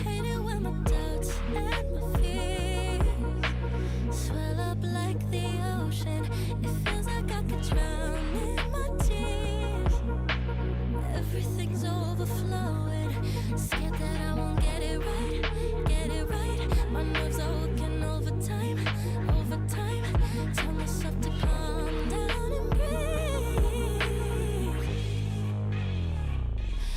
Hate it when my doubts and my fears swell up like the ocean. It feels like I could drown in my tears. Everything's overflowing. Scared that I won't get it right, get it right. My nerves are working overtime, overtime. Tell myself to calm down and breathe.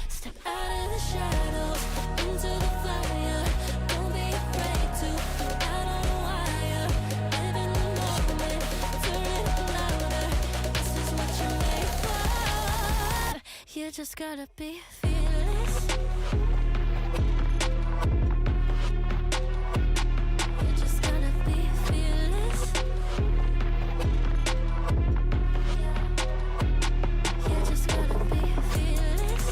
Step out of the shadows into the fire. Don't be afraid to go out on a wire. Live in the moment, turn it louder. This is what you're made for. You just gotta be fearless. You just gotta be fearless. You just gotta be fearless.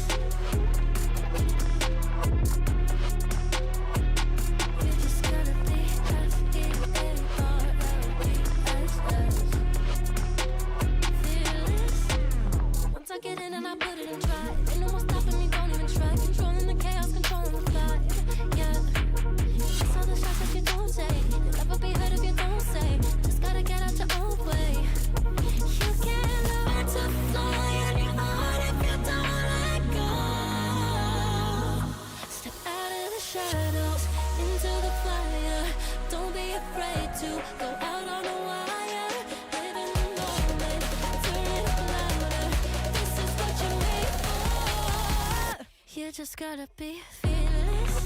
You just gotta be fearless. Once I get in and I put it in try, ain't no more stopping me, don't even try. Controlling the chaos, controlling the vibe, yeah. It's all the shots that you don't take. You'll never be heard if you don't say. Just gotta get out your own way. You can't learn to fly on your own if you don't let go. Step out of the shadows into the fire. Don't be afraid to go out on a wire. Live in the moment, turn it louder. This is what you're made for. You just gotta be fearless.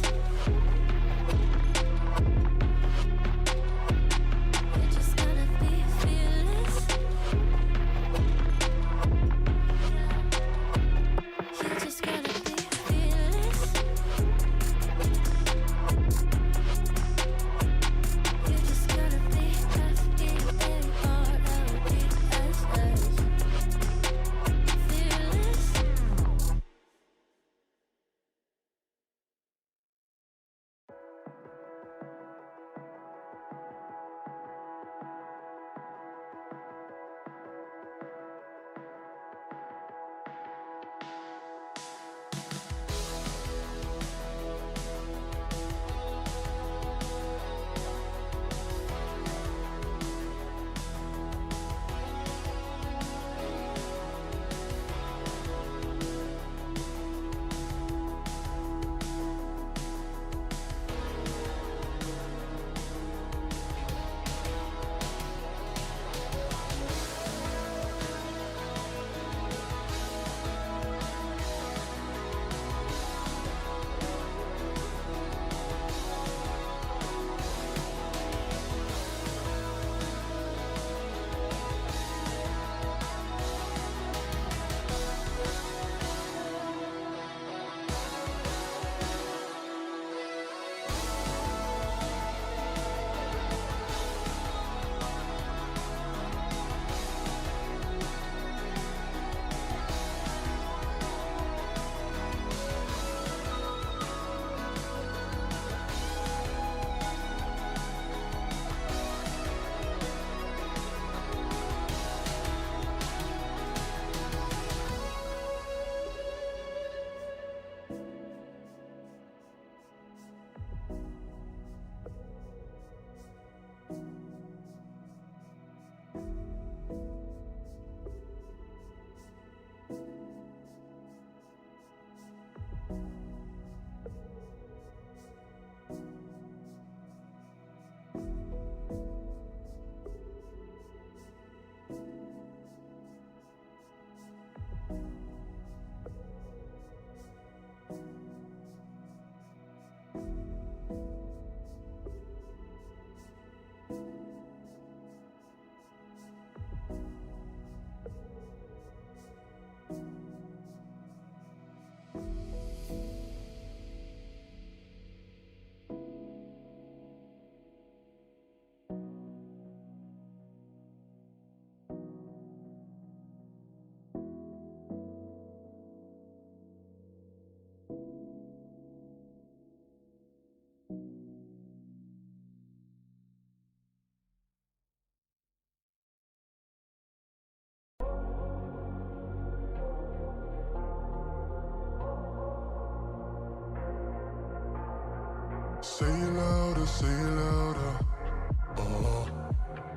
Say it louder, say it louder.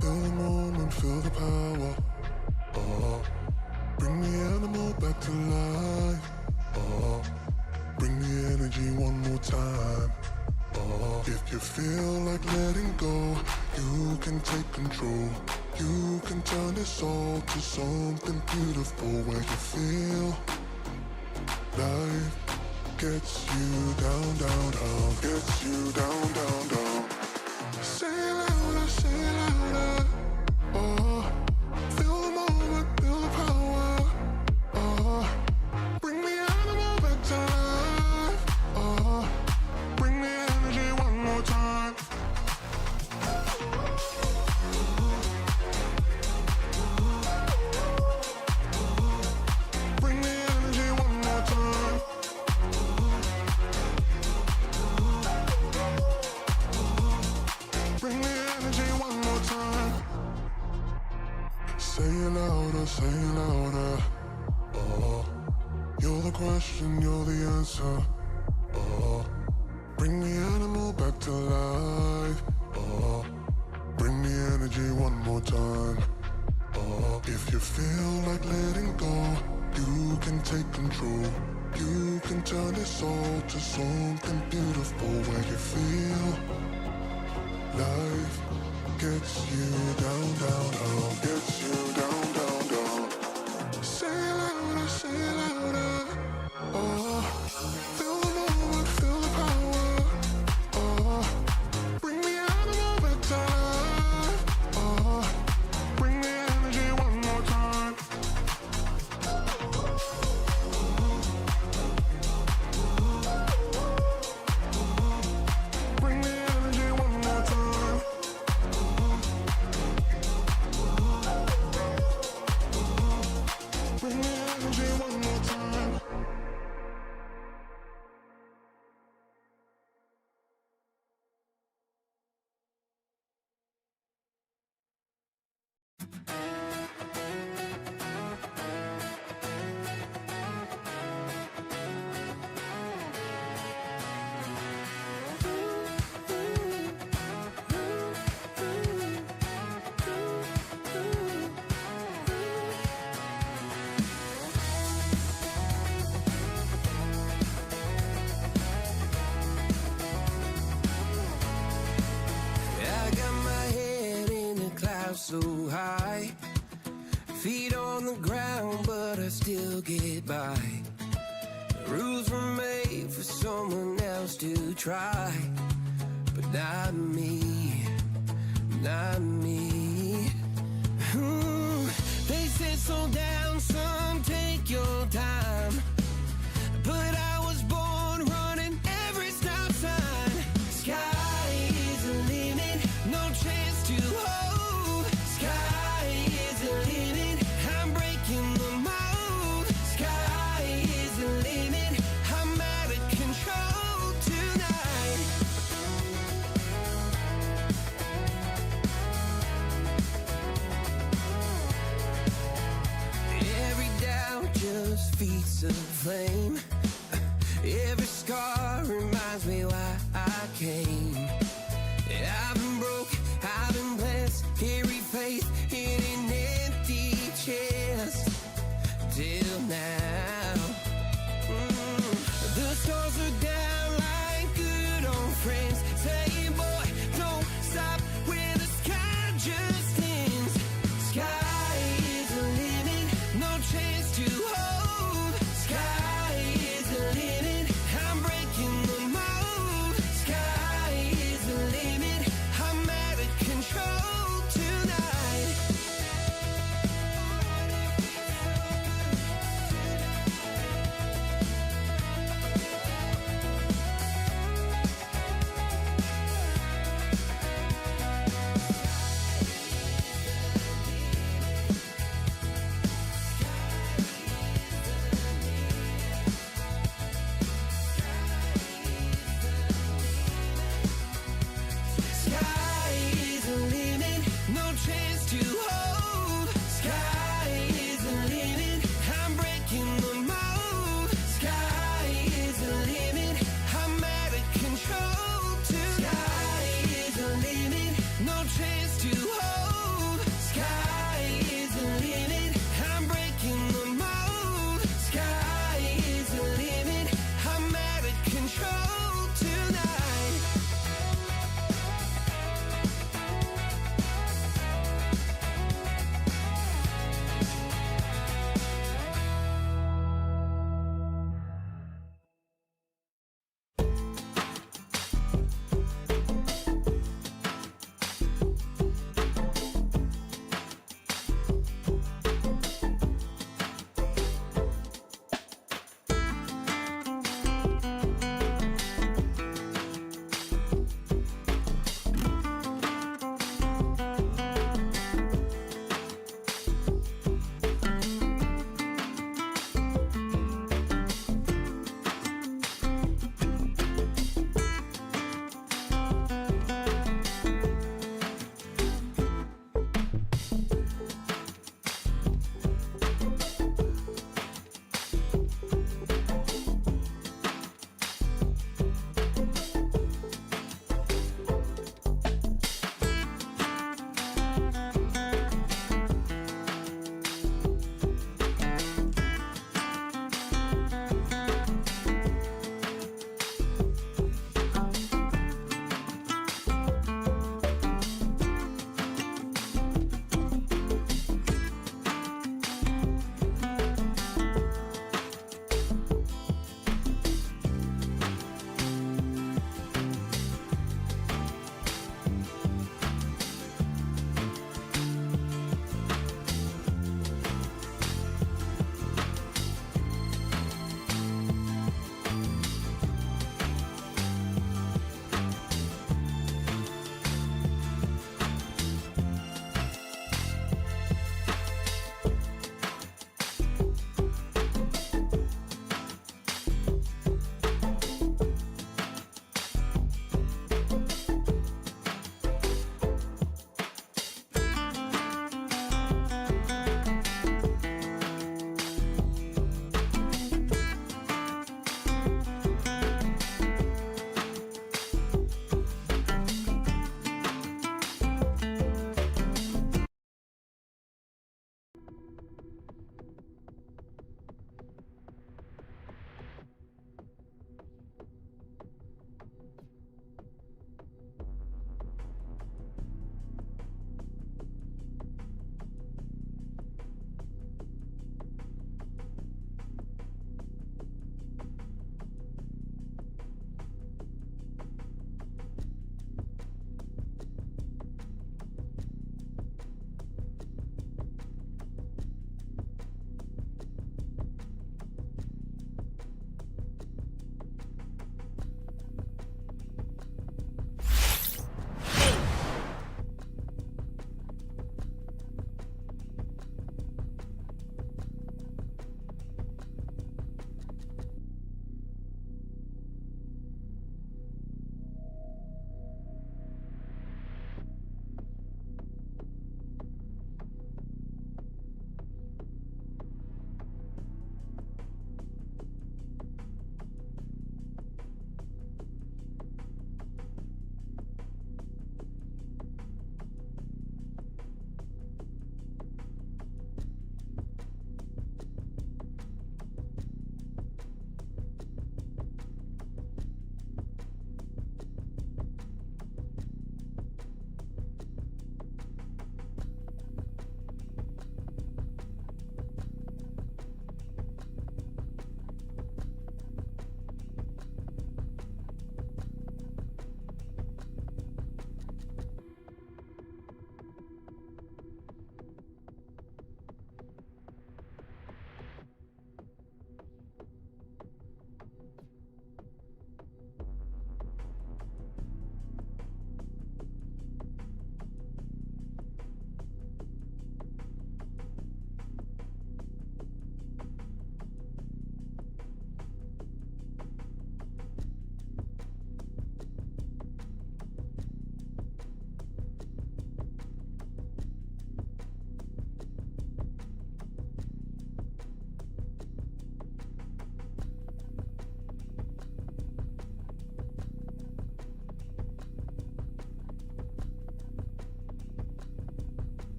Feel the moment, feel the power. Bring the animal back to life. Bring the energy one more time. If you feel like letting go, you can take control. You can turn this all to something beautiful where you feel life gets you down, down, down, gets you down, down, down. Say it louder, say it louder. Feel the moment, feel the power. Bring the animal back to life. Bring the energy one more time. Bring the energy one more time. Bring the energy one more time. Say it louder, say it louder. You're the question, you're the answer. Bring the animal back to life. Bring the energy one more time. If you feel like letting go, you can take control. You can turn this all to something beautiful where you feel life gets you down, down, down, gets you down, down, down. Say it louder, say it louder. Feel the moment, feel the power. Bring the animal back to life. Bring the energy one more time. Bring the energy one more time. Bring the energy one more time. I got my head in the clouds so high, feet on the ground, but I still get by. Rules were made for someone else to try, but not me, not me. They said slow down, son, take your time, but I was born running every stop sign. Sky is the limit, no chance to hold. Sky is the limit, I'm breaking the mold. Sky is the limit, I'm out of control tonight. Every doubt just feeds a flame. Every scar reminds me why I came. I've been broke, I've been blessed, carry faith in an empty chest till now. The stars are down like good old friends, saying, boy, don't stop when the sky just ends. Sky is the limit, no chance to hold. Sky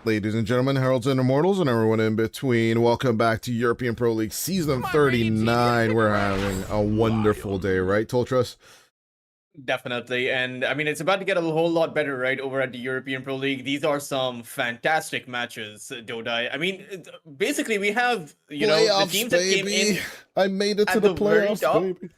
Ladies and gentlemen, heralds and immortals, and everyone in between, welcome back to European Pro League Season 39. We're having a wonderful day, right, Toltros? Definitely, and I mean, it's about to get a whole lot better, right, over at the European Pro League. These are some fantastic matches, Dodai. I mean, basically, we have, Playoffs, the teams that came in I made it to at the very playoffs, top. baby.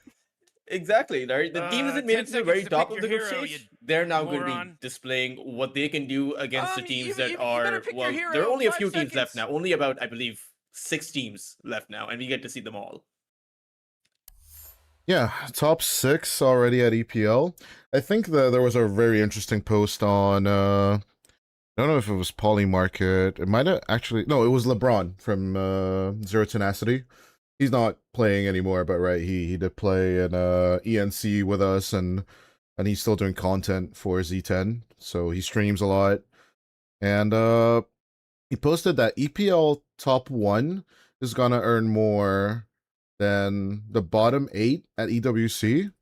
Exactly, right? The teams that made 10 it to the very seconds to top pick of the your group hero, stage, you they're now going to be moron. displaying what they can do against the teams that you better are, pick your well, hero, there are only a 5 few teams left seconds. now. Only about, I believe, 6 teams left now, and we get to see them all. Yeah, top 6 already at EPL. I think there was a very interesting post on, I don't know if it was Polymarket. It might have actually, no, it was LeBron from Zero Tenacity. He's not playing anymore, but right, he did play in ENC with us, and he's still doing content for Z10, so he streams a lot. And he posted that EPL top 1 is gonna earn more than the bottom 8 at EWC.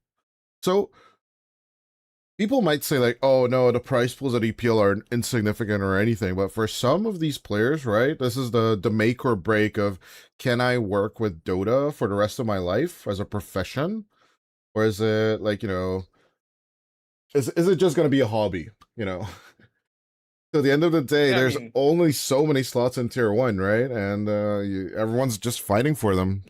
So people might say like, oh no, the price pools at EPL are insignificant or anything, but for some of these players, right, this is the make or break of, can I work with Dota for the rest of my life as a profession? Or is it like, is it just going to be a hobby, So at the end of the day, Yeah, I there's mean- only so many slots in tier 1, right? And everyone's just fighting for them.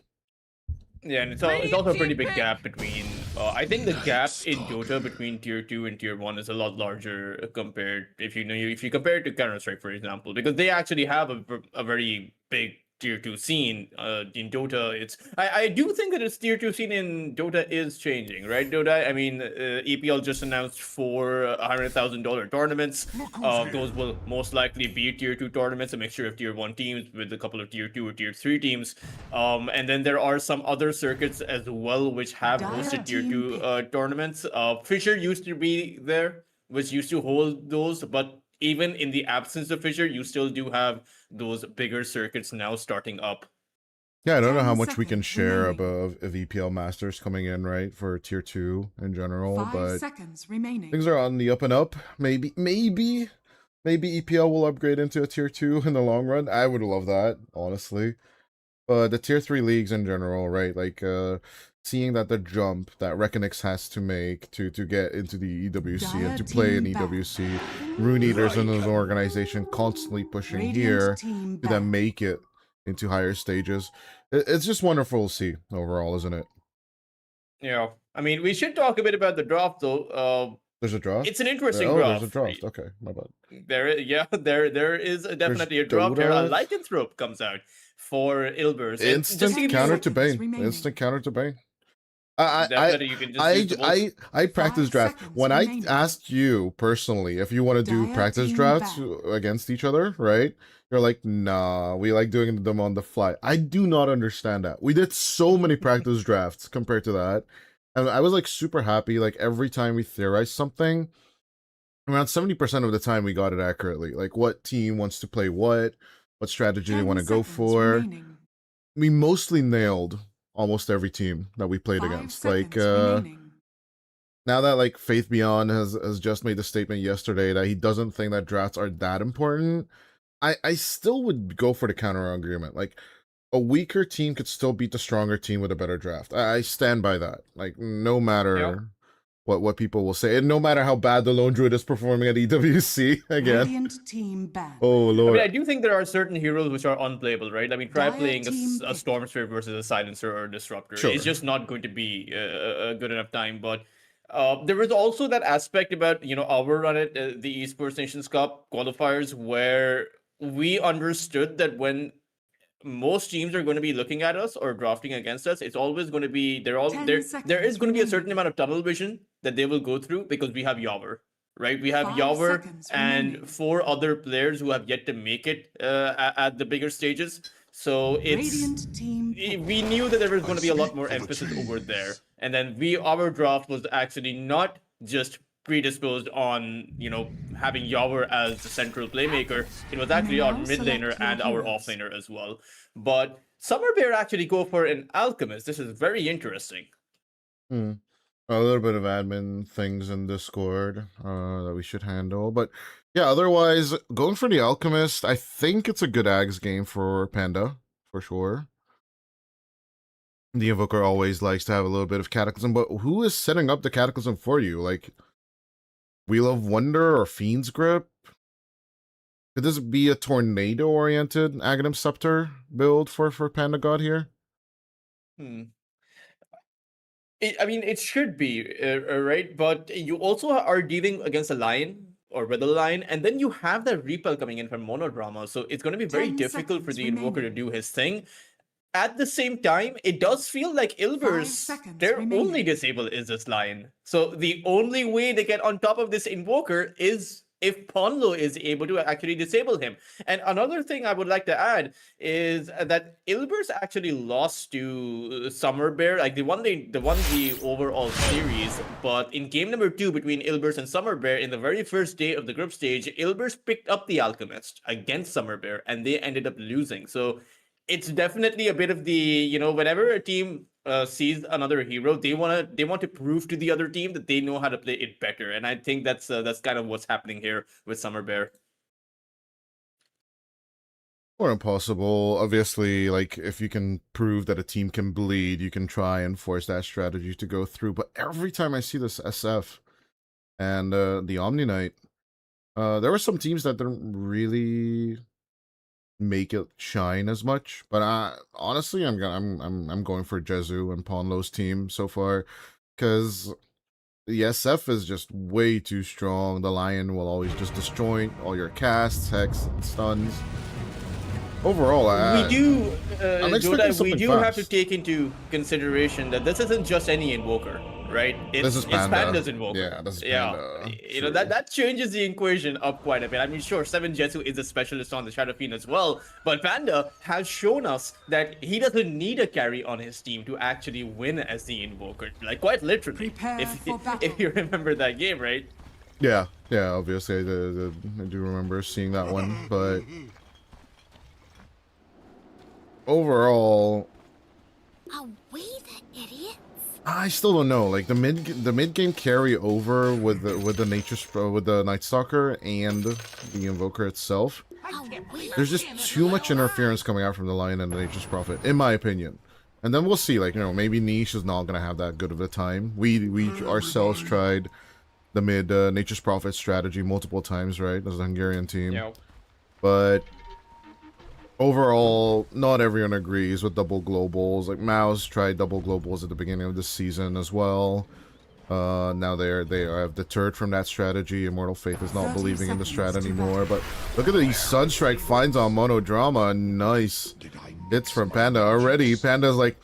Yeah, and it's also a pretty big gap between. I think the gap in Dota between tier 2 and tier 1 is a lot larger compared if you compare it to Counter-Strike, for example, because they actually have a very big tier 2 scene in Dota. I do think that its tier 2 scene in Dota is changing, right, Dota? I mean, EPL just announced 4 $100,000 tournaments. Those will most likely be tier 2 tournaments, a mixture of tier 1 teams with a couple of tier 2 or tier 3 teams. And then there are some other circuits as well which have hosted tier 2 tournaments. Fisher used to be there, which used to hold those, but even in the absence of Fisher, you still do have those bigger circuits now starting up. Yeah, I don't know how 10 much we can seconds share remaining. of EPL Masters coming in, right, for tier 2 in general, 5 but seconds remaining. things are on the up and up. Maybe EPL will upgrade into a tier 2 in the long run. I would love that, honestly. But the tier 3 leagues in general, right? Like seeing that the jump that Reckonix has to make to get into the EWC and to play in EWC, Rune Eaters in his organization constantly pushing here to then make it into higher stages. It's just wonderful to see overall, isn't it? Yeah, I mean, we should talk a bit about the draft, though. There's a draft? It's an interesting Oh, draft. there's a draft. Okay, my bad. There is definitely a draft here. Dota. Lycanthrope comes out for Ilbers. Instant counter to Bane. remaining. Instant counter to Bane. Definitely, you can just use the bolts. I practice 5 draft. seconds When I remaining. asked you personally if you want to do Dire practice team drafts back. against each other, right? You're like, nah, we like doing them on the fly. I do not understand that. We did so many practice drafts compared to that. And I was like super happy. Like every time we theorized something, around 70% of the time we got it accurately. Like what team wants to play what strategy they 10 want to go seconds for. remaining. We mostly nailed almost every team that we played 5 against. seconds Like remaining. now that like Faith Beyond has just made the statement yesterday that he doesn't think that drafts are that important, I still would go for the counter argument. Like a weaker team could still beat the stronger team with a better draft. I stand by that. Like no matter what people will say, and no matter how bad the Lone Druid is performing at EWC again. Radiant team back. Oh I lord. mean, I do think there are certain heroes which are unplayable, right? I mean, try Dire playing team a pick. Stormsphere versus a Silencer or a Disruptor. Sure. It's just not going to be a good enough time. But there was also that aspect about, our run at the Esports Nations Cup qualifiers where we understood that when most teams are going to be looking at us or drafting against us, it's always going to be 10 there is seconds going to be a certain remaining. amount of tunnel vision that they will go through because we have Yawer, right? We have 5 Yawer seconds and remaining. 4 other players who have yet to make it at the bigger stages. So Radiant team pick. we knew that there was going to be a lot more speak for the emphasis teams. over there, and then our draft was actually not just predisposed on having Yawer as the central playmaker. It was actually our now mid laner select your and our heroes. off laner as well. But Summer Bear actually go for an alchemist. This is very interesting. A little bit of admin things in Discord that we should handle, but Yeah, otherwise, going for the Alchemist, I think it's a good Ags game for Panda, for sure. The Invoker always likes to have a little bit of Cataclysm, but who is setting up the Cataclysm for you? Like, Wheel of Wonder or Fiend's Grip? Could this be a tornado-oriented Aghanim Scepter build for Panda God here? I mean, it should be, right? But you also are dealing against a lion or with a lion, and then you have that repel coming in from Monodrama, so it's going to be very 10 difficult for seconds the Invoker to remaining. do his thing. At the same time, it does feel like 5 Ilbers, seconds their only remaining. disable is this lion. So the only way they get on top of this Invoker is if Ponlo is able to actually disable him. And another thing I would like to add is that Ilbers actually lost to Summer Bear. Like they won the overall series, but in game number 2 between Ilbers and Summer Bear, in the very first day of the group stage, Ilbers picked up the Alchemist against Summer Bear, and they ended up losing. So it's definitely a bit of the, whenever a team sees another hero, they want to prove to the other team that they know how to play it better, and I think that's kind of what's happening here with Summer Bear. Or impossible. Obviously, like, if you can prove that a team can bleed, you can try and force that strategy to go through. But every time I see this SF and the Omni Knight, there were some teams that didn't really make it shine as much. But honestly, I'm going for Jezu and Ponlo's team so far, because the SF is just way too strong. The Lion will always just destroy all your casts, hex, and stuns. Overall, I'm expecting something we do fast. have to take into consideration that this isn't just any Invoker, right? This is It's Panda. Panda's Invoker. Yeah, this is Panda. True. That changes the equation up quite a bit. I mean, sure, 7 Jetsu is a specialist on the Shadow Fiend as well, but Panda has shown us that he doesn't need a carry on his team to actually win as the Invoker. Like, quite literally. Prepare for battle. If you remember that game, right? Yeah, obviously I do remember seeing that one, but overall, Away the idiots. I still don't know. Like the mid game carry over with the Night Stalker and the Invoker itself. There's just too much interference coming out from the Lion and the Nature's Prophet, in my opinion. And then we'll see. Like, maybe Niche is not gonna have that good of a time. We ourselves tried the mid Nature's Prophet strategy multiple times, right? As a Hungarian team. Yeah. But overall, not everyone agrees with double globals. Like Mao's tried double globals at the beginning of this season as well. Now they have deterred from that strategy. Immortal Faith is not 30 believing in the strat seconds to anymore. But look at these Sunstrike finds on Monodrama. Nice hits from Panda already. Panda's like,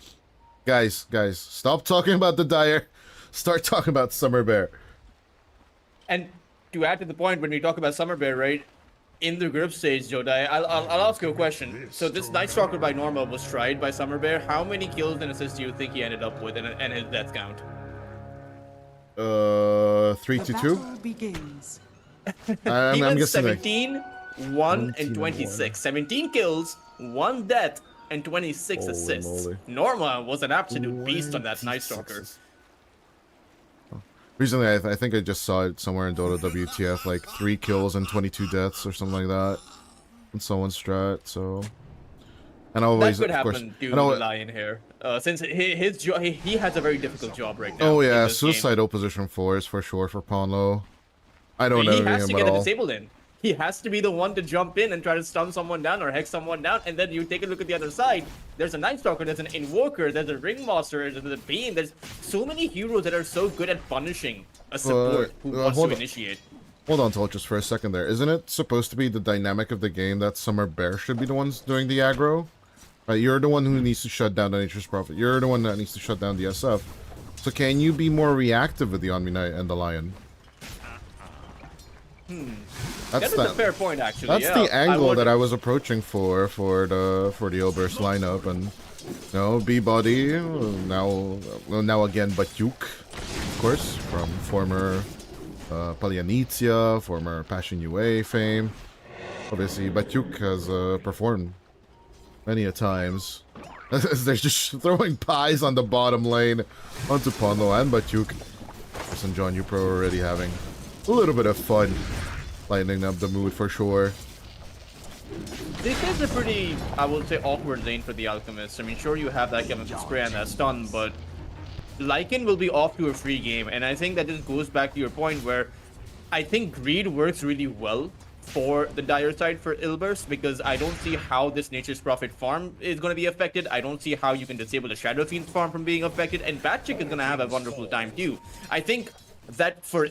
guys, stop talking about the Dire. Start talking about Summer Bear. And to add to the point, when we talk about Summer Bear, right? In the group stage, Jodai, I'll ask you a question. So this Night Stalker by Normal was tried by Summer Bear. How many kills and assists do you think he ended up with, and his death count? 3 The to 2. battle begins. He I'm went guessing. 17, 1, and 26. 17 kills, 1 death, and 26 Holy assists. moly. Norma was an absolute beast on that Night Stalker. Recently, I think I just saw it somewhere in Dota WTF, like 3 kills and 22 deaths or something like that in someone's strat. So, and always, That could of course, happen to and the always, Lion here, since his job, he has a very difficult job right now. oh in yeah, this game. suicidal position 4 is for sure for Ponlo. I don't He know has to him get at a all. disabled in. He has to be the one to jump in and try to stun someone down or hex someone down, and then you take a look at the other side. There's a Night Stalker, there's an Invoker, there's a Ringmaster, there's a Bane. There's so many heroes that are so good at punishing a support who wants to hold on. initiate. Hold on, Tol, just for a second there. Isn't it supposed to be the dynamic of the game that Summer Bear should be the ones doing the aggro? Right, you're the one who needs to shut down the Nature's Prophet. You're the one that needs to shut down the SF. So can you be more reactive with the Omni Knight and the Lion? That is a fair point, actually. That's yeah. the angle that I was approaching for the Ilburst lineup, and B-Body now again Batyuk, of course, from former Palianizia, former Passion UA fame. Obviously, Batyuk has performed many a times. They're just throwing pies on the bottom lane onto Ponlo and Batyuk. And John Upro already having a little bit of fun lightening up the mood for sure. This is a pretty, I would say, awkward lane for the Alchemist. I mean, sure, you have that chemical spray and that stun, but Lycan will be off to a free game. And I think that just goes back to your point where I think Greed works really well for the dire side for Ilburst, because I don't see how this Nature's Prophet farm is going to be affected. I don't see how you can disable the Shadow Fiend's farm from being affected, and Batchick is going to have a wonderful time too. I think that for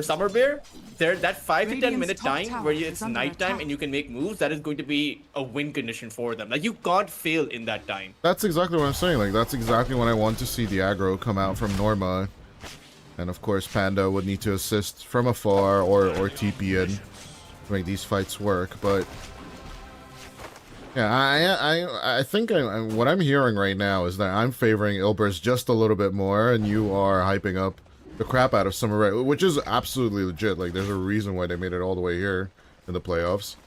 Summer Bear, that 5 to 10 minute time where it's nighttime and you can make moves, that is going to be a win condition for them. Like, you can't fail in that time. That's exactly what I'm saying. Like, that's exactly when I want to see the aggro come out from Norma. And of course, Panda would need to assist from afar or TP in to make these fights work. But yeah, I think what I'm hearing right now is that I'm favoring Ilburst just a little bit more, and you are hyping up the crap out of Summer Rae, which is absolutely legit. Like, there's a reason why they made it all the way here in the playoffs.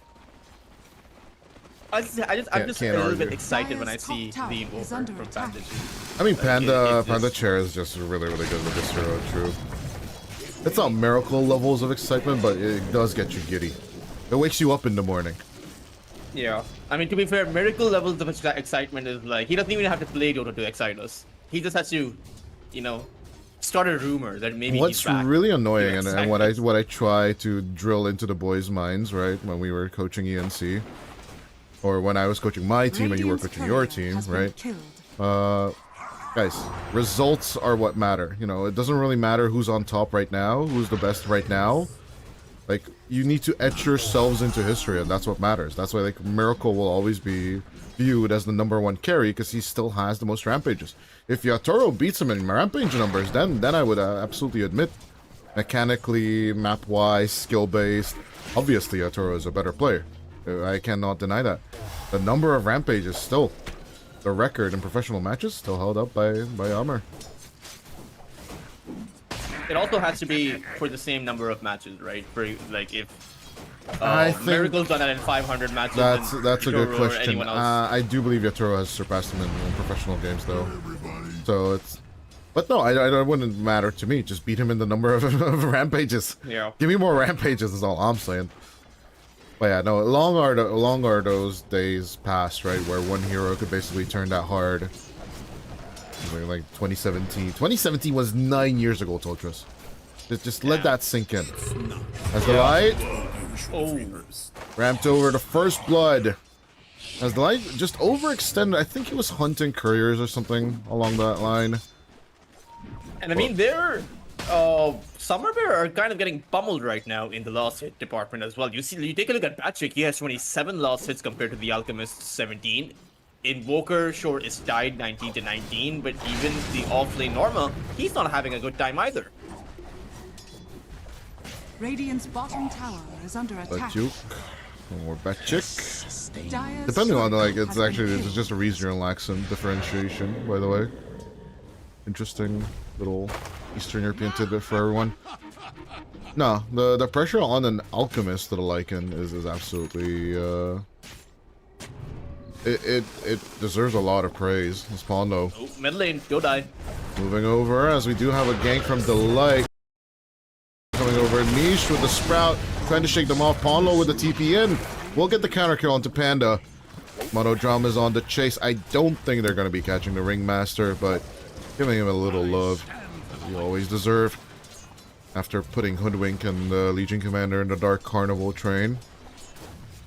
I'm just a little bit excited when I see the Invoker from Panda. I mean, Panda Chair is just really, really good with this hero, true. It's not miracle levels of excitement, but it does get you giddy. It wakes you up in the morning. Yeah. I mean, to be fair, miracle levels of excitement is like, he doesn't even have to play Dota to excite us. He just has to, you know, start a rumor that maybe what's he's back. really annoying, and what I try to drill into the boys' minds, right, when we were coaching ENC, or when I was coaching my team and you were coaching your team, right? Guys, results are what matter. You know, it doesn't really matter who's on top right now, who's the best right now. Like, you need to etch yourselves into history, and that's what matters. That's why, like, Miracle will always be viewed as the #1 carry, because he still has the most rampages. If Yatoro beats him in rampage numbers, then I would absolutely admit, mechanically, map-wise, skill-based, obviously Yatoro is a better player. I cannot deny that. The number of rampages still, the record in professional matches, still held up by Armor. It also has to be for the same number of matches, right? For, like, if I think Miracle's done that in 500 matches. That's a good question. I I do believe Yatoro has surpassed him in professional games, though. So it's, but no, I wouldn't matter to me. Just beat him in the number of rampages. Yeah. Give me more rampages is all I'm saying. But yeah, no, long are those days past, right? Where one hero could basically turn that hard. Like 2017. 2017 was 9 years ago, Toltras. Just let that sink in. As the light ramped over the first blood. As the light just overextended, I think he was hunting couriers or something along that line. And I mean, they're Summer Bear are kind of getting pummeled right now in the last hit department as well. You take a look at Patrick, he has 27 last hits compared to the Alchemist 17. Invoker, sure, is tied 19 to 19, but even the off-lane Norma, he's not having a good time either. Radiant's bottom tower is under attack. Juke or Batchick. Depending on, like, it's just a regional accent differentiation, by the way. Interesting little Eastern European tidbit for everyone. No, the pressure on an Alchemist to the Lycan is absolutely it deserves a lot of praise. It's Pondo. Oh, mid lane, go die. Moving over as we do have a gank from Delight. Coming over, Niche with the Sprout, trying to shake them off. Pondo with the TP in. We'll get the counter kill onto Panda. Monodrama is on the chase. I don't think they're going to be catching the Ringmaster, but giving him a little love, as you always deserve. After putting Hoodwink and the Legion Commander in the Dark Carnival train.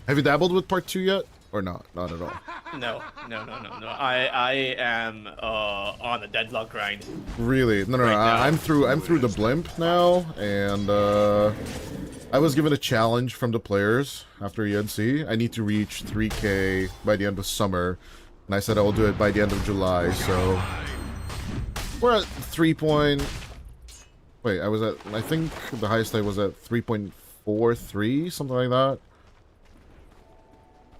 Have you dabbled with part 2 yet? Or not? Not at all. No. I am on a deadlock grind. Really? No. Right I'm through the blimp now, and I was given a challenge from the players after ENC. I need to reach 3K by the end of summer, and I said I will do it by the end of July. So we're at 3. Wait, I think the highest I was at 3.43, something like that.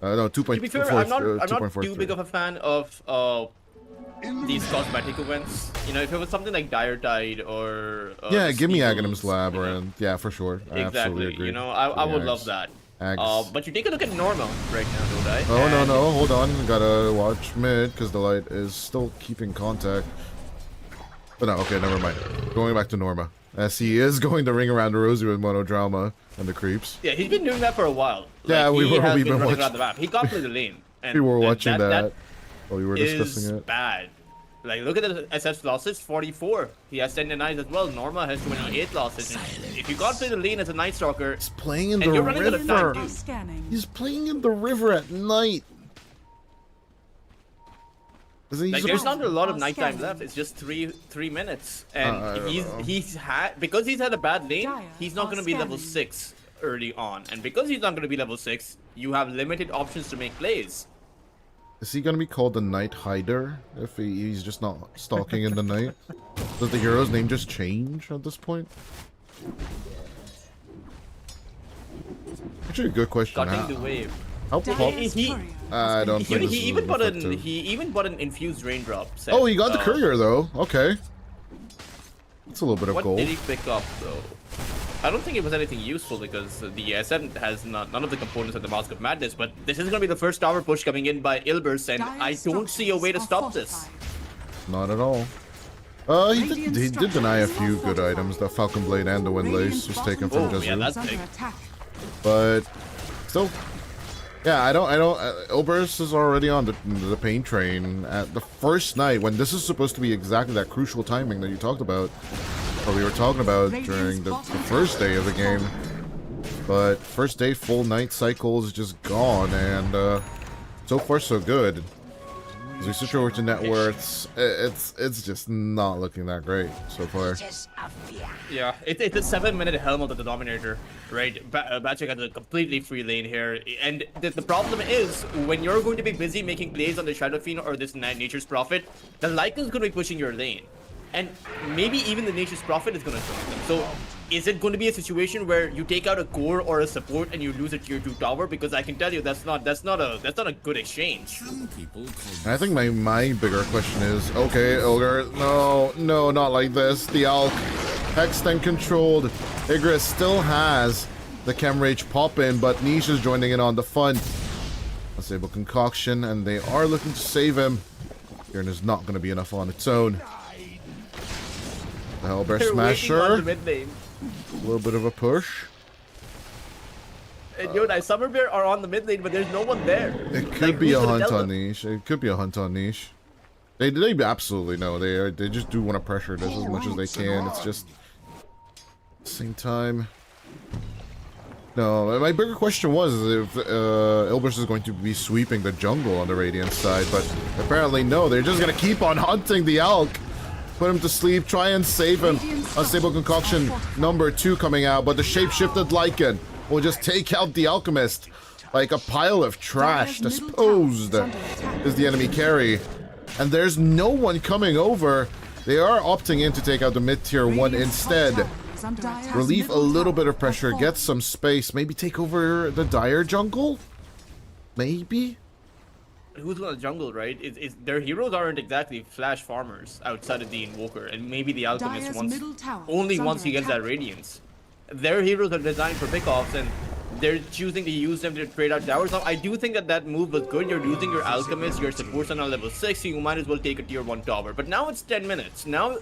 No, 2.4. To be fair, I'm not too big of a fan of these cosmetic events. You know, if it was something like Dire Tide or yeah, give me Aghanim's Labyrinth. Yeah, for sure. I absolutely agree. You know, I would love that. But you take a look at Norma right now, don't I? Oh, no, hold on. Gotta watch mid, because the light is still keeping contact. But no, okay, never mind. Going back to Norma. as he is going the ring around the rosy with Monodrama and the creeps. Yeah, he's been doing that for a while. Yeah, like, we've been running watching. around the map. He got through the lane. And, We were and watching that while we were is discussing it. bad. Like, look at the SS losses, 44. He has 10 denies as well. Norma has 28 losses. And if you got through the lane as a Night Stalker, He's playing in and the you're running out of time, river. dude. Scanning. He's playing in the river at night. Like, there's not a lot of nighttime left. It's just three minutes, and because he's had a bad lane, he's not going to be level 6 early on, and because he's not going to be level 6, you have limited options to make plays. Is he gonna be called the Night Hider if he's just not stalking in the night? Does the hero's name just change at this point? Actually, a good question. Cutting the wave. How pop? I don't think He even bought an infused raindrop set. Oh, he got the courier though. Okay, it's a little bit of What gold. did he pick up though? I don't think it was anything useful because the SM has none of the components of the Mask of Madness, but this is going to be the first tower push coming in by Ilbers, and I don't see a way to stop this. Not at all. He did deny a few good items. The Falcon Blade and the Windlace was taken from Jezu. Yeah, that's big. But still, yeah, Ilbers is already on the pain train at the first night when this is supposed to be exactly that crucial timing that you talked about. What we were talking about during the first day of the game, but first day full night cycle is just gone, and so far so good. As we switch over to net worths, it's just not looking that great so far. Yeah, it's a 7-minute helm of the Dominator, right? Batchik has a completely free lane here, and the problem is when you're going to be busy making plays on the Shadow Fiend or this Nature's Prophet, the Lycan's going to be pushing your lane. And maybe even the Nature's Prophet is going to join them. So, is it going to be a situation where you take out a core or a support and you lose a tier 2 tower? Because I can tell you that's not a good exchange. I think my bigger question is, okay, Ilgar, no, not like this. The Alk, Hexten controlled. Igris still has the Chem Rage pop in, but Niche is joining in on the fun. A Sable Concoction, and they are looking to save him. Kieran is not going to be enough on its own. The Hellbear Smasher. A little bit of a push. And Summerbear are on the mid lane, but there's no one there. It could be a hunt on Niche. It could be a hunt on Niche. They absolutely know. They just do want to pressure this as much as they can. It's just same time. No, my bigger question was if Ilbers is going to be sweeping the jungle on the Radiant side, but apparently no. They're just gonna keep on hunting the Alk. Put him to sleep, try and save him. Unstable Concoction number 2 coming out, but the shapeshifted Lycan will just take out the Alchemist like a pile of trash. Disposed is the enemy carry. And there's no one coming over. They are opting in to take out the mid-tier 1 instead. Relieve a little bit of pressure, get some space, maybe take over the Dire jungle? Maybe? Who's on the jungle, right? Their heroes aren't exactly flash farmers outside of the Invoker, and maybe the Alchemist once he gets that Radiance. Their heroes are designed for pickoffs, and they're choosing to use them to trade out towers. Now, I do think that move was good. You're losing your Alchemist, your supports are now level 6, so you might as well take a tier 1 tower. But now it's 10 minutes. Now,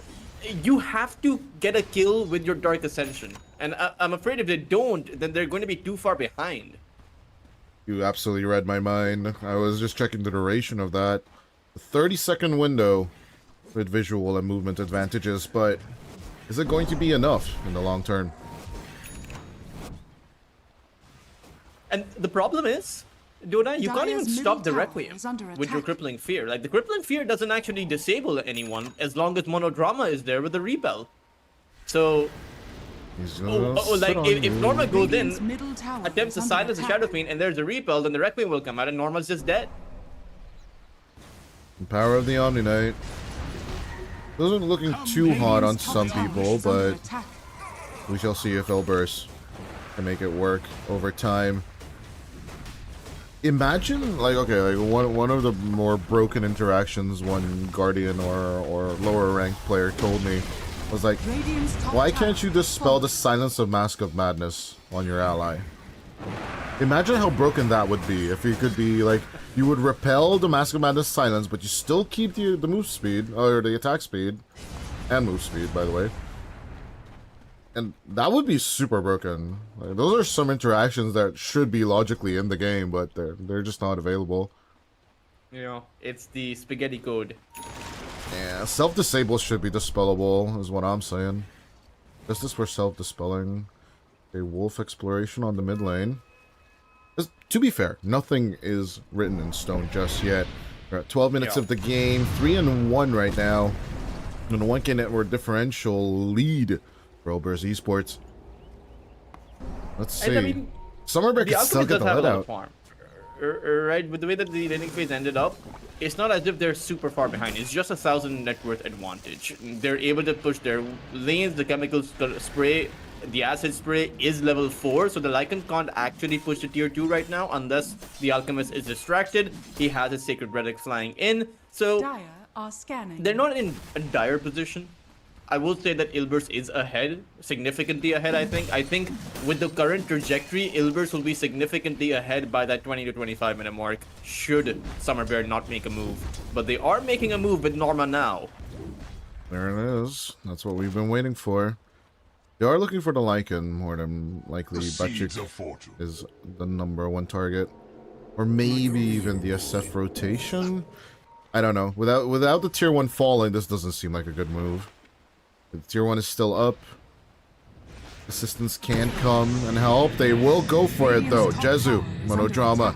you have to get a kill with your Dark Ascension. And I'm afraid if they don't, then they're going to be too far behind. You absolutely read my mind. I was just checking the duration of that. A 30-second window with visual and movement advantages, but is it going to be enough in the long term? And the problem is, Dona, you can't even stop the Requiem with your Crippling Fear. Like, the Crippling Fear doesn't actually disable anyone as long as Monodrama is there with the Repel. So, if Norma goes in, attempts to silence the Shadow Fiend, and there's a Repel, then the Requiem will come out, and Norma's just dead. Power of the Omni Knight. Doesn't looking too hot on some people, but we shall see if Ilbers can make it work over time. Imagine, one of the more broken interactions one Guardian or lower ranked player told me was like, why can't you dispel the silence of Mask of Madness on your ally? Imagine how broken that would be if you could be like, you would repel the Mask of Madness silence, but you still keep the move speed, or the attack speed, and move speed, by the way. And that would be super broken. Like, those are some interactions that should be logically in the game, but they're just not available. You know, it's the spaghetti code. Yeah, self-disable should be dispellable, is what I'm saying. Justice for self-dispelling. A wolf exploration on the mid lane. To be fair, nothing is written in stone just yet. We're at 12 minutes of the game, 3-1 right now. And a 1K network differential lead for Ober's Esports. Let's see. I mean, Summerbear can still get the let out. Farm. Right, with the way that the laning phase ended up, it's not as if they're super far behind. It's just 1,000 net worth advantage. They're able to push their lanes, the chemical spray, the acid spray is level 4, so the Lycan can't actually push to tier 2 right now unless the Alchemist is distracted. He has his Sacred Relic flying in, so Dire are scanning. they're not in a dire position. I will say that Ilbers is ahead, significantly ahead, I think. I think with the current trajectory, Ilbers will be significantly ahead by that 20 to 25 minute mark, should Summerbear not make a move. But they are making a move with Norma now. There it is. That's what we've been waiting for. They are looking for the Lycan, more than likely. Butchik is the #1 target. Or maybe even the SF rotation? I don't know. Without the tier 1 falling, this doesn't seem like a good move. The tier 1 is still up. Assistants can come and help. They will go for it though. Jezu, Monodrama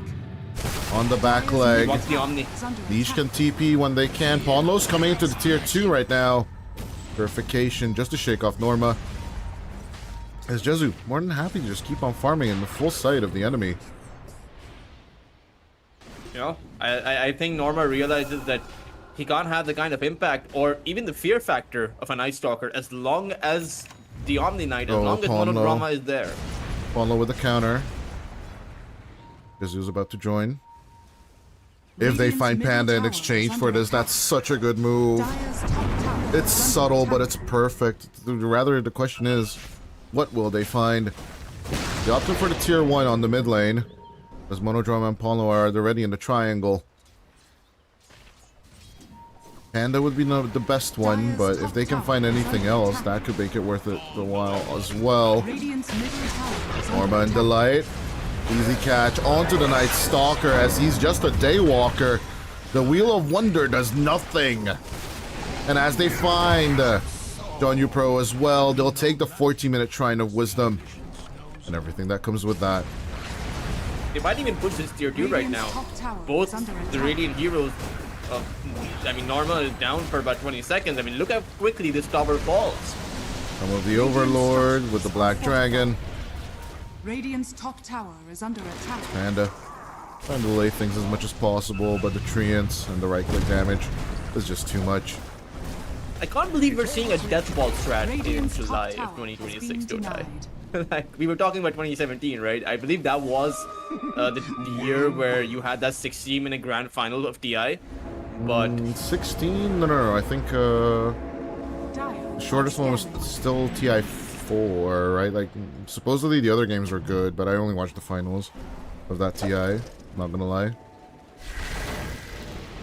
on the back leg. Wants the Omni. Leash can TP when they can. Ponlo's coming into the tier 2 right now. Purification just to shake off Norma. As Jezu more than happy to just keep on farming in the full sight of the enemy. You know, I think Norma realizes that he can't have the kind of impact or even the fear factor of an Ice Stalker as long as the Omni Knight, as long as Monodrama is there. Ponlo with the counter. Jezu's about to join. If they find Panda in exchange for this, that's such a good move. It's subtle, but it's perfect. Rather, the question is, what will they find? They opted for the tier 1 on the mid lane, as Monodrama and Ponlo are already in the triangle. Panda would be the best one, but if they can find anything else, that could make it worth it a while as well. Norma and Delight. Easy catch onto the Night Stalker as he's just a Daywalker. The Wheel of Wonder does nothing. And as they find John Yu Pro as well, they'll take the 14-minute Shrine of Wisdom and everything that comes with that. They might even push this tier 2 right now. Both the Radiant heroes, I mean, Norma is down for about 20 seconds. I mean, look how quickly this tower falls. Some of the Overlord with the Black Dragon. Radiant's top tower is under attack. Panda trying to delay things as much as possible, but the treants and the right-click damage is just too much. I can't believe we're seeing a Death Ball strat in July of 2026, don't I? Like, we were talking about 2017, right? I believe that was the year where you had that 60-minute grand final of TI. But 16? No. I think the shortest one was still TI4, right? Like, supposedly the other games were good, but I only watched the finals of that TI. Not gonna lie.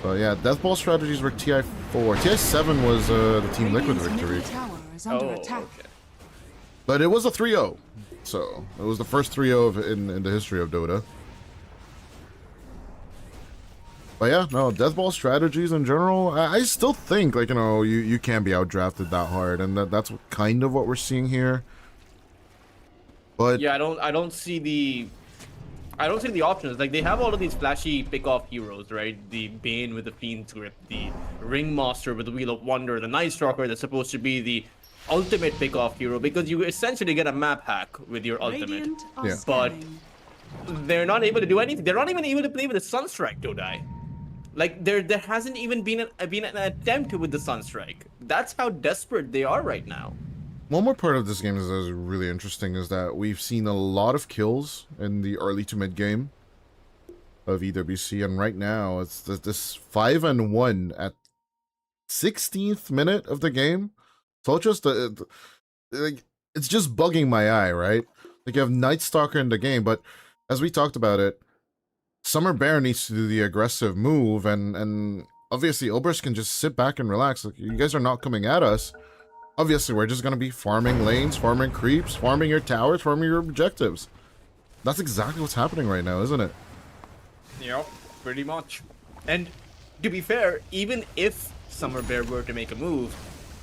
But yeah, Death Ball strategies were TI4. TI7 was the Team Liquid victory. okay. But it was a 3-0. So, it was the first 3-0 in the history of Dota. But yeah, no, Death Ball strategies in general, I still think, like, you know, you can be outdrafted that hard, and that's kind of what we're seeing here. But yeah, I don't see the options. Like, they have all of these flashy pick-off heroes, right? The Bane with the Fiend's Grip, the Ringmaster with the Wheel of Wonder, the Night Stalker that's supposed to be the ultimate pick-off hero, because you essentially get a map hack with your ultimate. Yeah. But they're not able to do anything. They're not even able to play with the Sunstrike, Dodai. Like, there hasn't even been an attempt with the Sunstrike. That's how desperate they are right now. one more part of this game is really interesting is that we've seen a lot of kills in the early to mid game of EWC, and right now it's this 5-1 at 16th minute of the game. So it's just it's just bugging my eye, right? Like, you have Night Stalker in the game, but as we talked about it, Summer Bear needs to do the aggressive move, and obviously Oberst can just sit back and relax. Like, you guys are not coming at us. Obviously, we're just gonna be farming lanes, farming creeps, farming your towers, farming your objectives. That's exactly what's happening right now, isn't it? Yeah, pretty much. And to be fair, even if Summer Bear were to make a move,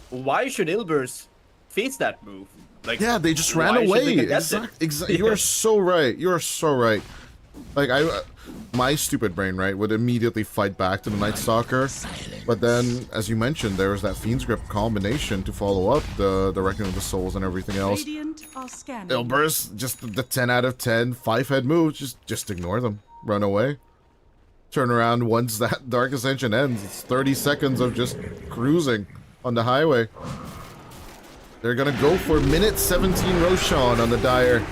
why should Ilbers face that move? Like, Yeah, they just ran why should away. they contest it? Exactly. You are so right. You are so right. Like my stupid brain, right, would immediately fight back to the Night Stalker, but then, as you mentioned, there was that Fiend's Grip combination to follow up the Reckoning of the Souls and everything else. Radiant are scanning. Ilbers, just the 10 out of 10 5-head moves, just ignore them, run away. Turn around once that Dark Ascension ends. It's 30 seconds of just cruising on the highway. They're gonna go for minute 17 Roshan on the Dire,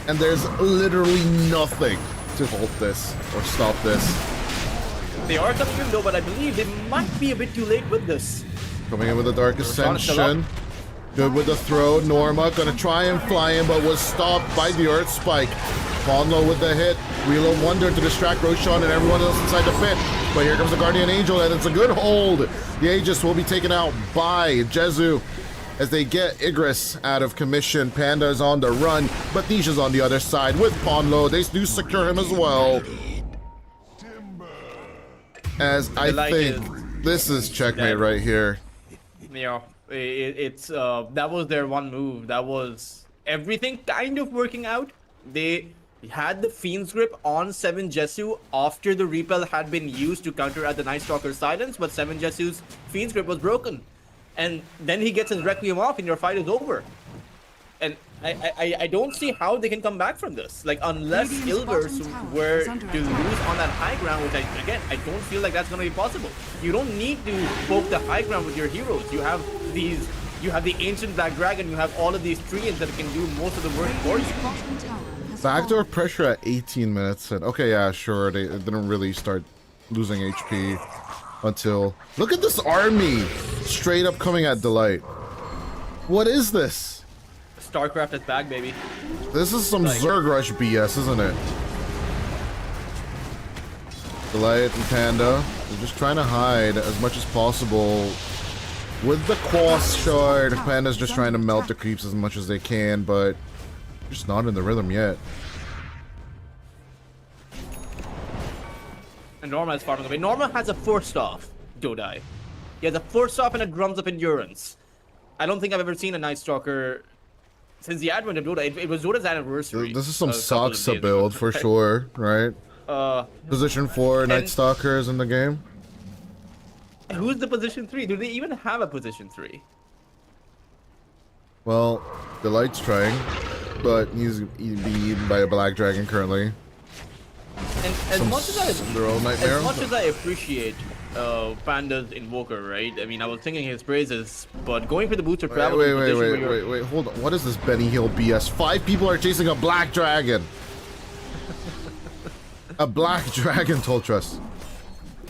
and there's literally nothing to halt this or stop this. They are coming in though, but I believe they might be a bit too late with this. Coming in with the Dark Roshan is still Ascension. Good with the throw. Norma gonna try and fly in, but was stopped by the Earth Spike. Ponlo with the hit. Wheel of Wonder to distract Roshan and everyone else inside the pit. But here comes the Guardian Angel, and it's a good hold. The Aegis will be taken out by Jezu as they get Igris out of commission. Panda is on the run, but Nisha's on the other side with Ponlo. They do secure him as well. As I think this is checkmate right here. Yeah, it's that was their one move. That was everything kind of working out. They had the Fiend's Grip on 7 Jesu after the repel had been used to counteract the Night Stalker's silence, but 7 Jesu's Fiend's Grip was broken. And then he gets his Requiem off and your fight is over. And I don't see how they can come back from this. Like, unless Ilbers were to lose on that high ground, which I don't feel like that's going to be possible. You don't need to poke the high ground with your heroes. You have the Ancient Black Dragon, you have all of these treants that can do most of the work for you. Backdoor pressure at 18 minutes. And okay, yeah, sure. They didn't really start losing HP until... Look at this army! Straight up coming at Delight. What is this? StarCraft is back, baby. This is some Zerg Rush BS, isn't it? Delight and Panda, they're just trying to hide as much as possible. With the Quas Shard, Panda's just trying to melt the creeps as much as they can, but just not in the rhythm yet. And Norma is farming away. Norma has a first off, Dodai. He has a first off and a drums up endurance. I don't think I've ever seen a Night Stalker since the advent of Dota. It was Dota's anniversary. This is some Soxa build for sure, right? Position 4 Night Stalkers in the game. Who's the position 3? Do they even have a position 3? Well, Delight's trying, but he's being eaten by a Black Dragon currently. And as much as I appreciate Panda's Invoker, right? I mean, I was singing his praises, but going for the booster travel... Wait, hold on. What is this Benny Hill BS? 5 people are chasing a Black Dragon! A Black Dragon, Toltrus.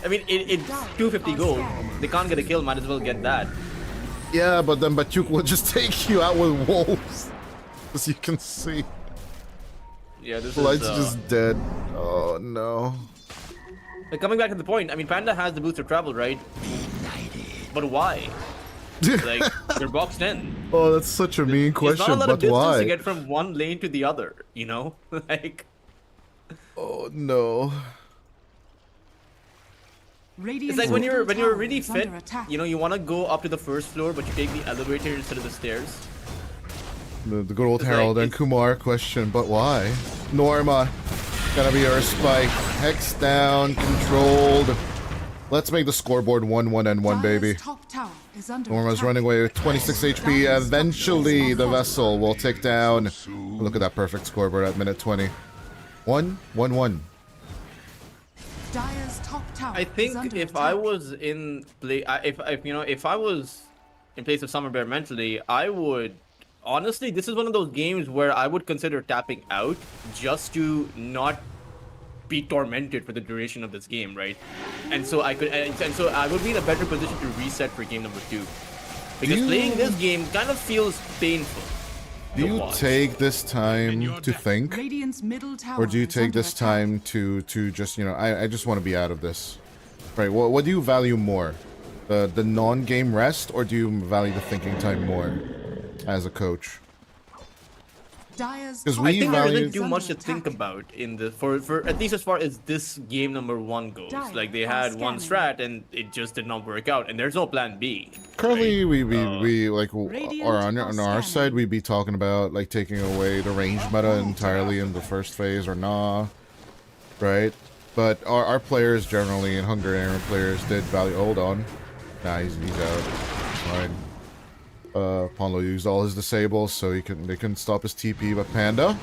I mean, it's 250 gold. They can't get a kill, might as well get that. Yeah, but then Batuk will just take you out with wolves. As you can see. Yeah, this Light's is... just dead. Oh, no. Like, coming back to the point, I mean, Panda has the booster travel, right? But why? Like, they're boxed in. Oh, that's such a mean question, It's not a lot of but distance why? to get from one lane to the other, you know? Like... Oh, no. It's like when you're really fit, you know, you want to go up to the first floor, but you take the elevator instead of the stairs. The good old Harold and Kumar question, but why? Norma, gonna be our spike. Hex down, controlled. Let's make the scoreboard 1-1 and 1, baby. Norma's running away with 26 HP. Eventually, the vessel will tick down. Look at that perfect scoreboard at minute 20. 1-1-1. I think if I was in play, if I was in place of Summer Bear mentally, I would honestly. This is one of those games where I would consider tapping out just to not be tormented for the duration of this game, right? And so I could, and so I would be in a better position to reset for game number 2, because playing this game kind of feels painful. Do you take this time to think, or do you take this time to just, you know, I just want to be out of this, right? What do you value more, the non-game rest, or do you value the thinking time more as a coach? Dire's Because top I we think there tower value- isn't is too much to under think attack. about in the for at least as far as this game number 1 goes. Dire Like they are had one scanning. strat and it just did not work out, and there's no plan B. Currently, right? we like, Radiant or on are our side, scanning. we'd be talking about like taking away the range meta entirely in the first phase, or nah, right? But our players generally, and Hungarian players, did value. Hold on, nah, he's out. It's fine. Ponlo used all his disables, so they couldn't stop his TP. But Panda,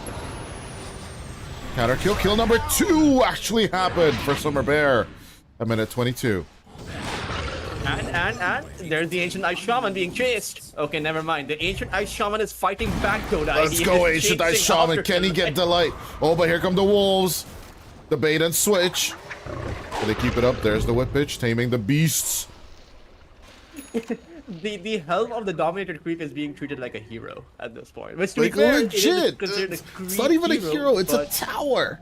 counter kill number 2 actually happened for Summer Bear. A minute 22. And there's the ancient ice shaman being chased. Okay, never mind. The ancient ice shaman is fighting back, Dodai. Let's He go, is Ancient Ice chasing Shaman. after Can he get Delight. Delight? Oh, but here come the wolves. The bait and switch. But they keep it up. There's the whip pitch, taming the beasts. The helm of the dominated creep is being treated like a hero at this point. Which, to be Like, fair, it legit. is considered a It's not even a creep hero. It's a but- tower.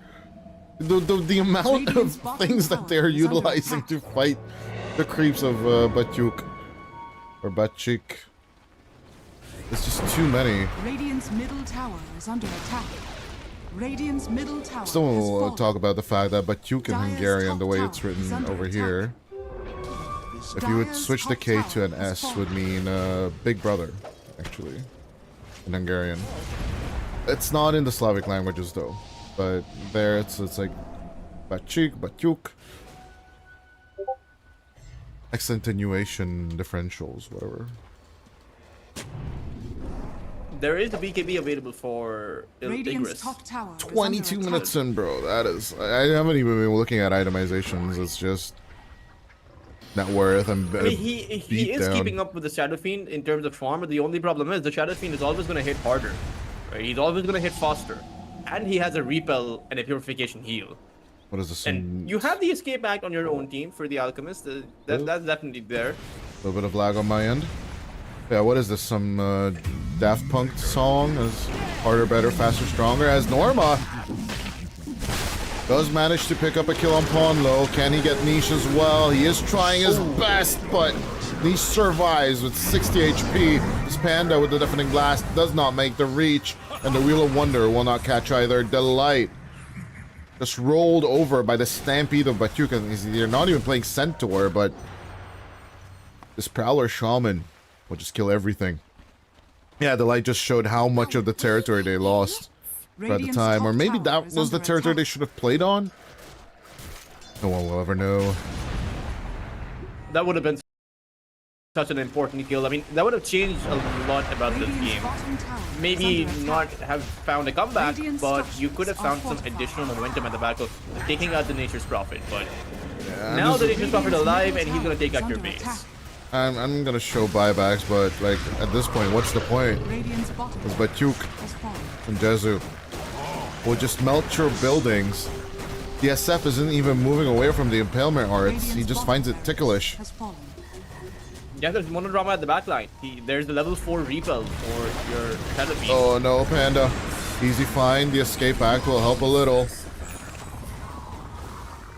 The amount Radiant's of bottom things that tower they're is under utilizing attack. to fight the creeps of Batyuk. Or Batchik. It's just too many. Radiant's middle tower is under attack. Radiant's middle tower Still has will fallen. talk about the fact that Batyuk in Dire's Hungarian, the top way tower it's is written under over attack. here, if you would Dire's switch the top K tower to an has S, would fallen. mean Big Brother, actually, in Hungarian. It's not in the Slavic languages though, but there it's like Bachik, Batyuk. Accentuation differentials, whatever. There is a BKB available for Radiant's Igris. top tower is 22 under minutes attack. in, bro. That is... I haven't even been looking at itemizations. It's just... net worth and I mean, he beat is down. keeping up with the Shadow Fiend in terms of farm, but the only problem is the Shadow Fiend is always going to hit harder. Right? He's always going to hit faster. And he has a repel and a purification heal. What is this? And you have the escape act on your own team for the Alchemist. That's definitely there. A little bit of lag on my end. Yeah, what is this? Some Daft Punk song? As harder, better, faster, stronger. As Norma does manage to pick up a kill on Ponlo. Can he get Niche as well? He is trying his best, but Niche survives with 60 HP. This Panda with the deafening blast does not make the reach, and the Wheel of Wonder will not catch either. Delight just rolled over by the stampede of Batyuk. They're not even playing Centaur, but this Prowler Shaman will just kill everything. Yeah, the light just showed how much of the territory they lost at the Radiant's time. Or top maybe tower that is was the under territory they attack. should have played on? No one will ever know. That would have been such an important kill. I mean, that would have changed a lot about this Radiant's game. bottom tower is Maybe under not attack. have found a comeback, Radiant's but structures you could have are found some fortified. additional momentum at the back of taking out the Nature's Prophet. But Yeah, now the this- Nature's Prophet Radiant's alive, middle and he's gonna tower take is out your under base. attack. I'm gonna show buybacks, but like at this point, what's the point? Radiant's bottom Because tower Batyuk has fallen. and Jezu will just melt your buildings. The SF isn't even moving away from the impalement arts. He Radiant's just bottom finds it barracks ticklish. has fallen. Yeah, there's monodrama at the backline. There's the level 4 repel for your Shadow Fiend. Oh no, Panda. Easy find. The escape act will help a little.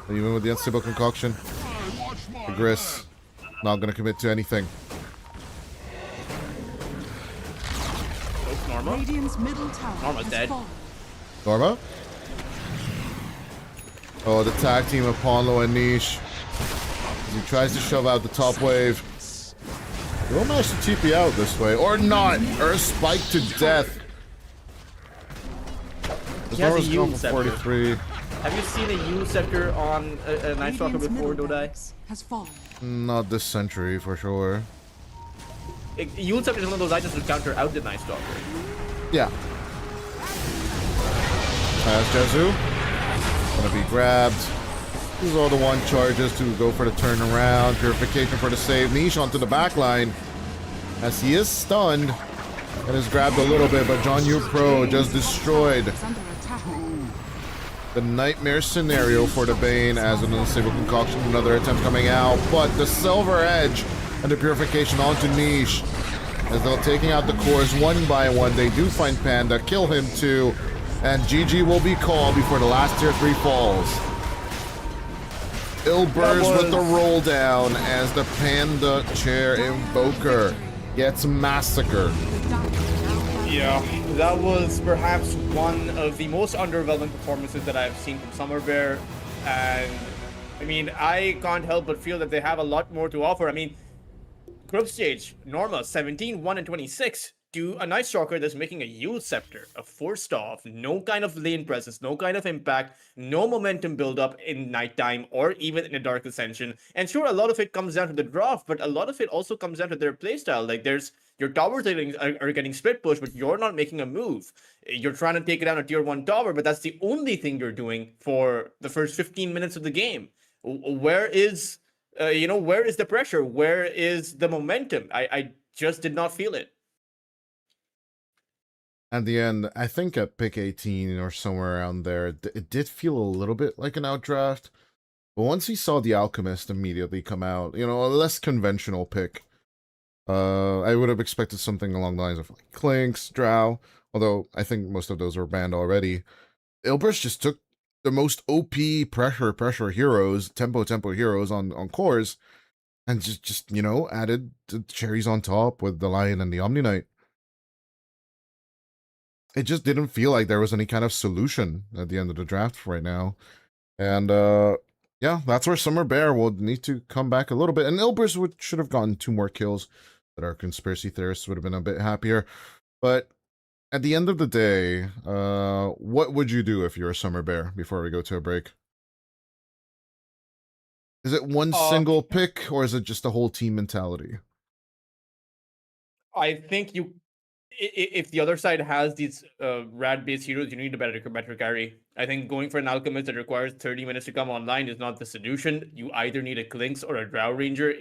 Even with the unstable concoction, the Gris not gonna commit to anything. It's Norma. Radiant's middle tower Norma's has dead. fallen. Norma? Oh, the tag team of Ponlo and Niche. As he tries to shove out the top wave. He will manage to TP out this way. Or not! Earth spike to death. This He has a Norma's Yule gone for scepter. 43. Have you seen a Yule Scepter on a Night Stalker Radiant's before, middle Dodai? barracks has fallen. Not this century, for sure. Yule Scepter is one of those items that counter out the Night Stalker. Yeah. As Jezu. Gonna be grabbed. Use all the one charges to go for the turnaround. Purification for the save. Niche onto the back line. As he is stunned. And is grabbed a little bit, but John Yu Pro just destroyed Is under attack. the nightmare scenario for the Bane as an unstable concoction. Another attempt coming out, but the Silver Edge and the purification onto Niche. As they're taking out the cores one by one. They do find Panda, kill him too, and GG will be called before the last tier 3 falls. Ilbers with the was- roll down as the Panda Chair Invoker gets massacred. Yeah, that was perhaps one of the most underwhelming performances that I've seen from Summer Bear. And I mean, I can't help but feel that they have a lot more to offer. I mean, group stage, Norma, 17, 1, and 26. To a Night Stalker that's making a Yule Scepter, a forced off, no kind of lane presence, no kind of impact, no momentum build-up in nighttime or even in a Dark Ascension. And sure, a lot of it comes down to the draft, but a lot of it also comes down to their playstyle. Like, there's your towers are getting split push, but you're not making a move. You're trying to take it down a tier 1 tower, but that's the only thing you're doing for the first 15 minutes of the game. Where is, where is the pressure? Where is the momentum? I just did not feel it. At the end, I think at pick 18 or somewhere around there, it did feel a little bit like an outdraft. But once he saw the Alchemist immediately come out, a less conventional pick, I would have expected something along the lines of like Clinks, Drow, although I think most of those were banned already. Ilbris just took the most OP pressure heroes, tempo heroes on cores, and just added the cherries on top with the Lion and the Omni Knight. It just didn't feel like there was any kind of solution at the end of the draft right now. And yeah, that's where Summer Bear will need to come back a little bit. And Ilbers should have gotten 2 more kills, but our conspiracy theorists would have been a bit happier. But at the end of the day, what would you do if you're a Summer Bear before we go to a break? Is it one single pick, or is it just a whole team mentality? I think if the other side has these rad-based heroes, you need a better carry. I think going for an Alchemist that requires 30 minutes to come online is not the solution. You either need a Clinks or a Drow Ranger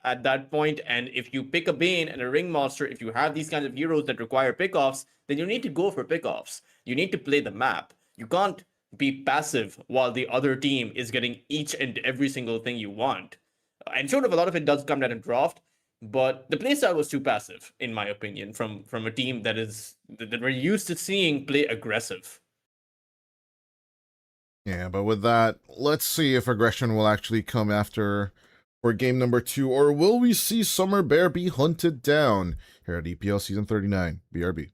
at that point, and if you pick a Bane and a Ringmaster, if you have these kinds of heroes that require pickoffs, then you need to go for pickoffs. You need to play the map. You can't be passive while the other team is getting each and every single thing you want. And sort of a lot of it does come down to draft, but the playstyle was too passive, in my opinion, from a team that we're used to seeing play aggressive. Yeah, but with that, let's see if aggression will actually come after for game number 2, or will we see Summer Bear be hunted down here at EPL Season 39, BRB.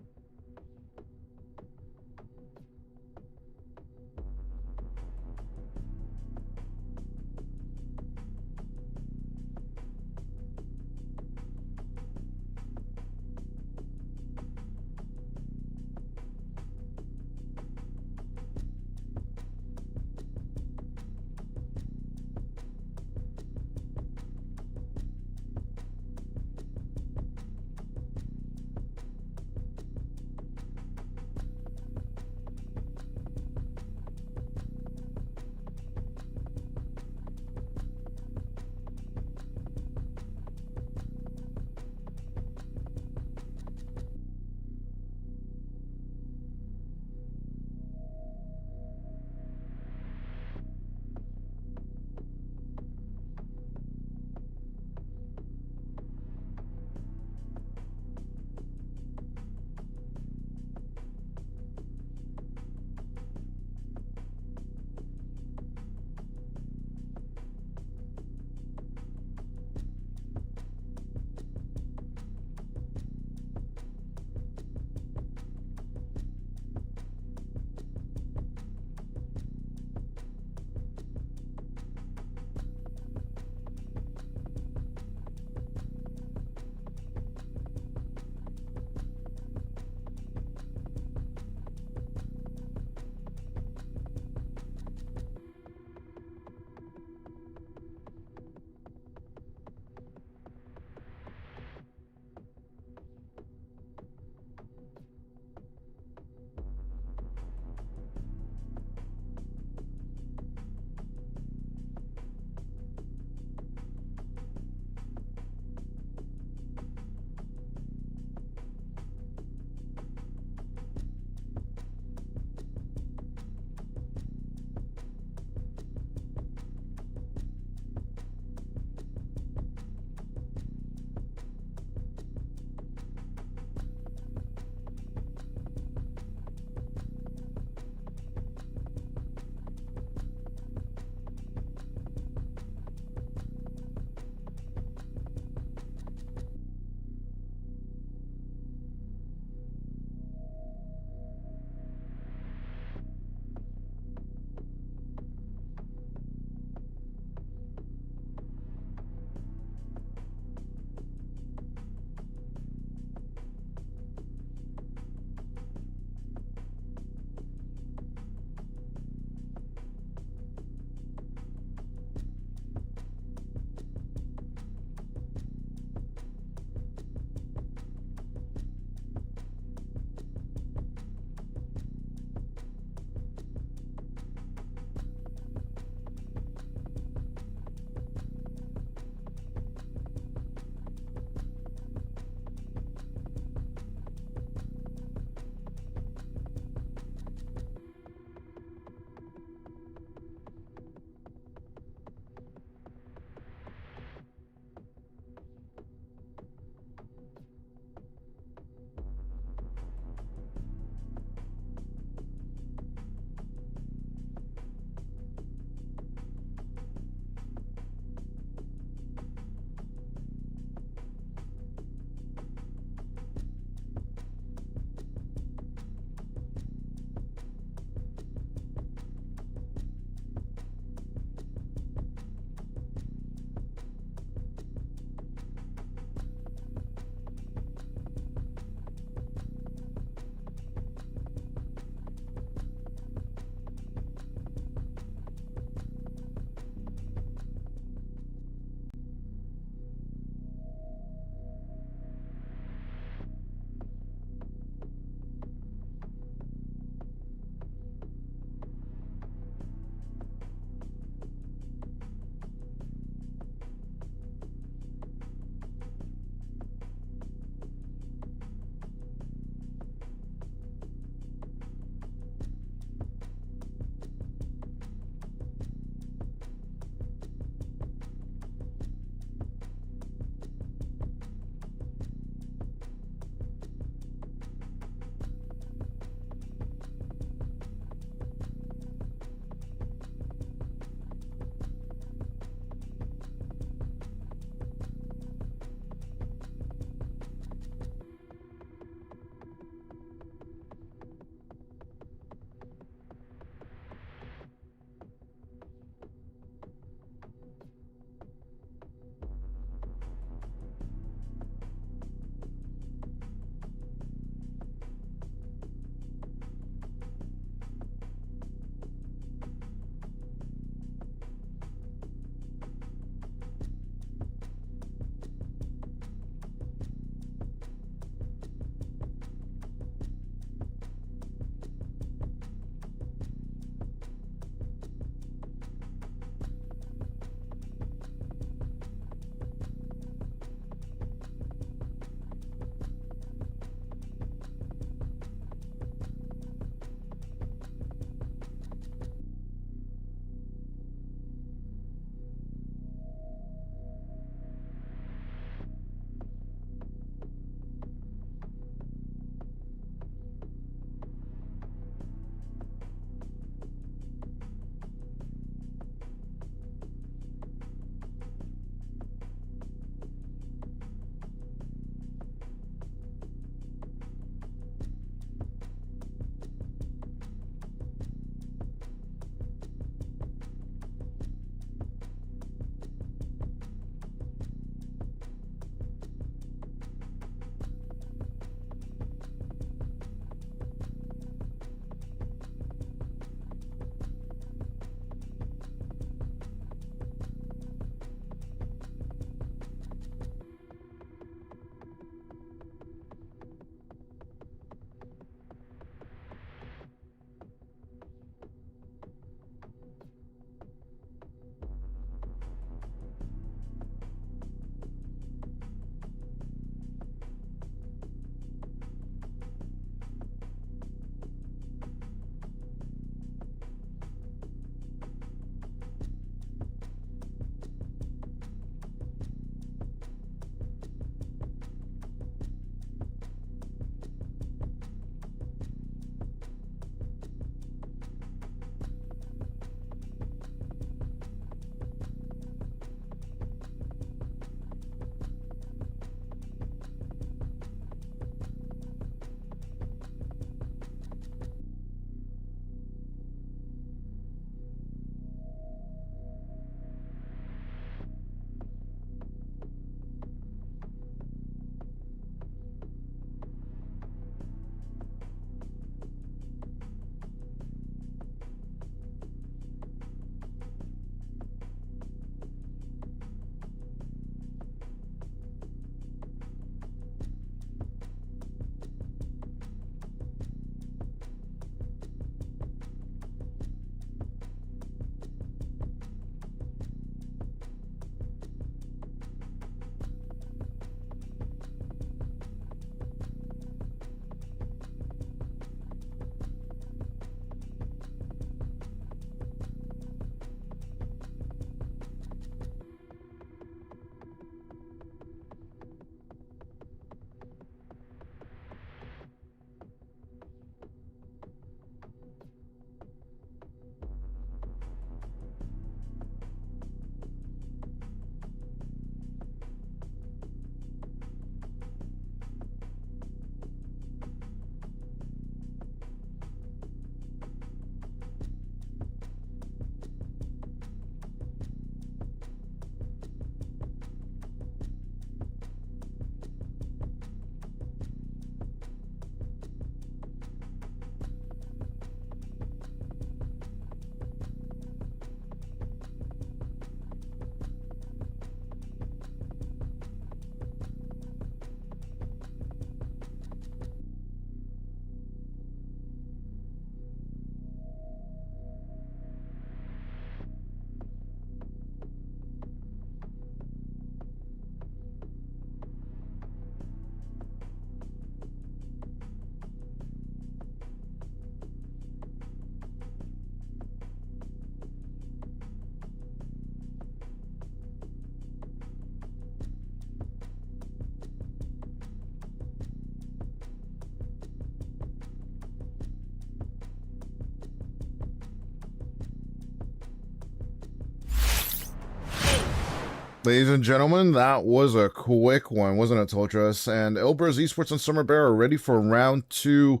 Ladies and gentlemen, that was a quick one, wasn't it, Toltras? And Elbers Esports and Summer Bear are ready for round 2.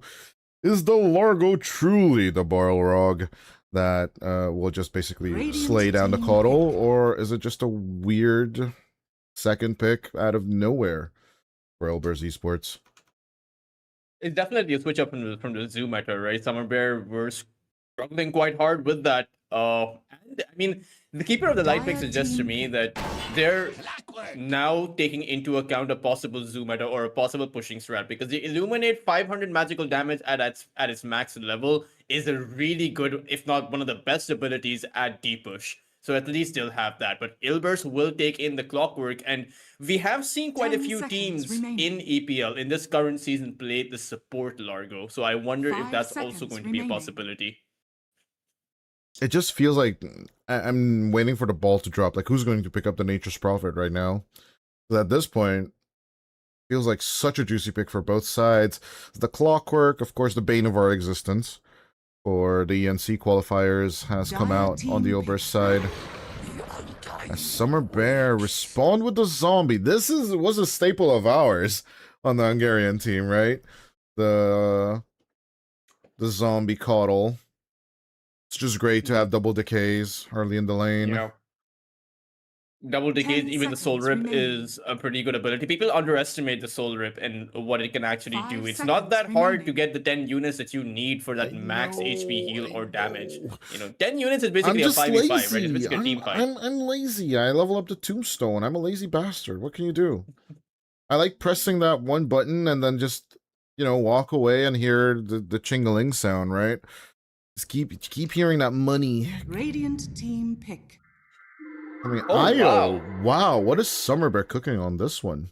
Is the Largo truly the Balrog that will just basically Radiant slay down the team Caudal, pick. or is it just a weird second pick out of nowhere for Elbers Esports? It's definitely a switch up from the Zoo meta, right? Summer Bear were struggling quite hard with that. And I mean, the Keeper of the Light pick Dire suggests to team me pick. that they're now taking into account a possible Zoo meta or a possible pushing strat, because the Illuminate 500 magical damage at its max level is a really good, if not one of the best abilities at deep push. So at least they'll have that. But Ilbers will take in the Clockwork, and we have seen quite a 10 few seconds teams remaining. in EPL in this current season play the support Largo. So I wonder if 5 that's also seconds going to be a remaining. possibility. It just feels like I'm waiting for the ball to drop. Like, who's going to pick up the Nature's Prophet right now? Because at this point, feels like such a juicy pick for both sides. The Clockwork, of course, the bane of our existence for the ENC qualifiers, has come Dire out on the team Oberst side. As Summer Bear respond with the zombie. This was a staple of ours on the Hungarian team, right? The zombie Caudal. It's just great to have double decays early in the lane. Yeah. Double decays, 10 even the Soul seconds Rip remaining. is a pretty good ability. People underestimate the Soul Rip and what it can actually 5 do. It's not seconds that hard to remaining. get the 10 units that you need for that max HP heal or damage. 10 units is I'm basically a just 5v5, right? It's lazy. basically a team fight. I'm lazy. I level up to Tombstone. I'm a lazy bastard. What can you do? I like pressing that one button and then just, walk away and hear the chingling sound, right? Just keep hearing that money. Radiant team pick. I mean, Oh, Io. wow. Wow, what is Summer Bear cooking on this one?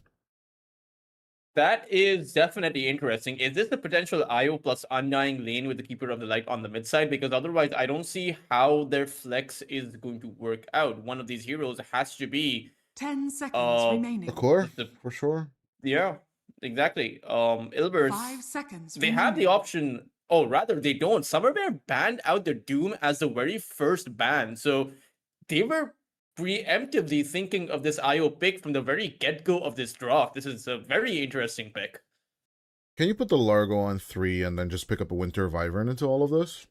That is definitely interesting. Is this the potential IO plus Undying lane with the Keeper of the Light on the mid side? Because otherwise, I don't see how their flex is going to work out. One of these heroes has to be 10 seconds remaining. The core, the for sure. yeah, exactly. Ilbers, 5 seconds they remaining. have the option. Oh, rather, they don't. Summer Bear banned out the Doom as the very first ban. So they were preemptively thinking of this IO pick from the very get-go of this draft. This is a very interesting pick. Can you put the Largo on 3 and then just pick up a Winter Wyvern into all of this?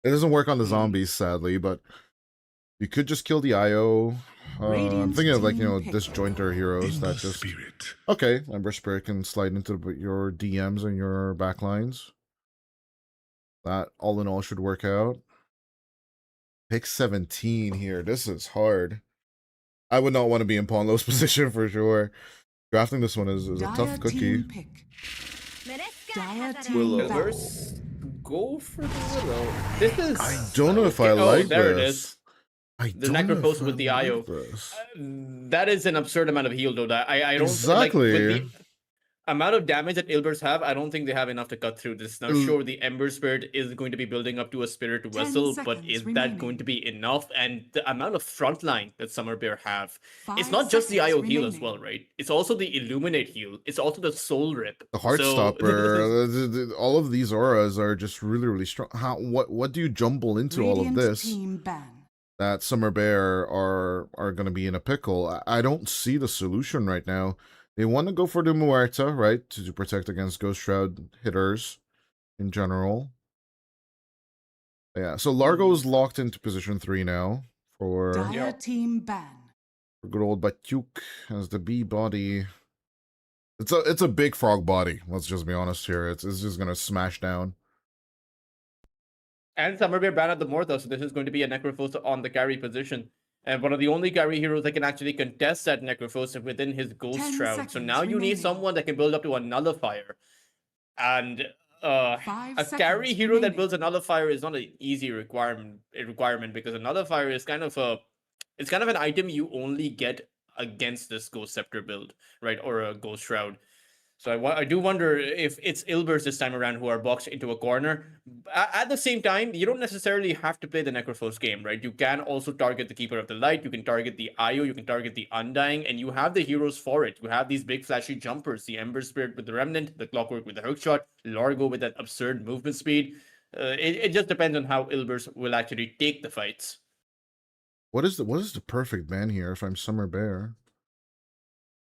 It doesn't work on the zombies, sadly, but you could just kill the IO. I'm Radiant thinking of, like, team pick. disjointer heroes that just... Spirit. Okay, Ember Spirit can slide into your DMs and your backlines. That, all in all, should work out. Pick 17 here. This is hard. I would not want to be in Ponlo's position for sure. Drafting this one is a Dire tough cookie. team pick. Dire team Willow. back. Verse, go for the Willow. This is... I don't know if I Oh, like there this. it is. I The don't know Necrophos if I with the like IO. this. That is an absurd amount of heal, though. That I don't Exactly. like with the amount of damage that Ilbers have. I don't think they have enough to cut through this. Now, sure, the Ember Spirit is going to be building up to a Spirit 10 Vessel, but seconds is remaining. that going to be enough? And the amount of frontline that Summer Bear have, 5 it's not just the seconds IO heal as remaining. well, right? It's also the Illuminate heal. It's also the Soul Rip. The So, Heartstopper, all of these auras are just really, really strong. What do you jumble into all of Radiant this? team ban. That Summer Bear are going to be in a pickle. I don't see the solution right now. They want to go for the Muerta, right, to protect against Ghost Shroud hitters in general. Yeah, so Largo's locked into position 3 now for Dire team ban. good old Batuk as the bee body. It's a big frog body. Let's just be honest here. It's just gonna smash down. and Summer Bear banned at the Mortha, so this is going to be a Necrophos on the carry position. And one of the only carry heroes that can actually contest that Necrophos within his Ghost 10 Shroud. So seconds now you need remaining. someone that can build up to a Nullifier. And 5 a carry seconds hero that remaining. builds a Nullifier is not an easy requirement because a Nullifier is kind of an item you only get against this Ghost Scepter build, right? Or a Ghost Shroud. So I do wonder if it's Ilbers this time around who are boxed into a corner. At the same time, you don't necessarily have to play the Necrophos game, right? You can also target the Keeper of the Light, you can target the IO, you can target the Undying, and you have the heroes for it. You have these big flashy jumpers, the Ember Spirit with the Remnant, the Clockwork with the Hookshot, Largo with that absurd movement speed. It just depends on how Ilbers will actually take the fights. What is the perfect ban here if I'm Summer Bear?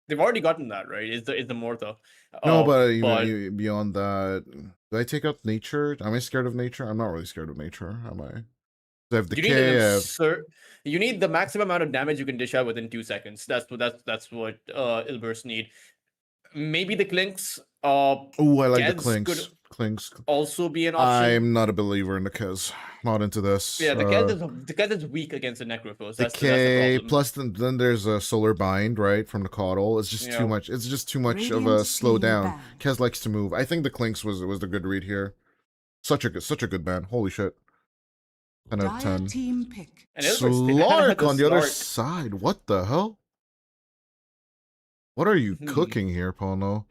They've already gotten that, right? Is the Mortha. No, but but even beyond that, do I take out nature? Am I scared of nature? I'm not really scared of nature, am I? I have you need an decay. absurd. You need the maximum amount of damage you can dish out within 2 seconds. That's what Ilbers need. Maybe the Clinks. Oh, I like the Keds could Clinks. also be an option. I'm not a believer in the Kez. Not into this. Yeah, the Keds is weak against the Necrophos. That's the Decay, problem. plus then there's a solar bind, right, from the Caudal. It's just too much. It's just too much of a Radiant's slow being down. banned. Kez likes to move. I think the Clinks was the good read here. Such a good ban. Holy shit. 10 out of Dire 10. team pick. And Ilbers, they haven't had Slark on the other Slark. side. What the hell? What are you cooking here, Pono?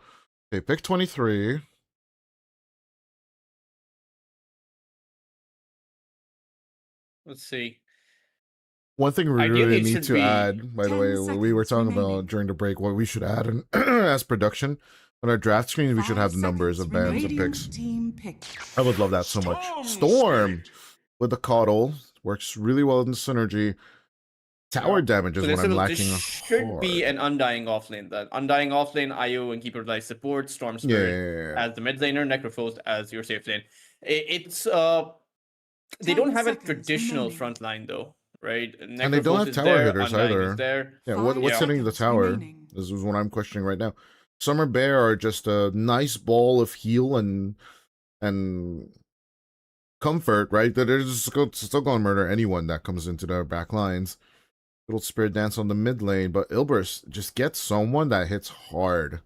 Okay, pick 23. Let's see. One thing we Ideally, really it need should to be add, by the 10 way, we were seconds talking about remaining. during the break what we should add in, as production. On our draft screen, we should 5 have the numbers of seconds bands and remaining. picks. Team pick. I would love that so much. Storm with the Caudal works really well in the synergy. Tower damage is So what I'm lacking. this should be hard. an Undying offlane. That Undying offlane, IO and Keeper of Life support, Storm Spirit Yeah. as the mid laner, Necrophos as your safe lane. It's they 10 don't have a seconds traditional remaining. front line though, right? And they don't Necrophos have is tower there, hitters Undying either. is there. Yeah, 5 what's hitting the seconds tower? remaining. This is what I'm questioning right now. Summer Bear are just a nice ball of heal and comfort, right? That they're just still going to murder anyone that comes into their back lines. Little Spirit Dance on the mid lane, but Ilbers just gets someone that hits hard.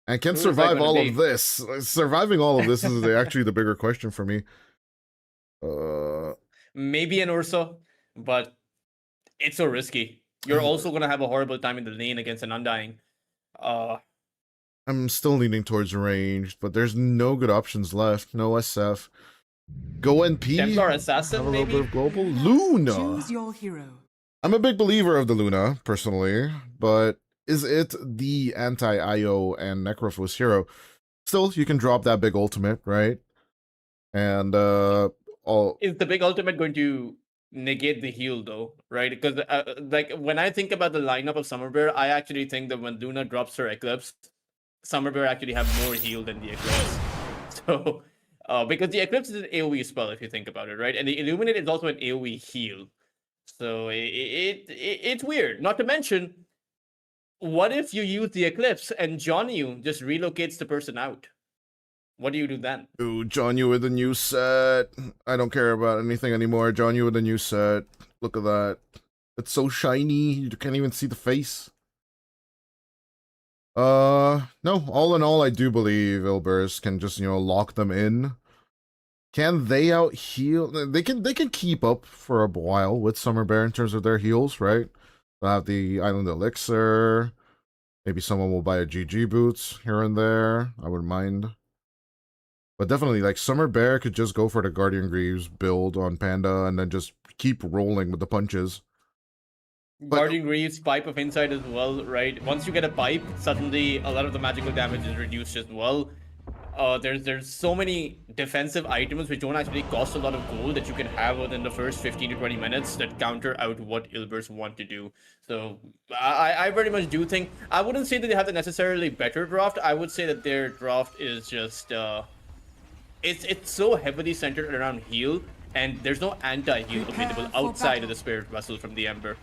And can Who is that survive gonna all be? of this. Surviving all of this is actually the bigger question for me. Maybe an Ursa, but it's so risky. You're also gonna have a horrible time in the lane against an Undying. I'm still leaning towards ranged, but there's no good options left. No SF. Go NP. Templar Have Assassin, a little maybe? bit of global. Luna. Choose your hero. I'm a big believer of the Luna, personally, but is it the anti-IO and Necrophos hero? Still, you can drop that big ultimate, right? And all Is the big ultimate going to negate the heal though, right? Because like when I think about the lineup of Summer Bear, I actually think that when Luna drops her Eclipse, Summer Bear actually have more heal than the Eclipse. So because the Eclipse is an AoE spell if you think about it, right? And the Illuminate is also an AoE heal. So it's weird. Not to mention, what if you use the Eclipse and John Yu just relocates the person out? What do you do then? Ooh, John Yu with a new set. I don't care about anything anymore. John Yu with a new set. Look at that. It's so shiny. You can't even see the face. No. All in all, I do believe Ilbers can just, lock them in. Can they out heal? They can keep up for a while with Summer Bear in terms of their heals, right? They'll have the Island Elixir. Maybe someone will buy a GG boots here and there. I wouldn't mind. But definitely, like, Summer Bear could just go for the Guardian Greaves build on Panda and then just keep rolling with the punches. Guardian Greaves, Pipe of Insight as well, right? Once you get a pipe, suddenly a lot of the magical damage is reduced as well. There's so many defensive items which don't actually cost a lot of gold that you can have within the first 15 to 20 minutes that counter out what Ilbers want to do. So I very much do think, I wouldn't say that they have the necessarily better draft. I would say that their draft is just it's so heavily centered around heal, and there's no anti-heal Prepare available for outside battle. of the Spirit Vessel from the Ember.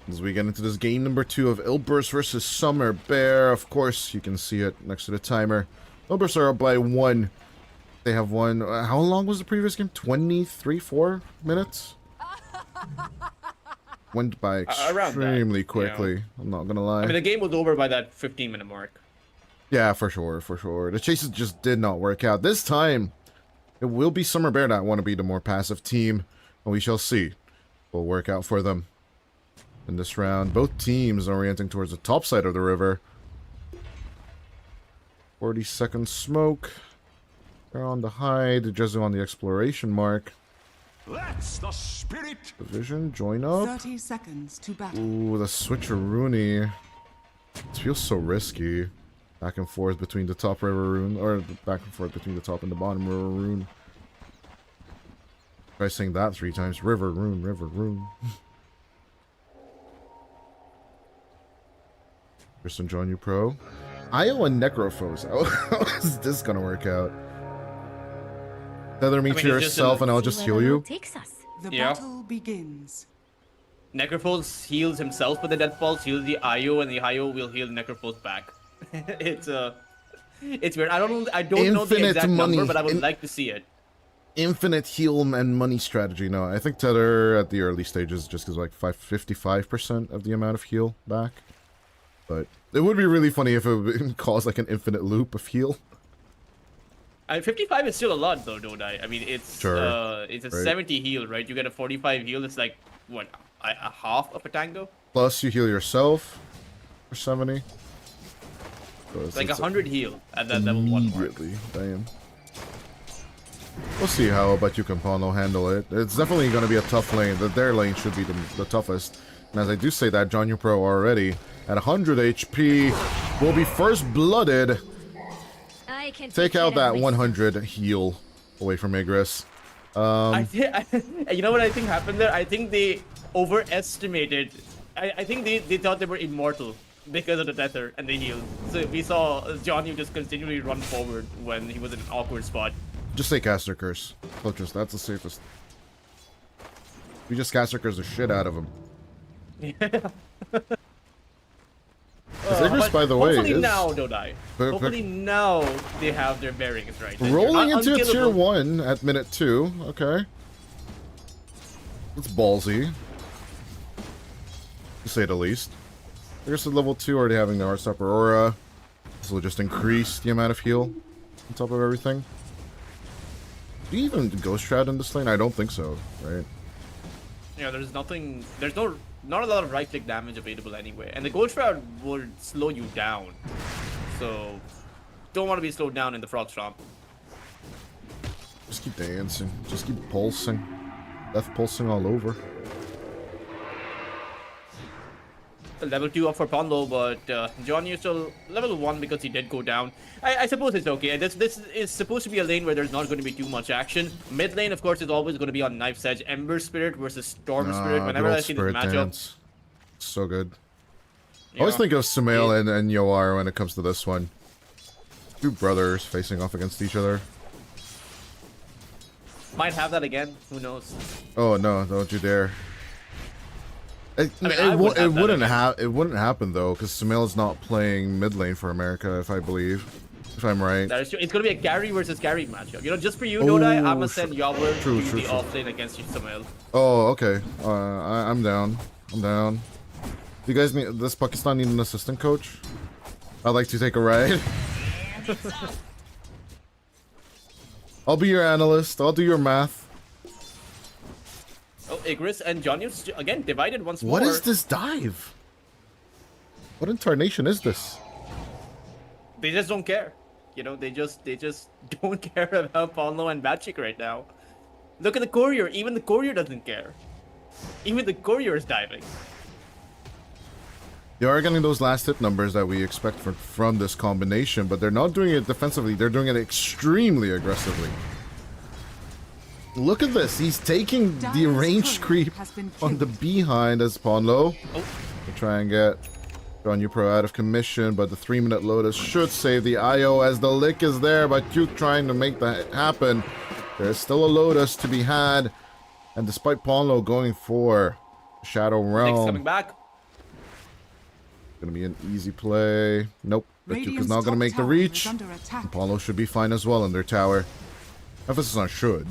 As we get into this game number 2 of Ilbers versus Summer Bear, of course, you can see it next to the timer. Ilbers are up by 1. They have won. How long was the previous game? 4 minutes? Went by Around that, extremely quickly. I'm not gonna lie. I mean, the game was over by that 15-minute mark. Yeah, for sure, for sure. The chases just did not work out. This time, it will be Summer Bear that want to be the more passive team, and we shall see. It will work out for them. In this round, both teams orienting towards the top side of the river. 40-second smoke. They're on the hide, Jezu on the exploration mark. That's the spirit. Division, join up. 30 seconds to battle. Ooh, the switcheroony. This feels so risky. Back and forth between the top river rune, or back and forth between the top and the bottom river rune. Try saying that 3 times. River rune, river rune. Kristen join you pro. Io and Necrophos. How is this gonna work out? Tether me to it's just yourself a- and I'll just heal you. Takes us. The Yeah. battle begins. Necrophos heals himself with the death pulse, heals the IO, and the IO will heal Necrophos back. It's weird. I don't know the Infinite exact money. number, but I would like to see it. Infinite heal and money strategy. No, I think Tether at the early stages just gives like 55% of the amount of heal back. But it would be really funny if it caused like an infinite loop of heal. 55 is still a lot though, don't I? I mean, it's Sure, it's a right. 70 heal, right? You get a 45 heal. It's like what, a half of a tango? Plus you heal yourself for 70. So It's like 100 heal at that level 1 mark. immediately. Damn. We'll see how Batu Campano handle it. It's definitely going to be a tough lane. Their lane should be the toughest. And as I do say that, John Pro already at 100 HP will be first blooded. I can Take out that 100 heal away from Igris. You know what I think happened there? I think they overestimated. I think they thought they were immortal because of the tether and the heal. So we saw Johnny just continually run forward when he was in an awkward spot. Just say Caster Curse. Focus, that's the safest. We just Caster Curse the shit out of him. Igris, by the way, hopefully is now, don't I? Hopefully now they have their bearings right. Like, they're rolling not into a tier unkillable. 1 at minute 2. Okay. That's ballsy. To say the least. Igris at level 2 already having the Heartstopper Aura. This will just increase the amount of heal on top of everything. Do you even Ghost Shroud in this lane? I don't think so, right? Yeah, there's nothing. There's not a lot of right-click damage available anyway, and the Gold Shroud would slow you down. So, don't want to be slowed down in the Frog Stomp. Just keep dancing. Just keep pulsing. Death pulsing all over. Level 2 up for Ponlo, but Johnny is still level 1 because he did go down. I suppose it's okay. This is supposed to be a lane where there's not going to be too much action. Mid lane, of course, is always going to be on Knife's Edge. Ember Spirit versus Storm Spirit. Whenever good I old see this Spirit matchup, Dance. So good. I yeah. always think of Sumail and Yoar when it comes to this one. Two brothers facing off against each other. Might have that again. Who knows? Oh no! Don't you dare! It wouldn't happen though, because Sumail's not playing mid lane for America, if I believe, if I'm right. That is true. It's going to be a carry versus carry matchup. You know, just for you, Nodai, I'm gonna send Yawar True, to true, the true. off lane against you, Samuel. Oh, okay. I'm down. I'm down. Do you guys need this Pakistan need an assistant coach? I'd like to take a ride. I'll be your analyst. I'll do your math. Oh, Igris and Johnny again divided once more. What is this dive? What incarnation is this? They just don't care. You know, they just don't care about Ponlo and Batchik right now. Look at the courier. Even the courier doesn't care. Even the courier is diving. They are getting those last hit numbers that we expect from this combination, but they're not doing it defensively. They're doing it extremely aggressively. Look at this. He's taking the Dire's range turret creep has been on the killed. behind as Ponlo. Oh. To try and get John Pro out of commission, but the 3-minute Lotus should save the IO as the lick is there, but Duke trying to make that happen. There's still a Lotus to be had, and despite Ponlo going for Shadow Nick's Realm, coming back. gonna be an easy play. Nope, but Duke is Radiant's not gonna top make the tower reach. is under attack. Apollo should be fine as well in their tower. Emphasis on should.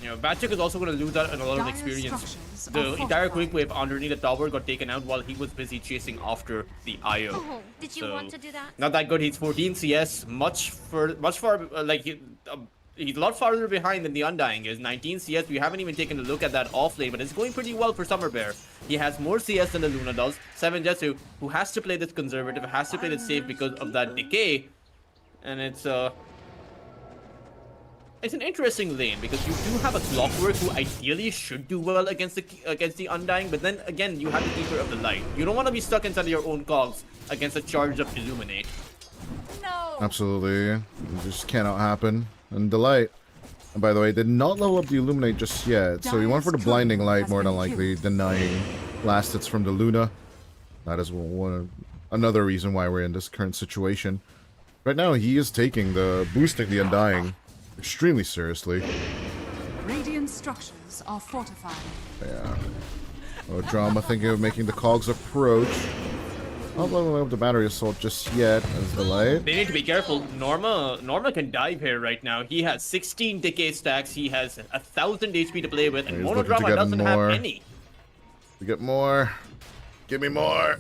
You know, Batchik is also going to lose out on a lot of Dire's experience. structures The are entire quick fortified. wave underneath the tower got taken out while he was busy chasing after the IO. Oh, did you So, want to do that? Not that good. He's 14 CS, much far, like he's a lot farther behind than the Undying is. 19 CS. We haven't even taken a look at that off lane, but it's going pretty well for Summer Bear. He has more CS than the Luna does. 7 Jetsu, who has to play this conservative, has to play this safe because of that decay, and it's an interesting lane because you do have a Clockwork who ideally should do well against the Undying, but then again you have the Keeper of the Light. You don't want to be stuck inside of your own cogs against a charged up Illuminate. No. Absolutely. It just cannot happen. And Delight. And by the way, did not level up the Illuminate just yet, so he went for the Blinding Light more than likely, denying last hits from the Luna. That is another reason why we're in this current situation. Right now, he is taking boosting the Undying extremely seriously. Radiant structures are fortified. Yeah. No drama, thinking of making the Cogs approach. Not leveling up the battery assault just yet as the light. They need to be careful. Norma can dive here right now. He has 16 decay stacks. He has 1,000 HP to play with, and He's looking to Monodrama get doesn't have more. any. We get more. Give me more.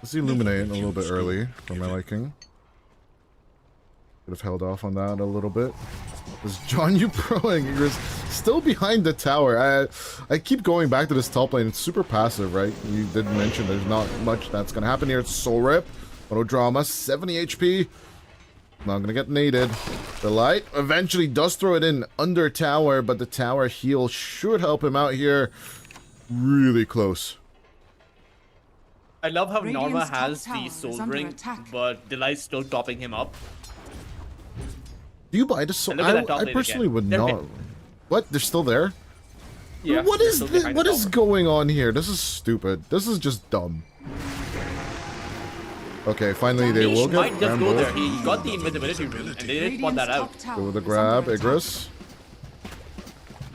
Let's illuminate a little bit early for my liking. Could have held off on that a little bit. Is John you proing? You're still behind the tower. I keep going back to this top lane. It's super passive, right? You did mention there's not much that's gonna happen here. It's Soul Rip, Monodrama, 70 HP. Not gonna get naded. The light eventually does throw it in under tower, but the tower heal should help him out here. Really close. I love how Radiant's Norma top has tower the is Soul under Ring, attack. but Delight's still topping him up. Do you buy the Soul? And look at that top I lane personally again. would They're not. hit. What? They're still there? Yeah, What they're is still this? behind What the is tower. going on here? This is stupid. This is just dumb. Okay, finally they will He might get just go Rambo. there. He got the invisibility rune, and they didn't spot that out. Go with the grab, Igris.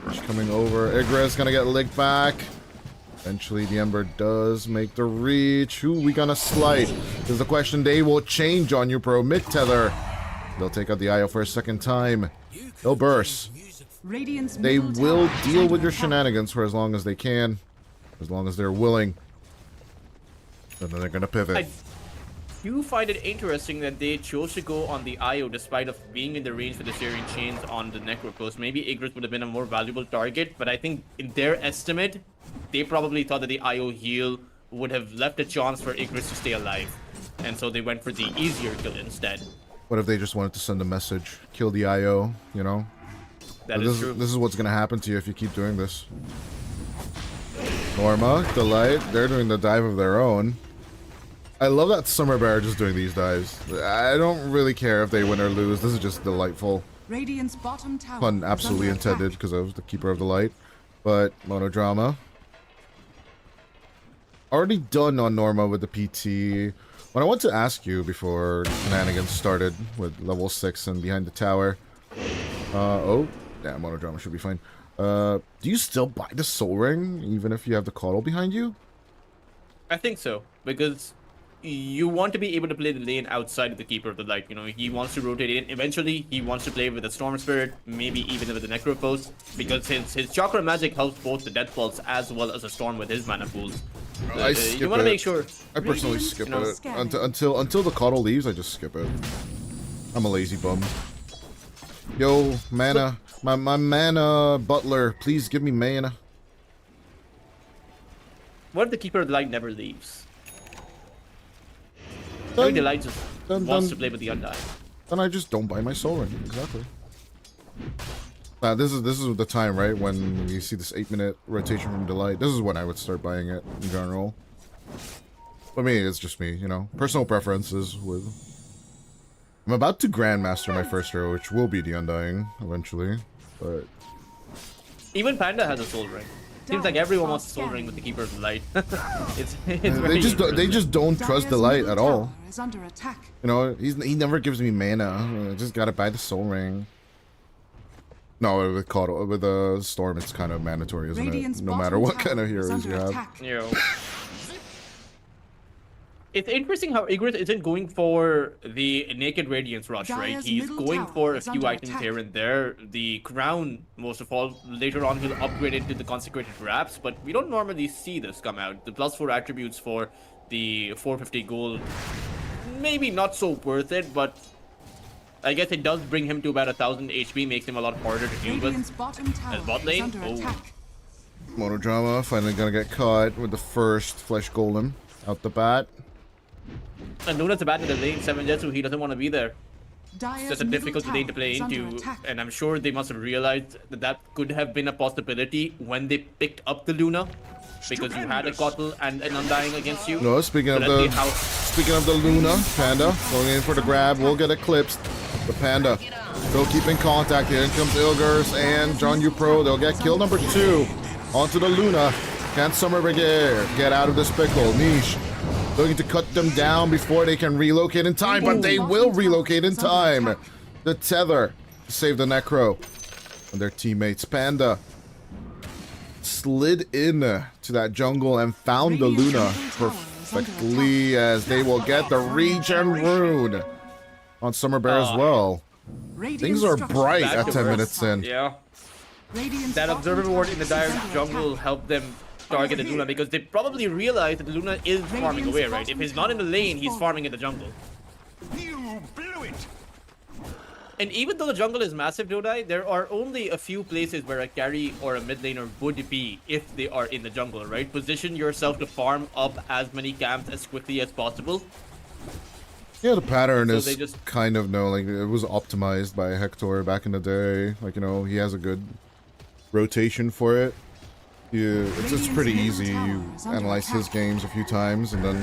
Just coming over. Igris gonna get licked back. Eventually the Ember does make the reach. Who we gonna slight? Is the question. They will change on you, pro. Mid tether. They'll take out the IO for a second time. They'll burst. Radiant's They middle will tower is deal under with your attack. shenanigans for as long as they can. As long as they're willing. And then they're gonna pivot. I do find it interesting that they chose to go on the IO despite of being in the range for the Syrian chains on the Necropost. Maybe Igris would have been a more valuable target, but I think in their estimate, they probably thought that the IO heal would have left a chance for Igris to stay alive. And so they went for the easier kill instead. What if they just wanted to send a message? Kill the IO, you know? That this is true. This is what's gonna happen to you if you keep doing this. Norma, Delight, they're doing the dive of their own. I love that Summer Bear just doing these dives. I don't really care if they win or lose. This is just delightful. Radiant's bottom tower Pun is absolutely under attack. intended because I was the Keeper of the Light. But Monodrama. Already done on Norma with the PT. What I want to ask you before shenanigans started with level 6 and behind the tower. Oh, yeah, Monodrama should be fine. Do you still buy the Soul Ring even if you have the Coddle behind you? I think so, because you want to be able to play the lane outside of the Keeper of the Light. You know, he wants to rotate in. Eventually, he wants to play with the Storm Spirit, maybe even with the Necropost, because his Chakra Magic helps both the Death Pulse as well as a Storm with his mana pools. I skip You want to it. make sure. I personally Radiant skip you know, it. Until the Coddle leaves, I just skip it. I'm a lazy bum. Yo, mana. My mana butler, please give me mana. What if the Keeper of the Light never leaves? I Then, think the Light just dun, wants dun. to play with the Undying. then I just don't buy my Soul Ring. Exactly. This is the time, right, when you see this 8-minute rotation from Delight. This is when I would start buying it in general. For me, it's just me, you know. Personal preferences with. I'm about to Grandmaster my first hero, which will be the Undying eventually, but Even Panda has a Soul Ring. Seems like everyone wants a Soul Ring with the Keeper of the Light. it's very they just don't trust Dire's Delight middle at all. tower is under attack. You know, he never gives me mana. I just gotta buy the Soul Ring. No, with Coddle, with the Storm, it's kind of mandatory, isn't Radiant's it? No matter bottom what tower kind of is heroes under you have. attack. You know, it's interesting how Igris isn't going for the Naked Radiance rush, right? Dire's He's middle going tower for a is few under items attack. here and there. The crown, most of all, later on he'll upgrade into the consecrated wraps, but we don't normally see this come out. The +4 attributes for the 450 gold, maybe not so worth it, but I guess it does bring him to about 1,000 HP, makes him a lot harder to deal with. Radiant's bottom tower bot is lane? under Oh. attack. Monodrama finally gonna get caught with the first Flesh Golem out the bat. And Luna's about in the lane 7 Jetsu, he doesn't want to be there. Dire's Such a middle difficult lane to tower play is under into, attack. and I'm sure they must have realized that that could have been a possibility when they picked up the Luna, because you had a Kotl and an Undying against you. No, speaking of So the Luna, Panda going in for the grab, will get eclipsed. The Panda Still keeping contact. Here comes Ilgers and John Pro. They'll get kill number 2 onto the Luna. Can Summer Brigade get out of this pickle? Niche looking to cut them down before they can relocate in time, but they will relocate in time. The tether to save the Necro and their teammates. Panda slid in to that jungle and found the Luna perfectly, as they will get the regen rune on Summer Bear as well. Things are bright at 10 minutes in. Yeah. That observer ward in the dire jungle helped them target the Luna, because they probably realize that the Luna is farming away, right? If he's not in the lane, he's farming in the jungle. You blew it! And even though the jungle is massive, Dodai, there are only a few places where a carry or a mid laner would be if they are in the jungle, right? Position yourself to farm up as many camps as quickly as possible. Yeah, the pattern So is they just- kind of, like, it was optimized by Hector back in the day. Like, he has a good rotation for it. It's pretty easy. You analyze his games a few times, and then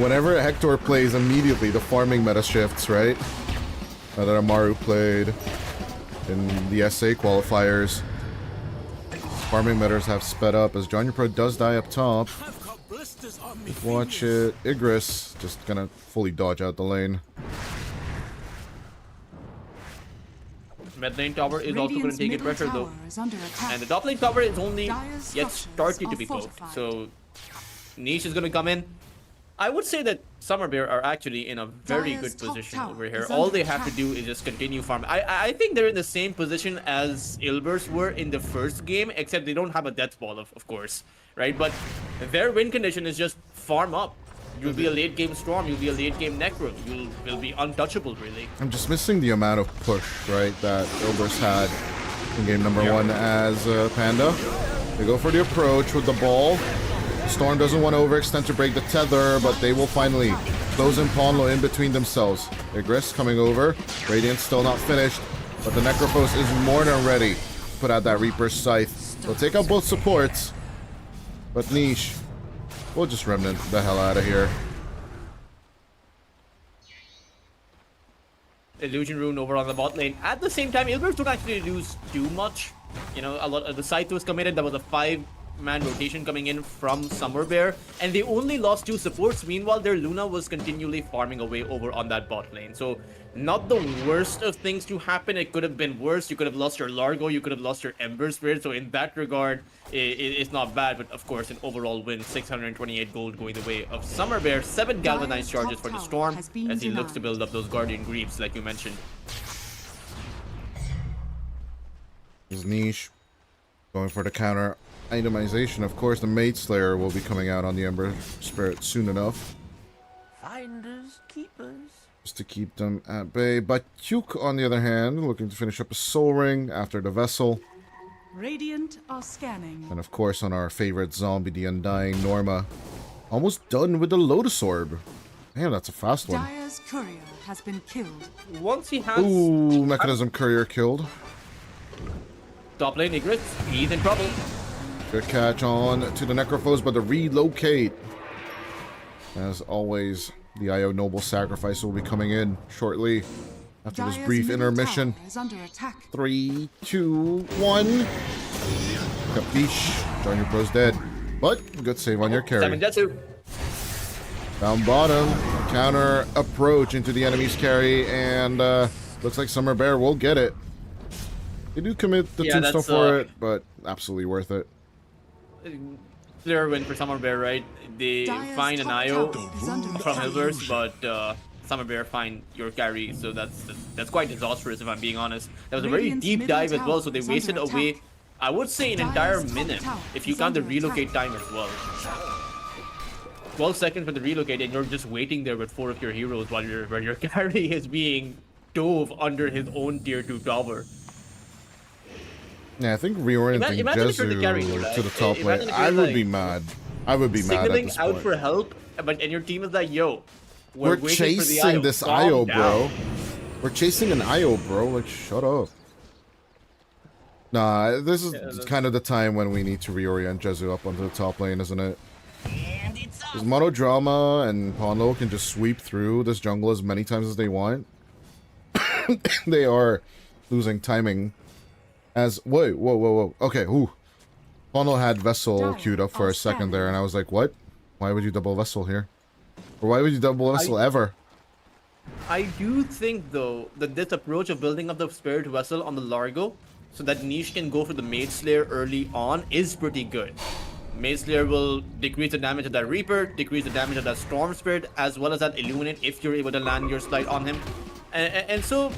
whenever Hector plays, immediately the farming meta shifts, right? That Amaru played in the SA qualifiers. Farming metas have sped up as John Pro does die up top. Watch it. Igris just gonna fully dodge out the lane. Mid lane tower is also going to take it pressure though. And the top lane tower is only yet starting to be poked. So Niche is going to come in. I would say that Summer Bear are actually in a very good position over here. All they have to do is just continue farming. I think they're in the same position as Ilbers were in the first game, except they don't have a death ball, of course, right? But their win condition is just farm up. You'll be a late game Storm, you'll be a late game Necro, you'll be untouchable, really. I'm just missing the amount of push, right, that Ilbers had in game number 1 as Panda. They go for the approach with the ball. Storm doesn't want to overextend to break the tether, but they will finally close in Ponlo in between themselves. Igris coming over. Radiant's still not finished, but the Necrophos is more than ready to put out that Reaper's Scythe. They'll take out both supports, but Niche will just Remnant the hell out of here. Illusion Rune over on the bot lane. At the same time, Ilbers don't actually lose too much. A lot of the Scythe was committed. There was a 5-man rotation coming in from Summer Bear, and they only lost 2 supports. Meanwhile, their Luna was continually farming away over on that bot lane. So not the worst of things to happen. It could have been worse. You could have lost your Largo, you could have lost your Ember Spirit. So in that regard, it's not bad. But of course, an overall win, 628 gold going the way of Summer Bear. 7 galvanized charges for the Storm as he looks to build up those Guardian Greaves like you mentioned. This is Niche going for the counter itemization. Of course, the Maid Slayer will be coming out on the Ember Spirit soon enough. Finders, keepers. Just to keep them at bay. Batyuk, on the other hand, looking to finish up a Soul Ring after the Vessel. Radiant are scanning. And of course, on our favorite zombie, the Undying Norma. Almost done with the Lotus Orb. Damn, that's a fast one. Dire's courier has been killed. Once he has Ooh, Mechanism Courier killed. top lane Igris, he's in trouble. Good catch on to the Necrophos, but the relocate. As always, the IO Noble Sacrifice will be coming in shortly after this Dire's brief middle intermission. tower is under attack. 3, 2, 1. Capiche. John Pro's dead. But good save on your carry. Samanjetsu. Down bottom. Counter approach into the enemy's carry, and looks like Summer Bear will get it. They do commit the tombstone for it, but absolutely worth it. Clear win for Summer Bear, right? They Dire's find an top IO tower is under from attack. Hilvers, but Summer Bear find your carry, so that's quite disastrous if I'm being honest. That was a very Radiant's deep middle dive as well, tower so they is wasted under away, attack. I would say, an Dire's entire top minute tower if you is count the under relocate attack. time as well. 12 seconds for the relocate, and you're just waiting there with 4 of your heroes while your carry is being dove under his own tier 2 tower. Yeah, I think reorienting Imagine if you're the carry, Jezu right? to the top lane. Imagine if I you're would like be mad. I would be mad at Signaling this out point. for help, and your team is like, yo, We're waiting for the chasing this Calm IO, down. bro. We're chasing an IO, bro. Like, shut up. Nah, this is kind of the time when we need to reorient Jezu up onto the top lane, isn't it? Because Monodrama and Ponlo can just sweep through this jungle as many times as they want. they are losing timing. As whoa. Okay, ooh. Funnel had Vessel queued up for a second there, and I was like, what? Why would you double Vessel here? Or why would you double Vessel ever? I do think, though, that this approach of building up the Spirit Vessel on the Largo so that Niche can go for the Mage Slayer early on is pretty good. Mage Slayer will decrease the damage of that Reaper, decrease the damage of that Storm Spirit, as well as that Illuminate if you're able to land your slide on him. And so,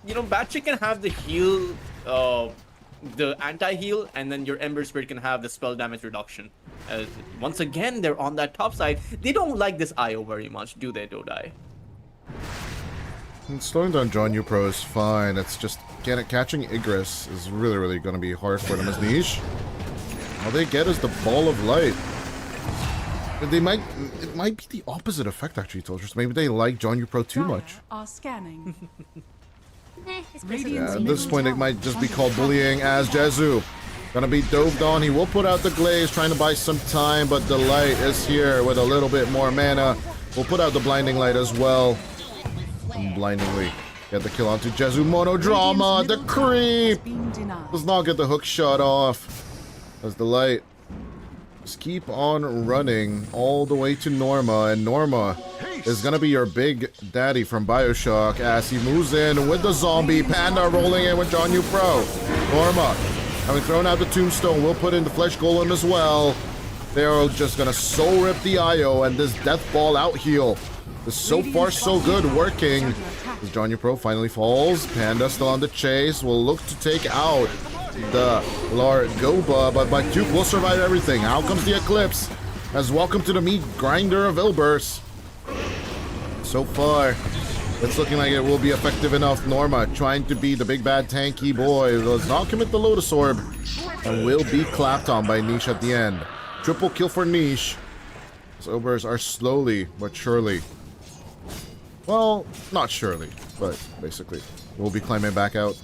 you know, Batchick can have the heal, the anti-heal, and then your Ember Spirit can have the spell damage reduction. Once again, they're on that top side. They don't like this IO very much, do they, Dodai? Slowing down John Yu Pro is fine. It's just catching Igris is really going to be hard for them as Niche. All they get is the Ball of Light. It might be the opposite effect, actually, Tolchers. Maybe they like John Yu Pro too much. Are scanning. Yeah, at this point, it might just be called bullying as Jezu. Gonna be doved on. He will put out the Glaze, trying to buy some time, but the Light is here with a little bit more mana. We'll put out the Blinding Light as well. And blindingly get the kill onto Jezu. Monodrama, the creep! Does not get the hook shot off. As the Light just keep on running all the way to Norma, and Norma is gonna be your big daddy from Bioshock as he moves in with the zombie. Panda rolling in with John Yu Pro. Norma having thrown out the Tombstone, will put in the Flesh Golem as well. They're just gonna soul rip the IO, and this Death Ball out heal is so far so good working. As John Yu Pro finally falls, Panda still on the chase, will look to take out the Largoba, but by Duke will survive everything. Out comes the Eclipse, as welcome to the meat grinder of Ilbers. So far, it's looking like it will be effective enough. Norma trying to be the big bad tanky boy, does not commit the Lotus Orb, and will be clapped on by Niche at the end. Triple kill for Niche. As Ilbers are slowly but surely, well, not surely, but basically, we'll be climbing back out.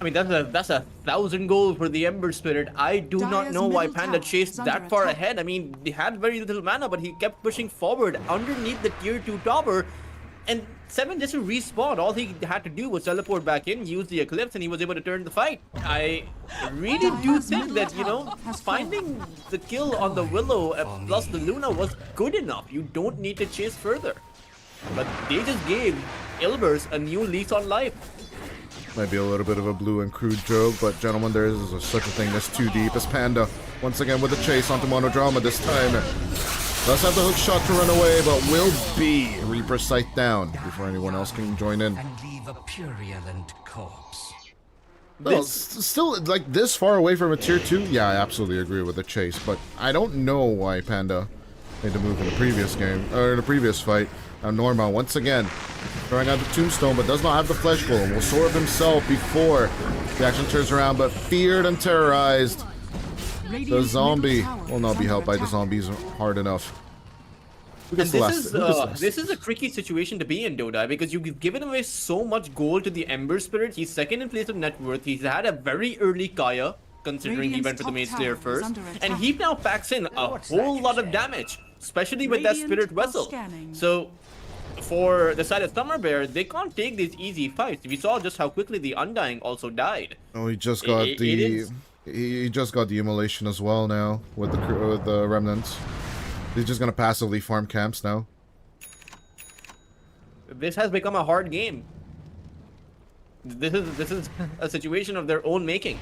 I mean, that's a 1,000 gold for the Ember Spirit. I do not know why Panda chased that far ahead. I mean, they had very little mana, but he kept pushing forward underneath the tier 2 tower. And 7 just respawned. All he had to do was teleport back in, use the Eclipse, and he was able to turn the fight. I really do think that, you know, finding the kill on the Willow plus the Luna was good enough. You don't need to chase further. But they just gave Ilbers a new lease on life. Might be a little bit of a blue and crude joke, but gentlemen, there is such a thing as too deep as Panda. Once again with the chase onto Monodrama this time. Does have the hook shot to run away, but will be Reaper Sight down before anyone else can join in. And leave a purulent corpse. Well, still, like, this far away from a tier 2? Yeah, I absolutely agree with the chase, but I don't know why Panda made the move in the previous game, or in the previous fight. Now Norma, once again, throwing out the Tombstone, but does not have the Flesh Golem. Will sword himself before the action turns around, but feared and terrorized. The zombie will not be helped by the zombies hard enough. This is a tricky situation to be in, Dodai, because you've given away so much gold to the Ember Spirit. He's second in place of net worth. He's had a very early Kaya, considering he went for the Mage Slayer first. And he now packs in a whole lot of damage, especially with that Spirit Vessel. So, for the side of Summer Bear, they can't take these easy fights. We saw just how quickly the Undying also died. Oh, he just got he just got the Immolation as well now with the Remnants. He's just gonna passively farm camps now. This has become a hard game. This is a situation of their own making.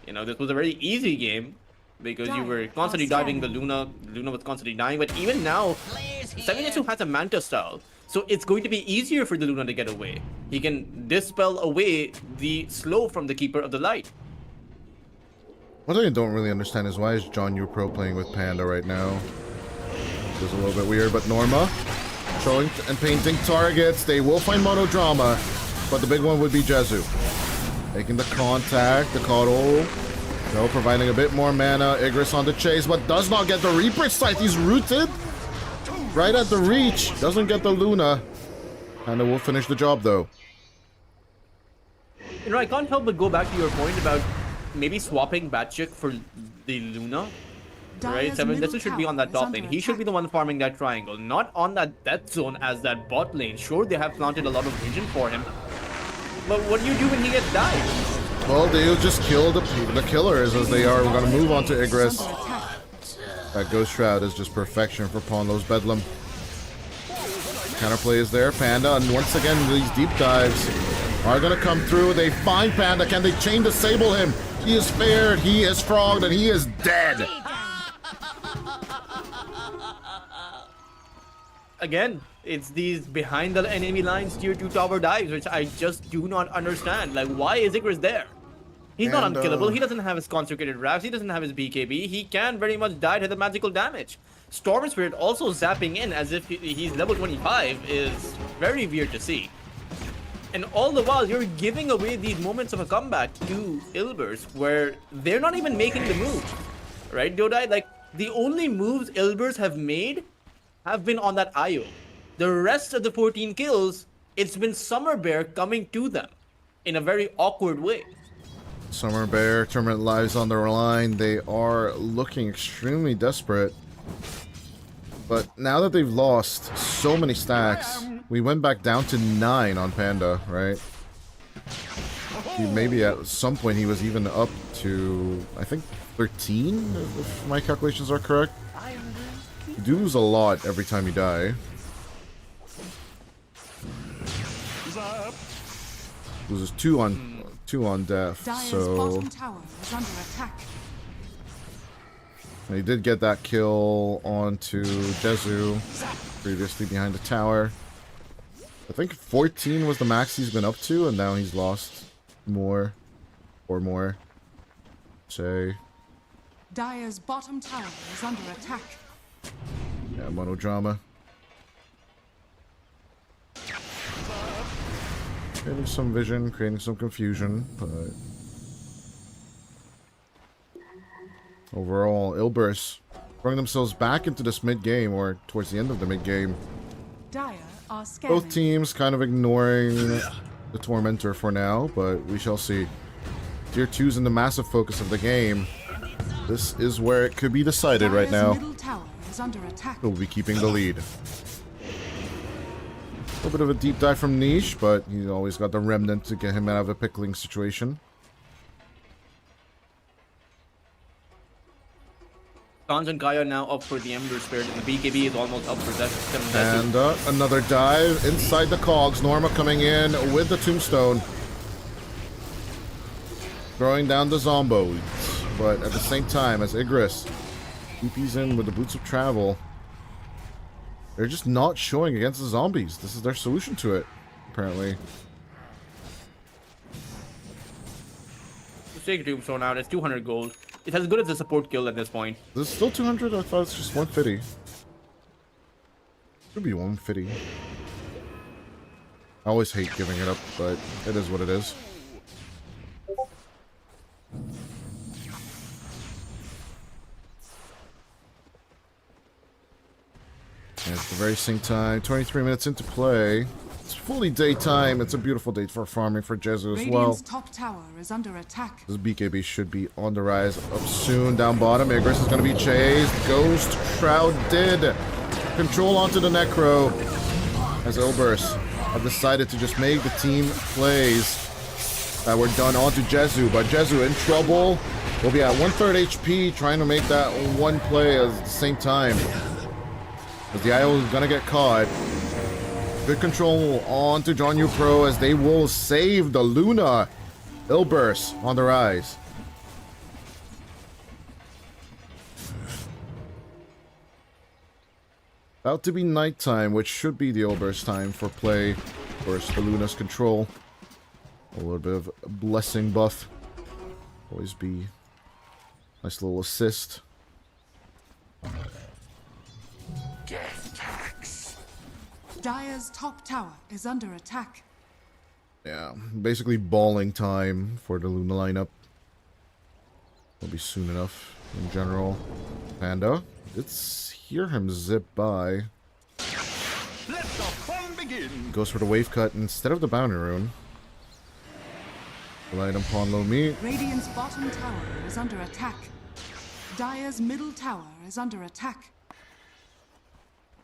You know, this was a very easy game because you were constantly diving the Luna. Luna was constantly dying, but even now, 7-2 has a Manta style, so it's going to be easier for the Luna to get away. He can dispel away the slow from the Keeper of the Light. What I don't really understand is why is John Yu Pro playing with Panda right now? It's a little bit weird, but Norma showing and painting targets. They will find Monodrama, but the big one would be Jezu. Making the contact, the cuddle. No, providing a bit more mana. Igris on the chase, but does not get the Reaper Sight. He's rooted right at the reach. Doesn't get the Luna. And it will finish the job, though. You know, I can't help but go back to your point about maybe swapping Batchick for the Luna. Right? 7 should be on that top lane. He should be the one farming that triangle, not on that death zone as that bot lane. Sure, they have planted a lot of vision for him, But what do you do when he gets died? Well, they'll just kill the killers as they are. We're gonna move on to Igris. Under attack. That Ghost Shroud is just perfection for Ponlo's Bedlam. Counterplay is there, Panda, and once again these deep dives are gonna come through. They find Panda. Can they chain disable him? He is fared, he is frogged, and he is dead. Again, it's these behind the enemy lines tier 2 tower dives, which I just do not understand. Like, why is Igris there? He's not unkillable. He doesn't have his consecrated wraps. He doesn't have his BKB. He can very much die to the magical damage. Storm Spirit also zapping in as if he's level 25 is very weird to see. And all the while, you're giving away these moments of a comeback to Ilbers where they're not even making the move. Right, Dodai? Like, the only moves Ilbers have made have been on that IO. The rest of the 14 kills, it's been Summer Bear coming to them in a very awkward way. Summer Bear, Tournament Lives on their line. They are looking extremely desperate. But now that they've lost so many stacks, we went back down to 9 on Panda, right? Maybe at some point he was even up to, I think, 13, if my calculations are correct. You do lose a lot every time you die. Loses 2 on death, Dire's so bottom tower is under attack. he did get that kill onto Jezu previously behind the tower. I think 14 was the max he's been up to, and now he's lost more or more. Say, Dire's bottom tower is under attack. yeah, monodrama. Creating some vision, creating some confusion, but overall, Ilbers bring themselves back into this mid-game, or towards the end of the mid-game. Dire are scaling. Both teams kind of ignoring the Tormentor for now, but we shall see. Tier 2's in the massive focus of the game. This is where it could be decided right now. Middle tower is under attack. Who will be keeping the lead. A little bit of a deep dive from Niche, but he's always got the remnant to get him out of a pickling situation. Kans and Kaya now up for the Ember Spirit, and the BKB is almost up for that. And another dive inside the cogs. Norma coming in with the tombstone. Throwing down the zombos. But at the same time, as Igris TP's in with the Boots of Travel, they're just not showing against the zombies. This is their solution to it, apparently. Let's take Tombstone out. It's 200 gold. It's as good as a support kill at this point. Is it still 200? I thought it's just 150. Should be 150. I always hate giving it up, but it is what it is. And at the very same time, 23 minutes into play. It's fully daytime. It's a beautiful day for farming for Jezu as well. Radiant's top tower is under attack. This BKB should be on the rise up soon. Down bottom, Igris is going to be chased. Ghost Shroud did. Control onto the Necro. As Ilbers have decided to just make the team plays that were done onto Jezu. But Jezu in trouble. Will be at 1/3 HP, trying to make that one play at the same time. But the IO is going to get caught. Good control on to John Yu Pro as they will save the Luna. Ilbers on the rise. About to be nighttime, which should be the Ilbers time for play. Of course, the Luna's control. A little bit of a blessing buff. Always be nice little assist. Dire's top tower is under attack. Yeah, basically balling time for the Luna lineup. Will be soon enough in general. Panda, let's hear him zip by. Let the fun begin. Goes for the wave cut instead of the bounty rune. Light upon low meat. Radiant's bottom tower is under attack. Dire's middle tower is under attack.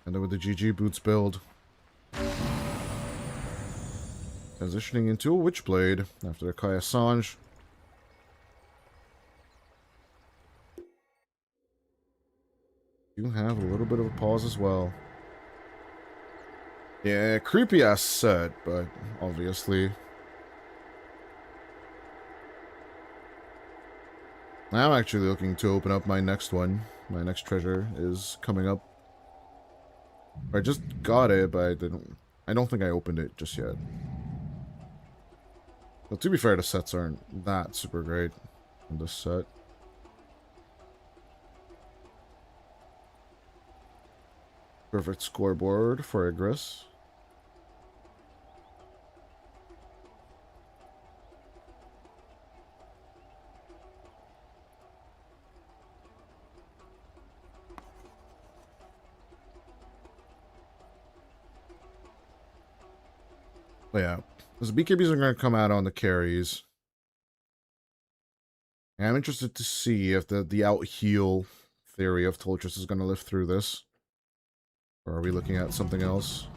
And then with the GG boots build. Transitioning into a Witchblade after the Kaya Sange. You have a little bit of a pause as well. Yeah, creepy ass set, but obviously. I'm actually looking to open up my next one. My next treasure is coming up. I just got it, but I don't think I opened it just yet. But to be fair, the sets aren't that super great in this set. Perfect scoreboard for Igris. Yeah, because BKBs are going to come out on the carries. And I'm interested to see if the out-heal theory of Toltrus is going to live through this. Or are we looking at something else?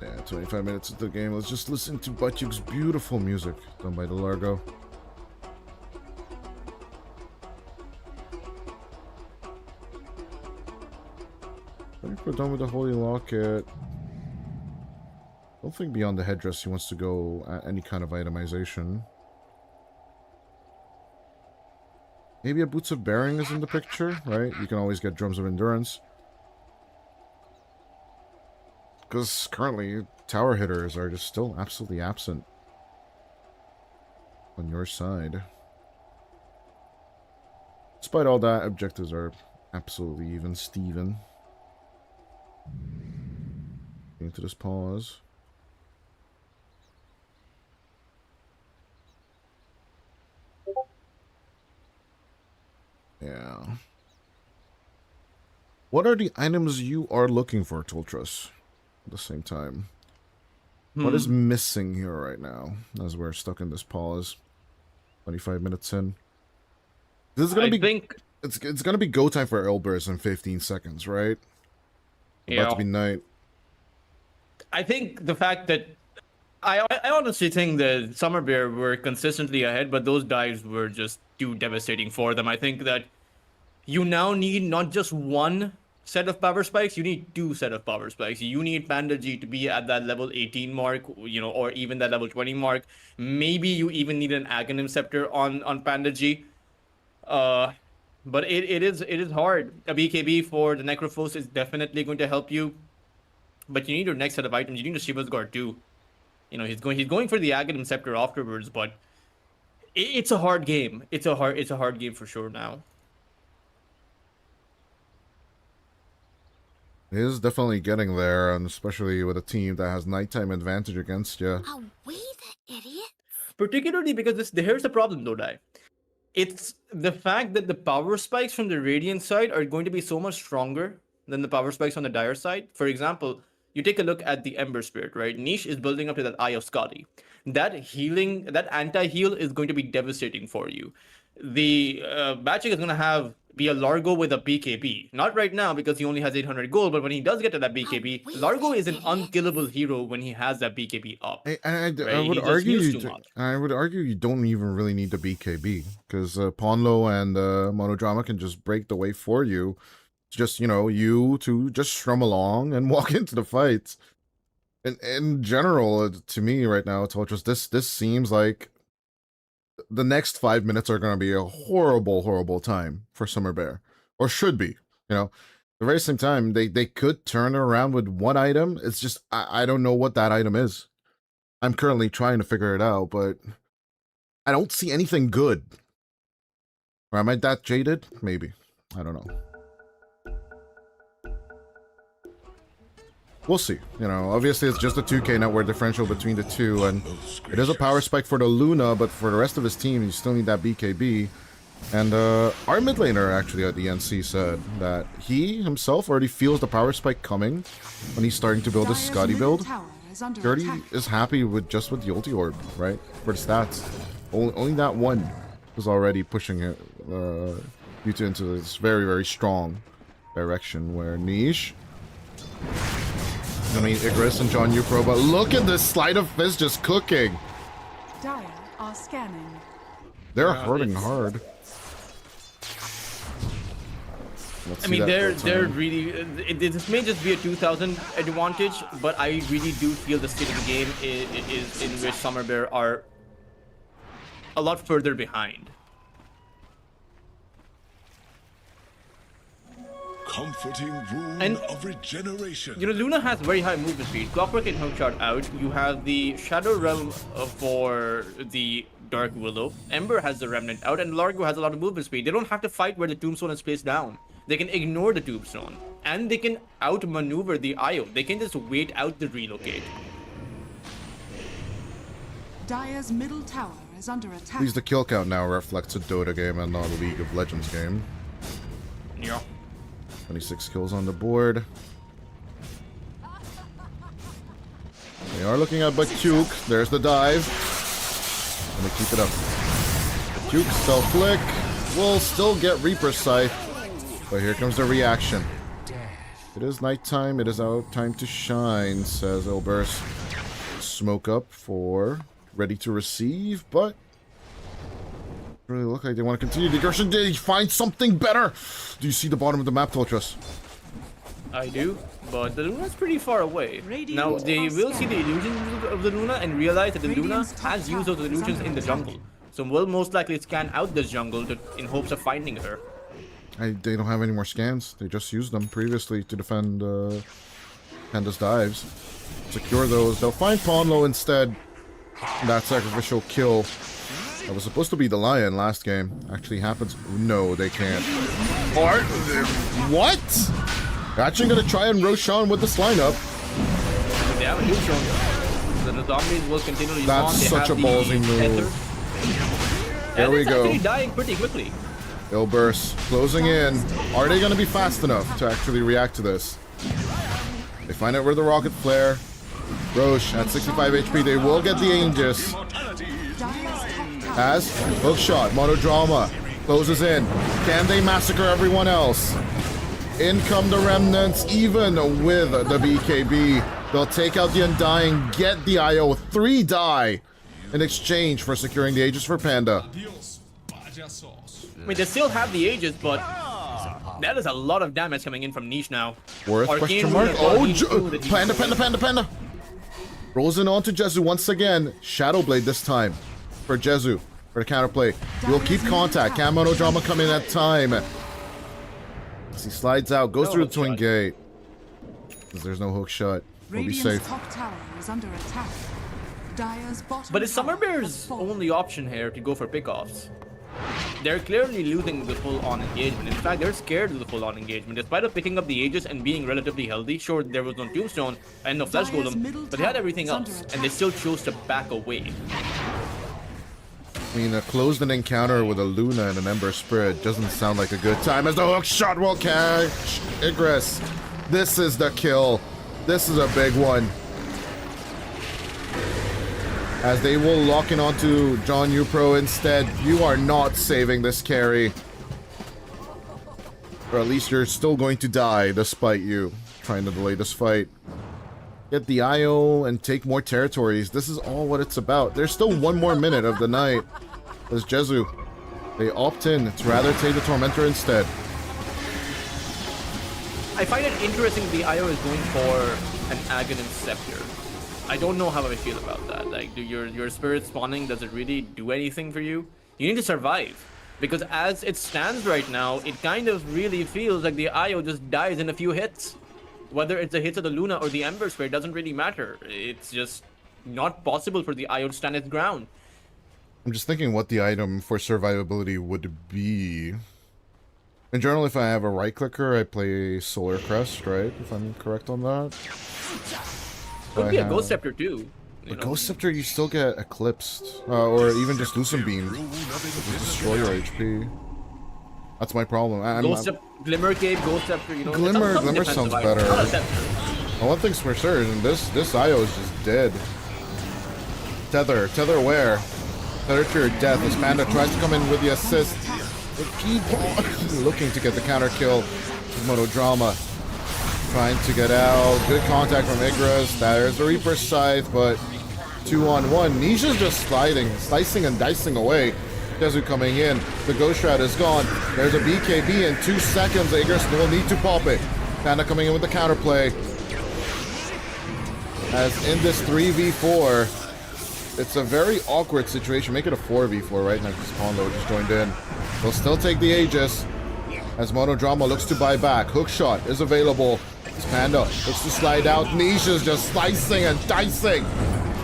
Yeah, 25 minutes into the game. Let's just listen to Butchuk's beautiful music done by the Largo. I think we're done with the Holy Locket. I don't think beyond the headdress he wants to go at any kind of itemization. Maybe a Boots of Bearing is in the picture, right? You can always get Drums of Endurance. Because currently, tower hitters are just still absolutely absent on your side. Despite all that, objectives are absolutely even Steven. Into this pause. Yeah. What are the items you are looking for, Toltrus? At the same time. What is missing here right now, as we're stuck in this pause? 25 minutes in. This is gonna it's gonna be go time for Elbers in 15 seconds, right? Yeah. About to be night. I think the fact that I honestly think that Summer Bear were consistently ahead, but those dives were just too devastating for them. I think that you now need not just one set of power spikes, you need two set of power spikes. You need Panda G to be at that level 18 mark, you know, or even that level 20 mark. Maybe you even need an Aghanim Scepter on Panda G. But it is hard. A BKB for the Necrophos is definitely going to help you. But you need your next set of items. You need the Shiva's Guard too. You know, he's going for the Aghanim Scepter afterwards, but it's a hard game. It's a hard game for sure now. It is definitely getting there, and especially with a team that has nighttime advantage against you. Are we the idiots? Particularly because here's the problem though, Dai. It's the fact that the power spikes from the Radiant side are going to be so much stronger than the power spikes on the Dire side. For example, you take a look at the Ember Spirit, right? Niche is building up to that Eye of Skadi. That healing, that anti-heal is going to be devastating for you. The Magic is going to be a Largo with a BKB. Not right now because he only has 800 gold, but when he does get to that BKB, Largo is an unkillable hero when he has that BKB up. I would argue you don't even really need the BKB because Ponlo and Monodrama can just break the way for you. It's just, you know, you to just strum along and walk into the fights. And in general, to me right now, Toltrus, this seems like the next 5 minutes are going to be a horrible time for Summer Bear. Or should be, you know. At the very same time, they could turn around with one item. It's just, I don't know what that item is. I'm currently trying to figure it out, but I don't see anything good. Or am I that jaded? Maybe. I don't know. We'll see. You know, obviously it's just a 2k network differential between the two, and it is a power spike for the Luna, but for the rest of his team, you still need that BKB. And our mid laner actually at the NC said that he himself already feels the power spike coming when he's starting to build his Scotty build. Dirty is happy with just with the ulti orb, right? For the stats. Only that one was already pushing it, you two into this very, very strong direction where Niche. I mean, Igris and John Upro, but look at this Sleight of Fist just cooking. Dire are scanning. They're hurting hard. I mean, they're really. This may just be a 2,000 advantage, but I really do feel the state of the game is in which Summer Bear are a lot further behind. Comforting rune of regeneration. You know, Luna has very high movement speed. Clockwork and Hookshot out. You have the Shadow Realm for the Dark Willow. Ember has the Remnant out, and Largo has a lot of movement speed. They don't have to fight where the Tombstone is placed down. They can ignore the Tombstone, and they can outmaneuver the IO. They can just wait out the relocate. Dire's middle tower is under attack. Please, the kill count now reflects a Dota game and not a League of Legends game. Yeah. 26 kills on the board. They are looking at Batuk. There's the dive. And they keep it up. Batuk, self-flick. Will still get Reaper Scythe. But here comes the reaction. It is nighttime. It is our time to shine, says Ilburst. Smoke up for ready to receive, but really look like they want to continue the aggression. Did he find something better? Do you see the bottom of the map, Toltras? I do, but the Luna's pretty far away. Now, they will see the illusions of the Luna and realize that the Luna has used those illusions in the jungle. So will most likely scan out this jungle in hopes of finding her. They don't have any more scans. They just used them previously to defend Panda's dives. Secure those. They'll find Ponlo instead. That sacrificial kill. That was supposed to be the Lion last game. Actually happens. No, they can't. Or what? They're actually gonna try and Roshan with this lineup. They have a new show. The zombies will continue to use That's such a ballsy move. There we go. Actually dying pretty quickly. Ilburst closing in. Are they gonna be fast enough to actually react to this? They find out where the rocket flare. Roche at 65 HP. They will get the Aegis. As hookshot, monodrama closes in. Can they massacre everyone else? In come the remnants, even with the BKB. They'll take out the Undying, get the IO, 3 die in exchange for securing the Aegis for Panda. I mean, they still have the Aegis, but that is a lot of damage coming in from Niche now. Worth question mark? Oh, Panda. Rolls in onto Jezu once again. Shadowblade this time for Jezu for the counterplay. We'll keep contact. Can monodrama come in at time? As he slides out, goes through the twin gate. Because there's no hook shot. We'll be safe. Top tower is under attack. Dire's bottom But it's Summer tower has Bear's fallen. only option here to go for pickoffs. They're clearly losing the full-on engagement. In fact, they're scared of the full-on engagement. Despite of picking up the Aegis and being relatively healthy, sure, there was no Tombstone and no Flesh Golem, but they had everything else, and they still chose to back away. I mean, a closed an encounter with a Luna and an Ember Spirit doesn't sound like a good time as the hook shot will catch Igris. This is the kill. This is a big one. As they will lock in onto John Upro instead. You are not saving this carry. Or at least you're still going to die despite you trying to delay this fight. Get the IO and take more territories. This is all what it's about. There's still 1 more minute of the night. As Jezu, they opt in to rather take the Tormentor instead. I find it interesting the IO is going for an Aghanim Scepter. I don't know how I feel about that. Like, do your spirit spawning, does it really do anything for you? You need to survive. Because as it stands right now, it kind of really feels like the IO just dies in a few hits. Whether it's the hits of the Luna or the Ember Spirit doesn't really matter. It's just not possible for the IO to stand its ground. I'm just thinking what the item for survivability would be. In general, if I have a right clicker, I play Solar Crest, right? If I'm correct on that. Could be a Ghost Scepter too. But Ghost Scepter, you still get Eclipsed. Or even just Lucent Beam. Just destroy your HP. That's my problem. Glimmer Cape, Ghost Scepter, you know. Glimmer sounds better. Not a scepter. Well, one thing's for sure, and this IO is just dead. Tether where? Tether to your death as Panda tries to come in with the assist. Keep on looking to get the counter kill. Monodrama trying to get out. Good contact from Igris. There's the Reaper Scythe, but 2-on-1. Nisha's just slicing and dicing away. Dezu coming in. The Ghost Shroud is gone. There's a BKB in 2 seconds. Igris will need to pop it. Panda coming in with the counterplay. As in this 3v4, it's a very awkward situation. Make it a 4v4 right now because Pondo just joined in. They'll still take the Aegis as Monodrama looks to buy back. Hookshot is available. As Panda looks to slide out. Nisha's just slicing and dicing.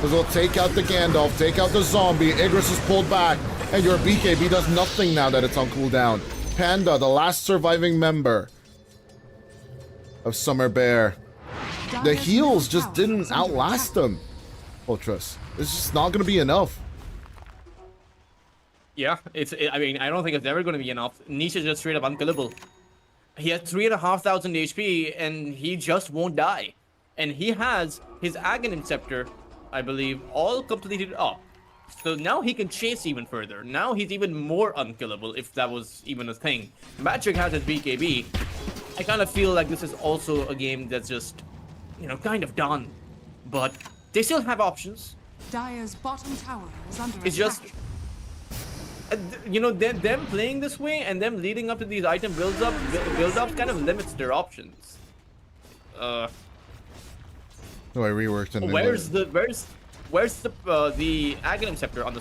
As we'll take out the Gandalf, take out the zombie. Igris is pulled back. And your BKB does nothing now that it's on cooldown. Panda, the last surviving member of Summer Bear. The heals just didn't outlast them. Ultras. It's just not going to be enough. Yeah, I mean, I don't think it's ever going to be enough. Nisha's just straight up unkillable. He has 3,500 HP, and he just won't die. And he has his Aghanim Scepter, I believe, all completed up. So now he can chase even further. Now he's even more unkillable, if that was even a thing. Magic has his BKB. I kind of feel like this is also a game that's just, you know, kind of done. But they still have options. Dire's bottom tower is under It's attack. just, you know, them playing this way and them leading up to these item build-ups kind of limits their options. Oh, I reworked and Where's the Aghanim Scepter on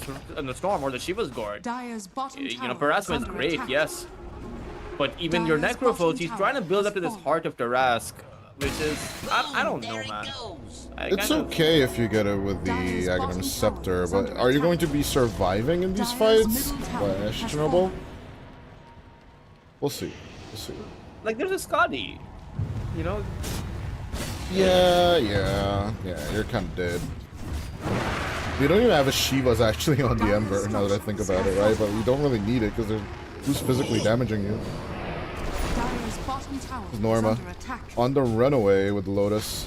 the Storm or the Shiva's Guard? Dire's bottom You know, tower Parasma is under great, attack. yes. But even your Dire's Necrophos, bottom he's tower trying to build up to has this fallen. Heart of Tarask, which is, I don't know, man. It's okay if you get it with the Aghanim Scepter, but are you going to be surviving in these fights? Questionable. We'll see. We'll see. Like, there's a Scotty, you know? Yeah, you're kind of dead. We don't even have a Shiva's actually on the Ember, now that I think about it, right? But we don't really need it, because who's physically damaging you? Dire's bottom tower is Norma. under attack. On the runaway with Lotus.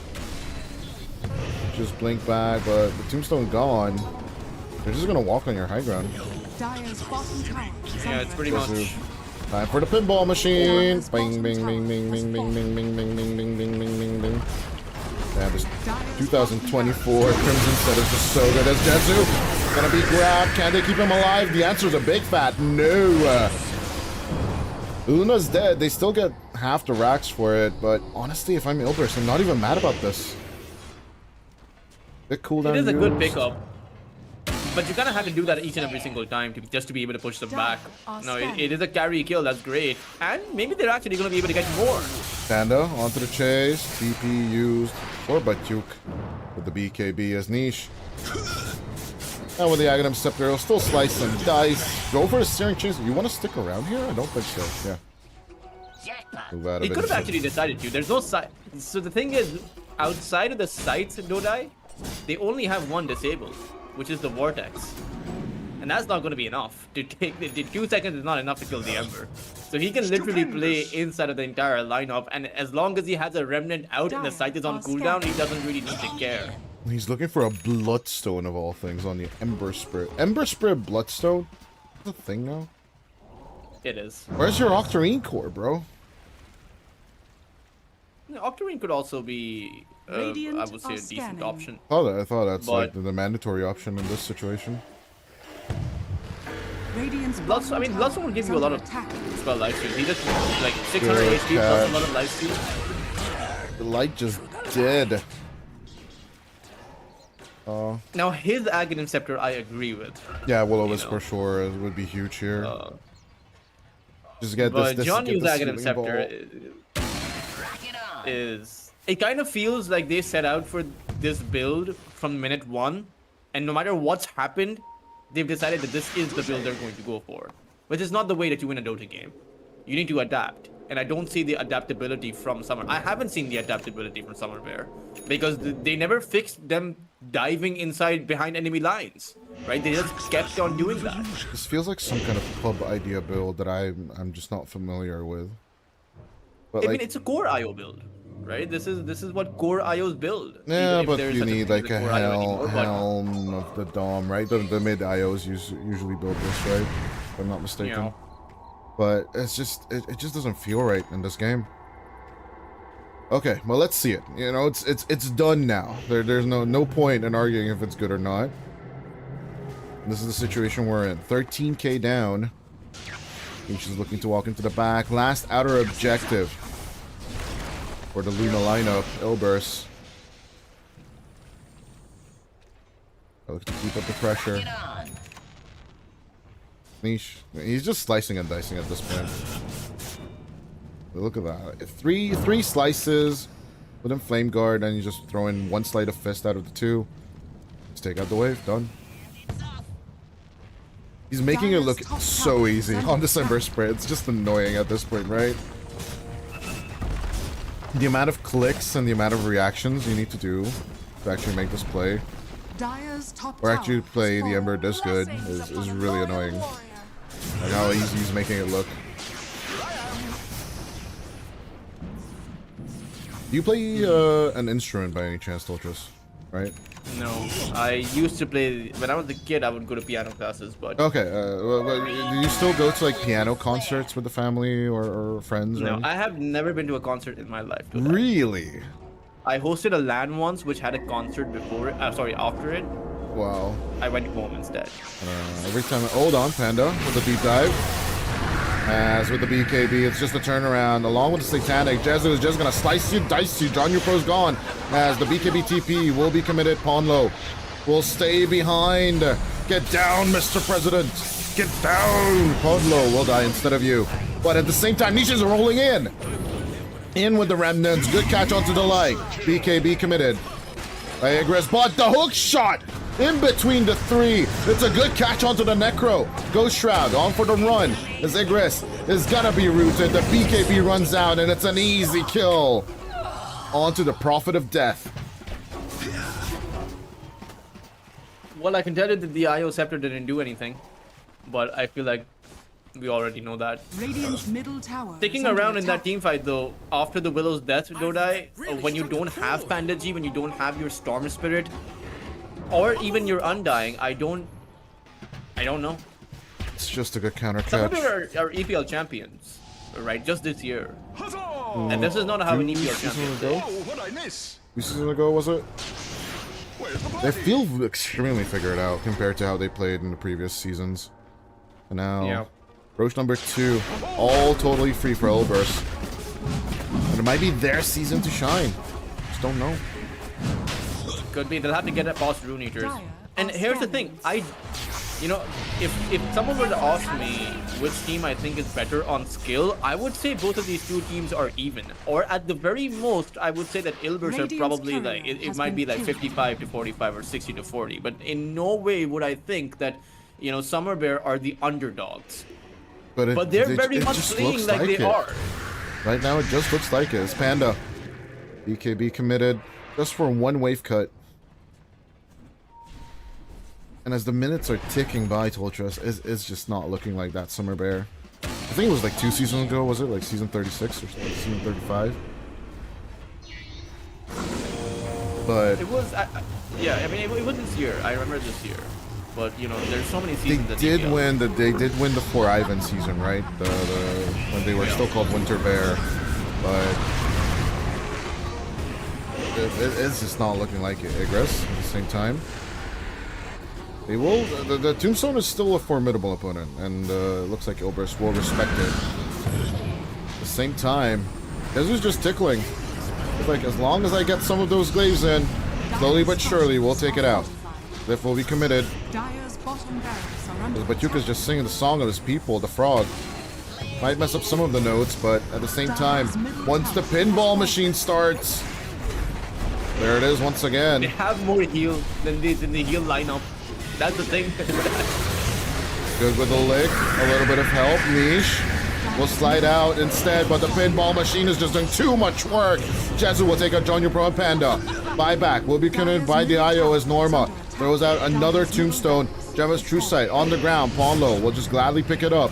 Just blink back, but the Tombstone gone. They're just gonna walk on your high ground. Dire's bottom tower is Yeah, under it's pretty attack. much. Time for the pinball machine. Bing, bing, bing, bing, bing, bing, bing, bing, bing, bing, bing, bing, bing, bing, bing. Damn, this 2024 Crimson set is just so good. As Jetsu gonna be grabbed. Can they keep him alive? The answer is a big fat no. Luna's dead. They still get half the racks for it, but honestly, if I'm Ilbris, I'm not even mad about this. Bit cooldown. It is a good moves. pickup. But you kind of have to do that each and every single time just to be able to push them back. No, it is a carry kill, that's great. And maybe they're actually going to be able to get more. Panda onto the chase. TP used for Batyuk with the BKB as niche. And with the Aghanim Scepter, he'll still slice and dice. Go for the Searing Chase. You want to stick around here? I don't think so. Yeah. Move out of He it. could have actually decided to. There's no sight. So the thing is, outside of the sights, Dodai, they only have one disabled, which is the Vortex. And that's not going to be enough. To take the 2 seconds is not enough to kill the Ember. So he can literally play inside of the entire lineup, and as long as he has a remnant out and the sight is on cooldown, he doesn't really need to care. He's looking for a Bloodstone of all things on the Ember Spirit. Ember Spirit Bloodstone? Is a thing now? It is. Where's your Octarine Core, bro? Octarine could also be, I would say, a decent option. I thought that's like But- the mandatory option in this situation. Radiant's I mean, Bloodstone will give you a lot of attack. spell lifesteal. He just like 600 HP plus a lot of lifesteal. The light just dead. Now his Aghanim Scepter, I agree with. Yeah, Will-O-Wisp know. for sure would be huge here. Just get But this. John Get Yu's the Aghanim ceiling Scepter ball. is... It kind of feels like they set out for this build from minute 1. And no matter what's happened, they've decided that this is the build they're going to go for. Which is not the way that you win a Dota game. You need to adapt. And I don't see the adaptability from Summer. I haven't seen the adaptability from Summer Bear. Because they never fixed them diving inside behind enemy lines. Right? They just kept on doing that. This feels like some kind of pub idea build that I'm just not familiar with. But I like, mean, it's a core IO build. Right? This is what core IOs build. yeah, if but there is you such a need thing like as a core IO anymore, but- helm of the Dom, right? The mid IOs usually build this, right? If I'm not mistaken. You know, But it's just, it just doesn't feel right in this game. Okay, well, let's see it. You know, it's done now. There's no point in arguing if it's good or not. This is the situation we're in. 13k down. She's looking to walk into the back. Last outer objective for the Luna lineup. Ilbers. Look to keep up the pressure. Niche. He's just slicing and dicing at this point. Look at that. Three slices with him flame guard, and you just throw in one sleight of fist out of the two. Just take out the wave. Done. He's making it look so easy on the Ember spray. It's just annoying at this point, right? The amount of clicks and the amount of reactions you need to do to actually make this play, or actually play the Ember this good, is really annoying. Like how easy he's making it look. Do you play an instrument by any chance, Toltris? Right? No, I used to play, when I was a kid, I would go to piano classes, but... Okay, do you still go to like piano concerts with the family or friends? No, or I have never been to a concert in my life. Really? I hosted a LAN once, which had a concert before, after it. Wow. I went home instead. Every time, hold on, Panda, with the deep dive. As with the BKB, it's just a turnaround. Along with the Satanic, Jezu is just gonna slice you, dice you. John, your pro's gone. As the BKB TP will be committed. Ponlo will stay behind. Get down, Mr. President. Get down. Ponlo will die instead of you. But at the same time, Niche is rolling in. In with the remnants. Good catch onto the light. BKB committed. Igris bought the hook shot. In between the three. It's a good catch onto the Necro. Ghost Shroud on for the run. As Igris is gonna be rooted. The BKB runs out and it's an easy kill. Onto the Prophet of Death. Well, I can tell you that the IO Scepter didn't do anything. But I feel like we already know that. Radiant's middle tower. Sticking around in that team fight though, after the Willow's death, Dodai, when you don't have Panda G, when you don't have your Storm Spirit, or even your Undying, I don't know. It's just a good counter Some of catch. them are EPL champions, right? Just this year. And this is not how an EPL champion ago? Oh, what I miss? 2 seasons ago, was it? Where's the They party? feel extremely figured out compared to how they played in the previous seasons. And now, Yeah. Roche number 2, all totally free for Elburst. And it might be their season to shine. Just don't know. Could be. They'll have to get it past Rune Eaters. And here's the thing, you know, if someone were to ask me which team I think is better on skill, I would say both of these two teams are even. Or at the very most, I would say that Ilbers are probably like, it might be like 55 to 45 or 60 to 40. But in no way would I think that, you know, Summer Bear are the underdogs. But they're very much just playing looks like they it. are. Right now, it just looks like it. It's Panda. BKB committed just for one wave cut. And as the minutes are ticking by, Toltris, it's just not looking like that Summer Bear. I think it was like 2 seasons ago, was it? Like season 36 or season 35? But It was, yeah, I mean, it was this year. I remember this year. But, you know, there's so many they seasons that did win the 4 Ivan season, right? The when they were still called Winter Bear. But it's just not looking like it, Igris, at the same time. They will. The Tombstone is still a formidable opponent, and it looks like Ilbris will respect it. At the same time, Dezu's just tickling. It's like, as long as I get some of those glaives in, slowly but surely, we'll take it out. Lift will be committed. Dire's bottom barracks are under Batuka's just singing the song of his people, the frog. Might mess up some of the notes, but at the same time, once the pinball machine starts, there it is once again. They have more heal than the heal lineup. That's the thing. Good with the lick, a little bit of help. Niche will slide out instead, but the pinball machine is just doing too much work. Jezu will take out Junior Pro and Panda. Buyback will be committed by the IO as Norma throws out another Tombstone. Jeva's True Sight on the ground. Ponlo will just gladly pick it up.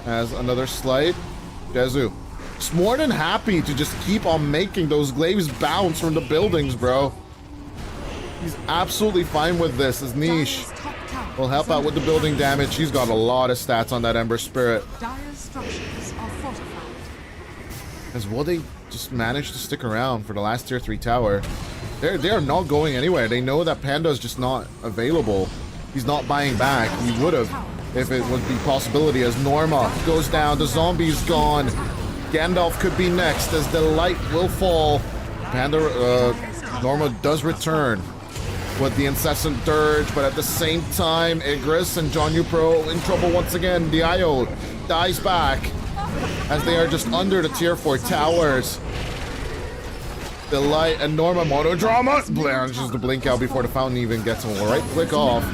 As another slight. Jezu just more than happy to just keep on making those glaives bounce from the buildings, bro. He's absolutely fine with this as Niche Dire's top tower will help is out with the under building attack. damage. He's got a lot of stats on that Ember Spirit. Dire's structures are fortified. As will they just manage to stick around for the last tier 3 tower? They are not going anywhere. They know that Panda's just not available. He's not buying back. He would have if it would be possibility as Norma goes down. The zombie's gone. Gandalf could be next as the light will fall. Norma does return with the incessant dirge, but at the same time, Igris and John Upro in trouble once again. The IO dies back as they are just under the tier 4 towers. The light and Norma monodrama just to blink out before the fountain even gets a right click off.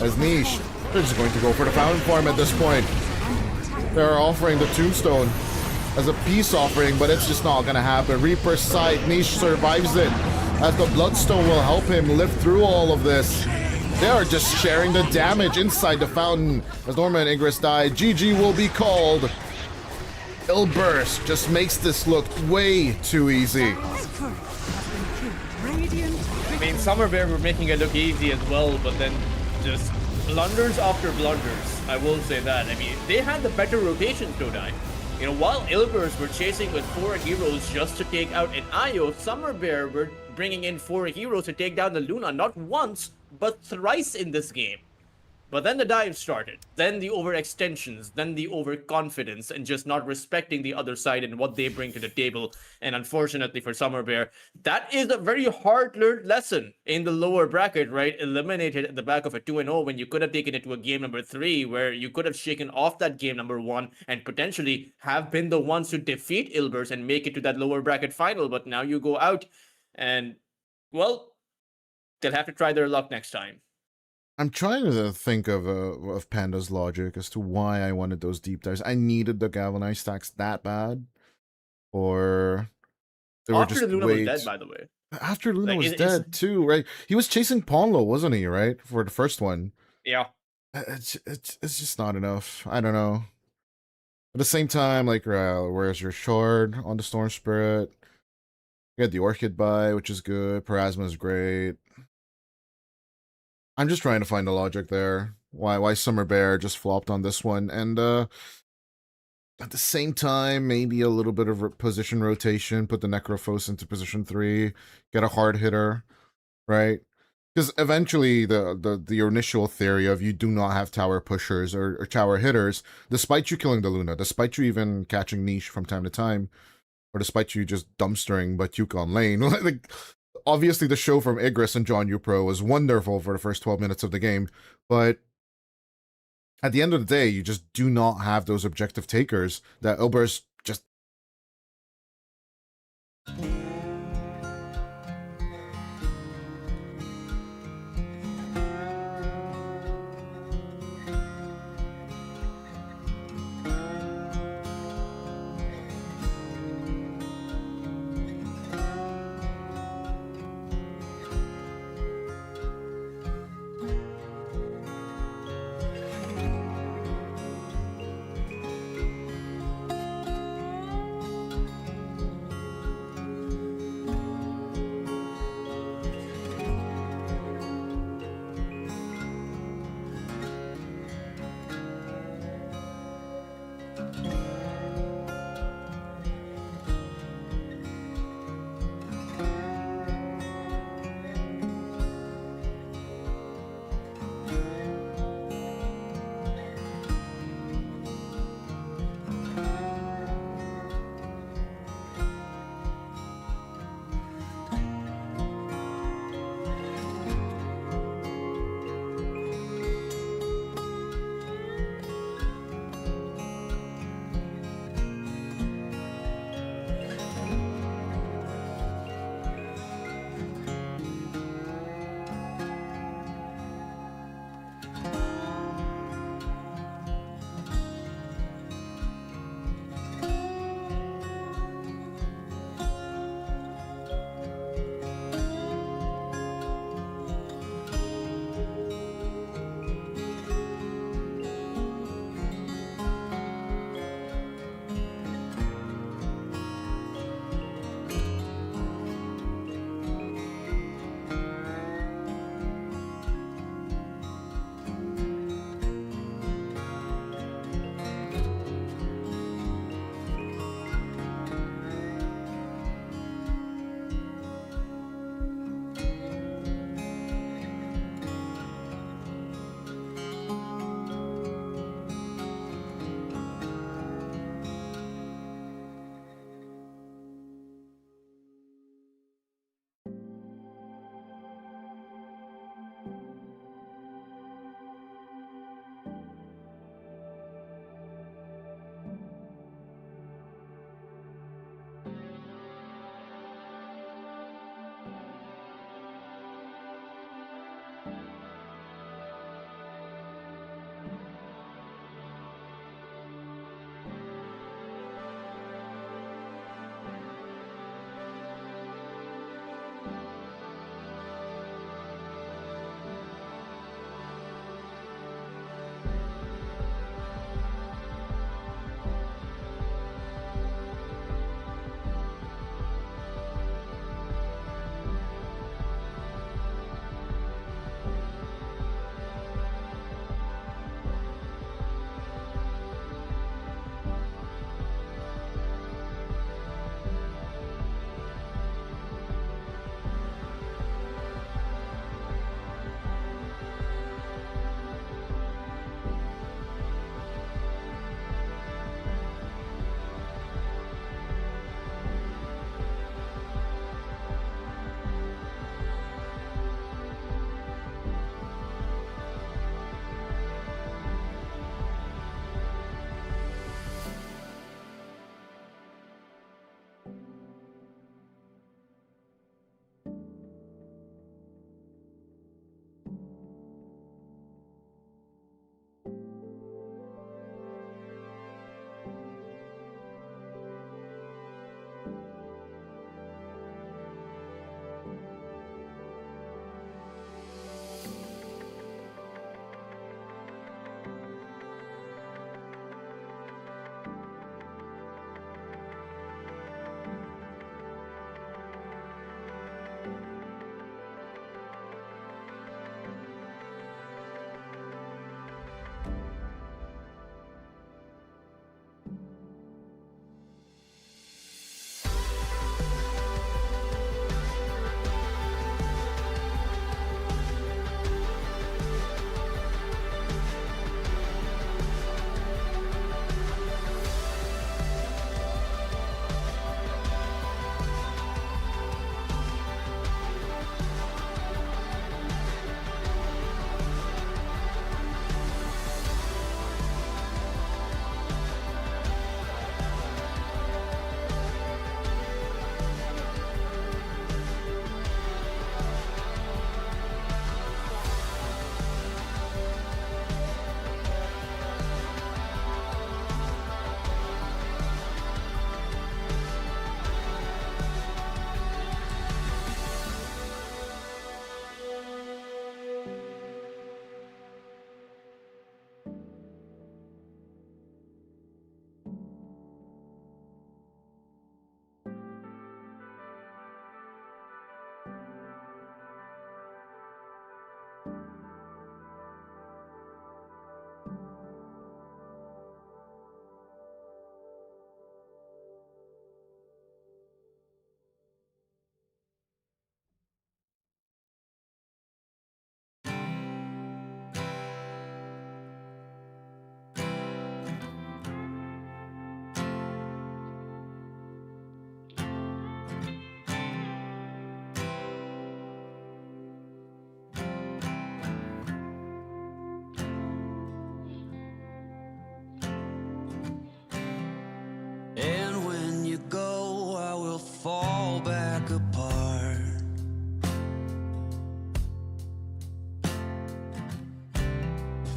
As Niche, they're just going to go for the fountain farm at this point. They're offering the tombstone as a peace offering, but it's just not gonna happen. Reaper's sight, Niche survives it as the bloodstone will help him live through all of this. They are just sharing the damage inside the fountain as Norma and Igris die. GG will be called. Ilburst just makes this look way too easy. I mean, Summer Bear were making it look easy as well, but then just blunders after blunders. I will say that. I mean, they had the better rotation, Todai. You know, while Ilbers were chasing with 4 heroes just to take out an Io, Summer Bear were bringing in 4 heroes to take down the Luna not once, but thrice in this game. But then the dive started, then the overextensions, then the overconfidence, and just not respecting the other side and what they bring to the table. And unfortunately for Summer Bear, that is a very hard-learned lesson in the lower bracket, right? Eliminated at the back of a 2-0 when you could have taken it to a game number 3, where you could have shaken off that game number 1 and potentially have been the ones to defeat Ilbers and make it to that lower bracket final. But now you go out and, well, they'll have to try their luck next time. I'm trying to think of Panda's logic as to why I wanted those deep dives. I needed the galvanized stacks that bad, or they were After just Luna wait. was dead, by the way. After Luna Like, was it's- dead too, right? He was chasing Ponlo, wasn't he? Right, for the first one. Yeah. It's just not enough. I don't know. At the same time, like, where's your shard on the Storm Spirit? You had the Orchid buy, which is good. Parasma is great. I'm just trying to find the logic there. Why Summer Bear just flopped on this one. And at the same time, maybe a little bit of position rotation, put the Necrophos into position 3, get a hard hitter, right? Because eventually the initial theory of you do not have tower pushers or tower hitters, despite you killing the Luna, despite you even catching Niche from time to time, or despite you just dumpstering Batyuk on lane, like, obviously, the show from Igris and John Upro was wonderful for the first 12 minutes of the game, but at the end of the day, you just do not have those objective takers that Ilbers just...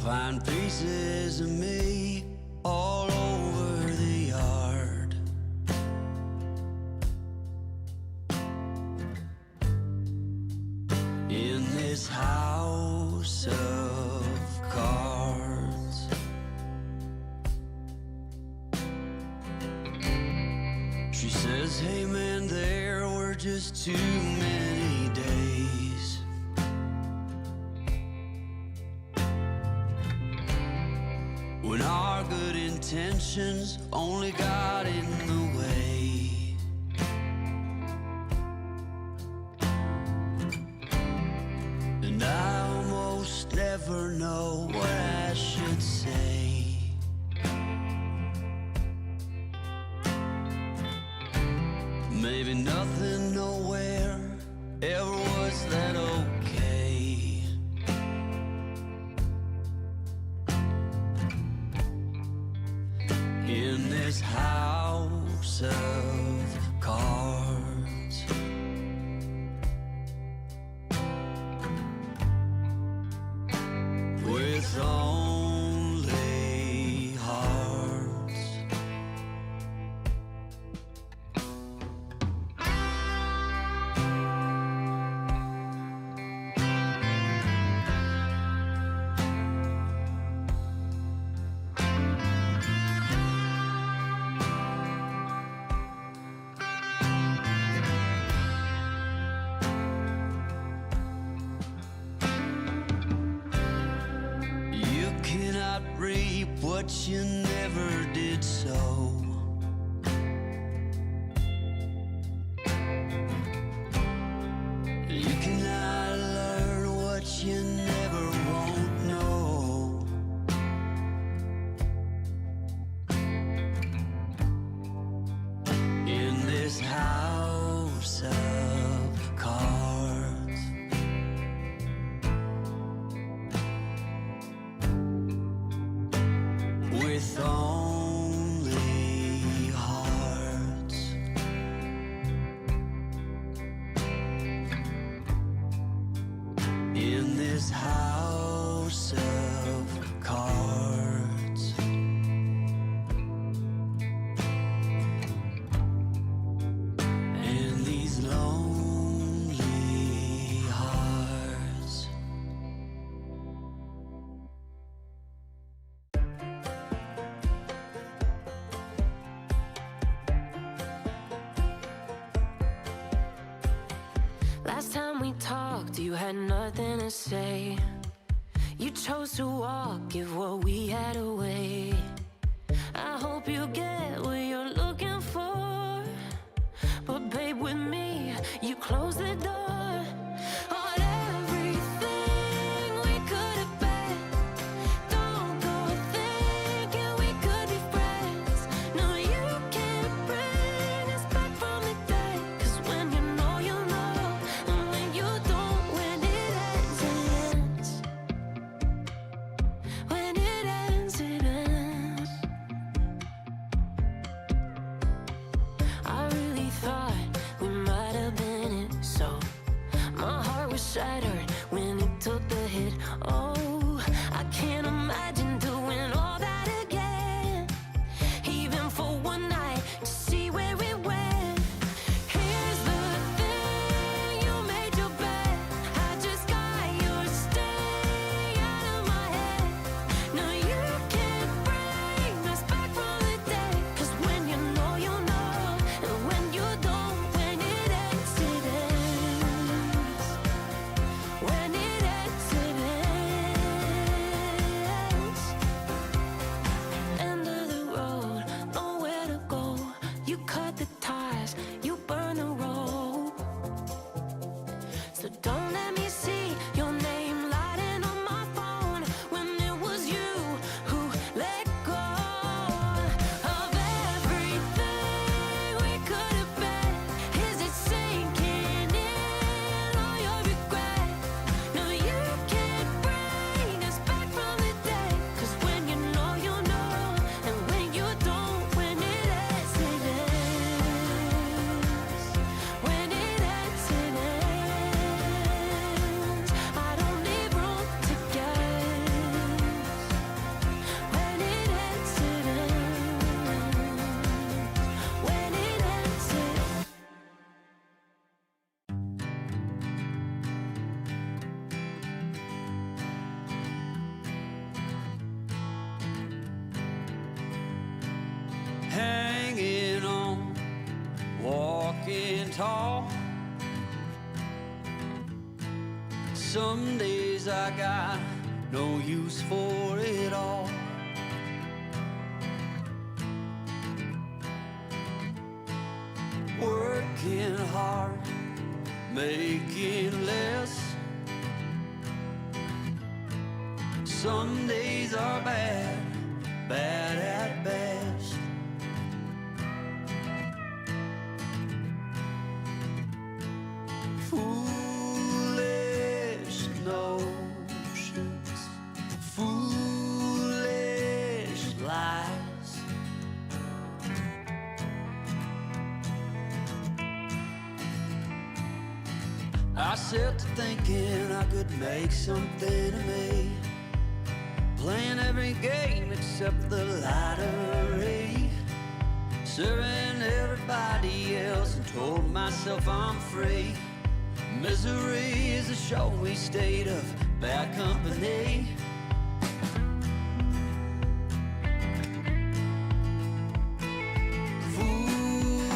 find pieces of me all over the yard. In this house of cards, she says, hey man, there were just too many days. When our good intentions only got in the way. And I almost never know what I should say. Maybe nothing nowhere ever was that okay. In this house of cards, with only hearts. You cannot reap what you never did sow. You cannot learn what you never won't know. In this house of cards, with only hearts. In this house of cards, and these lonely hearts. Last time we talked, you had nothing to say. You chose to walk, give what we had away. I hope you get what you're looking for. But babe, with me, you close the door on everything we could have been. Don't go thinking we could be friends. No, you can't bring us back from the dead. 'Cause when you know, you know. And when you don't, when it ends, it ends. When it ends, it ends. I really thought we might have been it, so my heart was shattered when it took the hit. Oh, I can't imagine doing all that again, even for one night to see where it went. Here's the thing, you made your bed, I just got your stay out of my head. No, you can't bring us back from the dead. 'Cause when you know, you know. And when you don't, when it ends, it ends. tall. Some days I got no use for it all. Working hard, making less. Some days are bad, bad at best. Foolish notions, foolish lies. I set to thinking I could make something of me, playing every game except the lottery, serving everybody else and told myself I'm free. Misery is a showy state of bad company.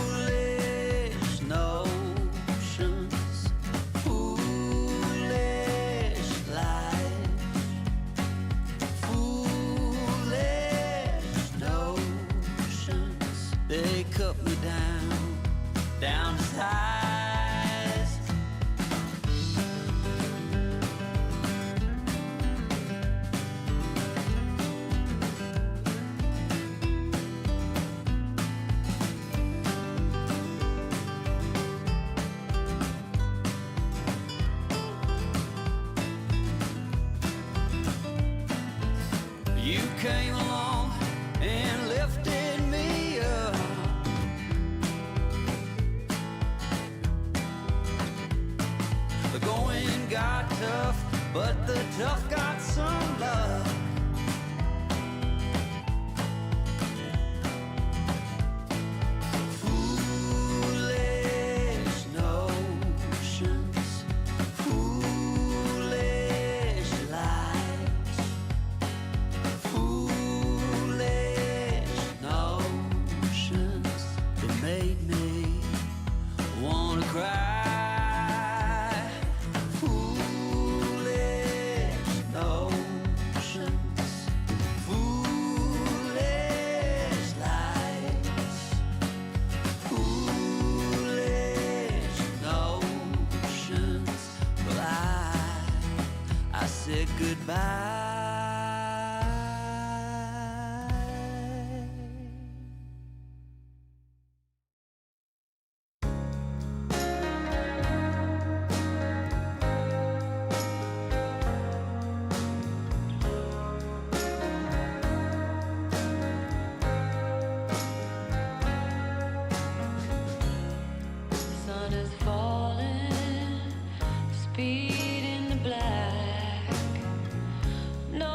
Foolish notions, foolish lies. Foolish notions, they cut me down to size. You came along and lifted me up. The going got tough, but the tough got some love. Foolish notions, foolish lies. Foolish notions that made me wanna cry. Foolish notions, foolish lies. Foolish notions. Well, I said goodbye. Sun is falling, speed in the black. No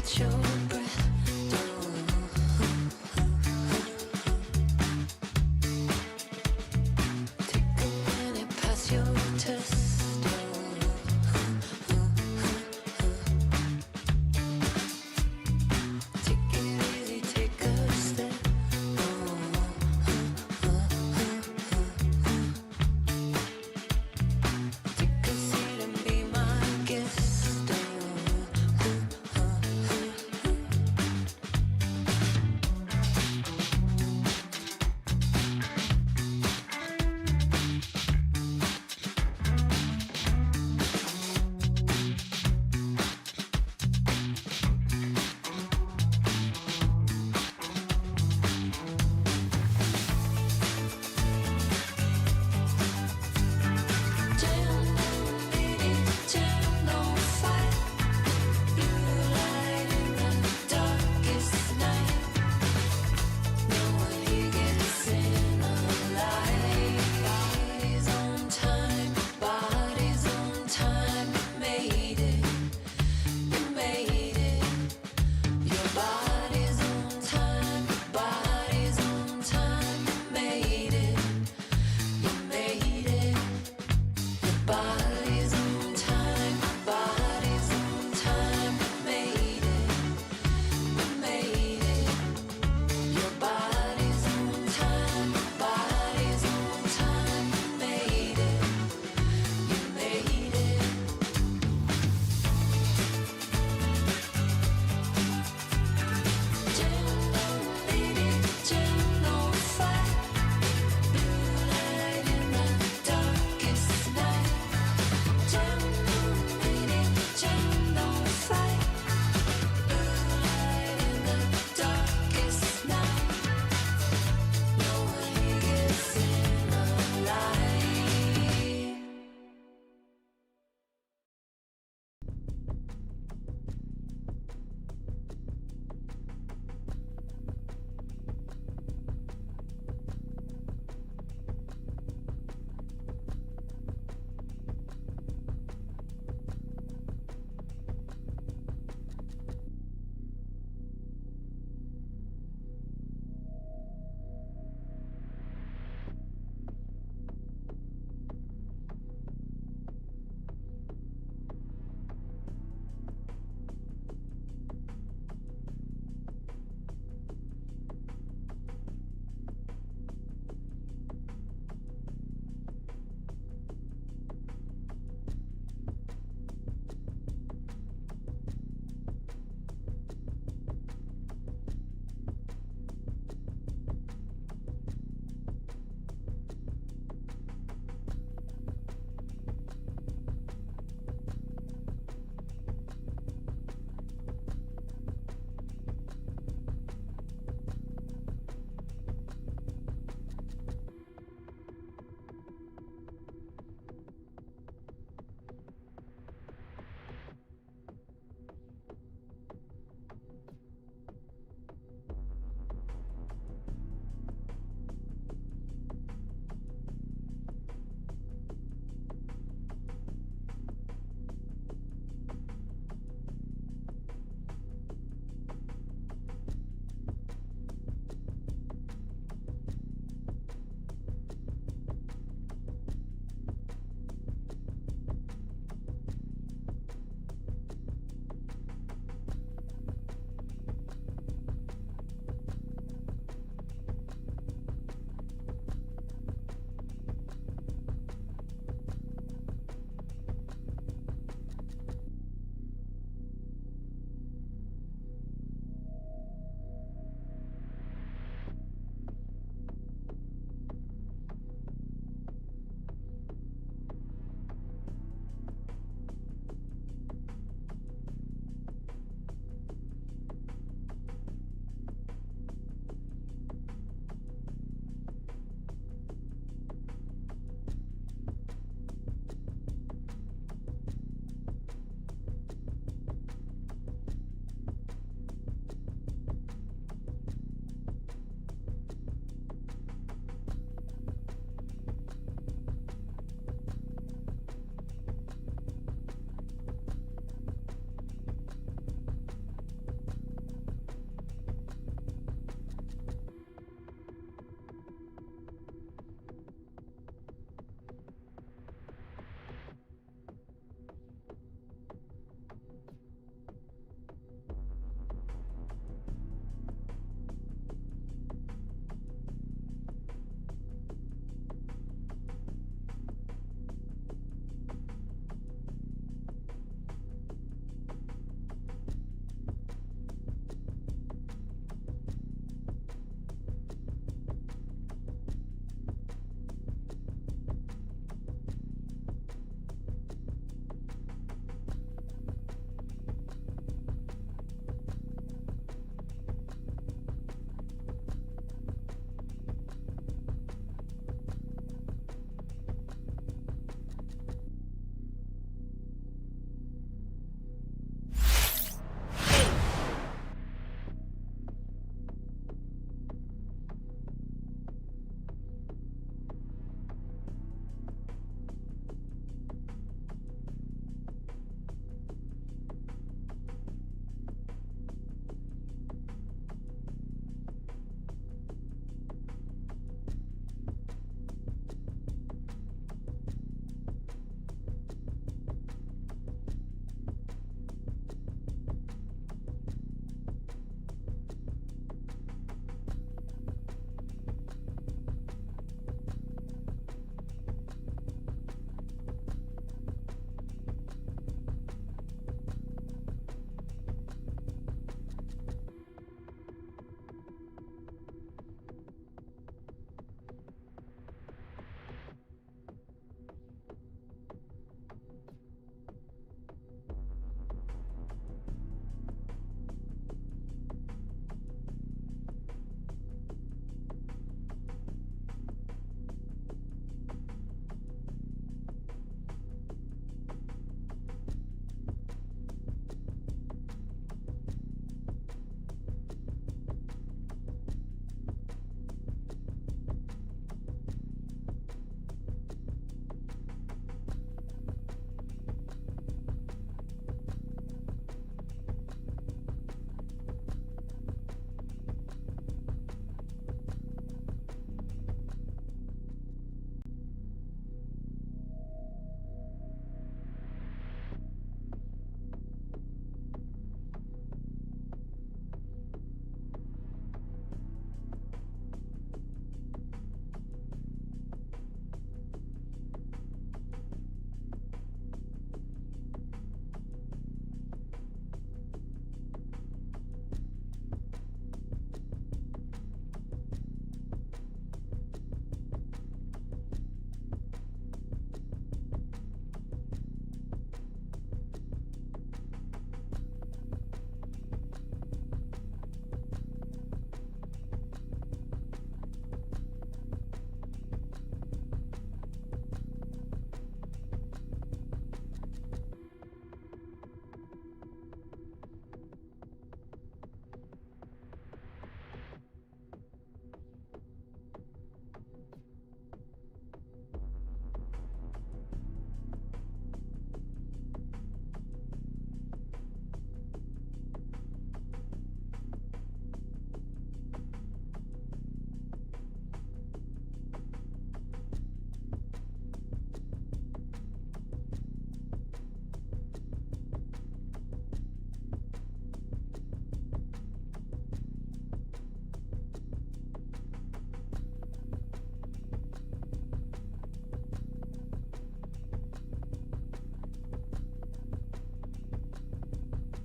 catch your breath. Take a minute, pass your test. Take it easy, take a step. Take a seat and be my guest.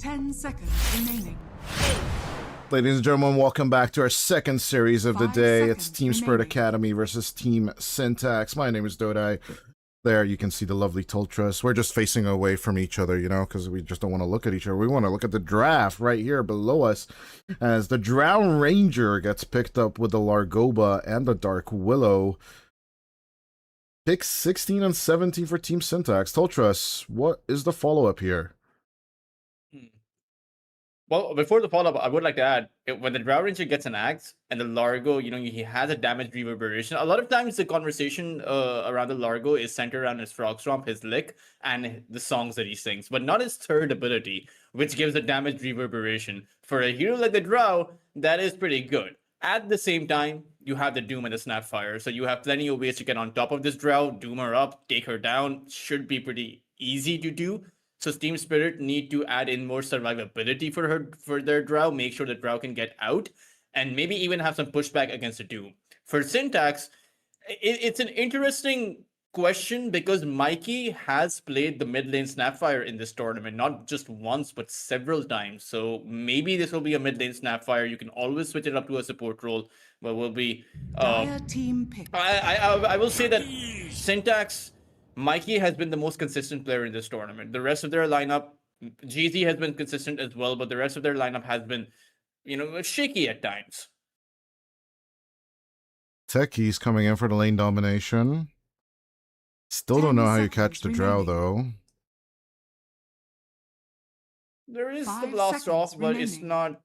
10 seconds remaining. Ladies and gentlemen, welcome back to our second series of the 5 day. It's seconds Team Spirit remaining. Academy versus Team Syntax. My name is Dodai. There you can see the lovely Tultras. We're just facing away from each other, you know, because we just don't want to look at each other. We want to look at the draft right here below us as the Drow Ranger gets picked up with the Largoba and the Dark Willow. Picks 16 and 17 for Team Syntax. Tultras, what is the follow-up here? Well, before the follow-up, I would like to add, when the Drow Ranger gets an axe and the Largo, you know, he has a damage reverberation. A lot of times the conversation around the Largo is centered around his Frog Stomp, his lick, and the songs that he sings, but not his third ability, which gives a damage reverberation. For a hero like the Drow, that is pretty good. At the same time, you have the Doom and the Snapfire, so you have plenty of ways to get on top of this Drow, doom her up, take her down. Should be pretty easy to do. So Team Spirit need to add in more survivability for their Drow, make sure the Drow can get out, and maybe even have some pushback against the Doom. For Syntax, it's an interesting question because Mikey has played the mid lane Snapfire in this tournament, not just once, but several times. So maybe this will be a mid lane Snapfire. You can always switch it up to a support role, but will be... Dire team pick. I will say that Syntax... Mikey has been the most consistent player in this tournament. The rest of their lineup, GZ has been consistent as well, but the rest of their lineup has been, you know, shaky at times. Techie's coming in for the lane domination. Still 10 don't know how you catch the seconds Drow, remaining. though. There is the 5 blast off, seconds but it's remaining. not...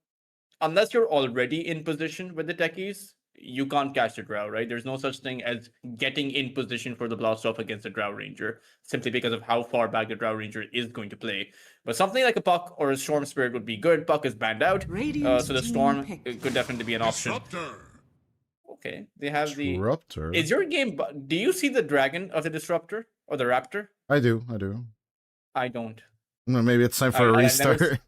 Unless you're already in position with the Techies, you can't catch the Drow, right? There's no such thing as getting in position for the blast off against the Drow Ranger, simply because of how far back the Drow Ranger is going to play. But something like a Puck or a Storm Spirit would be good. Puck is banned out, Radiant so the team Storm pick. could definitely be an option. Disruptor. Okay, they have the... Disruptor. Is your game... Do you see the dragon of the Disruptor? Or the Raptor? I do. I don't. Maybe it's time for a I've restart.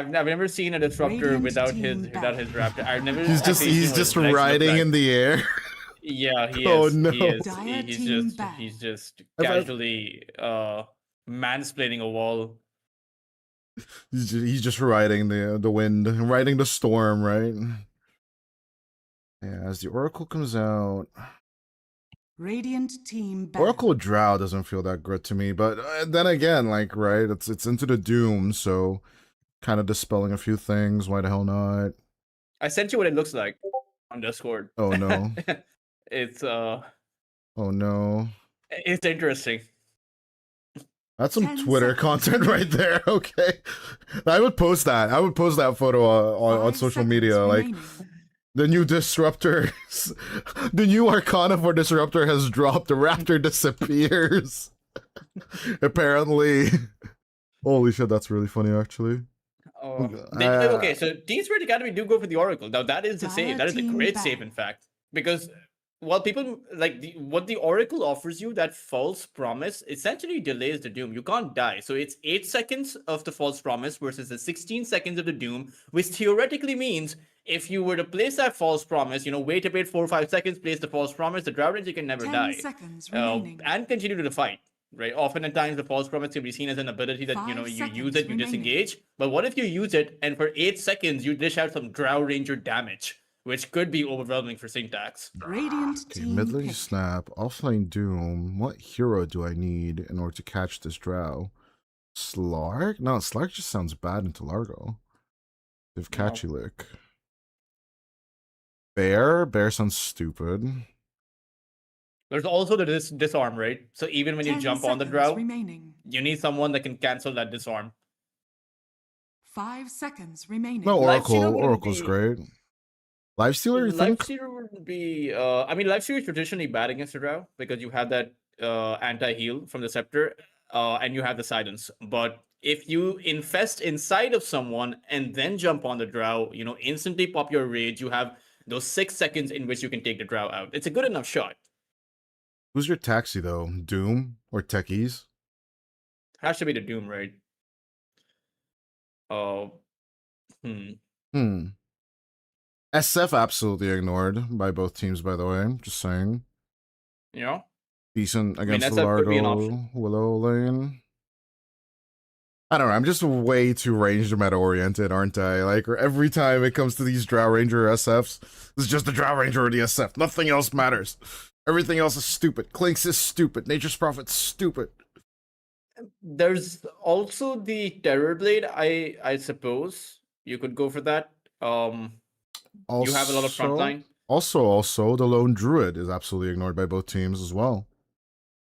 never seen a Disruptor Radiant without team his Raptor. I've never... he's actually seen just what his legs look riding like. in the air. Yeah, he Oh, is. no. He is. Dire He's team just back. he's just I've- casually mansplaining a wall. He's just riding the wind, riding the storm, right? Yeah, as the Oracle comes out, Radiant team back. Oracle Drow doesn't feel that good to me, but then again, like, right, it's into the Doom, so kind of dispelling a few things. Why the hell not? I sent you what it looks like on Discord. Oh no! It's Oh no! it's interesting. That's some 10 Twitter seconds content right there. Okay, I would post that. I would post that photo on 5 social seconds media. Like, remaining. the new Disruptor, the new Arcana for Disruptor has dropped. The Raptor disappears. Apparently. Holy shit, that's really funny, actually. Okay, so Team Spirit Academy do go for the Oracle. Now that is the save. That is a Dire great team save, back. in fact, because while people like what the Oracle offers you, that false promise essentially delays the Doom. You can't die, so it's 8 seconds of the false promise versus the 16 seconds of the Doom, which theoretically means if you were to place that false promise, you know, wait a bit 4 or 5 seconds, place the false promise, the Drow Ranger can never 10 die seconds remaining. and continue to the fight. Right, often at times the false promise can be seen as an ability that, you know, 5 you seconds use it, you remaining. disengage. But what if you use it and for 8 seconds you dish out some Drow Ranger damage, which could be overwhelming for Syntax. Radiant Okay, team mid lane pick. snap, offlane Doom. What hero do I need in order to catch this Drow? Slark? No, Slark just sounds bad into Largo. They have No. Catchy Lick. Bear? Bear sounds stupid. There's also the disarm, right? So even when you 10 jump on the seconds Drow, remaining. you need someone that can cancel that disarm. 5 seconds remaining. No, Lifestealer Oracle. wouldn't Oracle's be- great. Lifestealer, you think? Lifestealer wouldn't be... I mean, Lifestealer is traditionally bad against the Drow because you have that anti-heal from the Scepter and you have the Silence. But if you infest inside of someone and then jump on the Drow, you know, instantly pop your rage, you have those 6 seconds in which you can take the Drow out. It's a good enough shot. Who's your taxi, though? Doom or Techies? Has to be the Doom, right? Oh, SF absolutely ignored by both teams, by the way. Just saying. You know? Decent against the SF could be an Largo option. Willow lane. I don't know. I'm just way too ranged meta oriented, aren't I? Like every time it comes to these Drow Ranger SFs, it's just the Drow Ranger or the SF. Nothing else matters. Everything else is stupid. Clinks is stupid. Nature's Prophet's stupid. There's also the Terror Blade. I suppose you could go for that. You have a lot of frontline. Also, the Lone Druid is absolutely ignored by both teams as well.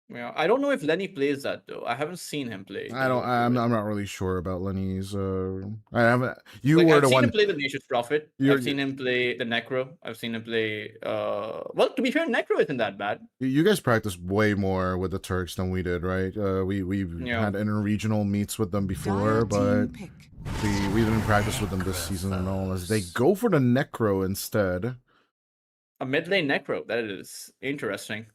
Yeah, I don't know if Lenny plays that though. I haven't seen him play. the Lone I'm Druid. not really sure about Lenny's. I haven't. You Like were I've the seen one. him play the Nature's Prophet. You're- I've seen him play the Necro. I've seen him play. Well, to be fair, Necro isn't that bad. You guys practiced way more with the Turks than we did, right? We've Yeah. had interregional meets with them Dire before, but team pick. we didn't practice with them this season at all. As they go for the Necro instead. A mid lane Necro. That is interesting.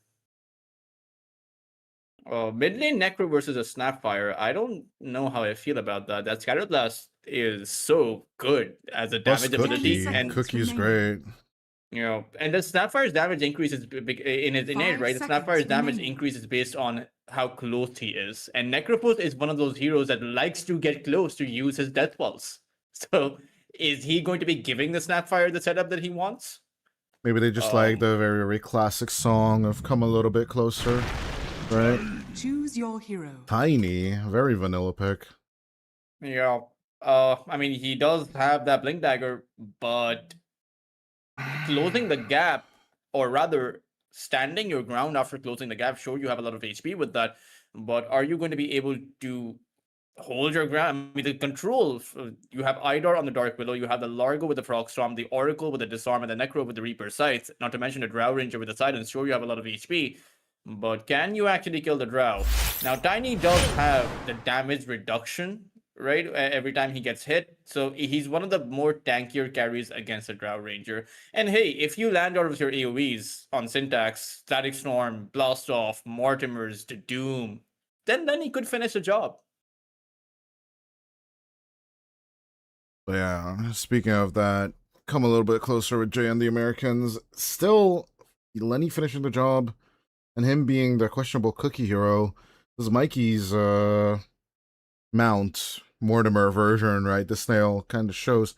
Mid lane Necro versus a Snapfire. I don't know how I feel about that. That Scatterblast is so good as a Plus damage ability, Cookie. and Cookie's remaining. great. you know, and the Snapfire's damage increases in his innate, 5 right? The seconds Snapfire's damage remaining. increases based on how close he is, and Necropus is one of those heroes that likes to get close to use his death pulse. So, is he going to be giving the Snapfire the setup that he wants? Maybe they just like the very, very classic song of "Come a Little Bit Closer," right? Choose your hero. Tiny, very vanilla pick. Yeah. I mean, he does have that Blink Dagger, but closing the gap, or rather, standing your ground after closing the gap, sure, you have a lot of HP with that, but are you going to be able to hold your ground? I mean, the control, you have Idar on the Dark Willow, you have the Largo with the Frogstorm, the Oracle with the Disarm, and the Necro with the Reaper Scythe, not to mention the Drow Ranger with the Silence. Sure, you have a lot of HP, but can you actually kill the Drow? Now, Tiny does have the damage reduction, right? Every time he gets hit. So he's one of the more tankier carries against the Drow Ranger. And hey, if you land out of your AoEs on Syntax, Static Storm, Blast Off, Mortimers, the Doom, then he could finish the job. But yeah, speaking of that, come a little bit closer with Jay and the Americans. Still, Lenny finishing the job, and him being the questionable cookie hero. This is Mikey's mount Mortimer version, right? The snail kind of shows.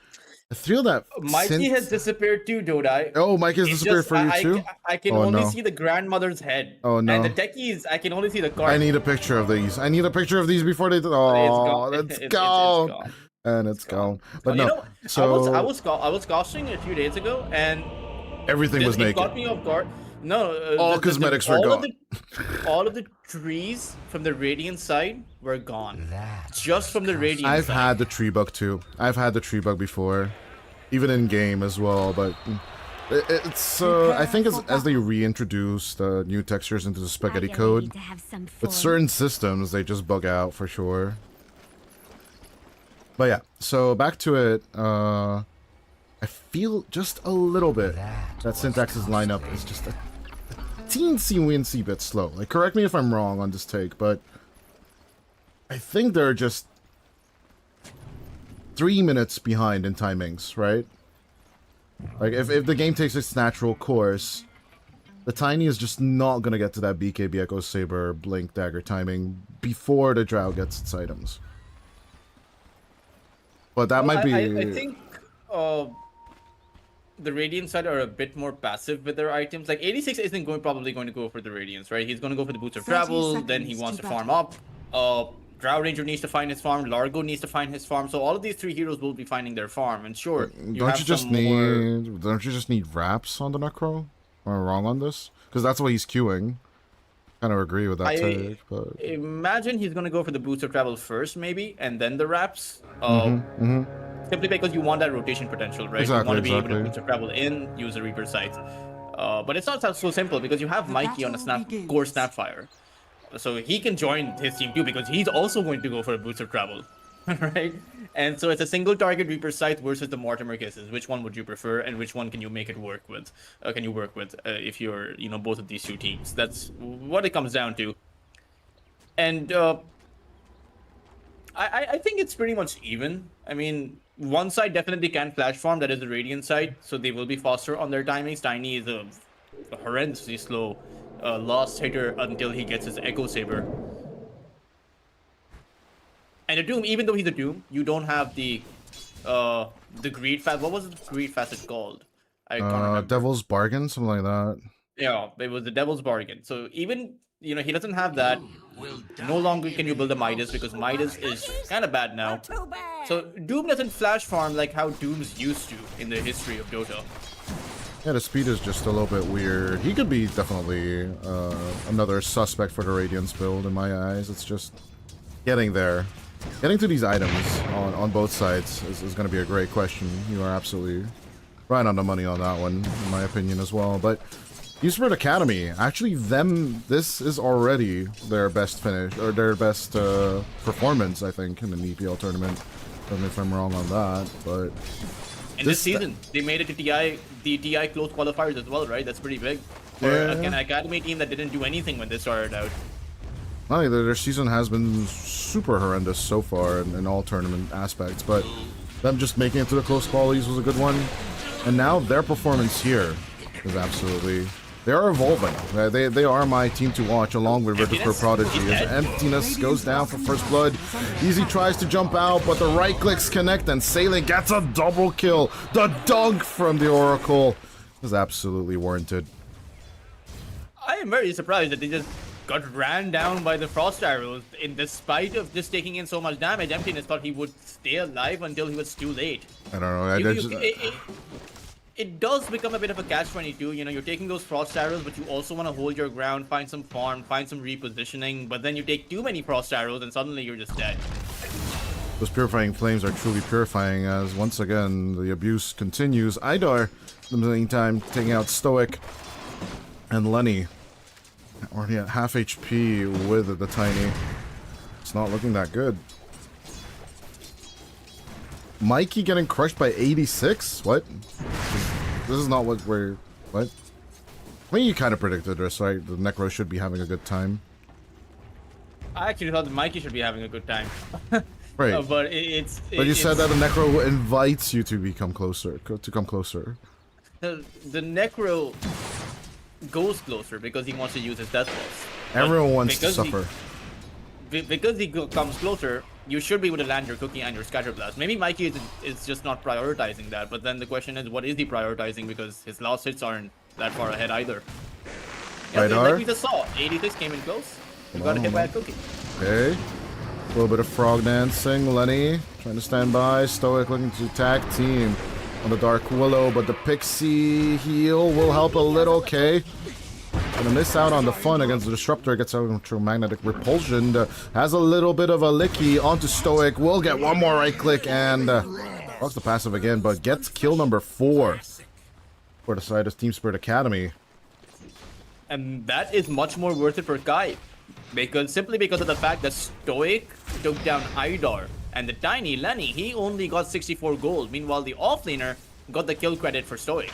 I feel that Mikey has disappeared too, Dodai. Oh, Mikey has It's disappeared just- for you too? I can Oh, only no. see the grandmother's head. Oh, no. And the techies, I can only see the card. I need a picture of these. I need a picture of these before they. It's Oh, gone. that's It's gone. gone. And it's gone. But You no. know, So I was costing a few days ago, and everything was it naked. caught me off guard. No, All cosmetics were gone. All of the trees from the Radiant side were gone. Just from the Radiant I've side. had the tree bug too. I've had the tree bug before, even in game as well. But it's I think as they reintroduce the new textures into the spaghetti code, with certain systems they just bug out for sure. But yeah, so back to it. I feel just a little bit that Syntax's lineup is just a teensy-weensy bit slow. Like, correct me if I'm wrong on this take, but I think they're just 3 minutes behind in timings, right? Like, if the game takes its natural course, the Tiny is just not gonna get to that BKB Echo Saber Blink Dagger timing before the Drow gets its items. But that might be... I think the Radiant side are a bit more passive with their items. Like 86 isn't probably going to go for the Radiance, right? He's going to go for the Boots of 30 Travel. Then he seconds wants to to farm battle. up. Drow Ranger needs to find his farm. Largo needs to find his farm. So all of these three heroes will be finding their farm. And sure, Don't you just need wraps on the Necro? Am I wrong on this? Because that's what he's queuing. Kind of agree with that take, but imagine he's going to go for the Boots of Travel first, maybe, and then the wraps. Simply because you want that rotation potential, right? You want to be able to Boots of Travel in, use a Reaper Scythe. But it's not so simple because you have Mikey on a core Snapfire. So he can join his team too because he's also going to go for a Boots of Travel, right? And so it's a single target Reaper Scythe versus the Mortimer Kisses. Which one would you prefer, and which one can you make it work with? Can you work with if you're, both of these two teams? That's what it comes down to. And I think it's pretty much even. I mean, one side definitely can flash farm, that is the Radiant side, so they will be faster on their timings. Tiny is a horrendously slow last hitter until he gets his Echo Saber. And a Doom, even though he's a Doom, you don't have the greed fast. What was the greed facet called? I can't remember. Devil's Bargain, something like that. Yeah, it was the Devil's Bargain. So even, you know, he doesn't have that. No longer can you build a Midas because Midas is kind of bad now. So Doom doesn't flash farm like how Dooms used to in the history of Dota. Yeah, the speed is just a little bit weird. He could be definitely another suspect for the Radiance build in my eyes. It's just getting there. Getting to these items on both sides is going to be a great question. You are absolutely right on the money on that one, in my opinion as well. But Eastward Academy, actually this is already their best finish, or their best performance, I think, in the EPL tournament. Tell me if I'm wrong on that, but... In this season, they made it to the TI close qualifiers as well, right? That's pretty big. For an Academy team that didn't do anything when they started out. Not only their season has been super horrendous so far in all tournament aspects, but them just making it to the close qualities was a good one. And now their performance here is absolutely... They are evolving. They are my team to watch, along with Virtus Pro Prodigy. As Emptiness goes down for first blood. Easy tries to jump out, but the right clicks connect, and Sailing gets a double kill. The dunk from the Oracle is absolutely warranted. I am very surprised that they just got ran down by the Frost Arrows. Despite of just taking in so much damage, Emptiness thought he would stay alive until he was too late. I don't know. It does become a bit of a catch-22, you know, you're taking those Frost Arrows, but you also want to hold your ground, find some farm, find some repositioning, but then you take too many Frost Arrows and suddenly you're just dead. Those Purifying Flames are truly purifying, as once again, the abuse continues. Idar, in the meantime, taking out Stoic and Lenny. Already at half HP with the Tiny. It's not looking that good. Mikey getting crushed by 86? What? This is not what we're... What? I mean, you kind of predicted this, right? The Necro should be having a good time. I actually thought that Mikey should be having a good time. Right. But you said that the Necro invites you to become closer, to come closer. The Necro goes closer because he wants to use his Death Pulse. Everyone wants to suffer. Because he comes closer, you should be able to land your cookie and your Scatter Blast. Maybe Mikey is just not prioritizing that, but then the question is, what is he prioritizing? Because his last hits aren't that far ahead either. Yeah, like we just saw, 86 came in close. You got hit by a cookie. Okay. A little bit of frog dancing. Lenny trying to stand by. Stoic looking to tag team on the Dark Willow, but the Pixie heal will help a little. Okay. Gonna miss out on the fun against the Disruptor. Gets electromagnetic repulsion. Has a little bit of a licky onto Stoic. Will get one more right click and blocks the passive again, but gets kill number 4 for the side of Team Spirit Academy. And that is much more worth it for Kai. Simply because of the fact that Stoic took down Idar. And the tiny Lenny, he only got 64 gold. Meanwhile, the offlaner got the kill credit for Stoic.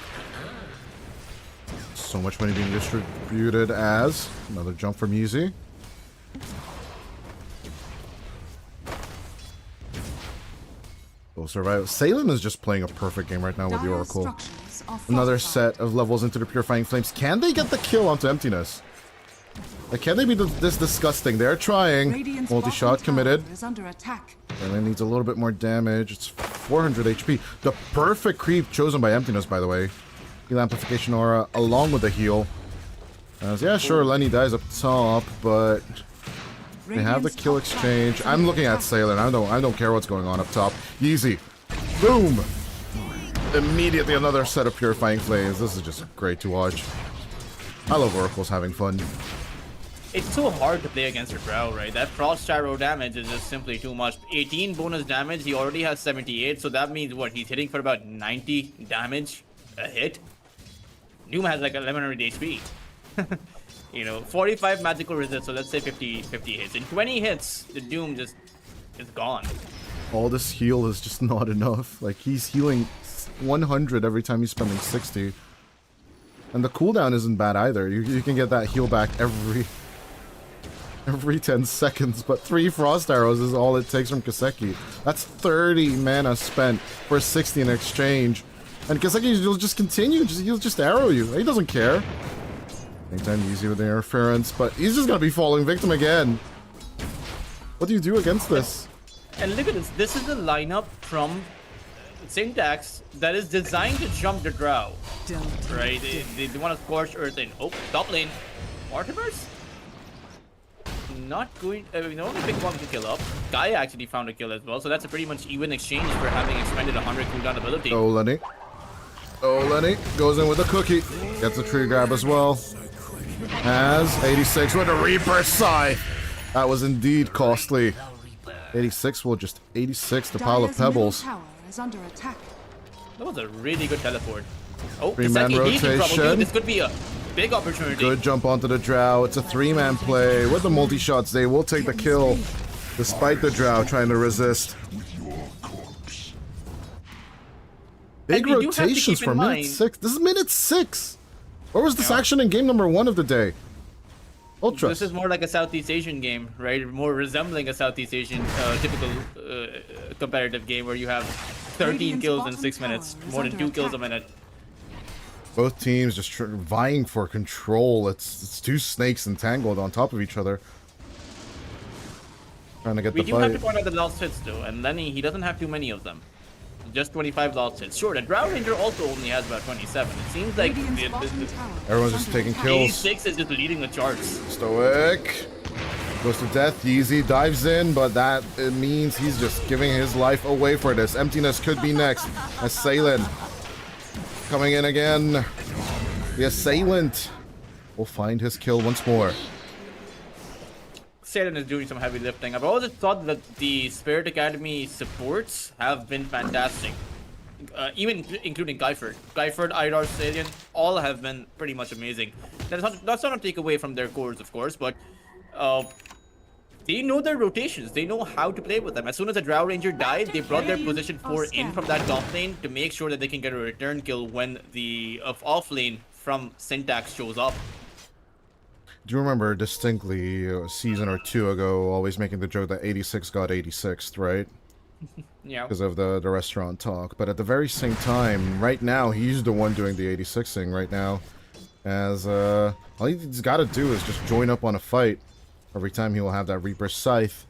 So much money being distributed as another jump from Easy. Survival. Salem is just playing a perfect game right now with the Oracle. Another set of levels into the Purifying Flames. Can they get the kill onto Emptiness? Like, can they be this disgusting? They're trying. Multi-shot committed. And it needs a little bit more damage. It's 400 HP. The perfect creep chosen by Emptiness, by the way. Heal Amplification Aura along with the heal. Yeah, sure, Lenny dies up top, but they have the kill exchange. I'm looking at Sailor. I don't care what's going on up top. Easy. Boom! Immediately another set of Purifying Flames. This is just great to watch. I love Oracles having fun. It's so hard to play against Drow, right? That Frost Arrow damage is just simply too much. 18 bonus damage, he already has 78, so that means what? He's hitting for about 90 damage a hit? Doom has like 1100 HP. You know, 45 magical resist, so let's say 50 hits. In 20 hits, the Doom just is gone. All this heal is just not enough. Like, he's healing 100 every time he's spending 60. And the cooldown isn't bad either. You can get that heal back every 10 seconds, but 3 Frost Arrows is all it takes from Kaseki. That's 30 mana spent for 60 in exchange. And Kaseki will just continue, he'll just arrow you. He doesn't care. Anytime Easy with the interference, but he's just gonna be falling victim again. What do you do against this? And look at this. This is the lineup from Syntax that is designed to jump the Drow. Right? They want to scorch Earth in. Oh, top lane. Mortimers? Not going. I mean, only pick one to kill up. Guy actually found a kill as well, so that's a pretty much even exchange for having expended 100 cooldown ability. Oh, Lenny. Oh, Lenny goes in with a cookie. Gets a tree grab as well. Has 86 with a Reaper Scythe. That was indeed costly. 86 will just 86 the pile of Dire's middle pebbles. tower is under attack. That was a really good teleport. Oh, Three-man Kiseki, he's in trouble too. rotation. This could be a big opportunity. Good jump onto the Drow. It's a 3-man play. With the multi-shots, they will take the kill. Despite the Drow trying to resist. Big And we do have to rotations keep in for minute mind- 6. This is minute 6. Where was this action in game number 1 of the day? Ultra. This is more like a Southeast Asian game, right? More resembling a Southeast Asian typical competitive game where you have 13 Radiant's kills in bottom 6 minutes, tower is more than under 2 kills a attack. minute. Both teams just vying for control. It's two snakes entangled on top of each other. Trying to get We the do have to fight. point out the lost hits though, and Lenny, he doesn't have too many of them. Just 25 lost hits. Sure, the Drow Ranger also only has about 27. It seems like Radiant's bottom tower is Everyone's just under taking attack. kills. 86 is just leading the charts. Stoic. Goes to death. Yeezy dives in, but that it means he's just giving his life away for this. Emptiness could be next. Assailant. Coming in again. The Assailant will find his kill once more. Satan is doing some heavy lifting. I've always thought that the Spirit Academy supports have been fantastic. Even including Guyford. Guyford, Idar, Salian, all have been pretty much amazing. That's not a take away from their cores, of course, but they know their rotations. They know how to play with them. As soon as a Drow Ranger died, they brought their position 4 in from that top lane to make sure that they can get a return kill when the off lane from Syntax shows up. Do you remember distinctly a season or 2 ago always making the joke that 86 got 86th, right? Yeah. Because of the restaurant talk. But at the very same time, right now, he's the one doing the 86ing right now. As all he's got to do is just join up on a fight. Every time he will have that Reaper Scythe.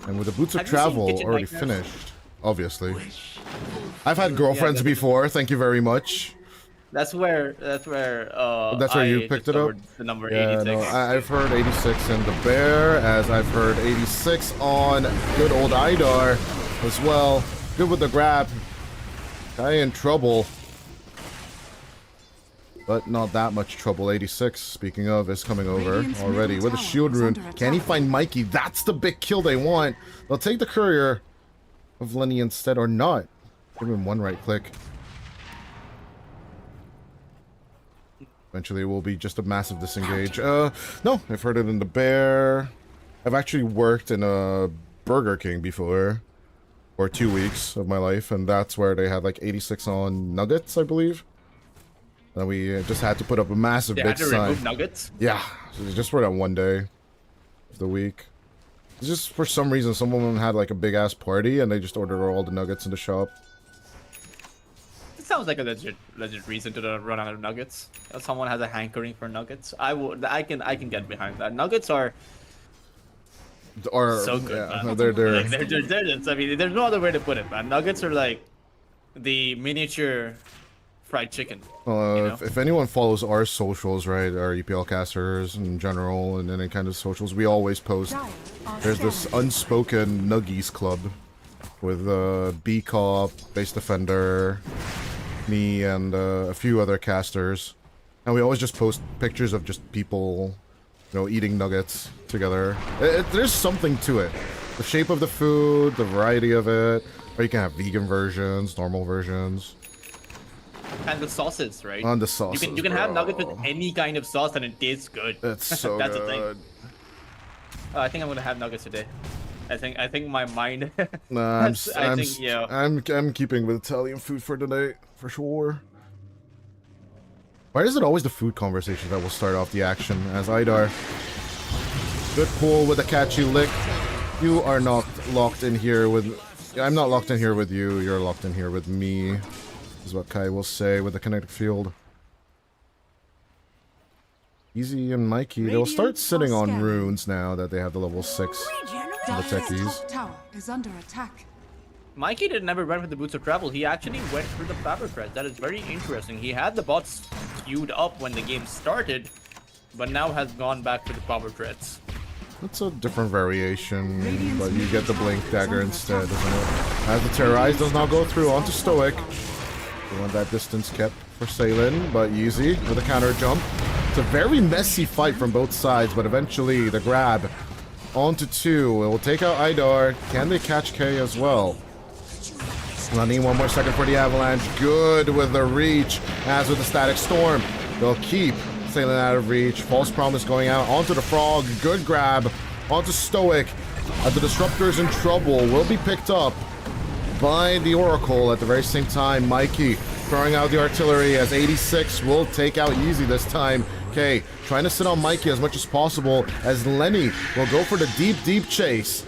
And with the Boots of Have you seen Travel Kitchen already Nightmares? finished, obviously. I've had girlfriends before, thank you very much. That's where That's where you picked it up? discovered the number Yeah, 86. no, I've heard 86 in the Bear, as I've heard 86 on good old Idar as well. Good with the grab. Guy in trouble. But not that much trouble. 86, speaking of, is coming over Radiant's already middle with a tower shield is rune. under Can he attack. find Mikey? That's the big kill they want. They'll take the courier of Lenny instead, or not. Give him one right click. Eventually it will be just a massive disengage. No, I've heard it in the Bear. I've actually worked in a Burger King before. For 2 weeks of my life, and that's where they had like 86 on nuggets, I believe. And we just had to put up a massive They big had to sign. remove nuggets. Yeah, just for that one day of the week. It's just for some reason, someone had like a big ass party, and they just ordered all the nuggets in the shop. It sounds like a legit reason to run out of nuggets. If someone has a hankering for nuggets, I can get behind that. Nuggets are Or so good. yeah, Man. they're Like, they're just, I mean, there's no other way to put it, man. Nuggets are like the miniature fried chicken. know? if anyone follows our socials, right, our EPL casters in general, and any kind of socials, we always post. Dire are There's this scanning. unspoken Nuggies club with B-Cop, Base Defender, me, and a few other casters. And we always just post pictures of just people, you know, eating nuggets together. There's something to it. The shape of the food, the variety of it. Or you can have vegan versions, normal versions. And the sauces, right? On the sauces, You can have nuggets with bro. any kind of sauce and it tastes good. It's so That's the good. thing. I think I'm gonna have nuggets today. I think my mind. Nah, I think, yeah. I'm keeping with Italian food for today, for sure. Why is it always the food conversation that will start off the action? As Idar, good pull with a catchy lick. You are not locked in here with. I'm not locked in here with you. You're locked in here with me. Is what Kai will say with the kinetic field. Easy and Mikey, they'll start Radiant sitting on scanning. runes now that they have the level 6. the Dire's techies. top tower is under attack. Mikey did never went for the Boots of Travel. He actually went for the Fabric Thread. That is very interesting. He had the bots queued up when the game started, but now has gone back to the Power Threads. It's a different variation, but you get the Blink Dagger instead, isn't it? As the Terrorize does not go through onto Stoic. You want that distance kept for Salen, but easy with a counter jump. It's a very messy fight from both sides, but eventually the grab onto 2. It will take out Idar. Can they catch K as well? Running one more second for the Avalanche. Good with the reach. As with the Static Storm, they'll keep Salen out of reach. False Promise going out onto the Frog. Good grab onto Stoic. The Disruptor's in trouble. Will be picked up by the Oracle at the very same time. Mikey throwing out the artillery as 86 will take out easy this time. Okay, trying to sit on Mikey as much as possible as Lenny will go for the deep chase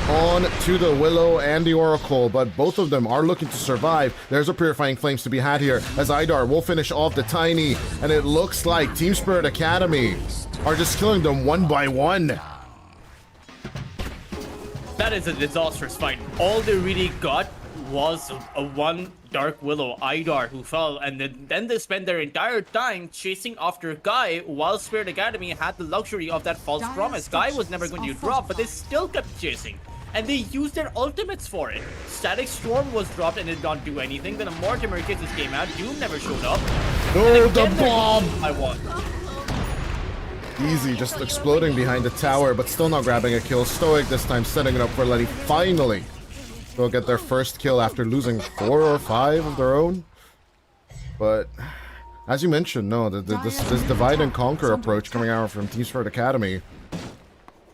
on to the Willow and the Oracle, but both of them are looking to survive. There's a Purifying Flames to be had here as Idar will finish off the Tiny, and it looks like Team Spirit Academy are just killing them one by one. That is a disastrous fight. All they really got was a one Dark Willow, Idar, who fell, and then they spent their entire time chasing after Guy, while Spirit Academy had the luxury of that false promise. Guy was never going to drop, but they still kept chasing, and they used their ultimates for it. Static Storm was dropped and did not do anything. Then a Mortimer Kisses came out. Doom never showed up. Oh, the bomb! I won. Easy, just exploding behind the tower, but still not grabbing a kill. Stoic this time setting it up for Lenny. Finally, they'll get their first kill after losing 4 or 5 of their own. But as you mentioned, no, this divide and conquer approach coming out from Team Spirit Academy,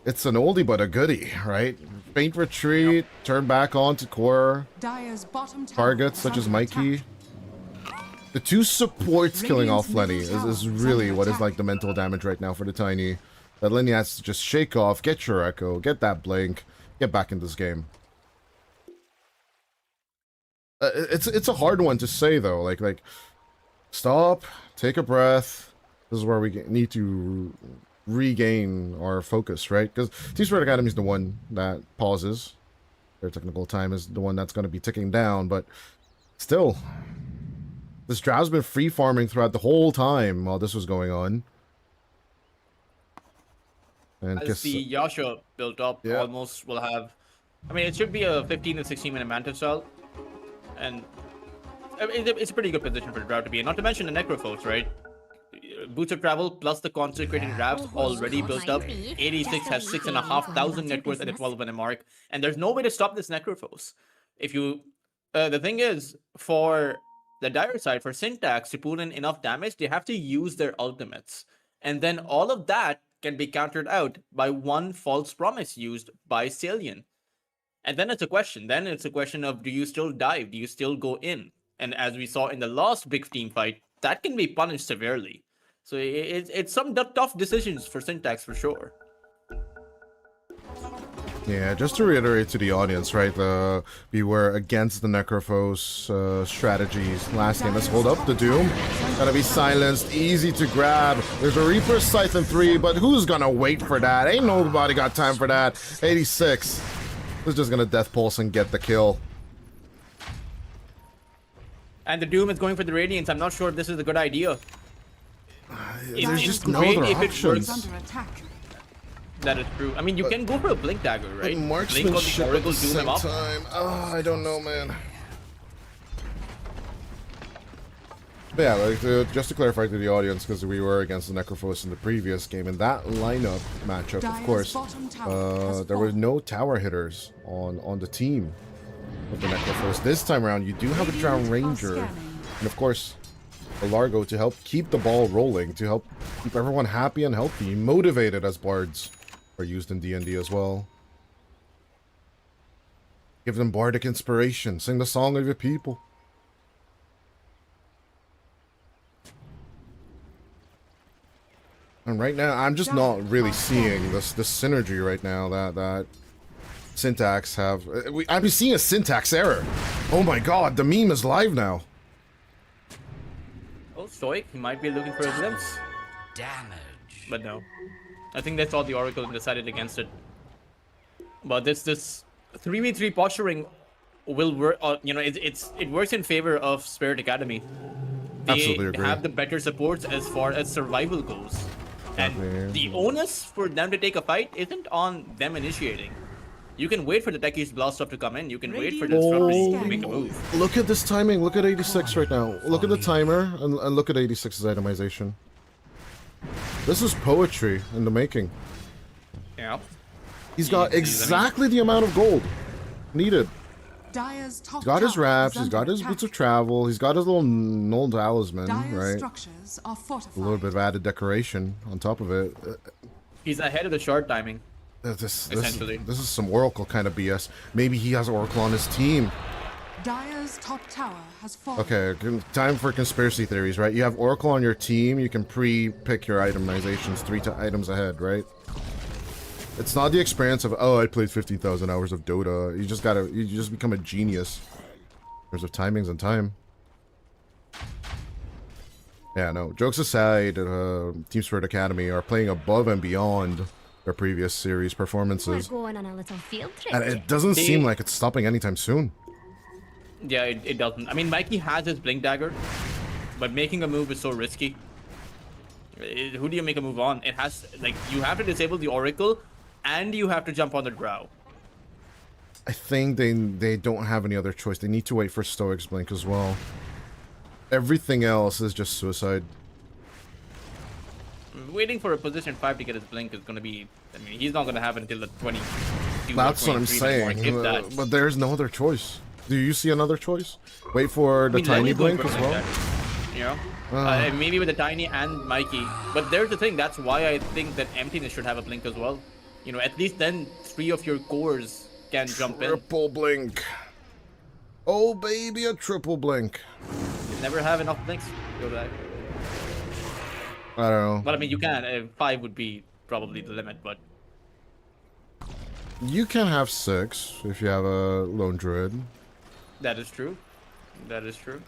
it's an oldie but a goodie, right? Faint retreat, turn back on to core Dire's bottom tower targets is such as under Mikey. attack. The 2 supports killing off Radiant's Lenny middle is tower is really under what is attack. like the mental damage right now for the Tiny. That Lenny has to just shake off, get your Echo, get that Blink, get back in this game. It's a hard one to say though. Like stop, take a breath. This is where we need to regain our focus, right? Because Team Spirit Academy is the one that pauses. Their technical time is the one that's going to be ticking down, but still, this Drow's been free farming throughout the whole time while this was going on. And As the Yasha built up, Yeah. almost will have. I mean, it should be a 15 to 16 minute Mantis cell, and it's a pretty good position for the Drow to be in. Not to mention the Necrophos, right? Boots of Travel plus the Consecrating Grabs already built up. 86 has 6,500 net worth at the 12 minute mark, and there's no way to stop this Necrophos. If you, the thing is, for the Dire side, for Syntax to put in enough damage, they have to use their ultimates, and then all of that can be countered out by one false promise used by Salian. And then it's a question. Then it's a question of, do you still dive? Do you still go in? And as we saw in the last big team fight, that can be punished severely. So it's some tough decisions for Syntax for sure. yeah, just to reiterate to the audience, right? We were against the Necrophos strategies last game. Let's hold up the Doom. Gotta be silenced, easy to grab. There's a Reaper Scythe in 3, but who's gonna wait for that? Ain't nobody got time for that. 86 is just gonna Death Pulse and get the kill. And the Doom is going for the Radiance. I'm not sure if this is a good idea. There's just no great other if it options. works. Under attack. That is true. I mean, you can go for a Blink Dagger, right? Blink on the Marksmanship at Oracle, the Doom same him up. time. Oh, I don't know, man. But yeah, like, just to clarify to the audience, because we were against the Necrophos in the previous game, in that lineup matchup, of Dire's course, bottom tower has there were fallen. no tower hitters on the team of the Necrophos. This time around, you do have a Drow Radiant are Ranger, scanning. and of course, a Largo to help keep the ball rolling, to help keep everyone happy and healthy, motivated as bards are used in D&D as well. Give them bardic inspiration, sing the song of your people. And right now, I'm just not really seeing this synergy right now that Syntax have. I'm seeing a Syntax error. Oh my god, the meme is live now. Oh, Stoic, he might be looking for a glimpse. Damage. But no. I think they saw the Oracle and decided against it. But this 3v3 posturing will work. It works in favor of Spirit Academy. They Absolutely agree. have the better supports as far as survival goes, and the onus for them to take a fight isn't on them initiating. You can wait for the Techie's blast off to come in. You can wait for the Disruptors to make a move. Look at this timing. Look at 86 right now. Look at the timer and look at 86's itemization. This is poetry in the making. Yeah. He's got exactly the amount of gold needed. Dire's top He's got his tower wraps, is he's under got his attack. boots of travel, he's got his little null talisman, Dire's right? structures are fortified. A little bit of added decoration on top of it. He's ahead of the shard timing. Essentially. This is some Oracle kind of BS. Maybe he has Oracle on his team. Dire's top tower has fallen. Okay, time for conspiracy theories, right? You have Oracle on your team, you can pre-pick your itemizations 3 items ahead, right? It's not the experience of, oh, I played 15,000 hours of Dota. You just become a genius in terms of timings and time. Yeah, no, jokes aside, Team Spirit Academy are playing above and beyond their previous series performances. We're going on a little field trip. And it doesn't seem like it's stopping anytime soon. Yeah, it doesn't. I mean, Mikey has his Blink Dagger, but making a move is so risky. Who do you make a move on? It has, like, you have to disable the Oracle, and you have to jump on the Drow. I think they don't have any other choice. They need to wait for Stoic's Blink as well. Everything else is just suicide. Waiting for a position 5 to get his Blink is going to be... I mean, he's not going to have it until the 22 That's or what I'm 23 mark, saying. if that. But there's no other choice. Do you see another choice? Wait for the tiny Lenny's going Blink for as Blink well? Dagger, you know? Maybe with the Tiny and Mikey. But there's the thing, that's why I think that Emptiness should have a Blink as well. You know, at least then 3 of your cores can jump in. Triple Blink. Oh, baby, a triple Blink. You never have enough Blinks. Go back. I don't know. But I mean, you can. 5 would be probably the limit, but... You can have 6 if you have a Lone Druid. That is true. That is true.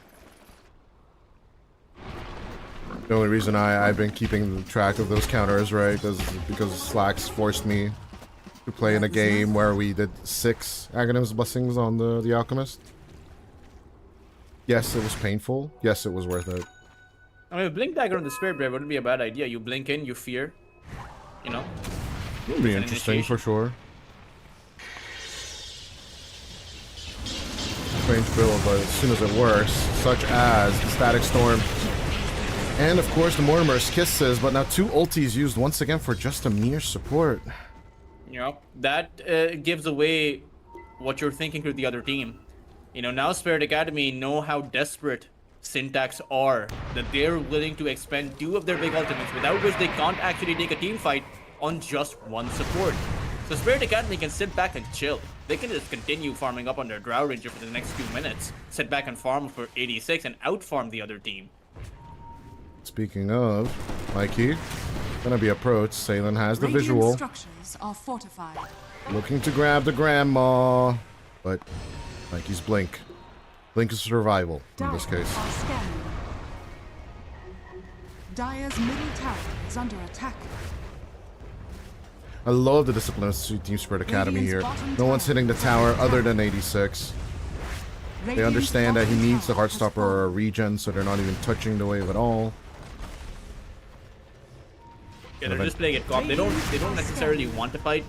The only reason I've been keeping track of those counters, right, is because Slacks forced me to play in a game where we did 6 Aghanim's Blessings on the Alchemist. Yes, it was painful. Yes, it was worth it. I mean, Blink Dagger on the Spirit Brave wouldn't be a bad idea. You blink in, you fear. You know? It would be It's an interesting for initiation. sure. Strange build, but as soon as it works, such as the Static Storm. And of course the Mortimer's Kisses, but now 2 ultis used once again for just a mere support. You know? That gives away what you're thinking to the other team. You know, now Spirit Academy know how desperate Syntax are, that they're willing to expend 2 of their big ultimates, without which they can't actually take a team fight on just 1 support. So Spirit Academy can sit back and chill. They can just continue farming up on their Drow Ranger for the next few minutes, sit back and farm for 86 and out-farm the other team. Speaking of, Mikey, gonna be approached. Salen has the Radiant visual, structures are fortified. looking to grab the grandma, but Mikey's Blink. Blink is survival in this Dire case. are scanning. Dire's middle tower is under attack. I love the discipline of Team Spirit Academy here. No one's hitting the tower other than 86. They understand that he needs the Heartstopper or a regen, so they're not even touching the wave at all. Yeah, they're just playing it calm. They don't necessarily want to fight.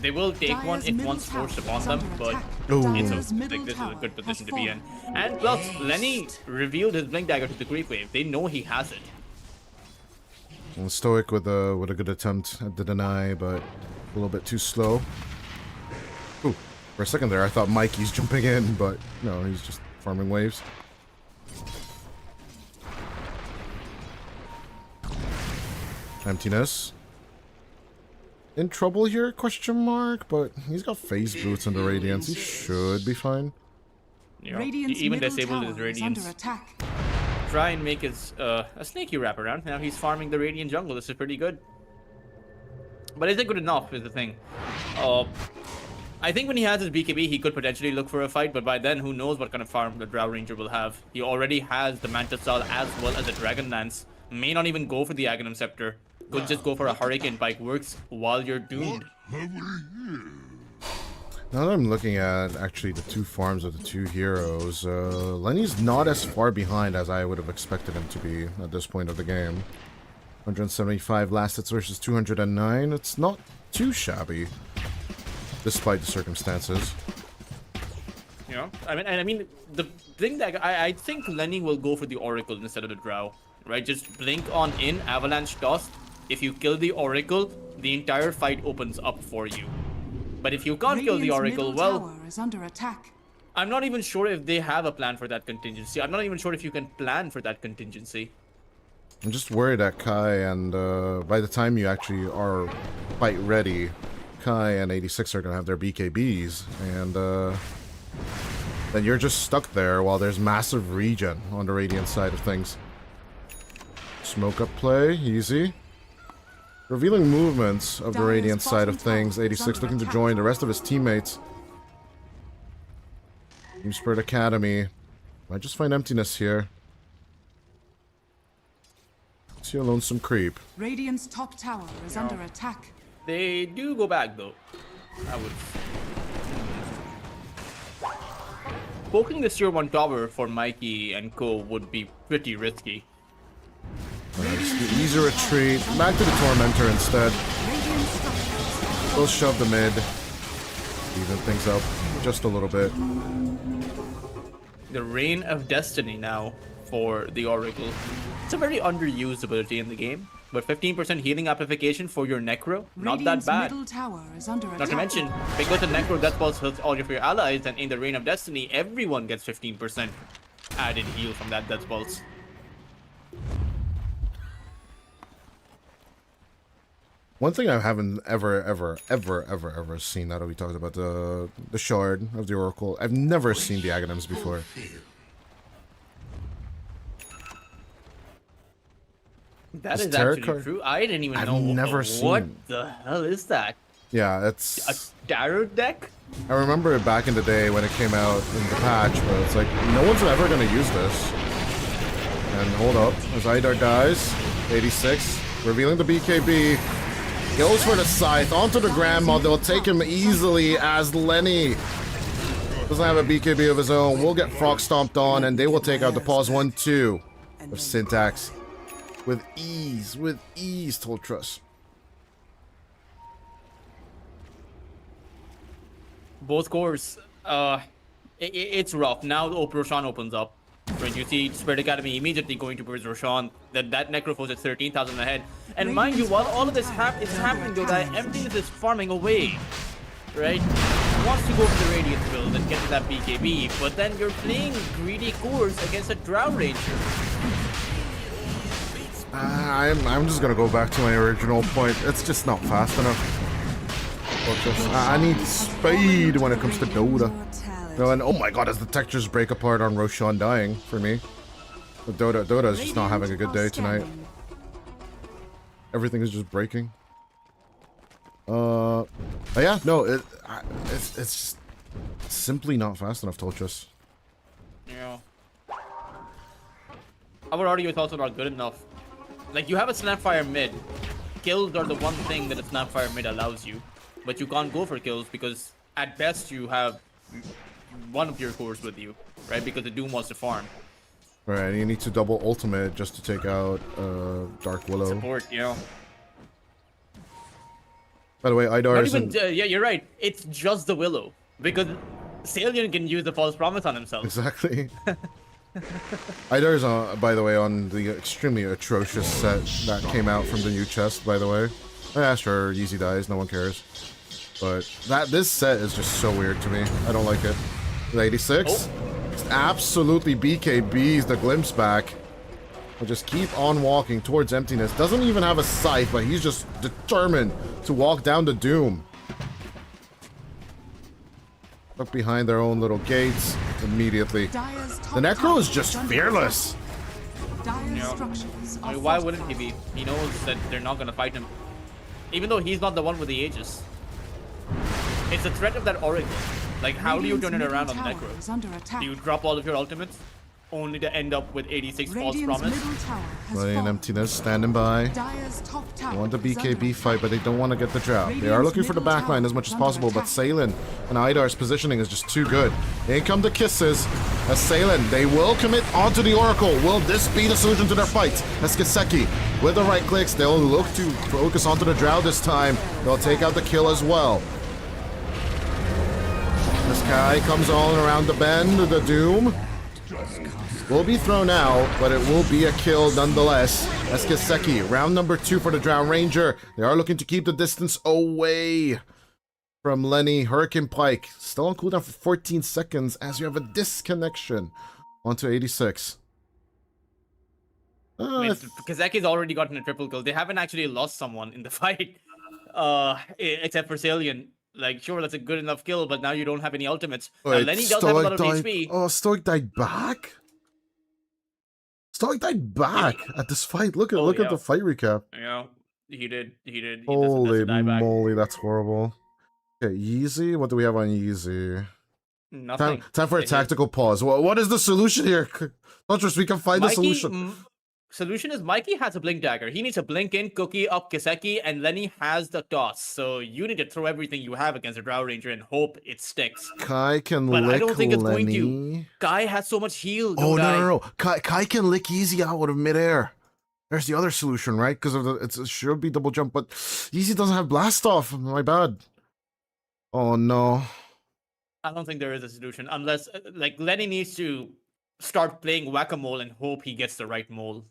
They will take one if one's forced upon them, but it's like this is a good position to be in. And plus, Lenny revealed his Blink Dagger to the Creep Wave. They know he has it. And Stoic with a good attempt at the deny, but a little bit too slow. Ooh, for a second there, I thought Mikey's jumping in, but no, he's just farming waves. Emptiness. In trouble here? Question mark. But he's got phase boots and the Radiance. He should be fine. You know, Radiant's he even middle disabled his tower is under Radiance. attack. Try and make his a snaky wraparound. Now he's farming the Radiant jungle. This is pretty good. But is it good enough is the thing. I think when he has his BKB, he could potentially look for a fight, but by then, who knows what kind of farm the Drow Ranger will have. He already has the Mantis Style as well as the Dragon Lance. May not even go for the Aghanim Scepter. Could just go for a Hurricane Pike. Works while you're doomed. Now that I'm looking at actually the two farms of the two heroes, Lenny's not as far behind as I would have expected him to be at this point of the game. 175 last hits versus 209. It's not too shabby, despite the circumstances. You know, I mean, the thing that I think Lenny will go for the Oracle instead of the Drow, right? Just blink on in, Avalanche toss. If you kill the Oracle, the entire fight opens up for you. But if you can't kill the Radiant's Oracle, middle well, tower is under attack. I'm not even sure if they have a plan for that contingency. I'm not even sure if you can plan for that contingency. I'm just worried that Kai and by the time you actually are fight ready, Kai and 86 are gonna have their BKBs, and then you're just stuck there while there's massive regen on the Radiant side of things. Smoke up play, easy. Revealing movements of the Dire's Radiant side of bottom tower things. is 86 under looking to attack. join the rest of his teammates. Team Spirit Academy. Might just find emptiness here. See a lonesome creep. Radiant's top tower is under attack. They do go back though. I would. Poking this tier 1 tower for Mikey and co would be pretty risky. Easy retreat. Back to the Tormentor instead. Radiant structures. We'll shove the mid. Even things up just a little bit. The Reign of Destiny now for the Oracle. It's a very underused ability in the game, but 15% healing amplification for your Necro, not that Radiant's bad. middle tower is under attack. Not to mention, because the Necro Death Pulse hits all of your allies, and in the Reign of Destiny, everyone gets 15% added heal from that Death Pulse. One thing I haven't ever seen, now that we talked about the Shard of the Oracle, I've never seen the Aghanims before. That Is is tarot actually card- true. I didn't even I've know never what seen. the hell is that? Yeah, A it's... tarot deck? I remember it back in the day when it came out in the patch, but it's like, no one's ever gonna use this. And hold up, as Idar dies, 86, revealing the BKB, goes for the Scythe, onto the Grandma, they'll take him easily as Lenny doesn't have a BKB of his own, will get Frog Stomped on, and they will take out the pause 1-2 of Syntax. With ease, Told Trust. Both cores, it's rough. Now Roshan opens up. When you see Spirit Academy immediately going towards Roshan, that Necrophos is 13,000 ahead. And mind you, while all of this is happening, though, that Emptiness is farming away, right? He wants to go for the Radiant build and get to that BKB, but then you're playing greedy cores against a Drow Ranger. I'm just gonna go back to my original point. It's just not fast enough. I need speed when it comes to Dota. No, and oh my god, as the textures break apart on Roshan dying for me. But Dota is just not having a good day tonight. Everything is just breaking. But yeah, no, it's just simply not fast enough, Tolchus. Yeah. Our audio is also not good enough. Like, you have a Snapfire mid. Kills are the one thing that a Snapfire mid allows you. But you can't go for kills because at best you have one of your cores with you, right? Because the Doom wants to farm. Right, you need to double ultimate just to take out Dark Willow. Support, you know. By the way, Idar Not isn't... even, yeah, you're right. It's just the Willow. Because Salian can use the False Promise on himself. Exactly. Idar is, by the way, on the extremely atrocious set that came out from the new chest, by the way. Yeah, sure, easy dies, no one cares. But this set is just so weird to me. I don't like it. 86. Just absolutely BKBs the glimpse back. He'll just keep on walking towards emptiness. Doesn't even have a scythe, but he's just determined to walk down the Doom. Look behind their own little gates immediately. The Necro is just fearless. I mean, why wouldn't he be? He knows that they're not gonna fight him. Even though he's not the one with the Aegis. It's the threat of that Oracle. Like, how do you turn it around on the Necro? Do you drop all of your ultimates? only to end up with 86 false Radiant's promise. middle tower has Lenny and fallen. Emptiness standing by. Dyer's top tower They want the is under BKB attack. fight, but they don't want to get the drought. They are looking for the backline as much as possible, but Salen and Idar's positioning is just too good. In come the kisses. As Salen, they will commit onto the Oracle. Will this be the solution to their fight? As Kiseki, with the right clicks, they'll look to focus onto the drought this time. They'll take out the kill as well. This guy comes all around the bend. The Doom will be thrown out, but it will be a kill nonetheless. As Kiseki, round number 2 for the Drow Ranger. They are looking to keep the distance away from Lenny. Hurricane Pike still on cooldown for 14 seconds as you have a disconnection onto 86. I mean, Kazeki's already gotten a triple kill. They haven't actually lost someone in the fight, except for Salian. Like, sure, that's a good enough kill, but now you don't have any ultimates. Now, Lenny does have a lot of HP. Oh, Stoic died back? Stoic died back at this fight. Look at at the fight recap. You know, he did. He Holy doesn't die back. moly, that's horrible. Okay, Yeezy. What do we have on Yeezy? Nothing. Time for a tactical pause. What is the solution here? Huntress, we can find a solution. Solution is Mikey has a blink dagger. He needs a blink in, cookie up Kiseki, and Lenny has the toss. So you need to throw everything you have against a Drow Ranger and hope it sticks. Kai can But lick I don't think it's Lenny. going to. Kai has so much heal. Oh, don't I? no. Kai can lick Easy out of midair. There's the other solution, right? Because of it should be double jump, but Easy doesn't have blast off. My bad. Oh, no. I don't think there is a solution unless, like, Lenny needs to start playing whack-a-mole and hope he gets the right mole.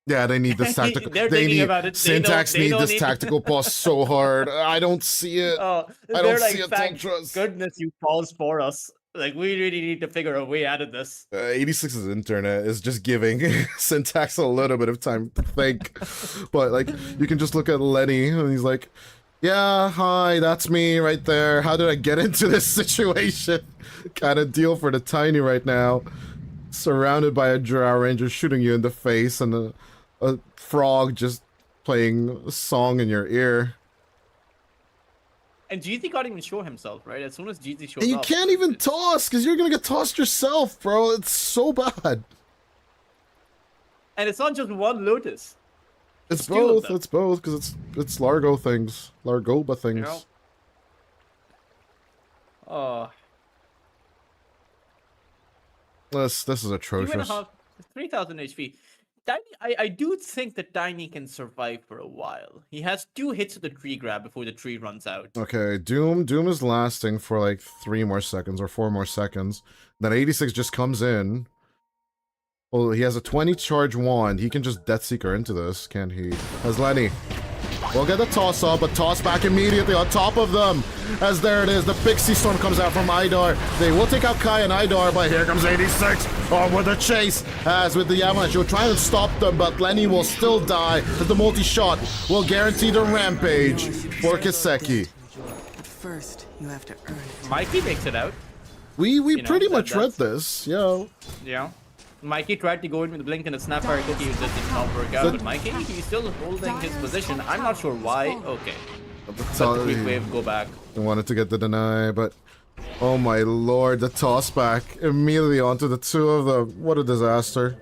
Yeah, they need this tactical. They're they thinking need about it. Syntax They need don't this need- tactical pause so hard. I don't see it. I They're don't like, see it. thank Ultras. goodness you paused for us. Like, we really need to figure a way out of this. 86's internet is just giving Syntax a little bit of time to think. But, like, you can just look at Lenny and he's like, yeah, hi, that's me right there. How did I get into this situation? Kind of deal for the Tiny right now. Surrounded by a Drow Ranger shooting you in the face and a frog just playing a song in your ear. And GZ can't even show himself, right? As soon as GZ shows And you up, can't even toss because you're going to get tossed yourself, bro. It's so bad. And it's not just one Lotus. It's two of both. them. It's both because it's Largo things, Largoba things. You know? Oh, This is 2.5, atrocious. 3,000 HP. Tiny, I do think that Tiny can survive for a while. He has 2 hits of the tree grab before the tree runs out. Okay, Doom is lasting for like 3 more seconds or 4 more seconds. Then 86 just comes in. Well, he has a 20 charge wand. He can just Deathseeker into this, can't he? As Lenny. We'll get the toss up, but toss back immediately on top of them. As there it is, the Pixie Storm comes out from Idar. They will take out Kai and Idar, but here comes 86. On with the chase. As with the Avalanche, he'll try and stop them, but Lenny will still die. As the multi-shot will guarantee the rampage for Kiseki. But first, you have to earn it. Mikey makes it out. We know, pretty much read that's- this, yeah. Yeah. Mikey tried to go in with the blink and a Snapfire cookie, it just did not work out. But Mikey, he's still holding his position. I'm not sure why. Okay. Let the quick wave go back. I wanted to get the deny, but oh my lord, the toss back immediately onto the 2 of them. What a disaster.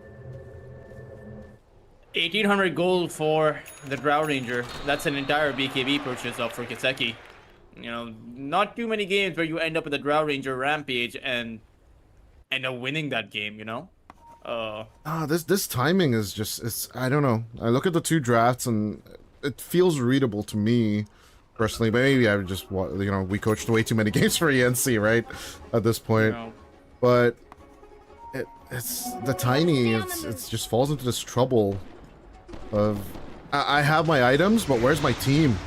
1,800 gold for the Drow Ranger. That's an entire BKB purchase up for Kiseki. You know, not too many games where you end up with a Drow Ranger rampage and end up winning that game, you know? This timing is just, I don't know. I look at the 2 drafts and it feels readable to me personally, but maybe I would just, you know, we coached way too many games for ENC, right? At this point. You know, But it's the Tiny, it's just falls into this trouble of, I have my items, but where's my team?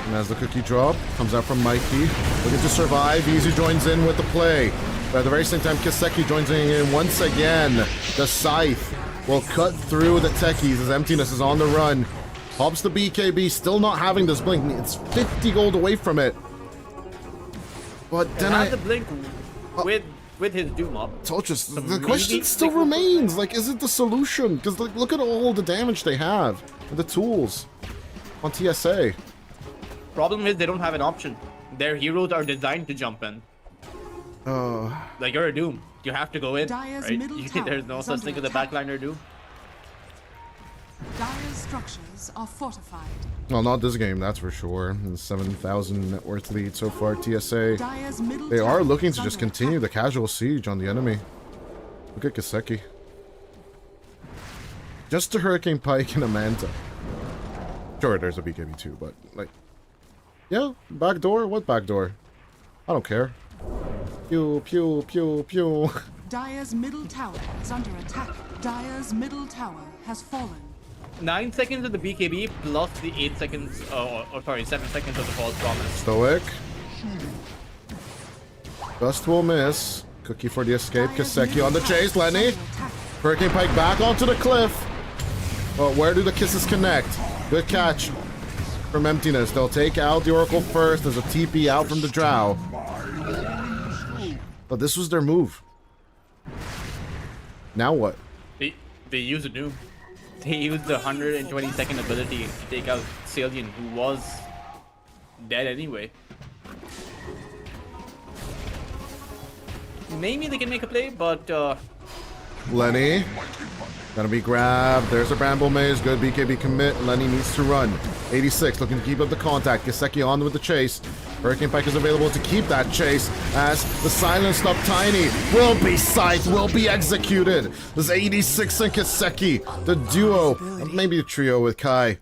And as the cookie drop comes out from Mikey, looking to survive, Easy joins in with the play. But at the very same time, Kiseki joins in once again. The Scythe will cut through the techies as Emptiness is on the run. Pops the BKB, still not having this blink. It's 50 gold away from it. But then has the blink with his Doom up. Tolchus, the maybe question still they will- remains. Like, is it the solution? Because look at all the damage they have. And the tools on TSA. Problem is they don't have an option. Their heroes are designed to jump in. Like, you're a Doom. You have to go in, Dire's right? middle tower There's no is such under thing as a attack. backliner Doom. Dire's structures are fortified. Well, not this game, that's for sure. 7,000 net worth lead so far, TSA. Dire's middle They tower are looking is to just under continue the attack. casual siege on the enemy. Look at Kaseki. Just a Hurricane Pike and a Manta. Sure, there's a BKB too, but, like... Yeah, back door? What back door? I don't care. Pew, pew, pew, pew. Dire's middle tower is under attack. Dire's middle tower has fallen. 9 seconds of the BKB plus the 8 seconds, or sorry, 7 seconds of the false promise. Stoic. Gust will miss. Cookie for the escape. Dire's Kaseki middle on the tower chase. is Lenny. under attack. Hurricane Pike back onto the cliff. Well, where do the kisses connect? Good catch from Emptiness. They'll take out the Oracle first. There's a TP out from the Drow. But this was their move. Now what? They use a Doom. They used the 122nd ability to take out Salian, who was dead anyway. Maybe they can make a play, but Lenny. Gonna be grabbed. There's a Bramble Maze. Good BKB commit. Lenny needs to run. 86 looking to keep up the contact. Kaseki on with the chase. Hurricane Pike is available to keep that chase as the silenced up Tiny will be scythed, will be executed. There's 86 and Kaseki. The duo, maybe a trio with Kai,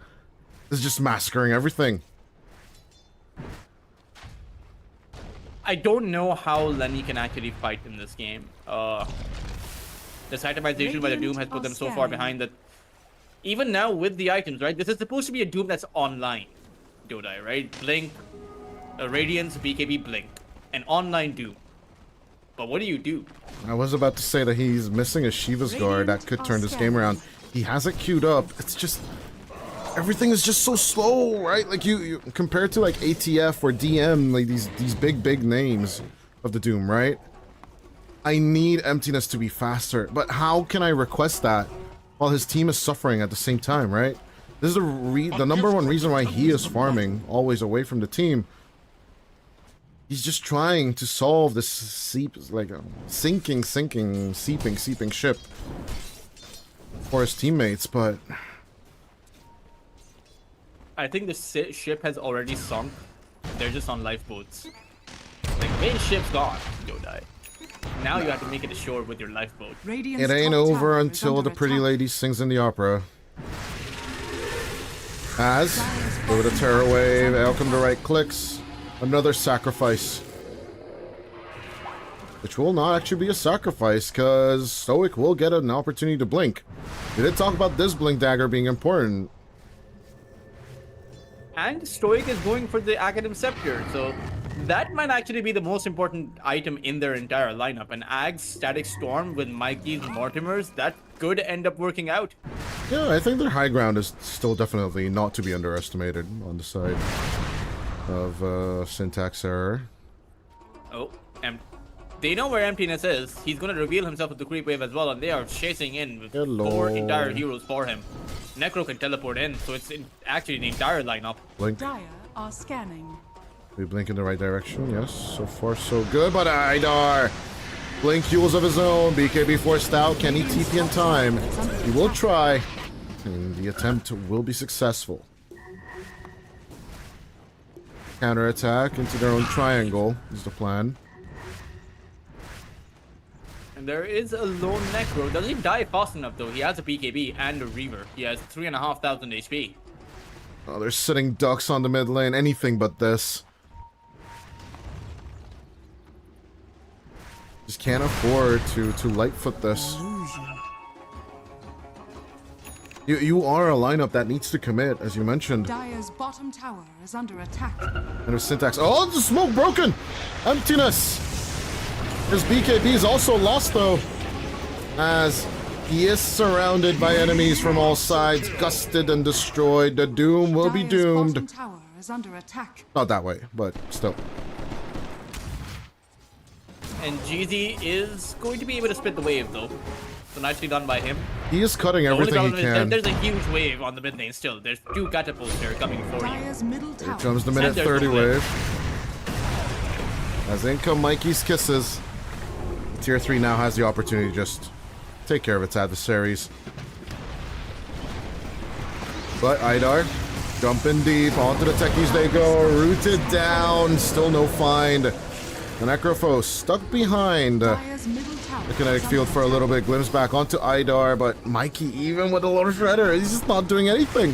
is just massacring everything. I don't know how Lenny can actually fight in this game. This itemization by the Doom has put them so far behind that even now with the items, right? This is supposed to be a Doom that's online, Dodai, right? Blink, Radiance, BKB, Blink, an online Doom. But what do you do? I was about to say that he's missing a Shiva's Guard that could turn this game around. He has it queued up. It's just... everything is just so slow, right? Like you compared to like ATF or DM, like these big names of the Doom, right? I need Emptiness to be faster, but how can I request that while his team is suffering at the same time, right? This is the number one reason why he is farming always away from the team. He's just trying to solve this seeping ship for his teammates, but I think the ship has already sunk. They're just on lifeboats. Like, main ship's gone, Dodai. Now you have to make it ashore with your lifeboat. Radiant's it ain't top over tower is until under the pretty attack. lady sings in the opera. As, go to Terror Wave, out come the right clicks. Another sacrifice. Which will not actually be a sacrifice, because Stoic will get an opportunity to blink. We did talk about this blink dagger being important. And Stoic is going for the Academ Scepter, so that might actually be the most important item in their entire lineup. An Ag's Static Storm with Mikey's Mortimers, that could end up working out. Yeah, I think their high ground is still definitely not to be underestimated on the side of syntax error. Oh, and they know where Emptiness is. He's going to reveal himself with the creep wave as well, and they are chasing in with Hello. 4 entire heroes for him. Necro can teleport in, so it's actually the entire lineup. Blink. Dire are scanning. We blink in the right direction, yes. So far, so good, but Idar! Blink heals of his own. BKB forced out. Can he TP in time? He will try. And the attempt will be successful. Counterattack into their own triangle is the plan. And there is a lone Necro. Doesn't die fast enough though. He has a BKB and a Reaver. He has 3,500 HP. Oh, they're sitting ducks on the mid lane. Anything but this. Just can't afford to lightfoot this. You are a lineup that needs to commit, as you mentioned. Dire's bottom tower is under attack. And with syntax. Oh, the smoke broken! Emptiness! His BKB is also lost though, as he is surrounded by enemies from all sides, gusted and destroyed. The Doom will be Dire's bottom doomed. tower is under attack. Not that way, but still. And GZ is going to be able to split the wave though. So nicely done by him. He is cutting The only everything he problem is can. there's a huge wave on the mid lane still. There's 2 catapults there coming for you. Dire's middle Here tower. comes the minute There's 30 no wave. wave. As in come Mikey's kisses. Tier 3 now has the opportunity to just take care of its adversaries. But Idar, jumping deep, onto the techies they go, rooted down, still no find. The Necrophos stuck behind the kinetic field for a little bit, glimpse back onto Idar, but Mikey, even with a Lord Shredder, he's just not doing anything.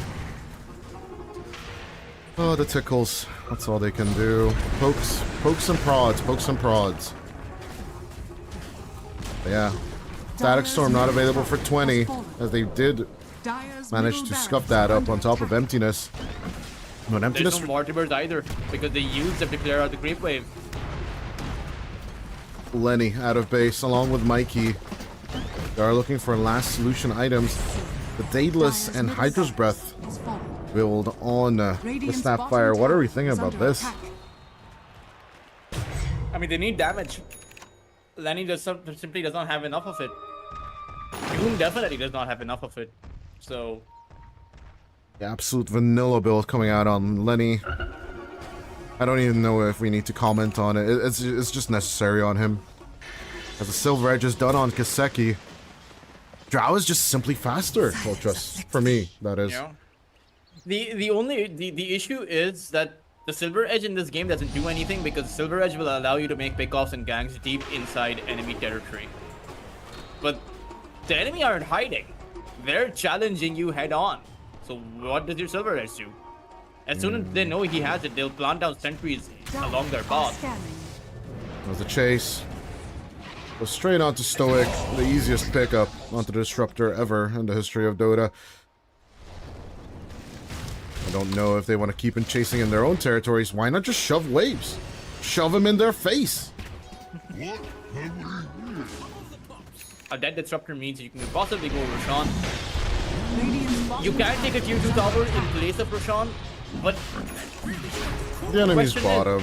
Oh, the tickles, that's all they can do. Pokes and prods, pokes and prods. But yeah, Static Storm not available for 20, as they did manage to scuff that up on top of Emptiness. But Emptiness... There's no Mortimers either, because they used them to clear out the Creep Wave. Lenny out of base, along with Mikey. They are looking for last solution items. The Daedalus and Hydra's Breath build on the Snapfire. What are we thinking about this? I mean, they need damage. Lenny simply does not have enough of it. Doom definitely does not have enough of it. So... The absolute vanilla build coming out on Lenny. I don't even know if we need to comment on it. It's just necessary on him. As the Silver Edge is done on Kiseki. Drow is just simply faster, well, just for me, that is. Yeah. The issue is that the Silver Edge in this game doesn't do anything because Silver Edge will allow you to make pickoffs and ganks deep inside enemy territory. But the enemy aren't hiding. They're challenging you head on. So what does your Silver Edge do? As soon as they know he has it, they'll plant down sentries along their path. There's the chase. Go straight onto Stoic, the easiest pickup onto the Disruptor ever in the history of Dota. I don't know if they want to keep him chasing in their own territories. Why not just shove waves? Shove him in their face. A dead Disruptor means you can possibly go Roshan. You can take a tier 2 tower in place of Roshan, but the enemy's bottom.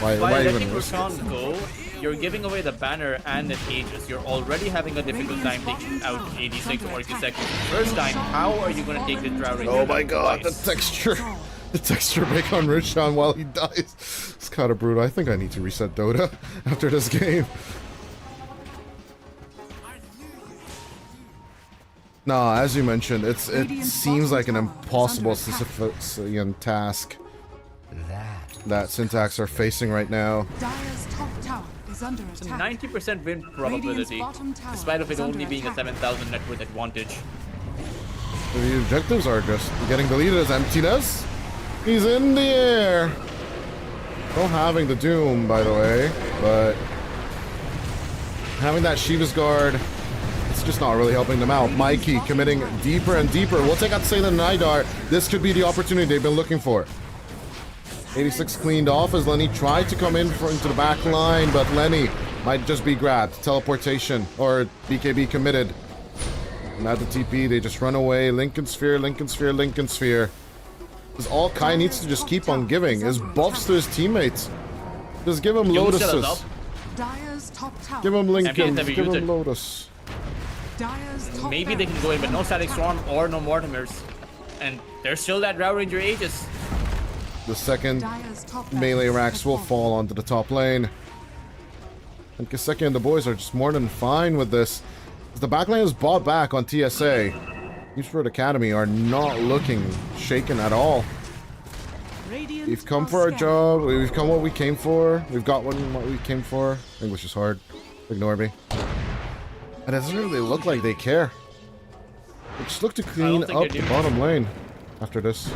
Why letting even risk Roshan it? go, you're giving away the banner and the Aegis. You're already having a difficult time taking out 86 or Kiseki. First time, how are you going to take this Drow Ranger? Oh my god, the texture. The texture break on Roshan while he dies. It's kind of brutal. I think I need to reset Dota after this game. No, as you mentioned, it seems like an impossible Sisyphean task that Syntax are facing right now. Dire's top tower is under It's a attack. 90% win probability, despite of it only being a 7,000 net worth advantage. The objectives are just getting deleted as Emptiness. He's in the air. Still having the Doom, by the way, but having that Shiva's Guard, it's just not really helping them out. Mikey committing deeper and deeper. We'll take out Salem and Idar. This could be the opportunity they've been looking for. 86 cleaned off as Lenny tried to come in into the back line, but Lenny might just be grabbed. Teleportation, or BKB committed. Not the TP, they just run away. Lincoln Sphere, Lincoln Sphere, Lincoln Sphere. Because all Kai needs to just keep on giving is buffs to his teammates. Just give him Lotuses. Dire's top tower. Give him Lincoln, Champions give never use him it. Lotus. Dire's top Maybe they can go in, but no Static Storm or no Mortimers. And there's still that Drow Ranger Aegis. The second Dire's top melee racks will fall onto the top lane. And Kiseki and the boys are just more than fine with this. As the back lane is bought back on TSA. Eastward Academy are not looking shaken at all. We've come for our job. We've come what we came for. We've got what we came for. English is hard. Ignore me. And it doesn't really look like they care. They just look to clean think up they the do. bottom lane after this.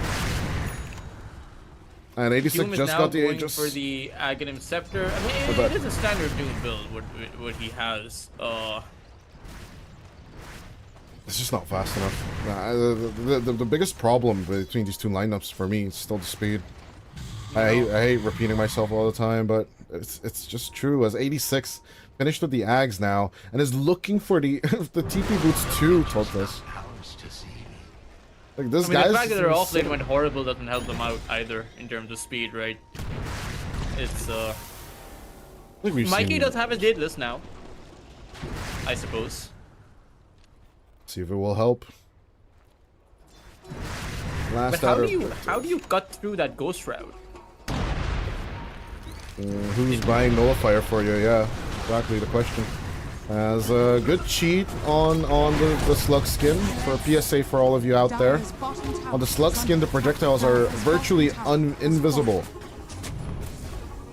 And 86 Doom is just now got the going Aegis. for the Aghanim Scepter. I mean, But- it is a standard Doom build, what he has. It's just not fast enough. The biggest problem between these two lineups for me is still the speed. I hate repeating myself all the time, but it's just true. As 86 finished with the Ags now, and is looking for the the TP boots too, Totus. Like this I mean, guy's the fact that their offlane went horrible doesn't help them out either in terms of speed, right? It's I think we've Mikey seen- does have his Daedalus now, I suppose. See if it will help. Last But how outer- do you cut through that Ghost Shroud? who's buying Nullifier for you? Yeah. exactly the question. As a good cheat on the slug skin for PSA for all of you out there. Dire's bottom tower On the slug is skin, the under projectiles attack. are Dire's virtually bottom tower is invisible. falling.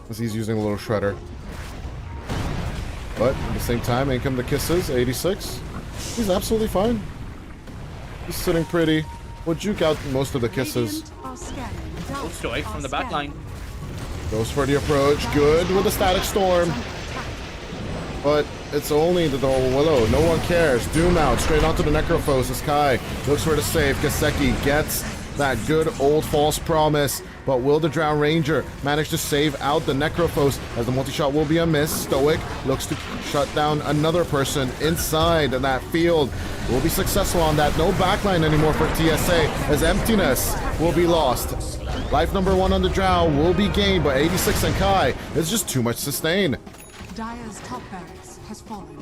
As he's using a little shredder. But at the same time, in come the kisses, 86. He's absolutely fine. He's sitting pretty. We'll juke out most of the kisses. Radiant are scanning. Oh, Dire Stoic from are the back line. scanning. Goes for the approach. Good with the static storm. But it's only the Willow. No one cares. Doom out. Straight onto the Necrophos as Kai looks for the save. Kaseki gets that good old false promise. But will the Drow Ranger manage to save out the Necrophos as the multi-shot will be a miss? Stoic looks to shut down another person inside that field. Will be successful on that. No backline anymore for TSA as Emptiness will be lost. Life number 1 on the Drow will be gained, but 86 and Kai is just too much sustain. Dire's top barracks has fallen.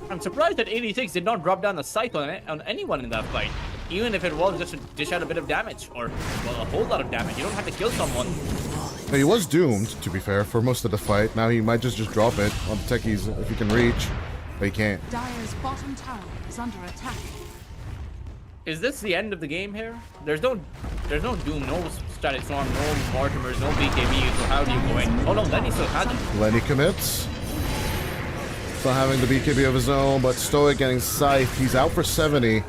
I'm surprised that 86 did not drop down a scythe on anyone in that fight. Even if it was just to dish out a bit of damage, or, well, a whole lot of damage. You don't have to kill someone. Now, he was doomed, to be fair, for most of the fight. Now he might just drop it on the techies if he can reach. But he can't. Dire's bottom tower is under attack. Is this the end of the game here? There's no Doom, no Static Storm, no Mortimers, no BKB, so how do you go in? Oh no, Lenny still has it. Lenny commits. Still having the BKB of his own, but Stoic getting Scythe. He's out for 70.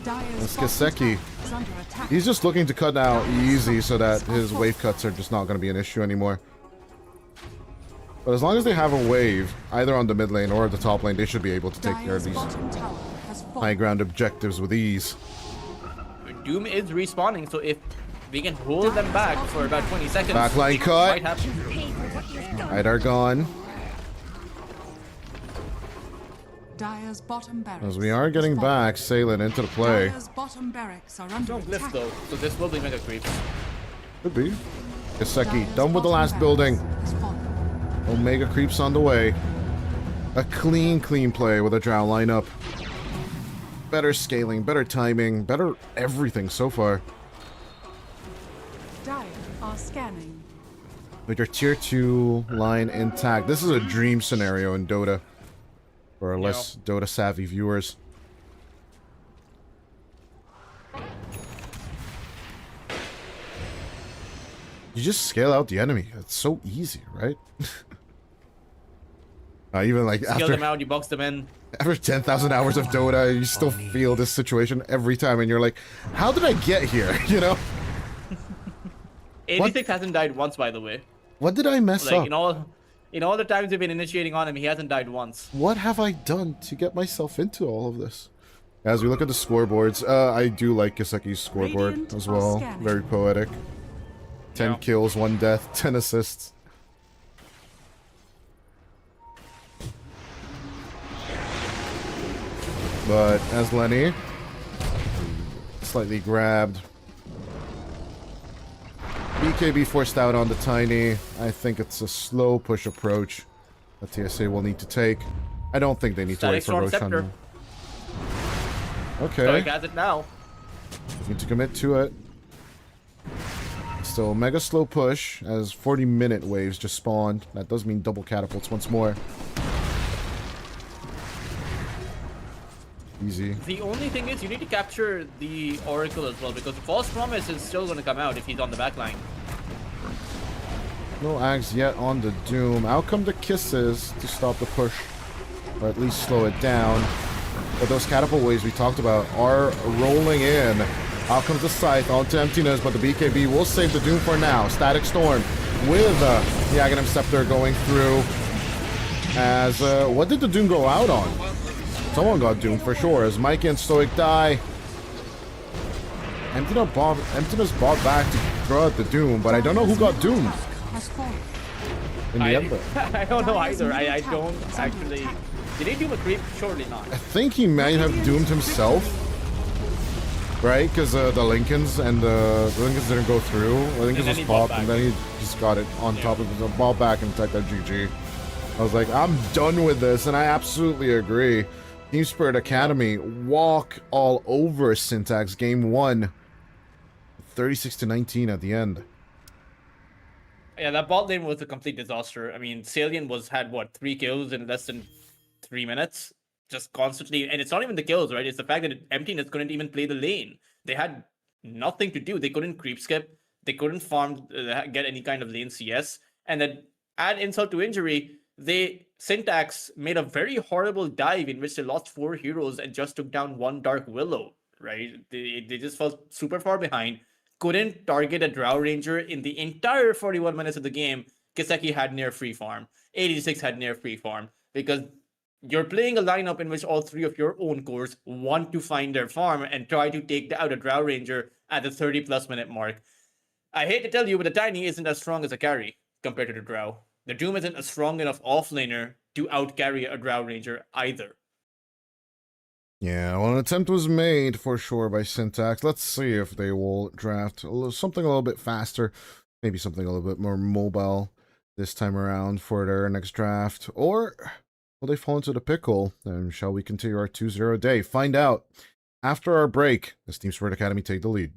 Dire's That's Kaseki. bottom tower is under attack. He's just looking to cut out easy so that his wave cuts are just not going to be an issue anymore. But as long as they have a wave, either on the mid lane or the top lane, they should be able to take care of Dire's these bottom tower has high fallen. ground objectives with ease. Doom is respawning, so if we can hold them back for about 20 seconds, Backline it cut. might happen. Idar gone. Dire's bottom barracks. As we are getting has fallen. back, Salen into the play. Dire's bottom barracks are under No glyph attack. though, so this will be mega creep. Could be. Kaseki Dire's done with the bottom last building. barracks has fallen. Omega creeps on the way. A clean play with a Drow lineup. Better scaling, better timing, better everything so far. Dire are scanning. With your tier 2 line intact. This is a dream scenario in Dota. For our less Dota savvy viewers. You just scale out the enemy. It's so easy, right? Even like Kill after them out, you box them in. after 10,000 hours of Dota, you still feel this situation every time, and you're like, how did I get here? You know? 86 hasn't died once, by the way. What did I mess Like, up? in all the times we've been initiating on him, he hasn't died once. What have I done to get myself into all of this? As we look at the scoreboards, I do like Kaseki's scoreboard Radiant as are well. scanning. Very poetic. 10 Yeah. kills, 1 death, 10 assists. But as Lenny slightly grabbed. BKB forced out on the Tiny. I think it's a slow push approach that TSA will need to take. I don't think they need to wait Static for Storm Roshan. Scepter. So he Okay, has it now. need to commit to it. Still mega slow push as 40-minute waves just spawned. That does mean double catapults once more. Easy. The only thing is you need to capture the Oracle as well, because the False Promise is still going to come out if he's on the back line. No Axe yet on the Doom. Out come the kisses to stop the push, or at least slow it down. But those catapult waves we talked about are rolling in. Out comes the Scythe onto Emptiness, but the BKB will save the Doom for now. Static Storm with the Aghanim Scepter going through. As, what did the Doom go out on? Someone got doomed for sure, as Mike and Stoic die. Emptiness bought back to throw out the Doom, but I don't know who got doomed Has fallen. in the end. I don't know either. I don't actually... Did he doom a creep? Surely not. I think he might have doomed himself, right? Because the Lincolns didn't go through. Lincolns then was he bought popped, and back. then he just got it on top of the ball back and typed that GG. I was like, I'm done with this, and I absolutely agree. Team Spirit Academy walk all over Syntax game 1, 36-19 at the end. Yeah, that bot lane was a complete disaster. I mean, Salient had what 3 kills in less than 3 minutes, just constantly. And it's not even the kills, right? It's the fact that Emptiness couldn't even play the lane. They had nothing to do. They couldn't creep skip. They couldn't farm, get any kind of lane CS. And then add insult to injury, they Syntax made a very horrible dive in which they lost 4 heroes and just took down 1 Dark Willow. Right? They just fell super far behind. Couldn't target a Drow Ranger in the entire 41 minutes of the game. Kiseki had near free farm. 86 had near free farm because you're playing a lineup in which all 3 of your own cores want to find their farm and try to take out a Drow Ranger at the 30+ minute mark. I hate to tell you, but the Tiny isn't as strong as a carry compared to the Drow. The Doom isn't a strong enough offlaner to out-carry a Drow Ranger either. Yeah, well, an attempt was made for sure by Syntax. Let's see if they will draft something a little bit faster, maybe something a little bit more mobile this time around for their next draft. Or will they fall into the pickle? And shall we continue our 2-0 day? Find out after our break as Team Spirit Academy take the lead.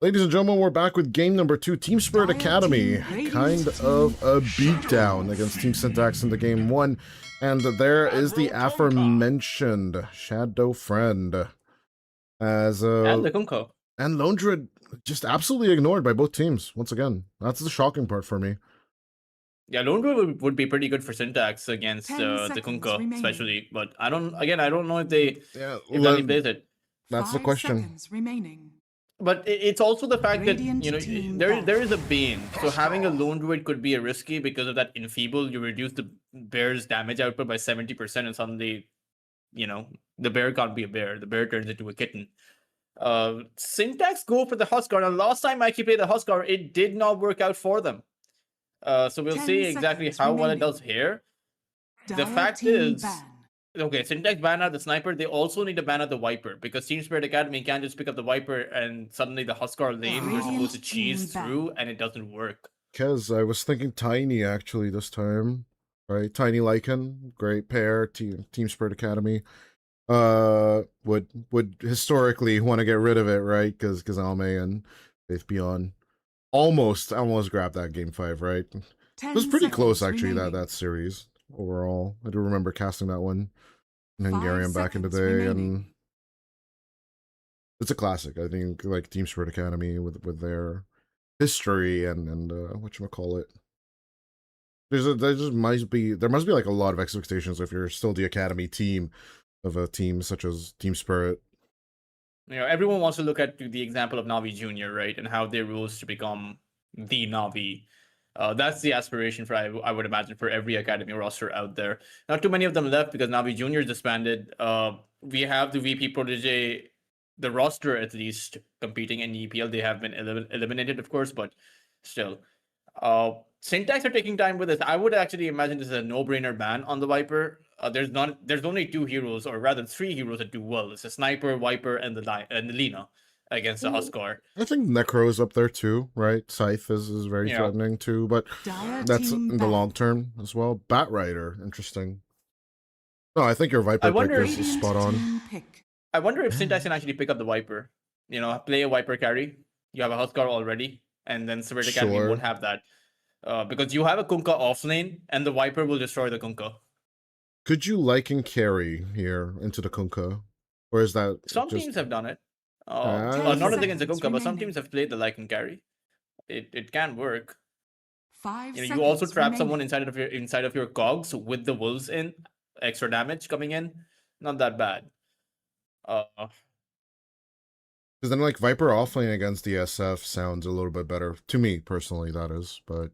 Ladies and gentlemen, we're back with game number 2, Team Spirit Dire Academy. Team Kind Radiant of Team a beatdown against Team Syntax in the game 1. And there is the aforementioned Shadow Friend. As And the Kunko. and Lone Druid just absolutely ignored by both teams once again. That's the shocking part for me. Yeah, Lone Druid would be pretty good for Syntax against 10 the seconds Kunka, remaining. especially. But I don't know if they Yeah, if Danny plays it. that's the 5 question. seconds remaining. But it's also the fact Radiant that team there is a bane. So having a Lone Druid could be a risky because of that enfeeble. You reduce the bear's damage output by 70%, and suddenly, the bear can't be a bear. The bear turns into a kitten. Syntax go for the Huskar, and last time Mikey played the Huskar, it did not work out for them. So we'll 10 see exactly seconds how well it remaining. does here. The Dire fact team is, ban. okay, Syntax ban out the Sniper. They also need to ban out the Viper, because Team Spirit Academy can't just pick up the Viper and suddenly the Huskar lane they're supposed to Radiant cheese team ban. through, and it doesn't work. Because I was thinking Tiny actually this time. Right? Tiny Lycan, great pair, Team Spirit Academy. Would historically want to get rid of it, right? Because Alme and Faith Beyond almost grabbed that game 5, right? It 10 was pretty close seconds actually remaining. that series overall. I do remember casting that one in 5 Hungarian back in the seconds day, and remaining. it's a classic. I think like Team Spirit Academy with their history and whatchamacallit. There must be like a lot of expectations if you're still the academy team of a team such as Team Spirit. Everyone wants to look at the example of Navi Junior, right, and how they rose to become the Navi. That's the aspiration for I would imagine for every academy roster out there. Not too many of them left because Navi Junior is disbanded. We have the VP Protege, the roster at least, competing in EPL. They have been eliminated, of course, but still. Syntax are taking time with this. I would actually imagine this is a no-brainer ban on the Viper. There's only 2 heroes, or rather 3 heroes that do well. It's a Sniper, Viper, and the Lina against the Huskar. I think Necro is up there too, right? Scythe is very Yeah. threatening too, but Dire that's team in the ban. long term as well. Bat Rider, interesting. No, I think your Viper I pick wonder- is Radiant spot on. team pick. I wonder if Syntax can actually pick up the Viper. Play a Viper carry. You have a Huskar already, and then Spirit Academy Sure. won't have that. Because you have a Kunkka offlane, and the Viper will destroy the Kunkka. Could you Lycan carry here into the Kunkka? Or is that Some just... teams have done it. Ah, Not okay. against the Kunkka, but some remaining. teams have played the Lycan carry. It can work. 5 You also seconds trap remaining. someone inside of your cogs with the wolves in, extra damage coming in. Not that bad. Because then, like, Viper offlane against the SF sounds a little bit better. To me, personally, that is. But,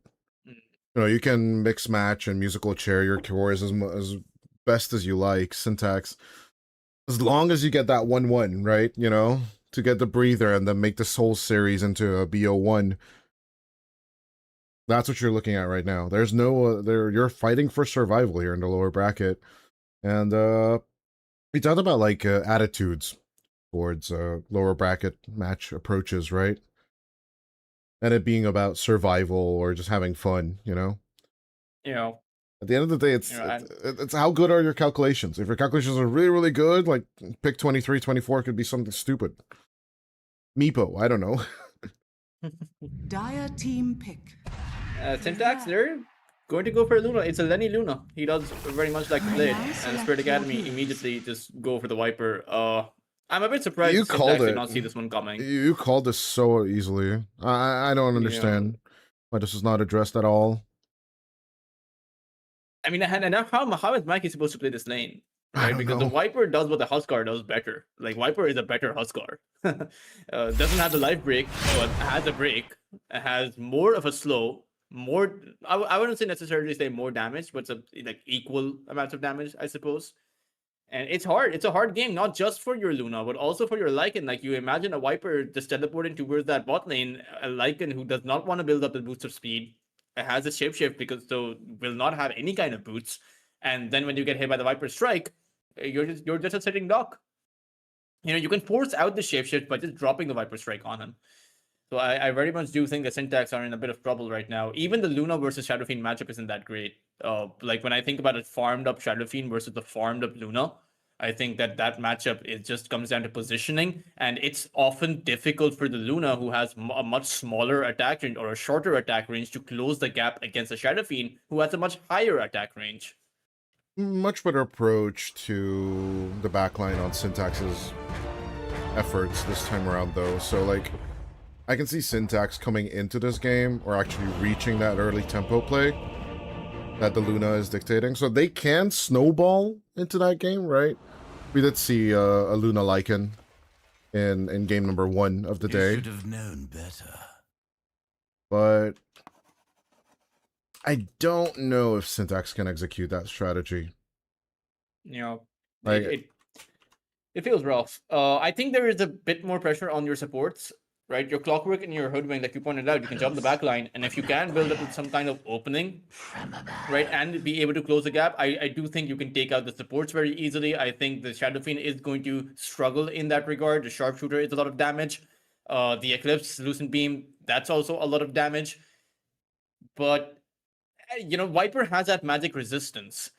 you can mix match and musical chair your cores as best as you like. Syntax. As long as you get that 1-1, right? To get the breather and then make this whole series into a BO1. That's what you're looking at right now. There's no... you're fighting for survival here in the lower bracket. And, we talked about, like, attitudes towards lower bracket match approaches, right? And it being about survival or just having fun, At the end of the day, it's how good are your calculations. If your calculations are really, really good, like pick 23, 24 could be something stupid. Meepo, I don't know. Dire team pick. Syntax, they're going to go for Luna. It's a Lenny Luna. He does very much like to play it. Now And select Spirit your Academy heroes. immediately just go for the Viper. I'm a bit surprised You Syntax called did it. not see this one coming. You called this so easily. I don't understand why this is not addressed at all. I mean, and how is Mikey supposed to play this lane? I Right? don't Because know. the Viper does what the Huskar does better. Like, Viper is a better Huskar. Doesn't have the life break, but has a break. Has more of a slow, I wouldn't say necessarily say more damage, but it's like equal amounts of damage, I suppose. And it's hard. It's a hard game, not just for your Luna, but also for your Lycan. Like, you imagine a Viper just teleporting towards that bot lane, a Lycan who does not want to build up the boost of speed, has a shapeshift because so will not have any kind of boots. And then when you get hit by the Viper strike, you're just a sitting duck. You can force out the shapeshift by just dropping the Viper strike on him. So I very much do think the Syntax are in a bit of trouble right now. Even the Luna versus Shadow Fiend matchup isn't that great. Like when I think about it, farmed up Shadow Fiend versus the farmed up Luna, I think that matchup, it just comes down to positioning, and it's often difficult for the Luna, who has a much smaller attack range or a shorter attack range, to close the gap against the Shadow Fiend, who has a much higher attack range. Much better approach to the backline on Syntax's efforts this time around, though. So, like, I can see Syntax coming into this game, or actually reaching that early tempo play that the Luna is dictating. So they can snowball into that game, right? We did see a Luna Lycan in game number 1 of the day. You should have known better. But I don't know if Syntax can execute that strategy. You know, Like, it feels rough. I think there is a bit more pressure on your supports, right? Your Clockwork and your Hoodwing, like you pointed out, you can jump the back line, and if you can build up with some kind of opening, right, and be able to close the gap, I do think you can take out the supports very easily. I think the Shadow Fiend is going to struggle in that regard. The Sharpshooter is a lot of damage. The Eclipse, Lucent Beam, that's also a lot of damage. But, you know, Viper has that magic resistance.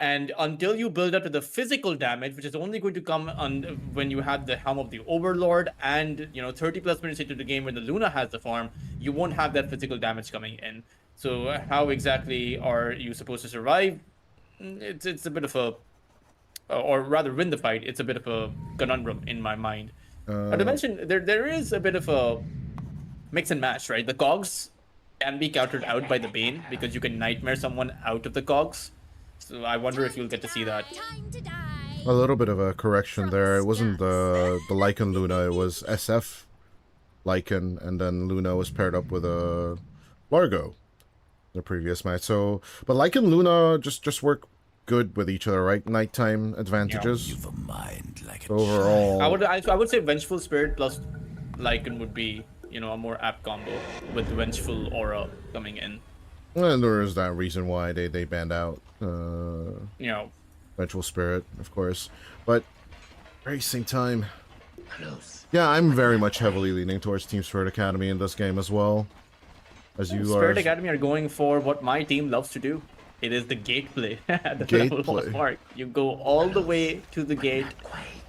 And until you build up to the physical damage, which is only going to come on when you have the Helm of the Overlord and, you know, 30 plus minutes into the game when the Luna has the farm, you won't have that physical damage coming in. So how exactly are you supposed to survive? It's a bit of a, or rather win the fight, it's a bit of a conundrum in my mind. Not to mention, there is a bit of a mix and match, right? The cogs can be countered out by the Bane because you can Nightmare someone out of the cogs. So I wonder if you'll get to see that. a little bit of a correction there. It wasn't the Lycan Luna, it was SF Lycan, and then Luna was paired up with a Largo the previous match. So, but Lycan Luna just work good with each other, right? Nighttime advantages. You've a mind like a Overall, I would say Vengeful Spirit plus Lycan would be, you know, a more apt combo with Vengeful Aura coming in. and there is that reason why they banned out You know, Vengeful Spirit, of course. But racing time. Yeah, I'm very much heavily leaning towards Team Spirit Academy in this game as well. As you Spirit are. Academy are going for what my team loves to do. It is the gate play at the Gate level of play. Mark. You go all the way to the gate,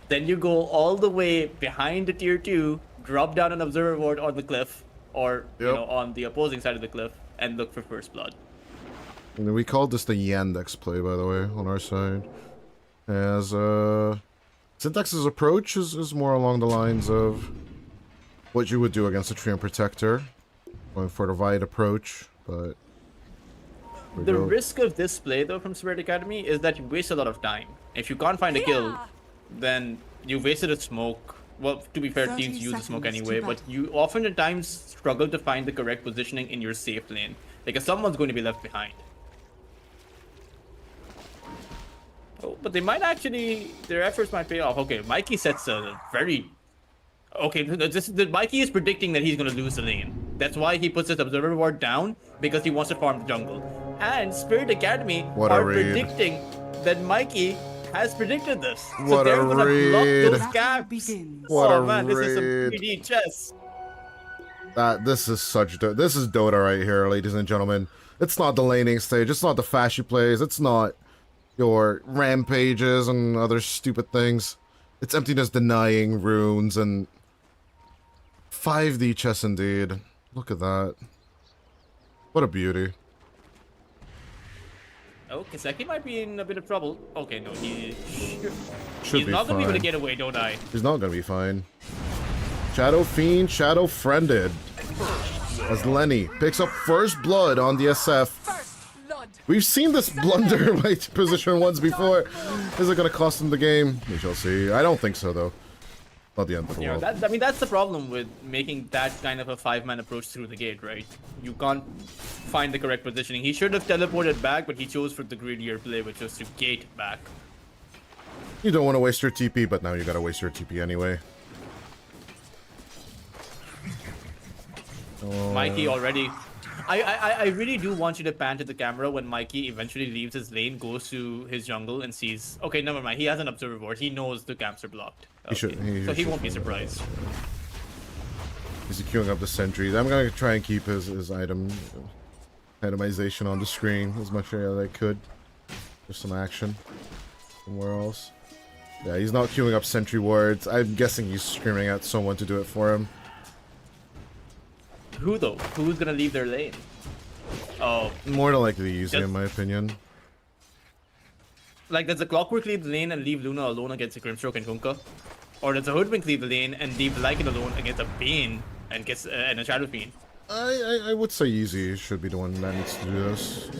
then you go all the way behind the tier 2, drop down an observer ward on the cliff, or you Yep. know, on the opposing side of the cliff, and look for first blood. And we called this the Yandex play, by the way, on our side. As Syntax's approach is more along the lines of what you would do against a Treant Protector, going for the Vide approach, but The risk of this play, though, from Spirit Academy is that you waste a lot of time. If you can't find a kill, then you wasted a smoke. Well, to be fair, 30 teams use the smoke seconds to anyway, but you oftentimes struggle to find the correct positioning in your safe lane, because someone's going to be left behind. Oh, but they might actually, their efforts might pay off. Okay, Mikey sets a very... Okay, Mikey is predicting that he's going to lose the lane. That's why he puts his observer ward down, because he wants to farm the jungle. And Spirit Academy What a are read. predicting that Mikey has predicted this. So What a they're going to block read. those Battle gaps. begins. What Oh a man, this is some read. 3D chess. This is such this is Dota right here, ladies and gentlemen. It's not the laning stage, it's not the fashy plays, it's not your rampages and other stupid things. It's emptiness denying runes and 5D chess indeed. Look at that. What a beauty. Oh, Kiseki might be in a bit of trouble. Okay, no, Should he's be not going to be able to fine. get away, don't I? He's not gonna be fine. Shadow Fiend, Shadow Friended. As Lenny picks up first blood on the SF. We've seen this blunder by position once before. Is it gonna cost him the game? We shall see. I don't think so though. Not the end of the You know, world. I mean, that's the problem with making that kind of a 5-man approach through the gate, right? You can't find the correct positioning. He should have teleported back, but he chose for the greedier play, which was to gate back. You don't want to waste your TP, but now you gotta waste your TP anyway. Mikey already... I really do want you to pan to the camera when Mikey eventually leaves his lane, goes to his jungle, and sees... Okay, never mind. He has an observer board. He knows the camps are blocked. He should- he so he should won't be know that. surprised. He's queuing up the sentries. I'm gonna try and keep his itemization on the screen as much as I could. There's some action somewhere else. Yeah, he's not queuing up sentry wards. I'm guessing he's screaming at someone to do it for him. Who though? Who's gonna leave their lane? Oh, More than likely easy, Just- in my opinion. like does the Clockwork leave the lane and leave Luna alone against a Grimstroke and Kunkka? Or does the Hoodwink leave the lane and leave Lycan alone against a Bane and gets and a Shadow Fiend? I would say Easy should be the one that needs to do this.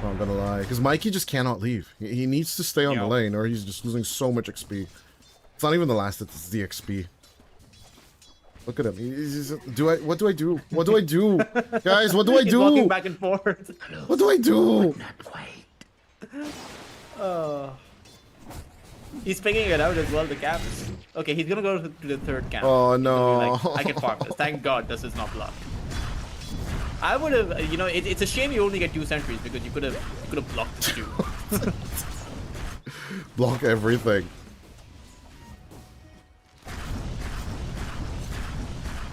Not gonna lie, because Mikey just cannot leave. He needs to stay on the Yeah. lane, or he's just losing so much XP. It's not even the last; it's the XP. Look at him. What do I do? What do I do, guys? What do I He's walking do? back and forth. What do I do? He's figuring it out as well. The camps. Okay, he's gonna go to the third camp. Oh He's gonna be no! like, I can farm this. Thank God this is not blocked. I would have, you know, it's a shame you only get 2 sentries because you could have blocked the 2. Block everything.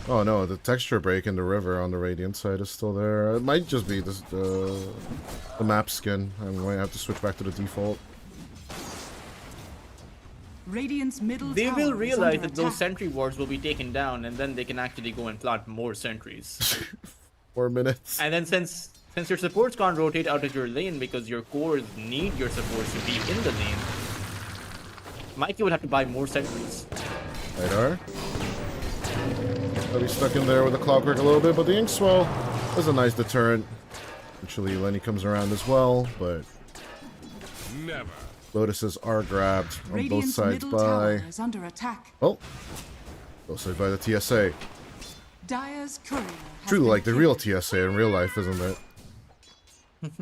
Oh no, the texture break in the river on the Radiant side is still there. It might just be this, the map skin. I'm going to have to switch back to the default. Radiant's middle They tower will is realize under that those attack. sentry wards will be taken down, and then they can actually go and plant more sentries. 4 minutes. And then since your supports can't rotate out of your lane because your cores need your supports to be in the lane, Mikey would have to buy more sentries. Radar. I'll be stuck in there with the Clockwork a little bit, but the Inkswell is a nice deterrent. Eventually Lenny comes around as well, but Never. Lotuses are grabbed on both Radiant's sides middle tower by... is under attack. Oh! Both sides by the TSA. Dire's courier has Truly been like the killed. real TSA in real life, isn't it?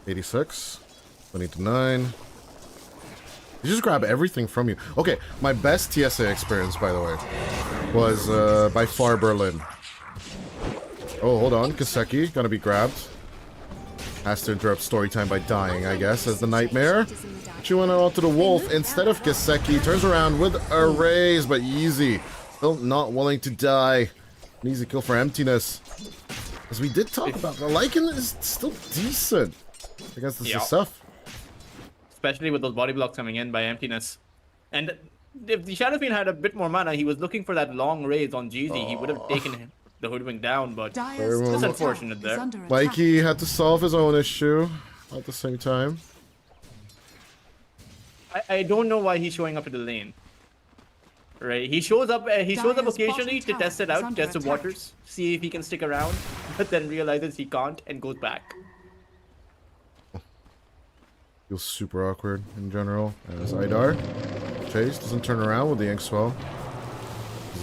86. 29. You just grab everything from you. Okay, my best TSA experience, by the way, was by far Berlin. Oh, hold on. Kaseki, gonna be grabbed. Has to interrupt story time by dying, I guess, as the Nightmare. Chewing it onto the Wolf instead of Kaseki. Turns around with a raise, but easy. Still not willing to die. An easy kill for Emptiness. As we did talk about, the Lycan is still decent against the Yeah. stuff. Especially with those body blocks coming in by Emptiness. And if the Shadow Fiend had a bit more mana, he was looking for that long raise on GZ. He would have taken the Hoodwink down, but Dire's It's top unfortunate tower is there. under attack. Mikey had to solve his own issue at the same time. I don't know why he's showing up to the lane. Right, he shows up. He shows up Dire's occasionally bottom to test it tower is out, under test the attack. waters, see if he can stick around, but then realizes he can't and goes back. Feels super awkward in general. As Idar Chase doesn't turn around with the Inkswell.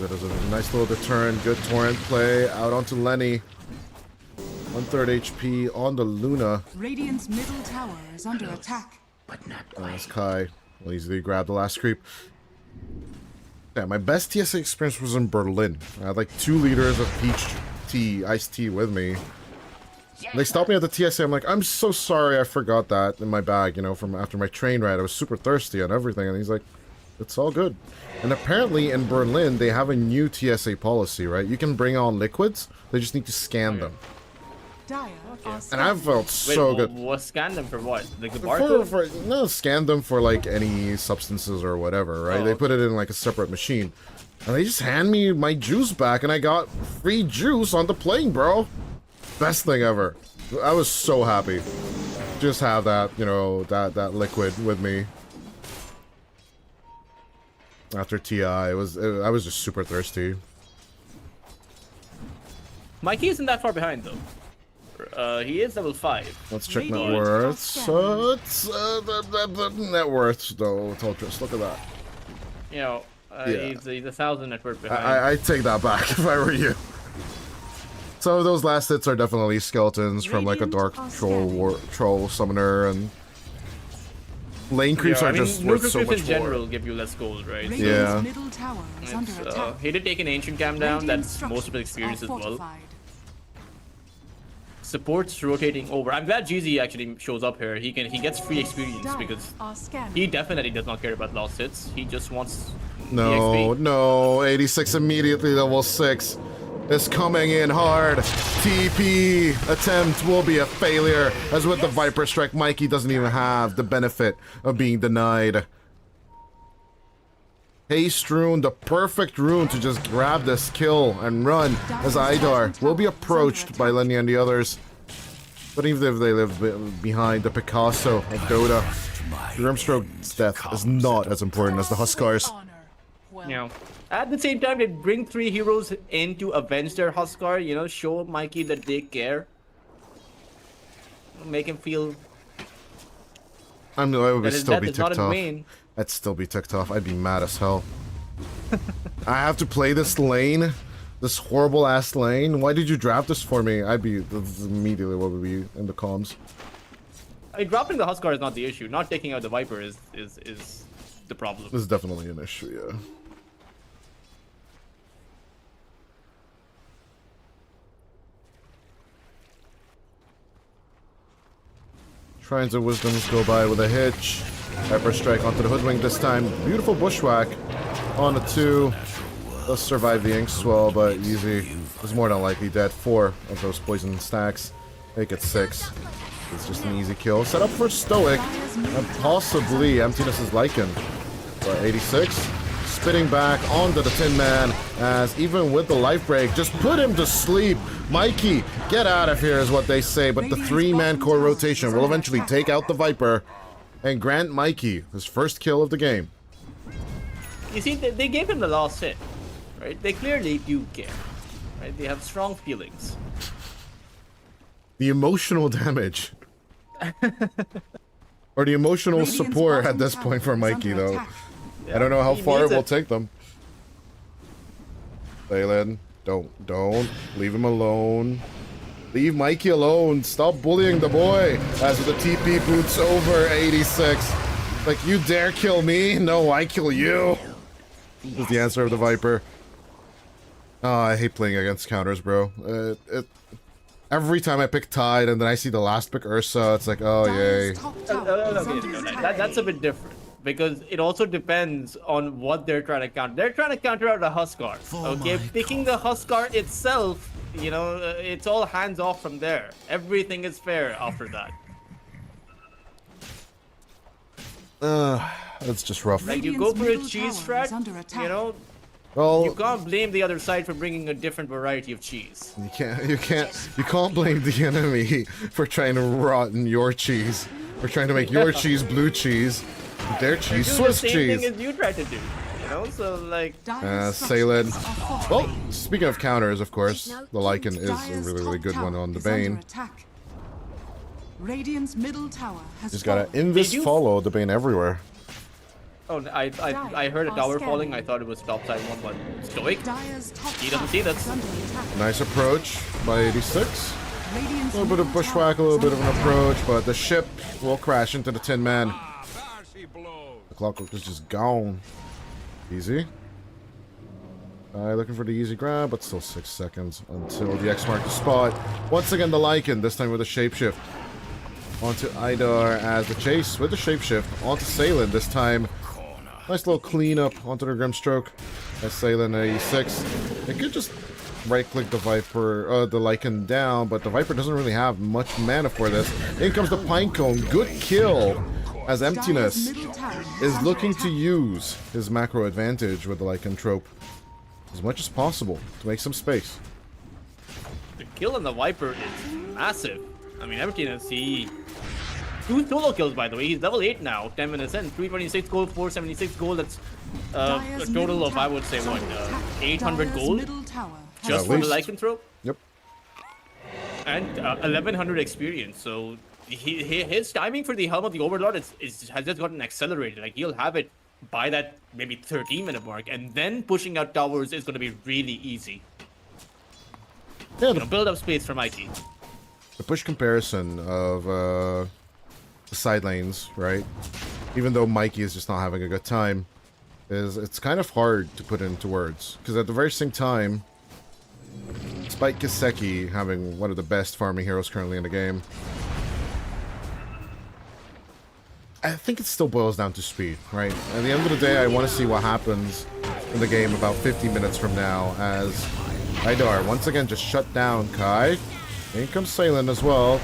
It is a nice little deterrent. Good torrent play out onto Lenny. 1/3 HP on the Luna. Radiant's middle tower is under attack. As Kai will easily grab the last creep. Yeah, my best TSA experience was in Berlin. I had like 2 liters of peach tea, iced tea with me. They stopped me at the TSA. I'm like, I'm so sorry, I forgot that in my bag, you know, from after my train ride. I was super thirsty and everything. And he's like, it's all good. And apparently in Berlin, they have a new TSA policy, right? You can bring on liquids. They just need to scan them. Dire are And I felt Wait, so good. What scan them for what? Like the barcode? No, scan them for like any substances or whatever, right? Oh, They okay. put it in like a separate machine. And they just hand me my juice back and I got free juice on the plane, bro. Best thing ever. I was so happy. Just have that, you know, that liquid with me. After TI, I was just super thirsty. Mikey isn't that far behind though. He is level 5. Let's check net Radiant worths. are It's the net worths though, Toltrus. Look at that. You know, Yeah. he's 1,000 net worth behind. I'd take that back if I were you. Some of those last hits are definitely skeletons from like a Radiant dark are troll summoner, and lane creeps are just no worth so creeps much in general more. give you less gold, right? Radiant's Yeah. middle tower is under attack. He did take an ancient cam down. Radiant That's most of his experience structures as are well. fortified. Supports rotating over. I'm glad GZ actually shows up here. He gets free experience Dire because are scanning. he definitely does not care about lost hits. He just wants No, the XP. no, 86 immediately level 6. is coming in hard. TP attempt will be a failure, as with the Viper Strike, Mikey doesn't even have the benefit of being denied. Haste rune, the perfect rune to just grab this kill and run, as Idar will be approached by Lenny and the others. But even if they live behind the Picasso of Dota, Grimstroke's death is not as important as the Huskars. Yeah. At the same time, they bring 3 heroes in to avenge their Huskar, you know, show Mikey that they care. Make him feel I would that his still death be is not ticked in off. vain. I'd still be ticked off. I'd be mad as hell. I have to play this lane, this horrible ass lane. Why did you draft this for me? I'd be immediately what would be in the comms. I mean, dropping the Huskar is not the issue. Not taking out the Viper is the problem. This is definitely an issue, yeah. Shrines of Wisdoms go by with a hitch. Hyper Strike onto the Hoodwink this time. Beautiful Bushwhack on the 2. Does survive the Ink Swell, but easy. Is more than likely dead. 4 of those poison stacks. Make it 6. It's just an easy kill. Set up for Stoic. And possibly Emptiness's Lycan. But 86. Spitting back onto the Tin Man, as even with the life break, just put him to sleep. Mikey, get out of here is what they say, but the 3-man core rotation will eventually take out the Viper and grant Mikey his first kill of the game. You see, they gave him the last hit, right? They clearly do care, right? They have strong feelings. The emotional damage. Or the emotional support at this point for Mikey, though. I don't know how far it will take them. Leyland, don't. Leave him alone. Leave Mikey alone. Stop bullying the boy. As the TP boots over 86. Like, you dare kill me? No, I kill you. Is the answer of the Viper. Oh, I hate playing against counters, bro. Every time I pick Tide and then I see the last pick Ursa, it's like, oh, yay. That's a bit different. Because it also depends on what they're trying to counter. They're trying to counter out a Huskar. Okay, picking the Huskar itself, you know, it's all hands off from there. Everything is fair after that. That's just rough. Like, you go for a cheese strat, you know, Well, you can't blame the other side for bringing a different variety of cheese. you can't blame the enemy for trying to rotten your cheese. For trying to make your cheese blue cheese. Their cheese, Swiss cheese. The same thing as you try to do, you know. So like, Saled. Well, speaking of counters, of course, the Lycan is a really good one on the Bane. Radiant's middle tower has He's got an Invis follow the Bane everywhere. oh, I heard a tower falling. I thought it was topside one, but Stoic. He doesn't see that. Nice approach by 86. A little bit of bushwhack, a little bit of an approach, but the ship will crash into the Tin Man. The Clockwork is just gone. Easy. Looking for the easy grab, but still 6 seconds until the X mark the spot. Once again, the Lycan, this time with a shapeshift. Onto Idar as the chase with the shapeshift. Onto Salen this time. Nice little cleanup onto the Grimstroke. As Salen 86. They could just right-click the Viper, the Lycan down, but the Viper doesn't really have much mana for this. In comes the Pinecone. Good kill. As Emptiness is looking to use his macro advantage with the Lycanthrope as much as possible to make some space. The kill on the Viper is massive. I mean, Emptiness, he... 2 solo kills, by the way. He's level 8 now, 10 minutes in. 326 gold, 476 gold. That's a total of, I would say, what, 800 gold? Just for the Lycanthrope? Yep. And 1100 experience, so... his timing for the Helm of the Overlord has just gotten accelerated. Like, he'll have it by that maybe 13-minute mark, and then pushing out towers is going to be really easy. Yeah, you know, build up space for Mikey. The push comparison of the side lanes, right? Even though Mikey is just not having a good time, it's kind of hard to put into words. Because at the very same time, despite Kiseki having one of the best farming heroes currently in the game, I think it still boils down to speed, right? At the end of the day, I want to see what happens in the game about 50 minutes from now, as Idar once again just shut down Kai. In comes Salen as well.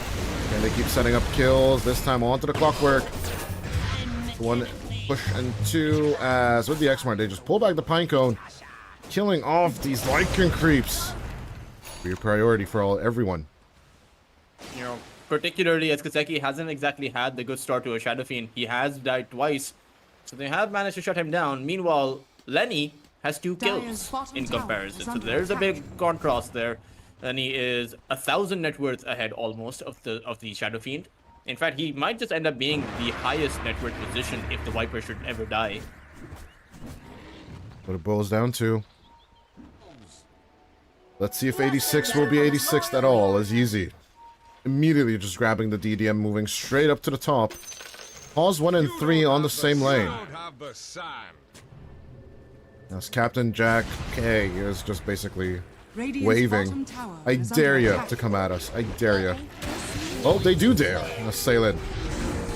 And they keep setting up kills. This time onto the clockwork. 1 push and 2 as with the X-Mart they just pull back the Pinecone. Killing off these Lycan creeps. Be a priority for everyone. You know, particularly as Kiseki hasn't exactly had the good start to a Shadow Fiend. He has died twice. So they have managed to shut him down. Meanwhile, Lenny has 2 kills in comparison. So there's a big contrast there. Lenny is 1,000 net worth ahead almost of the Shadow Fiend. In fact, he might just end up being the highest net worth position if the Viper should ever die. What it boils down to. Let's see if 86 will be 86th at all, as easy. Immediately just grabbing the DDM, moving straight up to the top. Pause 1 and 3 on the same lane. As Captain Jack K is just basically waving. I dare you to come at us. I dare you. Oh, they do dare. Assailant.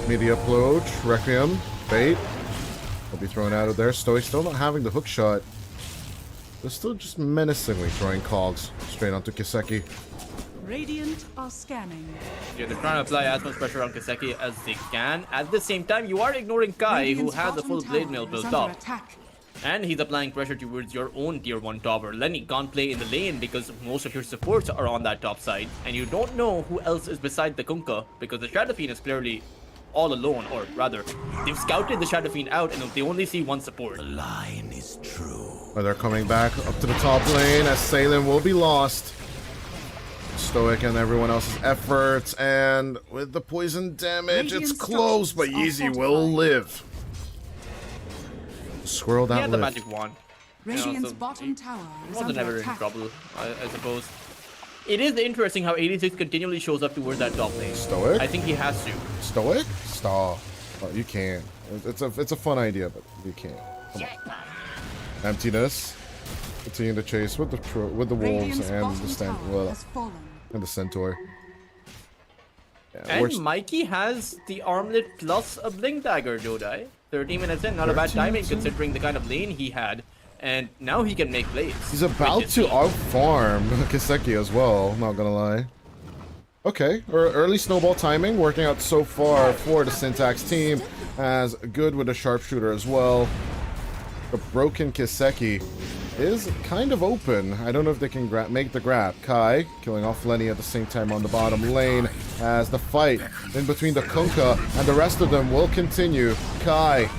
Media approach. Requiem. Bait. Will be thrown out of there. Stoic still not having the hook shot. They're still just menacingly throwing cogs straight onto Kiseki. Radiant are scanning. Yeah, they're trying to apply as much pressure on Kiseki as they can. At the same time, you are ignoring Kai, who has a full blade mill built up. And he's applying pressure towards your own tier 1 topper. Lenny can't play in the lane because most of your supports are on that top side. And you don't know who else is beside the Kunkka because the Shadow Fiend is clearly all alone. Or rather, they've scouted the Shadow Fiend out and they only see 1 support. The line is true. But they're coming back up to the top lane as Salen will be lost. Stoic and everyone else's efforts, and with the poison damage, it's close, but Yeezy will live. Squirrel that He had the live. magic wand. Radiant's bottom tower is Wasn't under ever in attack. trouble, I suppose. It is interesting how 86 continually shows up towards that top lane. Stoic? I think he has to. Stoic? Stop. Oh, you can't. It's a fun idea, but you can't. Come on. Emptiness. Continue to chase with the wolves and the centaur. Yeah, And Mikey has the armlet plus a blink dagger, Dodai. 13 minutes in, not a bad timing considering the kind of lane he had. And now he can make plays. He's about to out-farm Kiseki as well, not gonna lie. Okay, early snowball timing working out so far for the Syntax team. As good with a sharpshooter as well. The broken Kiseki is kind of open. I don't know if they can make the grab. Kai killing off Lenny at the same time on the bottom lane as the fight in between the Kunkka and the rest of them will continue. Kai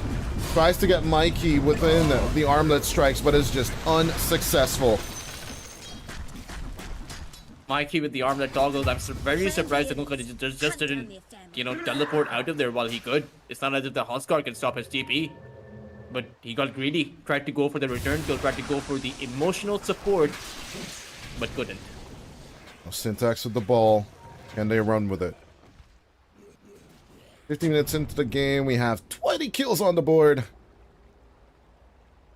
tries to get Mikey within the armlet strikes, but is just unsuccessful. Mikey with the armlet toggles. I'm very surprised the Kunkka just didn't, teleport out of there while he could. It's not as if the Huskar can stop his TP. But he got greedy, tried to go for the return kill, tried to go for the emotional support, but couldn't. Syntax with the ball. Can they run with it? 15 minutes into the game, we have 20 kills on the board.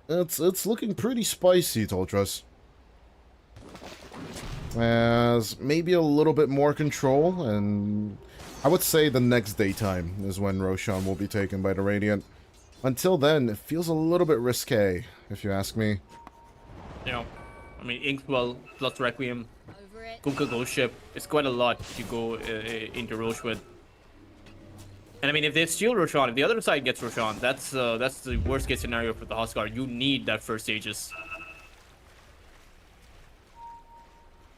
It's looking pretty spicy, Toltras. As maybe a little bit more control, and I would say the next daytime is when Roshan will be taken by the Radiant. Until then, it feels a little bit risque, if you ask me. Inkwell plus Requiem, Kunkka Ghost Ship, it's quite a lot to go into Roche with. And if they steal Roshan, if the other side gets Roshan, that's the worst case scenario for the Huskar. You need that first Aegis.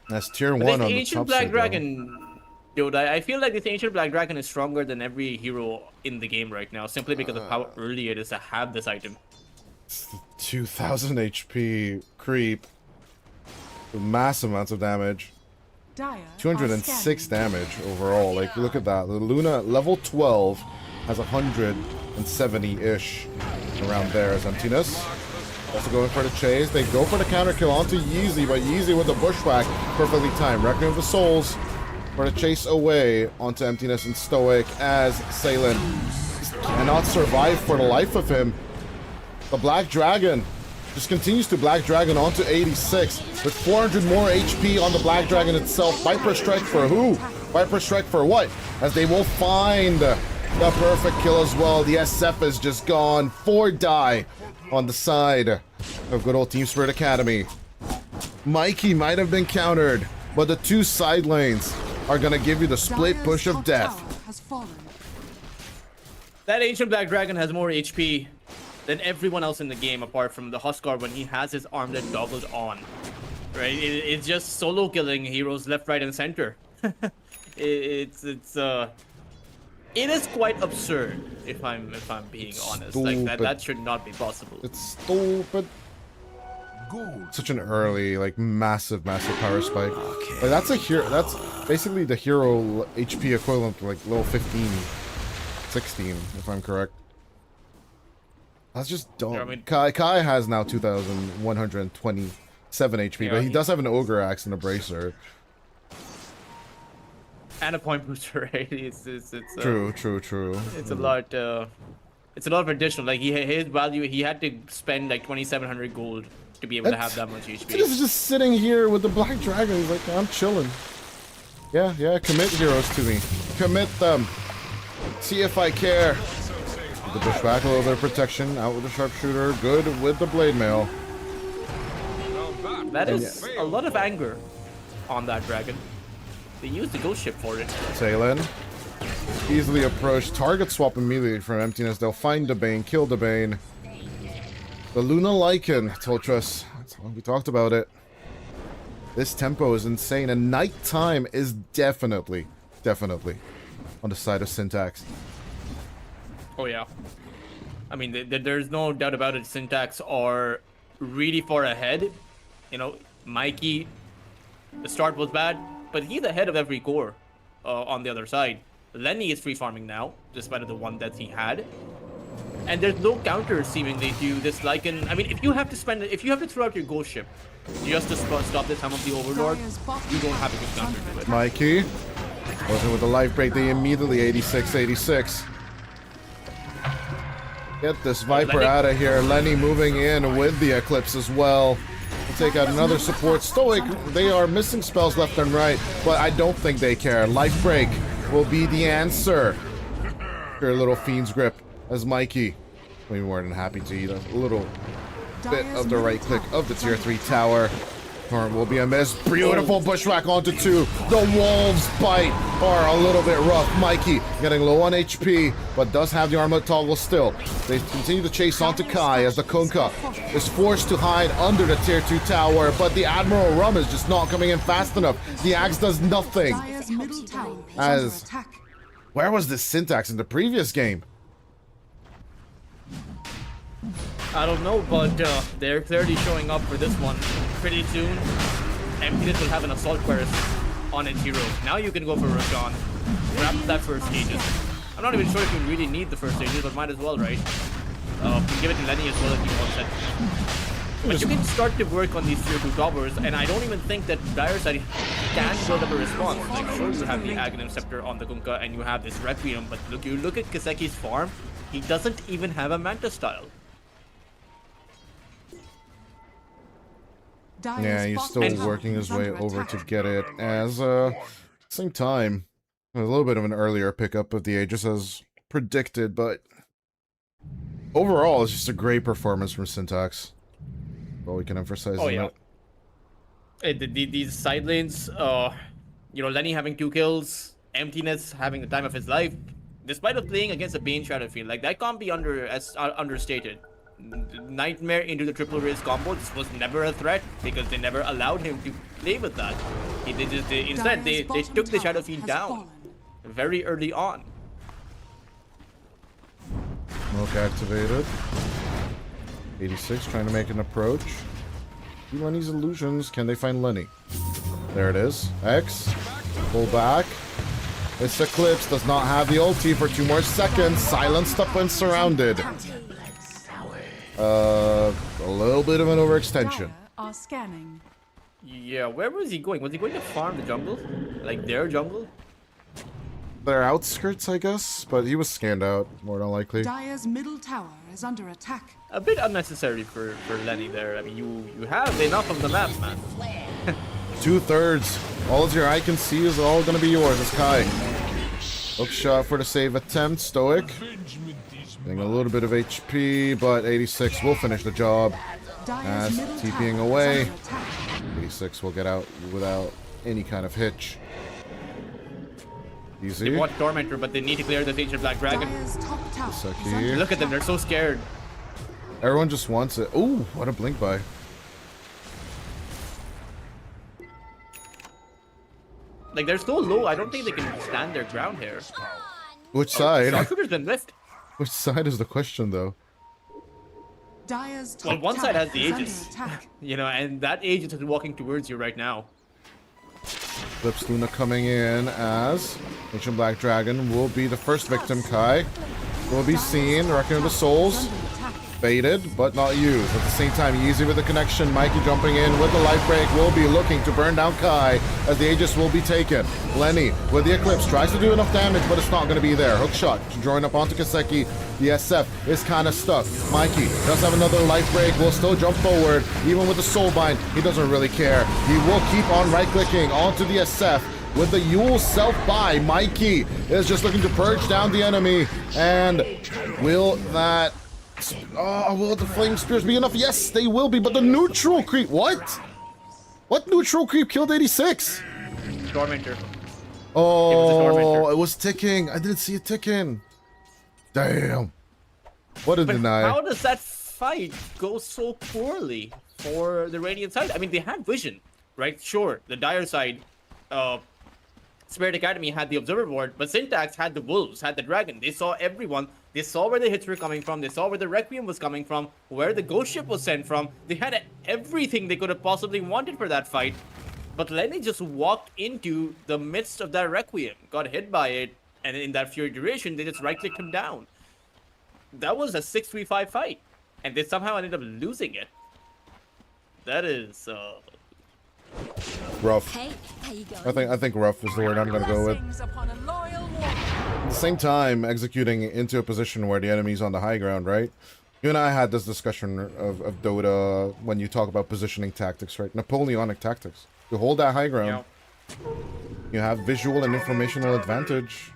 That's tier 1 on the top Ancient Black side, Dragon, dude, I feel like this Ancient Black Dragon is stronger than every hero in the game right now, simply because of how early it is to have this item. 2000 HP creep. With massive amounts of damage. 206 damage overall. Like, look at that. The Luna, level 12, has 170-ish around there as Emptiness. Also going for the chase. They go for the counter kill onto Yeezy, but Yeezy with the bushwhack perfectly timed. Requiem of the Souls for the chase away onto Emptiness and Stoic as Salen cannot survive for the life of him. The Black Dragon just continues to Black Dragon onto 86 with 400 more HP on the Black Dragon itself. Viper Strike for who? Viper Strike for what? As they will find the perfect kill as well. The SF is just gone. 4 die on the side of good old Team Spirit Academy. Mikey might have been countered, but the two side lanes are gonna give you the split Dire's push of top death. tower has fallen. That Ancient Black Dragon has more HP than everyone else in the game, apart from the Huskar when he has his armlet toggled on. Right? It's just solo killing heroes left, right, and center. It is quite absurd, if I'm being honest. Like that should not be possible. It's stupid. Such an early, like, massive power spike. Like, that's a hero. That's basically the hero HP equivalent to like level 15, 16, if I'm correct. That's just dumb. Yeah, I mean, Kai has now 2,127 HP, Yeah, but he does have an ogre axe and a bracer. and a point booster, right? It's True. It's a lot. It's a lot of additional. Like his value, he had to spend like 2,700 gold to be able to have that much HP. He's just sitting here with the black dragon. He's like, I'm chilling. Yeah, commit heroes to me. Commit them. See if I care. With the bushwhack, a little bit of protection. Out with the sharpshooter. Good with the blade mail. That is a lot of anger on that dragon. They used the ghost ship for it. Talon. Easily approached. Target swap immediately from emptiness. They'll find the Bane. Kill the Bane. The Luna Lycan, Toltrus. We talked about it. This tempo is insane, and nighttime is definitely on the side of Syntax. Oh yeah. I mean, there's no doubt about it. Syntax are really far ahead. You know, Mikey, the start was bad, but he's ahead of every core on the other side. Lenny is free farming now, despite the one that he had. And there's no counter seemingly to this Lycan. I mean, if you have to throw out your ghost ship just to stop this Helm of the Overlord, you don't have a good counter to it. Mikey. Goes in with the life break. They immediately 86. Get this Viper out of here. Lenny moving in with the Eclipse as well. We'll take out another support. Stoic, they are missing spells left and right, but I don't think they care. Life break will be the answer. Your little Fiend's Grip as Mikey. We more than happy to eat a little bit of the right click of the tier 3 tower. Torrent will be a miss. Beautiful bushwhack onto 2. The Wolves bite are a little bit rough. Mikey getting low on HP, but does have the armlet toggle still. They continue to chase onto Kai as the Kunkka is forced to hide under the tier 2 tower, but the Admiral Rum is just not coming in fast enough. The axe does nothing. As where was this Syntax in the previous game? I don't know, but they're clearly showing up for this one. Pretty soon, Emptiness will have an Assault Quest on its hero. Now you can go for Roshan. Grab that first Aegis. I'm not even sure if you really need the first Aegis, but might as well, right? You can give it to Lenny as well if you want it. But you can start to work on these tier 2 towers, and I don't even think that Dire Side can build up a response. Like, sure, you have the Aghanim Scepter on the Kunkka, and you have this Requiem, but you look at Kaseki's farm, he doesn't even have a Manta style. Yeah, he's still working his way over to get it. As same time, a little bit of an earlier pickup of the Aegis as predicted, but overall, it's just a great performance from Syntax. Well, we can emphasize. Oh yeah. These side lanes, you know, Lenny having 2 kills, Emptiness having the time of his life, despite of playing against a Bane Shadowfield, like that can't be understated. Nightmare into the triple raise combo, this was never a threat because they never allowed him to play with that. Instead they took the Shadowfield down very early on. Smoke activated. 86 trying to make an approach. Lenny's illusions. Can they find Lenny? There it is. X. Pull back. This Eclipse does not have the ulti for 2 more seconds. Silenced up and surrounded. A little bit of an overextension. Are scanning. Yeah, where was he going? Was he going to farm the jungle? Like their jungle? Their outskirts, I guess, but he was scanned out, more than likely. Dire's middle tower is under attack. A bit unnecessary for Lenny there. I mean, you have enough of the map, man. 2/3. All of your eye can see is all gonna be yours. It's Kai. Hook shot for the save attempt. Stoic. Getting a little bit of HP, but 86 will finish the job. As TPing away. 86 will get out without any kind of hitch. They Easy. want Tormentor, but they need to clear the Ancient Black Dragon. Dire's top tower is Saki. under Look at them, they're attack. so scared. Everyone just wants it. Ooh, what a blink by. Like, they're so low, I don't think they can stand their ground here. Which side? Sharpshooter's been lift. Which side is the question, though? Dire's top Well, one side tower has the is under Aegis. attack. You know, and that Aegis is walking towards you right now. Flips Luna coming in as Ancient Black Dragon will be the first victim. Kai will be seen. Reckoning of the Souls. Under attack. Baited, but not used. At the same time, easy with the connection. Mikey jumping in with the life break will be looking to burn down Kai as the Aegis will be taken. Lenny with the Eclipse tries to do enough damage, but it's not going to be there. Hook shot to join up onto Kaseki. The SF is kind of stuck. Mikey does have another life break. Will still jump forward. Even with the Soul Bind, he doesn't really care. He will keep on right-clicking onto the SF. With the Yule self-buy, Mikey is just looking to purge down the enemy. And will that... Oh, will the flame spears be enough? Yes, they will be, but the neutral creep... What? What neutral creep killed 86? Tormentor. Oh, Tormentor. it was ticking. I didn't see it ticking. Damn. What a But deny. how does that fight go so poorly for the Radiant side? I mean, they had vision, right? Sure, the Dire side, Spirit Academy had the Observer Board, but Syntax had the Wolves, had the Dragon. They saw everyone. They saw where the hits were coming from. They saw where the Requiem was coming from, where the Ghost Ship was sent from. They had everything they could have possibly wanted for that fight. But Lenny just walked into the midst of that Requiem, got hit by it, and in that Fury duration, they just right-clicked him down. That was a 6-3-5 fight, and they somehow ended up losing it. That is, Rough. Hey, how you going? I think rough is the word I'm gonna go with. Blessings upon a loyal warrior. At the same time, executing into a position where the enemy's on the high ground, right? You and I had this discussion of Dota when you talk about positioning tactics, right? Napoleonic tactics. You hold that high ground, you have visual and informational advantage.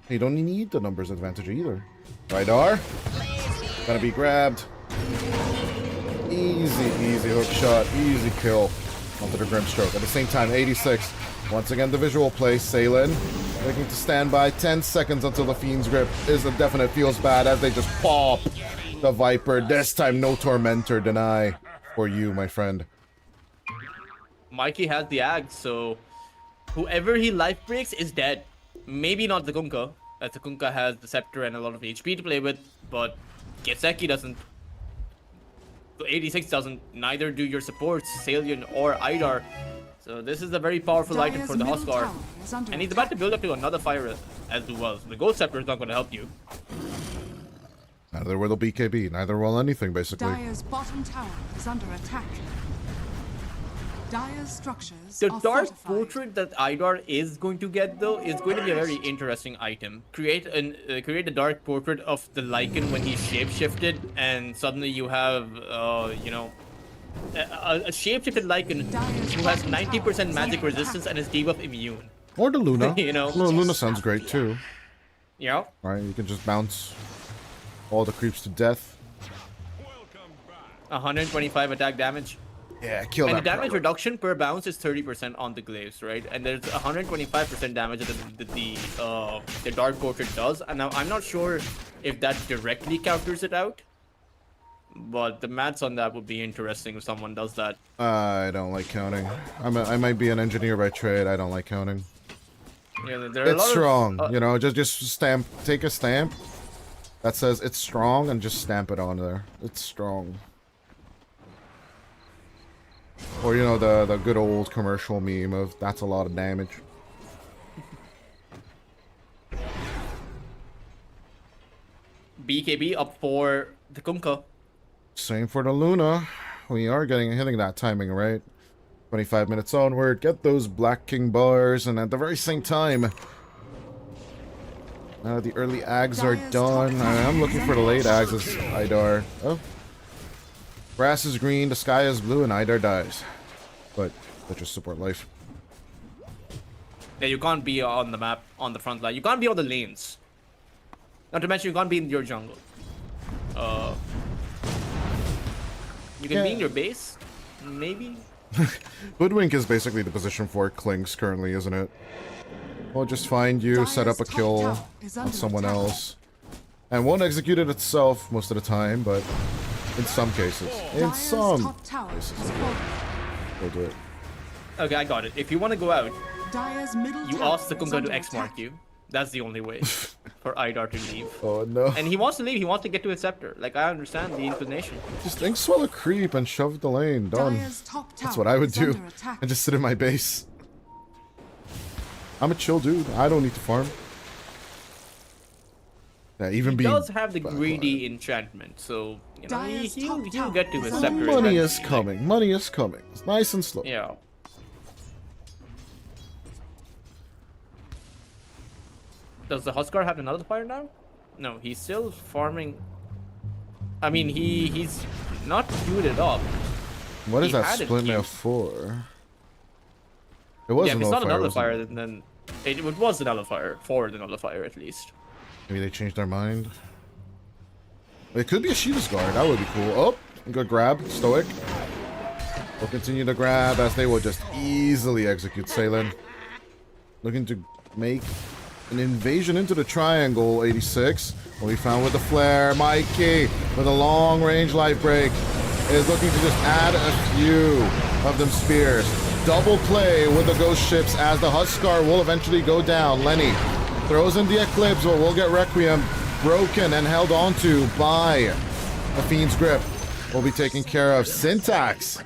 You don't need the numbers advantage either. Rydar, gonna be grabbed. Easy hook shot, easy kill onto the Grimstroke. At the same time, 86. Once again, the visual play. Salen looking to stand by 10 seconds until the Fiend's Grip is a definite feels bad as they just pop the Viper. This time, no Tormentor deny for you, my friend. Mikey has the Axe, so whoever he life breaks is dead. Maybe not the Kunkka, as the Kunkka has the Scepter and a lot of HP to play with, but Geseki doesn't. 86 doesn't. Neither do your supports, Salion or Idar. So this is a very powerful item Dire's for the middle Huskar. tower is under And he's about to attack. build up to another fire as well. So the Ghost Scepter is not going to help you. Neither will the BKB, neither will anything, basically. Dire's bottom tower is under attack. Dire's structures The are Dark fortified. Portrait that Idar is going to get, though, is going to be a very interesting item. Create a Dark Portrait of the Lycan when he's shapeshifted, and suddenly you have, you know, a shapeshifted Lycan who has 90% magic resistance and is debuff immune. Or the Luna. You know? Luna sounds great, too. Yeah. Right, you can just bounce all the creeps to death. 125 attack damage. Yeah, kill And that the damage Prowler. reduction per bounce is 30% on the glaives, right? And there's 125% damage that the Dark Portrait does. And now I'm not sure if that directly counters it out, but the maths on that would be interesting if someone does that. I don't like counting. I might be an engineer by trade. I don't like counting. Yeah, there are a It's lot strong, of, you know. Just stamp. Take a stamp that says it's strong and just stamp it on there. It's strong. Or you know the good old commercial meme of that's a lot of damage. BKB up for the Kunkka. Same for the Luna. We are hitting that timing right. 25 minutes onward. Get those Black King bars, and at the very same time, the early ags are done. I'm looking for the late ags as Idar. Oh. Grass is green, the sky is blue, and Idar dies. But just support life. Yeah, you can't be on the map, on the front line. You can't be on the lanes. Not to mention, you can't be in your jungle. You can be in your base, maybe. Hoodwink is basically the position for Clinks currently, isn't it? We'll just find you, set up a kill on someone else. And won't execute it itself most of the time, but in some cases. In some cases. We'll do it. Okay, I got it. If you want to go out, Dire's middle you tower ask the is Kunga under to X-mark attack. you. That's the only way for Idar to leave. Oh no. And he wants to leave. He wants to get to his scepter. Like, I understand the inclination. Just think swell a creep and shove the lane. Done. Dire's top That's tower what I would is do. under attack. And just sit in my base. I'm a chill dude. I don't need to farm. Yeah, even He being does have the backline. greedy enchantment, so you know Dire's he'll top tower get to his is scepter. under Money is eventually. coming. Money is coming. It's nice and slow. Yeah. Does the Huskar have another fire now? No, he's still farming. I mean, he's not queued it up. What is He that had it split mail queued. for? It was Yeah, a if it's not a nullifier, nullifier, wasn't then it was a nullifier for the nullifier at least. it? Maybe they changed their mind. It could be a Sheeta's Guard. That would be cool. Oh, good grab. Stoic. We'll continue to grab as they will just easily execute Salen. Looking to make an invasion into the triangle, 86. What we found with the flare. Mikey with a long-range life break is looking to just add a few of them spears. Double play with the ghost ships as the Huskar will eventually go down. Lenny throws in the Eclipse, but will get Requiem broken and held onto by the Fiend's Grip. Will be taken care of. Syntax.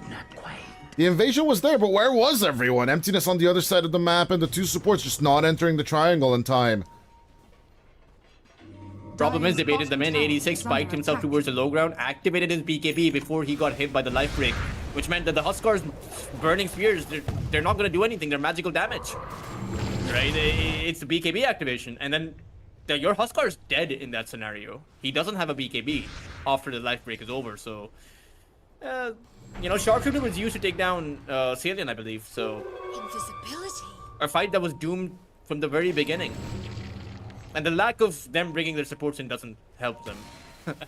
The invasion was there, but where was everyone? Emptiness on the other side of the map and the two supports just not entering the triangle in time. Problem is, they baited them in. 86 spiked himself towards the low ground, activated his BKB before he got hit by the life break, which meant that the Huskar's burning spears, they're not going to do anything. They're magical damage. Right? It's the BKB activation. And then your Huskar's dead in that scenario. He doesn't have a BKB after the life break is over, so... you know, Sharpshooter was used to take down Salient, I believe, so... Invisibility. A fight that was doomed from the very beginning. And the lack of them bringing their supports in doesn't help them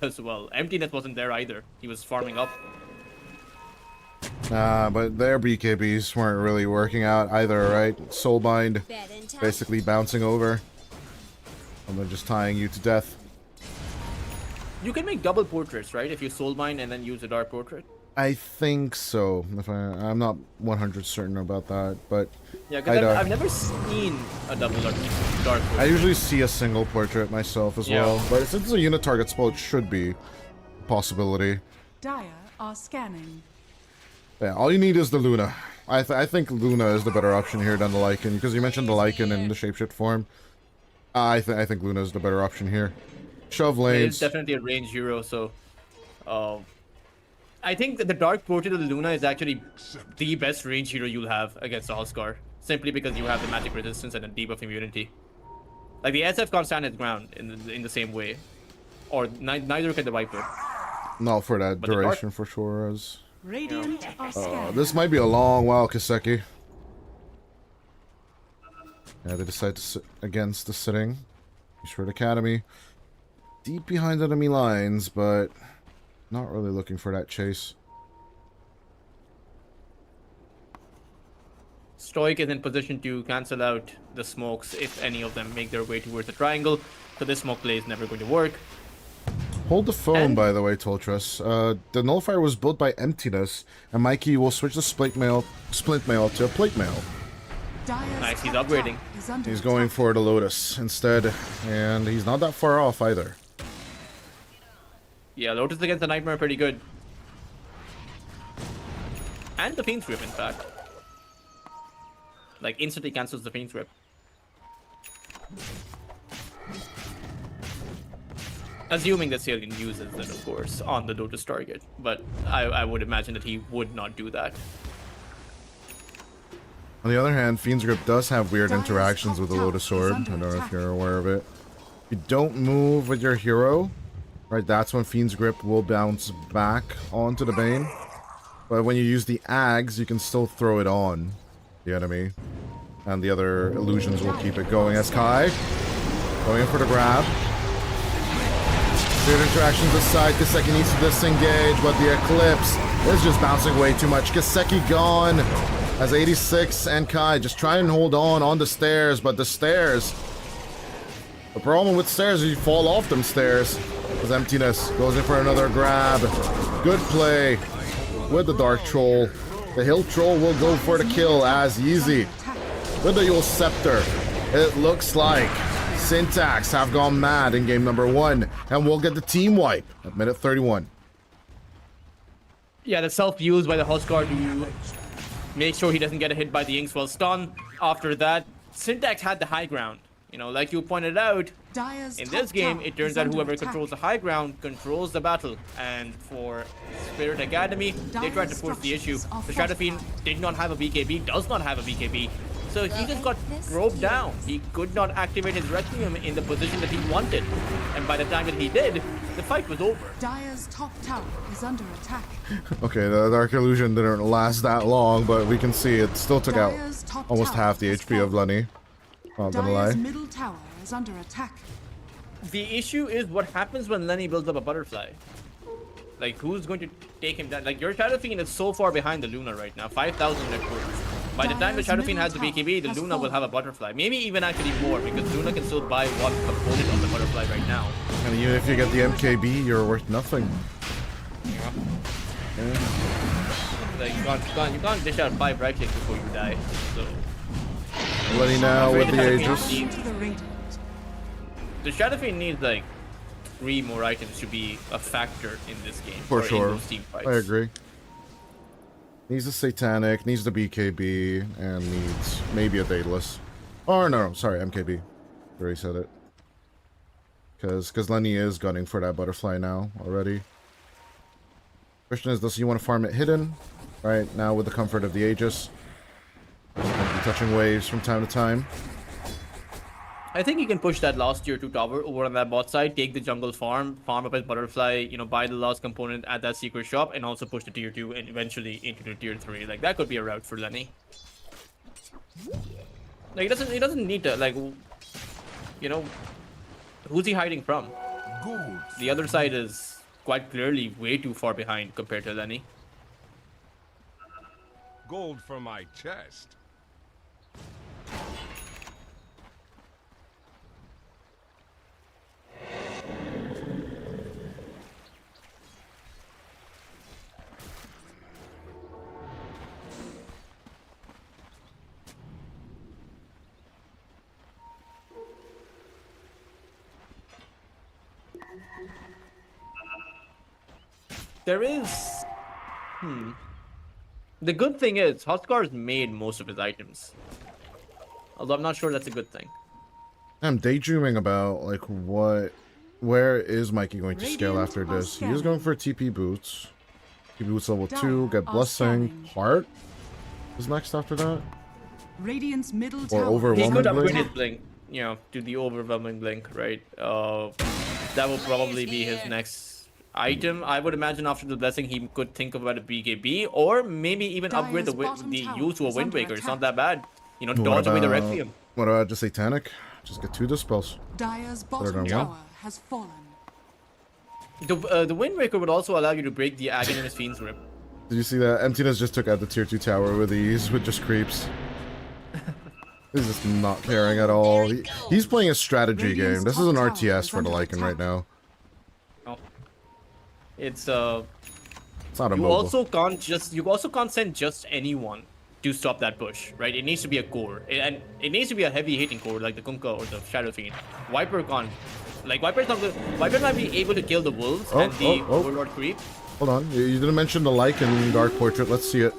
as well. Emptiness wasn't there either. He was farming up. But their BKBs weren't really working out either, right? Soulbind Bed in town. basically bouncing over. And then just tying you to death. You can make double portraits, right? If you soulbind and then use a dark portrait. I think so. I'm not 100 certain about that, but Yeah, because I've never seen a double dark portrait. I usually see a single portrait myself as Yeah. well. But since it's a unit target spell, it should be a possibility. Dire are scanning. Yeah, all you need is the Luna. I think Luna is the better option here than the Lycan, because you mentioned the Lycan in the shapeshift form. I think Luna is the better option here. Shove It lanes. is definitely a range hero, so... I think that the Dark Portrait of the Luna is actually the best range hero you'll have against the Huskar. Simply because you have the magic resistance and a debuff immunity. Like, the SF can't stand its ground in the same way. Or neither can the Viper. Not for that But the duration, for sure. As Radiant are scanning. this might be a long while, Kaseki. Yeah, they decide to sit against the sitting. Eastward Academy. Deep behind enemy lines, but not really looking for that chase. Stoic is in position to cancel out the smokes if any of them make their way towards the triangle. So this smoke play is never going to work. Hold the phone, And- by the way, Toltrus. The nullifier was built by Emptiness, and Mikey will switch the splint mail to a plate mail. Dire's Nice, he's top upgrading. tower is under He's going attack. for the Lotus instead, and he's not that far off either. Yeah, Lotus against the Nightmare pretty good. And the Fiend's Grip, in fact. Like, instantly cancels the Fiend's Grip. Assuming that Salient uses it, of course, on the Lotus target. But I would imagine that he would not do that. On the other hand, Fiend's Grip does have weird Dire's interactions top with the tower Lotus is Sword. under I don't know if attack. you're aware of it. If you don't move with your hero, right, that's when Fiend's Grip will bounce back onto the Bane. But when you use the Ags, you can still throw it on the enemy. And the other illusions will keep it going. As Kai, going in for the grab. Weird interactions aside, Kiseki needs to disengage, but the Eclipse It's just bouncing way too much. Kaseki gone. As 86 and Kai just try and hold on the stairs, but the stairs. The problem with stairs is you fall off them stairs. As Emptiness goes in for another grab. Good play with the Dark Troll. The Hill Troll will go for the kill as Yeezy with the Yule Scepter. It looks like Syntax have gone mad in game number 1, and we'll get the team wipe at minute 31. Yeah, the self-use by the Huskar to make sure he doesn't get a hit by the Inkswell stun. After that, Syntax had the high ground. You know, like you pointed out, Dire's in top this game, tower it turns is out under whoever attack. controls the high ground controls the battle. And for Spirit Academy, they tried to force the issue. structures are The Shadow Fiend did not have a BKB, does not have a BKB. So he just got roped down. He could not activate his Requiem in the position that he wanted. And by the time that he did, the fight was over. Dire's top tower is under attack. Okay, the Dark Illusion didn't last that long, but we can see it still took out Dire's top almost tower half the has HP of fallen. Lenny. Not gonna Dire's lie. middle tower is under attack. The issue is what happens when Lenny builds up a butterfly. Like, who's going to take him down? Like, your Shadow Fiend is so far behind the Luna right now, 5,000 net worth. By the time the Dire's Shadow Fiend middle has the BKB, the tower has Luna will fallen. have a butterfly. Maybe even actually more, because Luna can still buy one component of the butterfly right now. And even if you get the MKB, you're worth nothing. Like, you can't dish out 5 right clicks before you die. So, Lenny now with the Shadow Aegis. Fiend To the radiant. the Shadow Fiend needs like 3 more items to be a factor in this game. For or in sure. those team fights. I agree. Needs the Satanic, needs the BKB, and needs maybe a Daedalus. Oh, no, sorry, MKB. Already said it. Because Lenny is gunning for that butterfly now already. Question is, does he want to farm it hidden? Right, now with the comfort of the Aegis. He's going to be touching waves from time to time. I think he can push that last tier 2 tower over on that bot side, take the jungle farm up his butterfly, you know, buy the last component at that secret shop, and also push the tier 2 and eventually into the tier 3. Like, that could be a route for Lenny. Like, he doesn't need to, like, you know, who's he hiding from? Good. The other side is quite clearly way too far behind compared to Lenny. Gold for my chest. There is... The good thing is, Huskar's made most of his items. Although I'm not sure that's a good thing. I'm daydreaming about, like, where is Mikey going to scale Radiant after are this? He is scanning. going for TP Boots. TP Boots level Dire 2, get are Blessing. scanning. Heart is next after that. Radiant's middle Or tower. He Overwhelming could Blink? upgrade his blink, you know, to the overwhelming blink, right? That will probably be his next item. I would imagine after the blessing, he could think about a BKB, or maybe even upgrade Dire's bottom the tower use to a is Wind under Waker. It's not attack. that bad. You know, What dodge away the about- Requiem. What about the Satanic? Just get 2 dispels. Dire's done bottom well. tower has fallen. The Wind Waker would also allow you to break the Agonist Fiend's Grip. Did you see that? Emptiness just took out the tier 2 tower with ease, with just creeps. He's just not caring at all. He's playing a strategy Radiant's game. This is an top tower RTS is for the under Lycan right attack. now. Oh. It's It's not a you mobile. also can't send just anyone to stop that push, right? It needs to be a core, and it needs to be a heavy hitting core like the Kunkka or the Shadow Fiend. Viper can't. Like Viper's not good. Viper might be able to kill the wolves and the Overlord creep. Hold on. You didn't mention the Lycan Dark Portrait. Let's see it.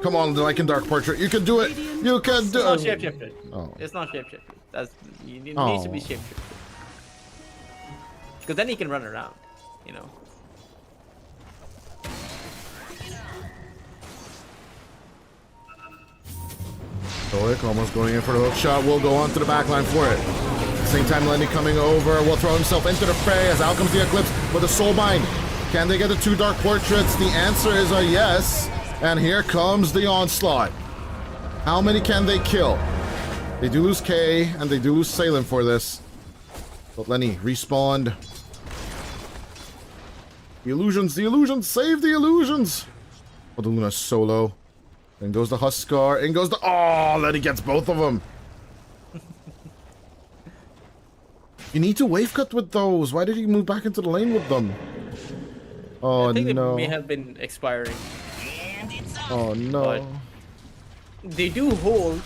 Come on, the Lycan Dark Portrait. You can do it. You can do It's not it. shapeshifted. Oh. It's not shapeshifted. It needs to be Oh. shapeshifted. Because then he can run around, you know. Stoic almost going in for the hook shot. Will go on to the backline for it. Same time, Lenny coming over. Will throw himself into the fray as out comes the Eclipse with a Soulbind. Can they get the 2 Dark Portraits? The answer is a yes. And here comes the onslaught. How many can they kill? They do lose K, and they do lose Salem for this. But Lenny respawned. The illusions, save the illusions! Oh, the Luna solo. In goes the Huskar. In goes the... Oh, Lenny gets both of them. You need to wave cut with those. Why did he move back into the lane with them? Oh, I think no. they may have been expiring. Oh, no. But they do hold,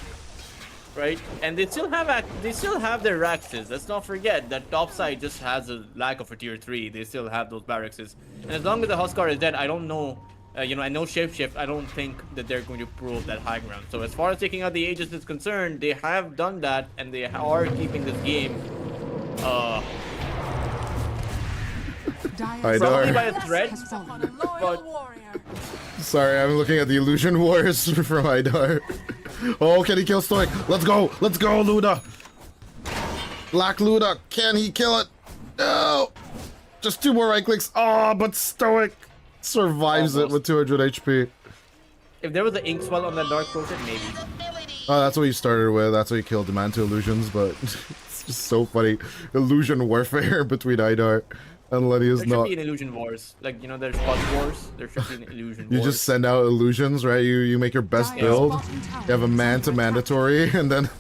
right? And they still have their Raxes. Let's not forget that top side just has a lack of a tier 3. They still have those barracks. And as long as the Huskar is dead, I don't know. You know, I know Shapeshift, I don't think that they're going to prove that high ground. So as far as taking out the Aegis is concerned, they have done that, and they are keeping this game probably by a thread. But sorry, I'm looking at the Illusion Wars from Idar. Oh, can he kill Stoic? Let's go! Let's go, Luna! Black Luna, can he kill it? No! Just 2 more right clicks. Oh, but Stoic survives it with 200 HP. If there was an ink swell on that Dark Potion, maybe. Oh, that's what you started with. That's what you killed the man to illusions, but it's just so funny. Illusion warfare between Idar and Lenny is There not. should be an illusion wars. Like, you know, there's Fuzz Wars. There should be an illusion You wars. just send out illusions, right? You make your best build. You have a man to mandatory, and then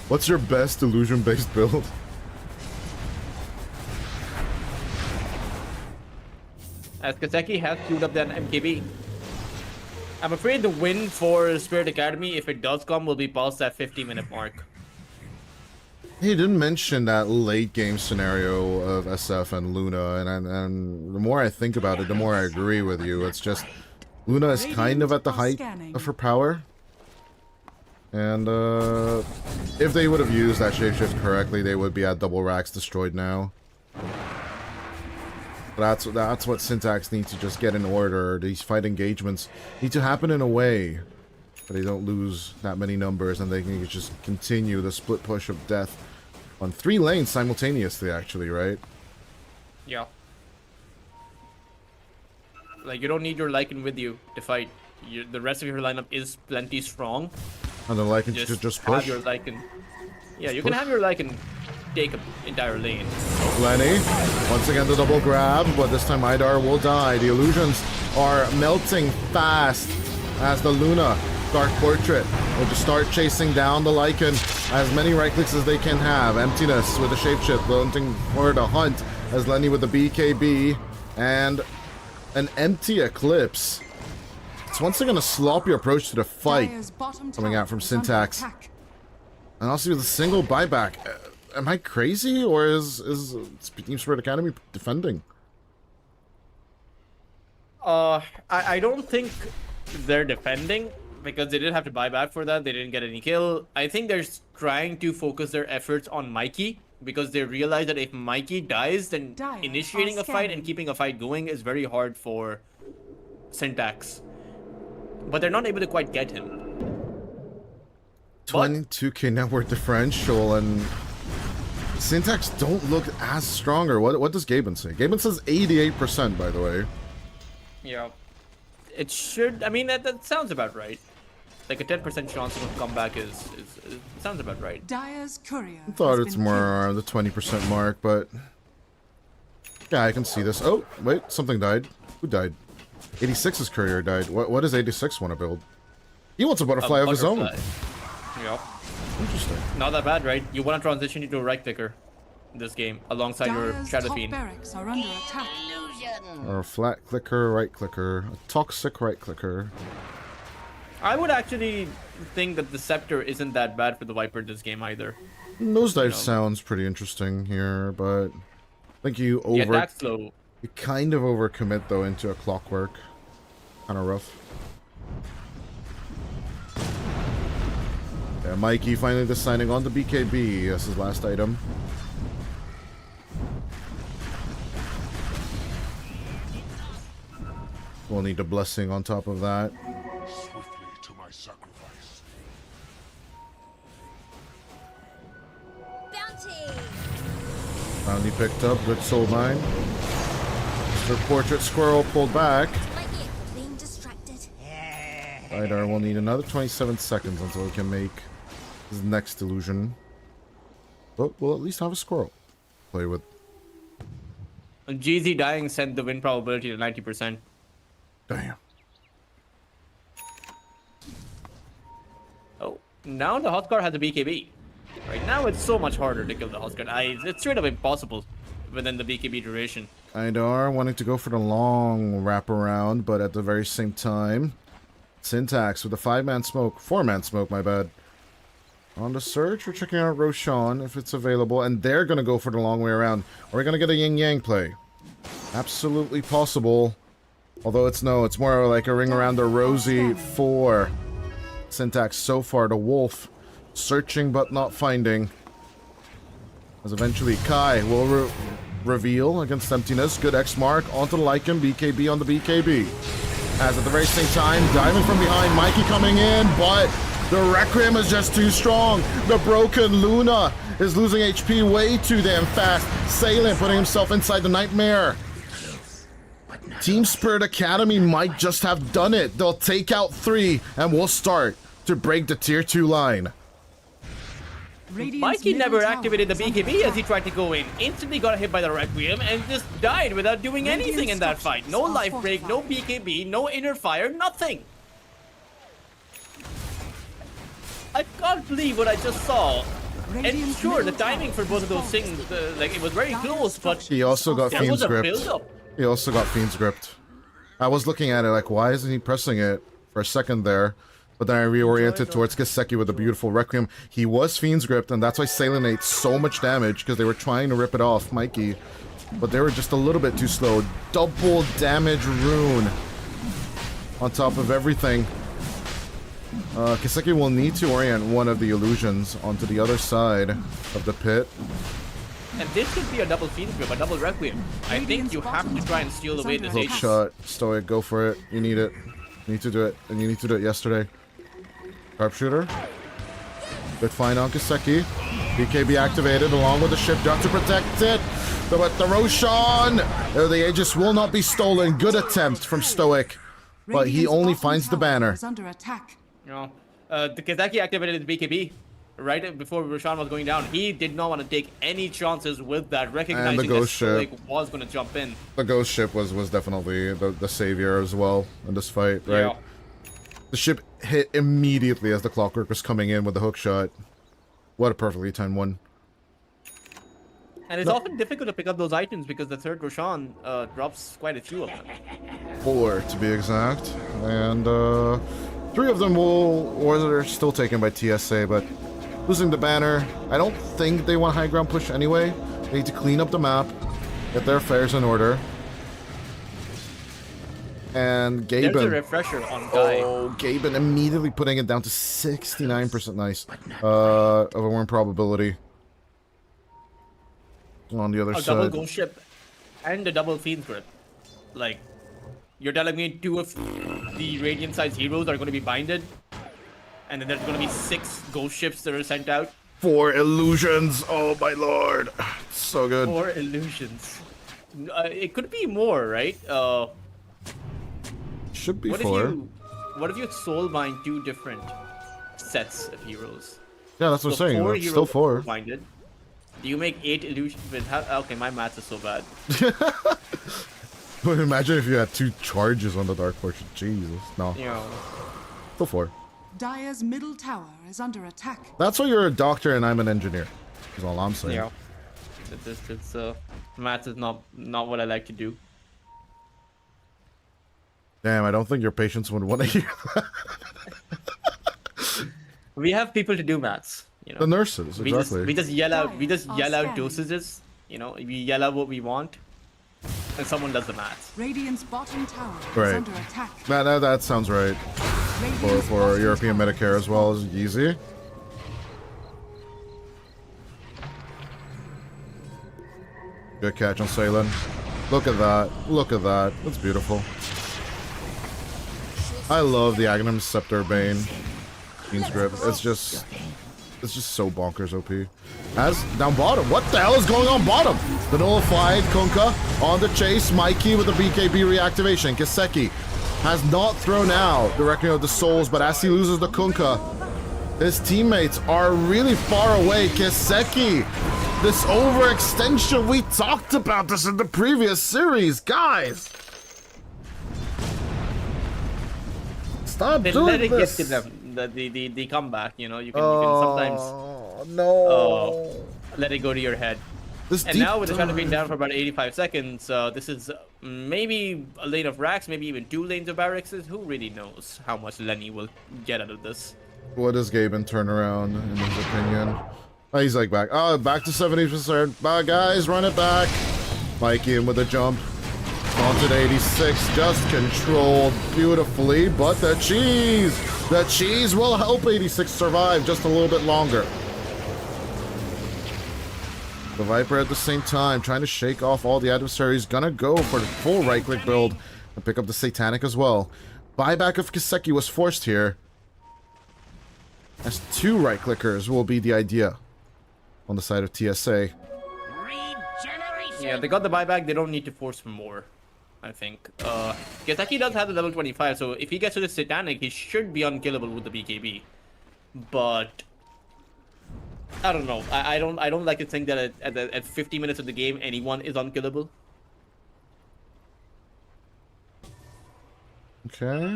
what's your best illusion based build? As Kaseki has queued up that MKB. I'm afraid the win for Spirit Academy, if it does come, will be past that 50-minute mark. He didn't mention that late game scenario of SF and Luna, and the more I think about it, the more I agree with you. It's just Luna is kind of at the height of her power, and if they would have used that shapeshift correctly, they would be at double racks destroyed now. That's what Syntax needs to just get in order. These fight engagements need to happen in a way that they don't lose that many numbers, and they can just continue the split push of death on 3 lanes simultaneously, actually, right? Yeah. Like, you don't need your Lycan with you to fight. The rest of your lineup is plenty strong. And then Lycan should just push. Have your Lycan. Yeah, you can have your Lycan take an entire lane. Lenny, once again the double grab, but this time Idar will die. The illusions are melting fast as the Luna Dark Portrait will just start chasing down the Lycan. As many right clicks as they can have. Emptiness with the shapeshift, hunting for the hunt as Lenny with the BKB and an empty Eclipse. It's once again a sloppy approach to the fight coming out from Syntax. And also with a single buyback. Am I crazy, or is Team Spirit Academy defending? I don't think they're defending, because they didn't have to buy back for that. They didn't get any kill. I think they're trying to focus their efforts on Mikey, because they realize that if Mikey dies, then initiating a fight and keeping a fight going is very hard for Syntax. But they're not able to quite get him. 22k network differential, and Syntax don't look as stronger. What does Gaben say? Gaben says 88%, by the way. Yeah. It should, I mean, that sounds about right. Like a 10% chance of a comeback sounds about right. Dyer's courier. I thought it's more around the 20% mark, but yeah, I can see this. Oh, wait, something died. Who died? 86's courier died. What does 86 want to build? He wants a butterfly of his own. Yeah. Interesting. Not that bad, right? You want to transition into a right clicker in this game alongside your Dyer's Shadow top Fiend. barracks are under attack. Or a flat clicker, right clicker, a toxic right clicker. I would actually think that the Scepter isn't that bad for the Viper this game either. Nosedive sounds pretty interesting here, but I think you slow. You kind of overcommit though into a clockwork. Kind of rough. Yeah, Mikey finally deciding on the BKB as his last item. We'll need a blessing on top of that. Swiftly to my sacrifice. Bounty! Finally picked up, good soul mine. Mr. Portrait Squirrel pulled back. Might be being distracted. Idar will need another 27 seconds until he can make his next illusion. But we'll at least have a squirrel to play with. GZ dying sent the win probability to 90%. Damn. Now the Huskar has a BKB. Right now it's so much harder to kill the Huskar. It's straight up impossible within the BKB duration. Idar wanting to go for the long wraparound, but at the very same time, Syntax with a 5-man smoke, 4-man smoke, my bad. On the search, we're checking out Roshan if it's available, and they're going to go for the long way around. Are we going to get a yin-yang play? Absolutely possible. Although it's more like a ring around the rosy for Syntax so far. The wolf searching but not finding. As eventually Kai will reveal against Emptiness. Good X mark onto the Lycan. BKB on the BKB. As at the very same time, diving from behind, Mikey coming in, but the Requiem is just too strong. The broken Luna is losing HP way too damn fast. Salem putting himself inside the Nightmare. Team Spirit Academy might just have done it. They'll take out 3 and we'll start to break the tier 2 line. Mikey never activated the BKB as he tried to go in. Instantly got hit by the Requiem and just died without doing anything in that fight. No life break, no BKB, no inner fire, nothing. I can't believe what I just saw. And sure, the timing for both of those things, like it was very close, but he also got there was a Fiend's Grip. build-up. He also got Fiend's Gripped. I was looking at it like, why isn't he pressing it for a second there? But then I reoriented towards Kiseki with a beautiful Requiem. He was Fiend's Gripped, and that's why Salem ate so much damage, because they were trying to rip it off Mikey. But they were just a little bit too slow. Double damage rune on top of everything. Kiseki will need to orient one of the illusions onto the other side of the pit. And this could be a double Fiend's Grip, a double Requiem. I think you have to try and steal away this Hook Aegis. shot. Stoic, go for it. You need it. You need to do it. And you need to do it yesterday. Sharpshooter. Good find on Kiseki. BKB activated along with the shipyard to protect it. But the Roshan, the Aegis will not be stolen. Good attempt from Stoic. But he only finds the banner. Under attack. No. The Kiseki activated his BKB right before Roshan was going down. He did not want to take any chances with that, recognizing that Stoic was going to jump in. The ghost ship was definitely the savior as well in this fight, right? Yeah. The ship hit immediately as the Clockwork was coming in with the hook shot. What a perfectly timed one. And it's often difficult to pick up those items because the third Roshan drops quite a few of them. 4 to be exact. And 3 of them are still taken by TSA, but losing the banner, I don't think they want high ground push anyway. They need to clean up the map, get their affairs in order. And Gaben. There's a refresher on Guy. Oh, Gaben immediately putting it down to 69% nice of a win probability. On the other A side. double ghost ship and a double Fiend's Grip. Like, you're telling me 2 of the Radiant size heroes are going to be binded? And then there's going to be 6 ghost ships that are sent out? 4 illusions, oh my lord. So good. 4 illusions. It could be more, right? Should be what 4. What if you soul bind 2 different sets of heroes? Yeah, that's what I'm saying. 4 It's still 4. Binded. Do you make 8 illusions with okay, my math is so bad. But imagine if you had 2 charges on the Dark Fortune. Jesus. No. You know. Still 4. Dire's middle tower is under attack. That's why you're a doctor and I'm an engineer. Is all I'm saying. Yeah. It's math is not what I like to do. Damn, I don't think your patients would want to hear that. We have people to do maths, you know. The nurses, exactly. We just yell out dosages, you know, we yell out what we want, and someone does the maths. Radiant's bottom tower Right. is under attack. That sounds right. Radiant's For bottom European tower Medicare as well as easy. Good catch on Salem. Look at that. Look at that. That's beautiful. I love the Aghanim Scepter Bane. Fiend's Grip. It's just so bonkers OP. As down bottom. What the hell is going on bottom? The nullified Kunkka on the chase. Mikey with the BKB reactivation. Kiseki has not thrown out the Reckoning of the Souls, but as he loses the Kunkka, his teammates are really far away. Kiseki, this overextension, we talked about this in the previous series, guys. Stop They doing let it this. get to them. the comeback. You know, you can sometimes no. let it go to your head. This And deep now with the shadow being dive. down for about 85 seconds, this is maybe a lane of racks, maybe even 2 lanes of barracks. Who really knows how much Lenny will get out of this? What is Gaben turnaround in his opinion? Oh, he's like back. Oh, back to 70%. Bye, guys, run it back. Mikey in with a jump. Onto the 86, just controlled beautifully, but the cheese will help 86 survive just a little bit longer. The Viper at the same time, trying to shake off all the adversaries, gonna go for the full right-click build and pick up the Satanic as well. Buyback of Kiseki was forced here, as 2 right-clickers will be the idea on the side of TSA. Yeah, they got the buyback, they don't need to force for more, I think. Kiseki does have the level 25, so if he gets to the Satanic, he should be unkillable with the BKB. But I don't know. I don't like to think that at 50 minutes of the game anyone is unkillable. Okay.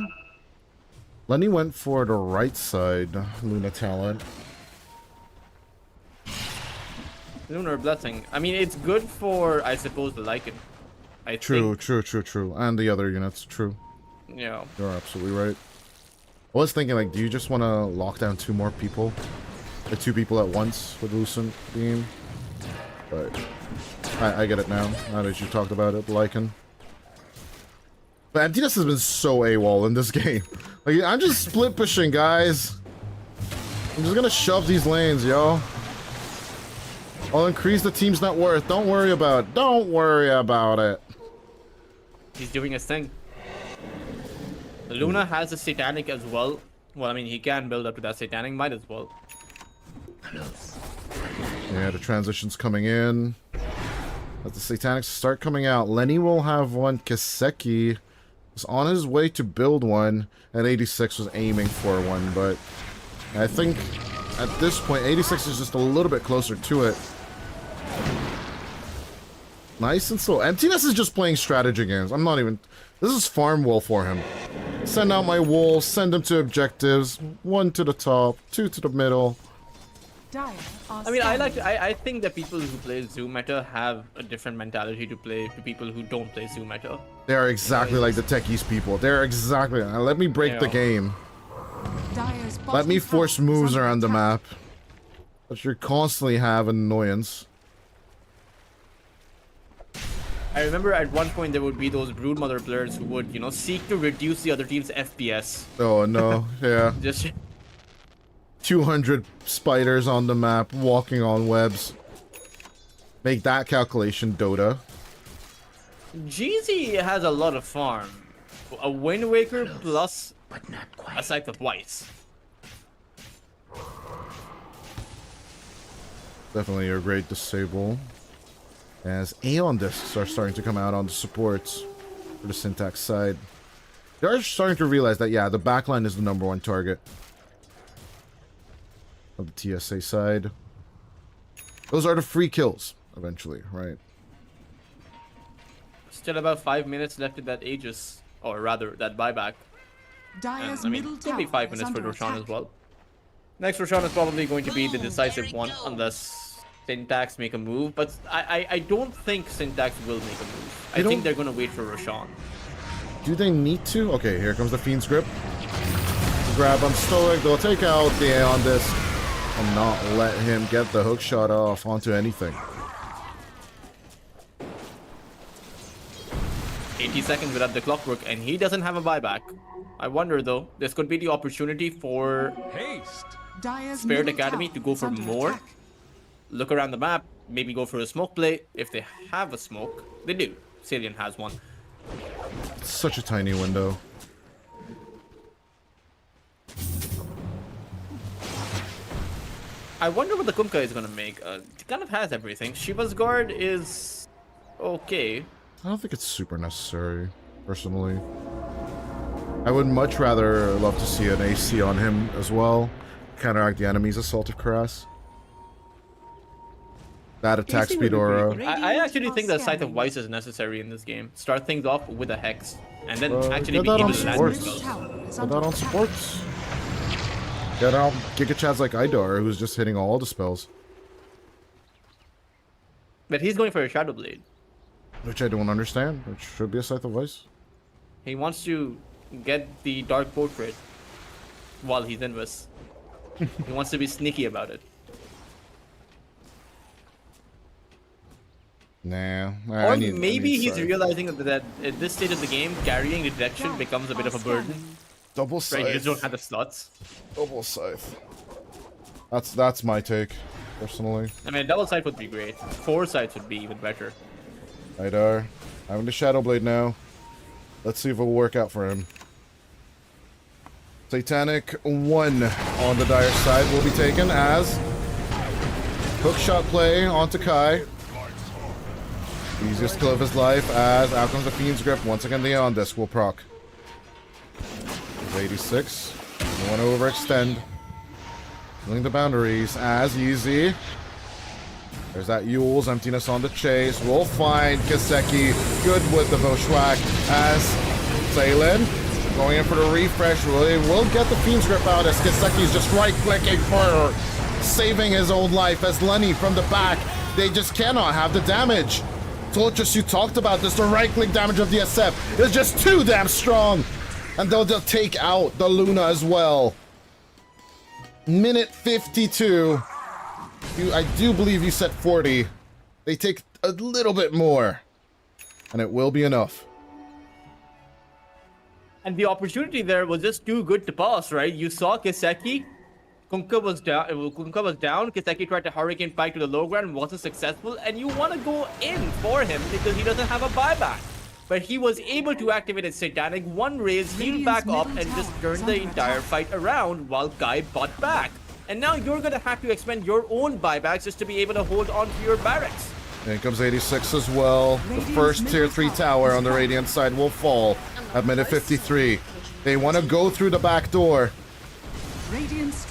Lenny went for the right side, Luna talent. Lunar Blessing. I mean, it's good for, I suppose, the Lycan. True. think. And the other units, true. Yeah. You're absolutely right. I was thinking, like, do you just want to lock down 2 more people? Like 2 people at once with Lucent Beam? But I get it now that you talked about it, Lycan. But Emptiness has been so AWOL in this game. Like, I'm just split pushing, guys. I'm just gonna shove these lanes, yo. I'll increase the team's net worth. Don't worry about it. Don't worry about it. He's doing his thing. Luna has a Satanic as well. Well, I mean, he can build up to that Satanic. Might as well. Yeah, the transition's coming in. As the Satanics start coming out, Lenny will have one. Kiseki was on his way to build one, and 86 was aiming for one, but I think at this point, 86 is just a little bit closer to it. Nice and slow. Emptiness is just playing strategy games. I'm not even... This is farm wool for him. Send out my wool, send him to objectives. 1 to the top, 2 to the middle. I mean, I think that people who play Zoom meta have a different mentality to people who don't play Zoom meta. They are exactly like the techies people. They're exactly... let me break the game. Let me force moves around the map. But you constantly have an annoyance. I remember at one point there would be those Broodmother players who would, you know, seek to reduce the other team's FPS. Oh no, yeah. Just 200 spiders on the map, walking on webs. Make that calculation, Dota. GZ has a lot of farm. A Wind Waker plus a Scythe of Twice. Definitely a great disable. As Aeon discs are starting to come out on the supports for the Syntax side. They're starting to realize that, yeah, the backline is the #1 target of the TSA side. Those are the free kills, eventually, right? Still about 5 minutes left in that Aegis, or rather, that buyback. And, I mean, could be 5 minutes for Roshan as well. Next Roshan is probably going to be the decisive one, unless Syntax make a move, but I don't think Syntax will make a move. I think they're gonna wait for Roshan. Do they need to? Okay, here comes the Fiend's Grip. Grab on Stoic, they'll take out the Aeon Disc and not let him get the hook shot off onto anything. 80 seconds without the clockwork, and he doesn't have a buyback. I wonder though, this could be the opportunity for Spirit Academy to go for more. Look around the map, maybe go for a smoke play. If they have a smoke, they do. Salient has one. It's such a tiny window. I wonder what the Kumka is gonna make. It kind of has everything. Shiva's Guard is okay. I don't think it's super necessary, personally. I would much rather love to see an AC on him as well. Counteract the enemy's Assault of Caress. That attack speed aura. I actually think that Scythe of Vice is necessary in this game. Start things off with a Hex, and then actually get be that able on to land supports. spells. Put that on supports. Get out Giga Chads like Idar, who's just hitting all the spells. But he's going for a Shadow Blade. Which I don't understand. Which should be a Scythe of Vice. He wants to get the Dark Portrait while he's Invis. He wants to be sneaky about it. Nah. Or maybe he's realizing that at this stage of the game, carrying the detection becomes a bit of a burden. Double Scythe. Right, you just don't have the slots. Double Scythe. That's my take, personally. I mean, double scythe would be great. 4 scythes would be even better. Idar. Having the Shadow Blade now. Let's see if it will work out for him. Satanic 1 on the Dire side will be taken as hookshot play onto Kai. Easiest kill of his life as out comes the Fiend's Grip. Once again, the on disc will proc. 86. Don't want to overextend. Killing the boundaries as easy. There's that Yule's emptiness on the chase. We'll find Kiseki. Good with the Bushwhack as Salin going in for the refresh. We'll get the Fiend's Grip out as Kiseki's just right-clicking for saving his own life as Lenny from the back. They just cannot have the damage. Torches, you talked about this. The right-click damage of the SF is just too damn strong. And they'll take out the Luna as well. Minute 52. I do believe you said 40. They take a little bit more. And it will be enough. And the opportunity there was just too good to pass, right? You saw Kiseki. Kunkka was down. Kiseki tried to Hurricane Pike to the low ground and wasn't successful. And you want to go in for him because he doesn't have a buyback. But he was able to activate his Satanic 1 raise, heal back up, and just turn the entire fight around while Kai bought back. And now you're going to have to expend your own buybacks just to be able to hold on to your barracks. And here comes 86 as well. The first tier 3 tower on the Radiant side will fall at minute 53. They want to go through the back door.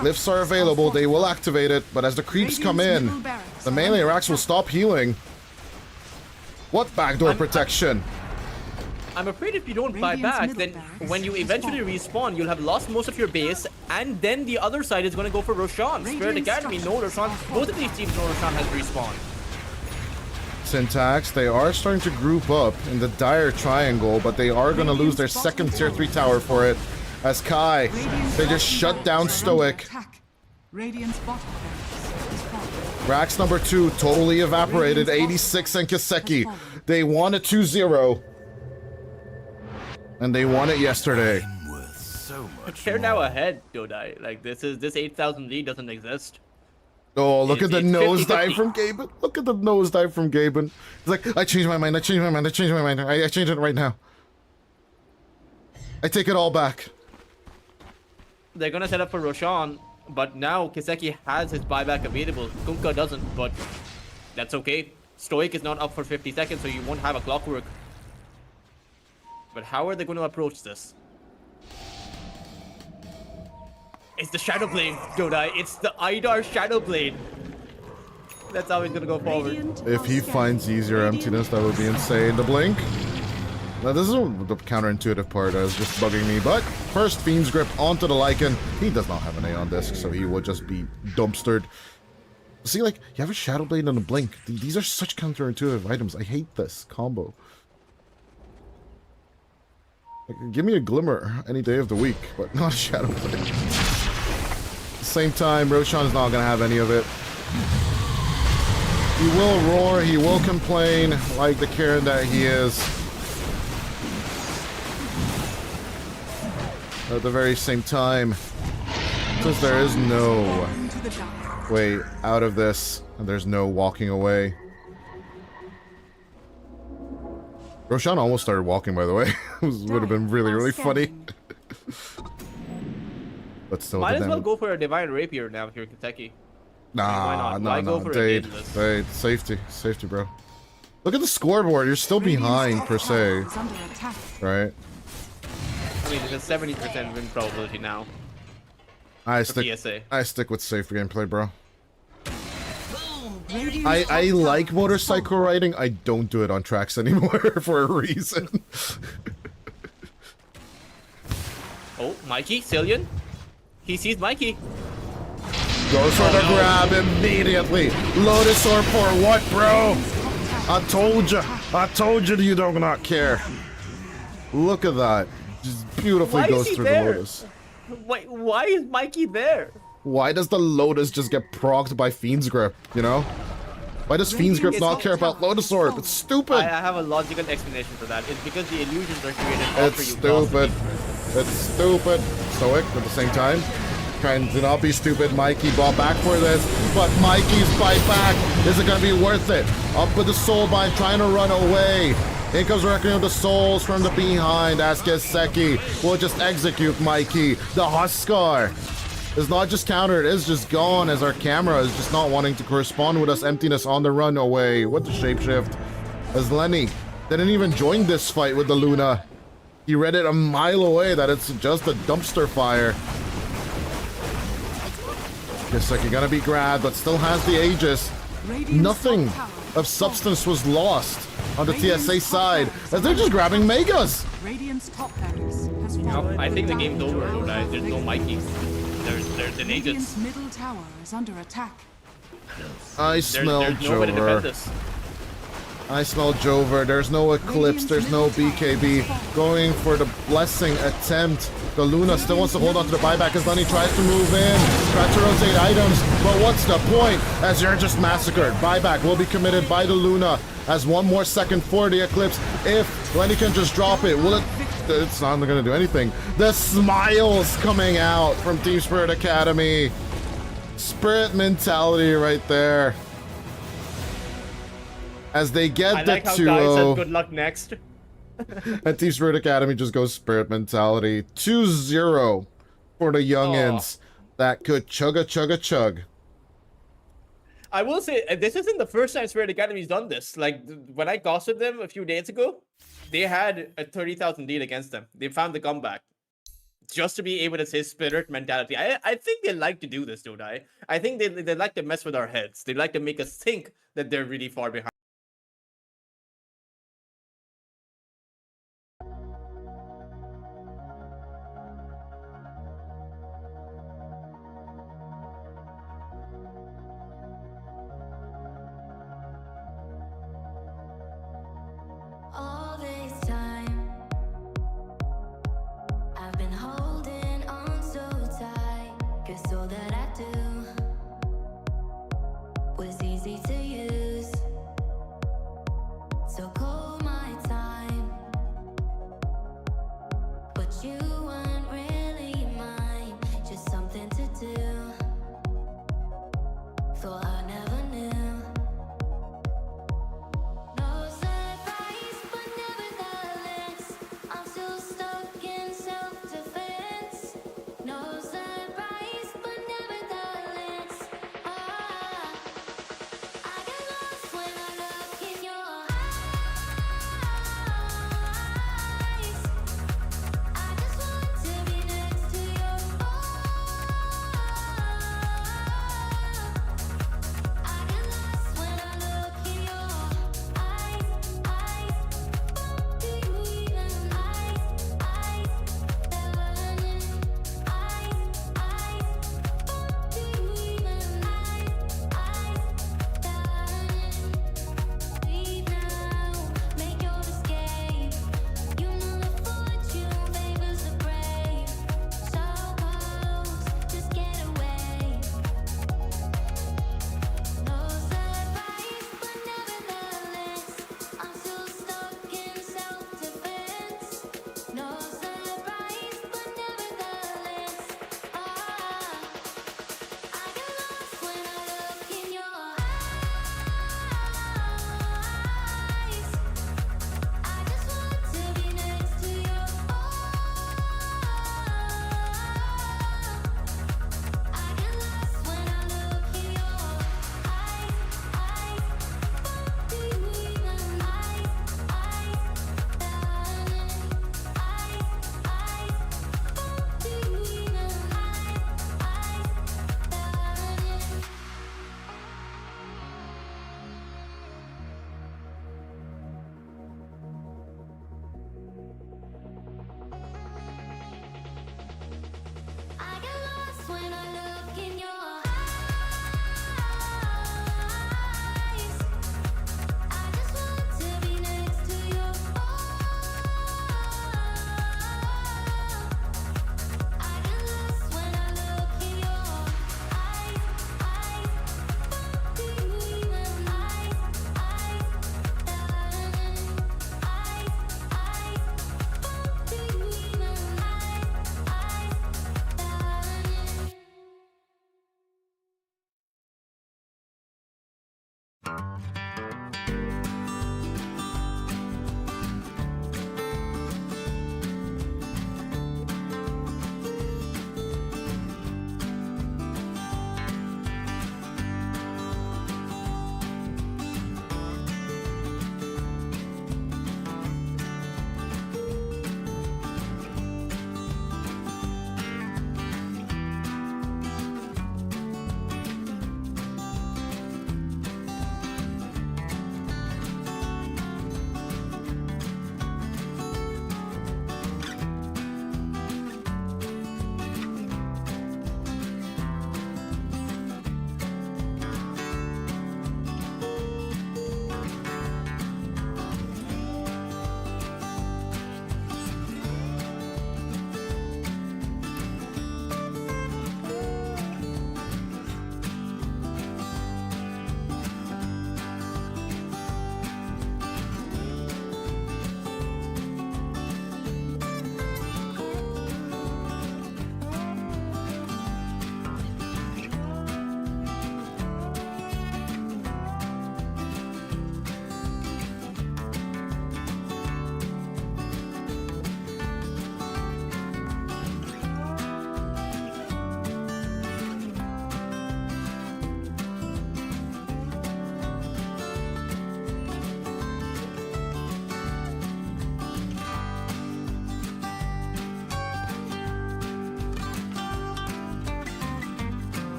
Lifts are available, they will activate it, but as the creeps come in, the melee racks will stop healing. What backdoor protection? I'm afraid if you don't buy back, then when you eventually respawn, you'll have lost most of your base, and then the other side is going to go for Roshan. Spirit Academy, no Roshan. Both of these teams know Roshan has respawned. Syntax, they are starting to group up in the dire triangle, but they are going to lose their second tier 3 tower for it. As Kai, they just shut down Stoic. Rax number 2 totally evaporated. 86 and Kiseki. They won a 2-0. And they won it yesterday. They're now ahead, Dodai. Like, this 8,000 lead doesn't exist. Oh, look at the nosedive from Gaben. Look at the nosedive from Gaben. He's like, I changed my mind, I changed my mind, I changed my mind. I changed it right now. I take it all back. They're gonna set up for Roshan, but now Kiseki has his buyback available. Kunkka doesn't, but that's okay. Stoic is not up for 50 seconds, so you won't have a clockwork. But how are they going to approach this? It's the Shadow Blade, Dodai. It's the Idar Shadow Blade. That's how he's going to go forward. If he finds easier emptiness, that would be insane. The blink. Now, this is the counterintuitive part that is just bugging me. But first, Fiend's Grip onto the Lycan. He does not have an Aeon Disc, so he would just be dumpstered. See, like, you have a Shadow Blade and a blink. These are such counterintuitive items. I hate this combo. Like, give me a Glimmer any day of the week, but not a Shadow Blade. At the same time, Roshan's not going to have any of it. He will roar, he will complain like the Karen that he is. At the very same time, since there is no way out of this, and there's no walking away. Roshan almost started walking, by the way. Would have been really, really funny. But still, might as well go for a Divine Rapier now if you're Kiseki. Nah, Why no, go for Dade, safety, bro. Look at the scoreboard. You're still behind, per se. Right? I mean, there's a 70% win probability now. I stick with safe gameplay, bro. I like motorcycle riding. I don't do it on tracks anymore for a reason. Oh, Mikey, Cillian. He sees Mikey. Goes for the grab immediately. Lotus Orb for what, bro? I told you you do not care. Look at that. Just beautifully Why is goes he through there? the Lotus. Wait, why is Mikey there? Why does the Lotus just get procced by Fiend's Grip, you know? Why does Fiend's Grip not care about Lotus Orb? It's stupid. I have a logical explanation for that. It's because the illusions are created after It's you cross the stupid. It's stupid. Stoic at the same time. Trying to not be stupid. Mikey brought back for this, but Mikey's fight back. Is it gonna be worth it? Up with the soul bind, trying to run away. In comes Reckoning of the Souls from the behind. Askeseki will just execute Mikey. The Huskar is not just countered, it's just gone as our camera is just not wanting to correspond with us. Emptiness on the run away with the shapeshift. As Lenny didn't even join this fight with the Luna. He read it a mile away that it's just a dumpster fire. Kiseki gonna be grabbed, but still has the Aegis. Nothing of substance was lost on the TSA side, as they're just grabbing Megas. Radiant's top barracks has No, fallen. I think the game's over, guys. There's no Mikey. There's an agent. Radiant's middle tower is under attack. I smell There's nobody to defend Jover. this. I smell Jover. There's no Eclipse. There's no BKB. Going for the Blessing attempt. The Luna still wants to hold on to the buyback as Lenny tries to move in. Tries to rotate items. But what's the point? As you're just massacred. Buyback will be committed by the Luna. As one more second for the Eclipse. If Lenny can just drop it, will it? It's not going to do anything. The smiles coming out from Team Spirit Academy. Spirit mentality right there. As they get I the like how 2-0. Guy said good luck next. And Team Spirit Academy just goes Spirit mentality. 2-0 for the youngins that could chug. I will say, this isn't the first time Spirit Academy's done this. Like, when I gossiped them a few days ago, they had a 30,000 lead against them. They found the comeback. Just to be able to say Spirit mentality. I think they like to do this, don't I? I think they like to mess with our heads. They like to make us think that they're really far behind. All this time, I've been holding on so tight, 'cause all that I do was easy to use. So call my time, but you weren't really mine, just something to do. Thought I never knew. No surprise, but nevertheless, I'm still stuck in self-defense. No surprise, but nevertheless,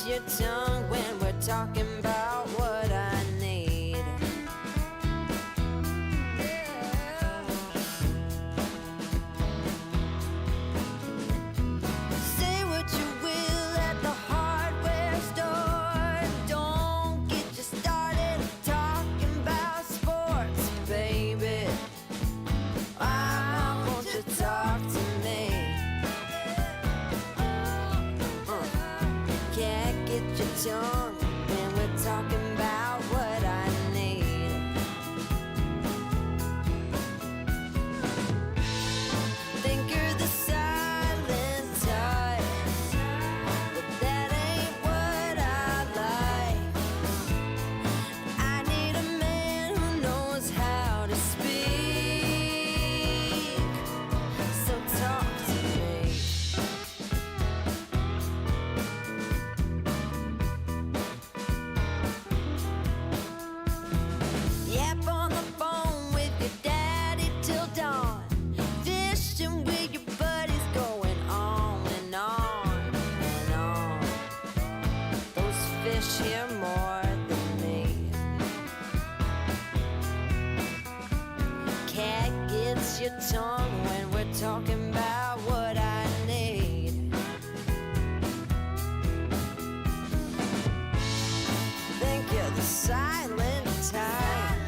your tongue when we're talking about what I need. Say what you will at the hardware store. Don't get you started talking about sports, baby. Why won't you talk to me? Can't get your tongue when we're talking about what I need. Think you're the silent type, but that ain't what I like. I need a man who knows how to speak, so talk to me. your tongue when we're talking about what I need. Think you're the silent type.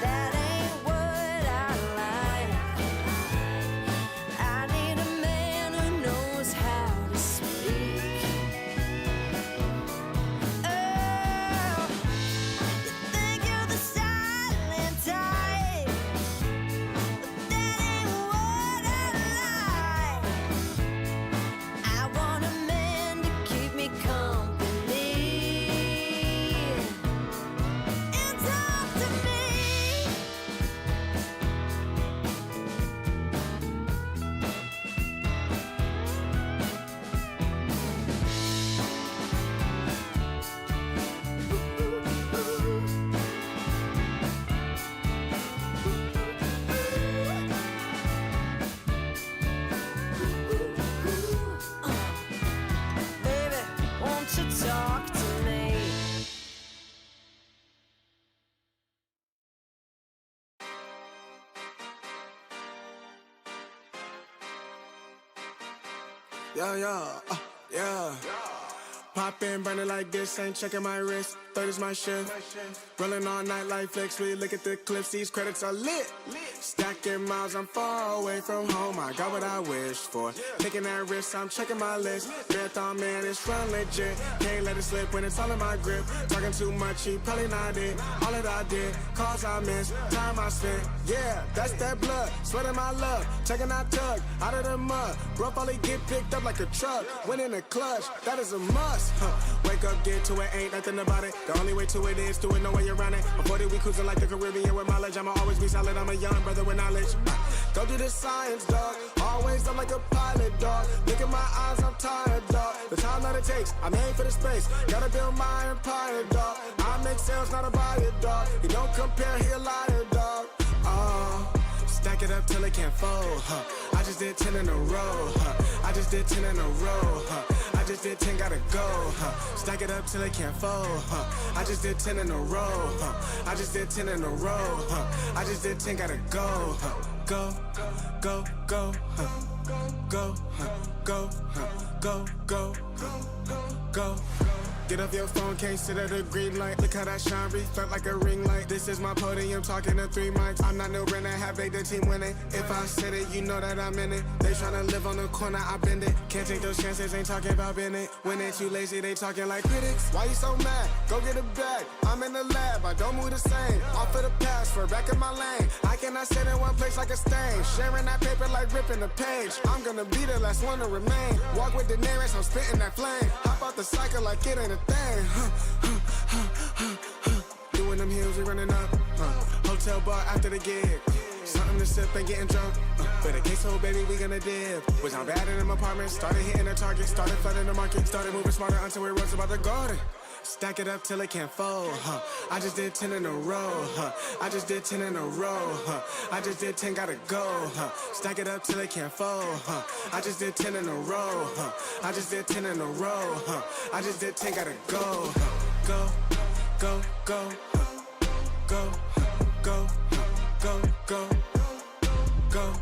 That ain't what I like. I need a man who knows how to speak. Oh, you think you're the silent type. That ain't what I like. I want a man to keep me company. It's up to me. Baby, won't you talk to me? Yeah. Pop in, burning like this, ain't checking my wrist. Third is my shift. Rolling all night like flex. We look at the clips, these credits are lit. Stacking miles, I'm far away from home. I got what I wished for. Taking that risk, I'm checking my list. Marathon man, it's run legit. Can't let it slip when it's all in my grip. Talking too much, he probably not it. All that I did, calls I missed, time I spent. Yeah, that's that blood, sweating my love. Checking that tug, out of the mud. Rough only get picked up like a truck. Win in the clutch, that is a must. Wake up, get to it, ain't nothing about it. The only way to it is do it, no way around it. Avoid it, we cruising like the Caribbean with mileage. I'ma always be solid, I'm a young brother with knowledge. Go do the science, dog. Always I'm like a pilot, dog. Look at my eyes, I'm tired, dog. The time that it takes, I'm aiming for the space. Gotta build my empire, dog. I make sales, not a buyer, dog. You don't compare, he a liar, dog. Stack it up till it can't fold, huh. I just did 10 in a row, huh. I just did 10 in a row, huh. I just did 10, gotta go, huh. Stack it up till it can't fold, huh. I just did 10 in a row, huh. I just did 10 in a row, huh. I just did 10, gotta go, huh. Go, go, go, huh. Go, huh. Go, huh. Go, go, go. Get off your phone, can't sit at a green light. Look how that shine reflect like a ring light. This is my podium, talking to 3 mics. I'm not no Brennan, have the team winning. If I said it, you know that I'm in it. They tryna live on the corner, I bend it. Can't take those chances, ain't talking about bend it. When they too lazy, they talking like critics. Why you so mad? Go get a bag. I'm in the lab, I don't move the same. Off of the password, back in my lane. I cannot sit in one place like a stain. Sharing that paper like ripping the page. I'm gonna be the last one to remain. Walk with the nearest, I'm spitting that flame. Hop out the cycle like it ain't a thing. Doing them hills, we running up. Hotel bar after the gig. Something to sip and getting drunk. For the queso, baby, we gonna dip. Was on bad in them apartments. Started hitting the target. Started flooding the market. Started moving smarter until we rose about the garden. Stack it up till it can't fold, huh. I just did 10 in a row, huh. I just did 10 in a row, huh. I just did 10, gotta go, huh. Stack it up till it can't fold, huh. I just did 10 in a row, huh. I just did 10 in a row, huh. I just did 10, gotta go, huh. Go, go, go, huh. Go, huh. Go, huh. Go, go, go.